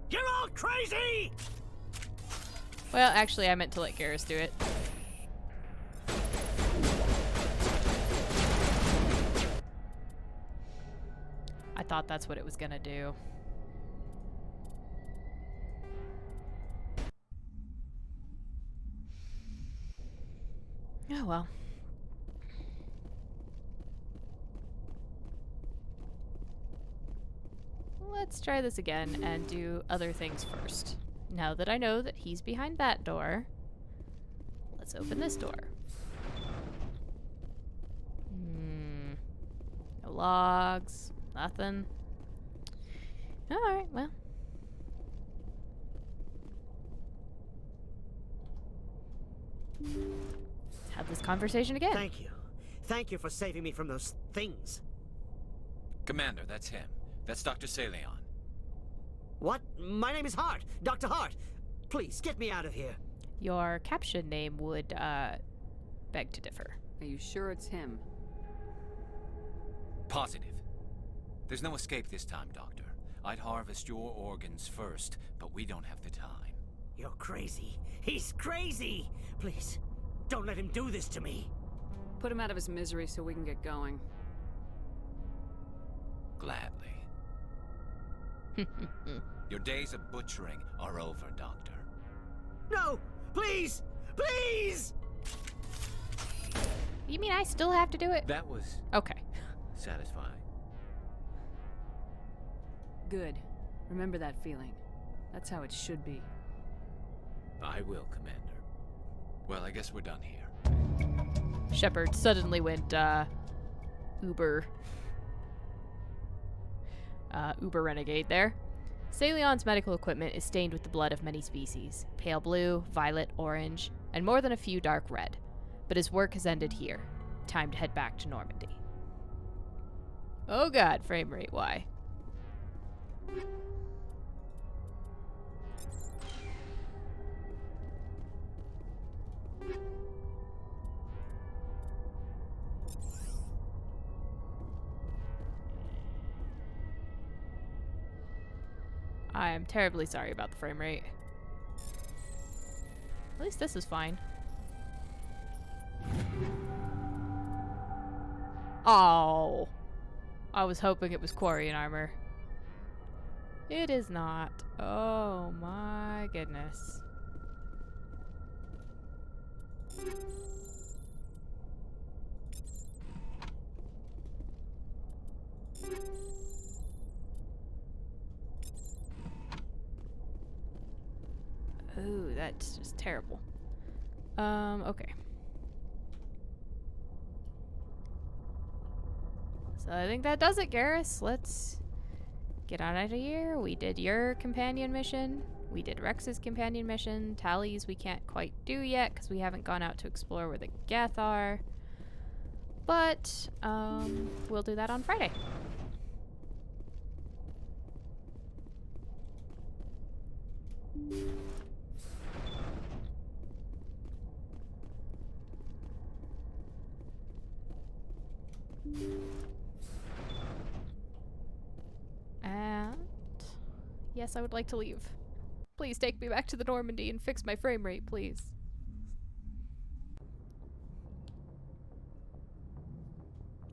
C: You're all crazy!
A: Well, actually, I meant to let Garrus do it. I thought that's what it was gonna do. Oh well. Let's try this again and do other things first. Now that I know that he's behind that door, let's open this door. No logs, nothing. Alright, well. Let's have this conversation again.
C: Thank you. Thank you for saving me from those things.
N: Commander, that's him. That's Dr. Saleon.
C: What? My name is Hart. Dr. Hart. Please, get me out of here.
A: Your caption name would, beg to differ.
D: Are you sure it's him?
N: Positive. There's no escape this time, Doctor. I'd harvest your organs first, but we don't have the time.
C: You're crazy. He's crazy! Please, don't let him do this to me.
D: Put him out of his misery so we can get going.
N: Gladly. Your days of butchering are over, Doctor.
C: No! Please! Please!
A: You mean I still have to do it?
N: That was...
A: Okay.
N: satisfying.
D: Good. Remember that feeling. That's how it should be.
N: I will, Commander. Well, I guess we're done here.
A: Shepard suddenly went, Uber renegade there. Saleon's medical equipment is stained with the blood of many species. Pale blue, violet, orange, and more than a few dark red. But his work has ended here. Time to head back to Normandy. Oh god, frame rate, why? I am terribly sorry about the frame rate. At least this is fine. Oh. I was hoping it was Quarian armor. It is not. Oh my goodness. Ooh, that's just terrible. Okay. So I think that does it, Garrus. Let's get on out of here. We did your companion mission. We did Rex's companion mission. Tally's we can't quite do yet because we haven't gone out to explore where the Geth are. But, we'll do that on Friday. And yes, I would like to leave. Please take me back to the Normandy and fix my frame rate, please.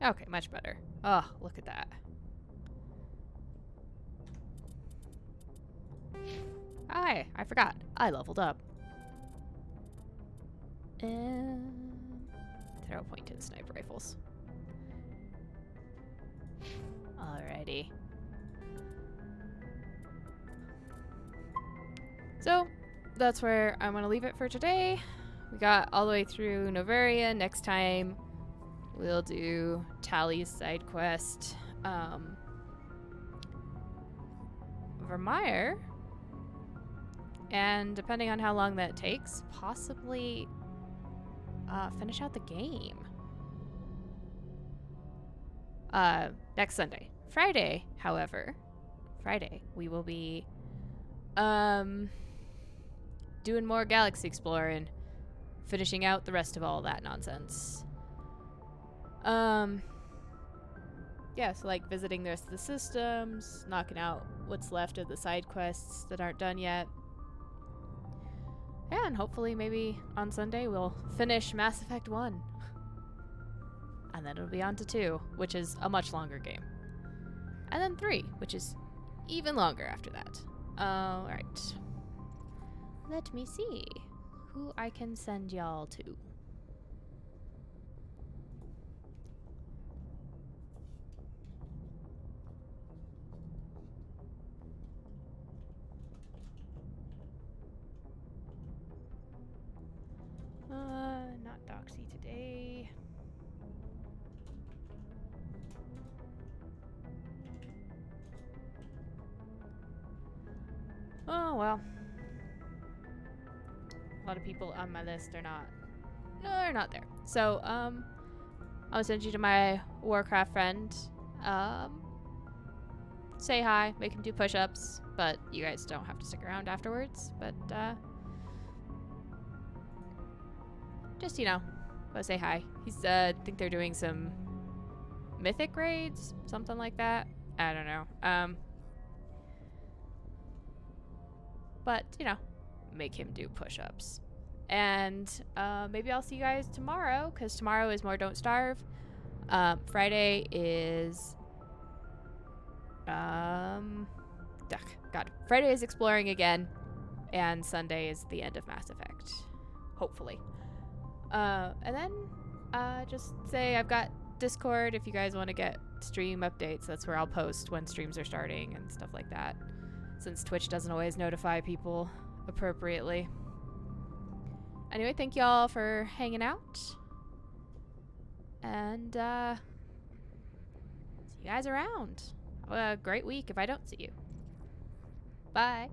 A: Okay, much better. Oh, look at that. Hi, I forgot. I leveled up. Throw pointed sniper rifles. Alrighty. So, that's where I'm going to leave it for today. We got all the way through Novaria. Next time, we'll do Tally's side quest. Vermeer. And depending on how long that takes, possibly finish out the game. Next Sunday. Friday, however, we will be doing more galaxy exploring, finishing out the rest of all that nonsense. Yeah, so like visiting the rest of the systems, knocking out what's left of the side quests that aren't done yet. Yeah, and hopefully maybe on Sunday we'll finish Mass Effect 1. And then it'll be on to 2, which is a much longer game. And then 3, which is even longer after that. Alright. Let me see who I can send y'all to. Not Doxy today. Oh well. A lot of people on my list are not they're not there. So, I'll send you to my Warcraft friend. Say hi, make him do push-ups, but you guys don't have to stick around afterwards. But, just, you know, go say hi. He's, I think they're doing some mythic raids, something like that. I don't know. But, you know, make him do push-ups. And maybe I'll see you guys tomorrow, because tomorrow is more Don't Starve. Friday is... Friday is Exploring again, and Sunday is the end of Mass Effect. Hopefully. And then just say I've got Discord if you guys want to get stream updates. That's where I'll post when streams are starting and stuff like that, since Twitch doesn't always notify people appropriately. Anyway, thank y'all for hanging out. And see you guys around. Have a great week if I don't see you. Bye.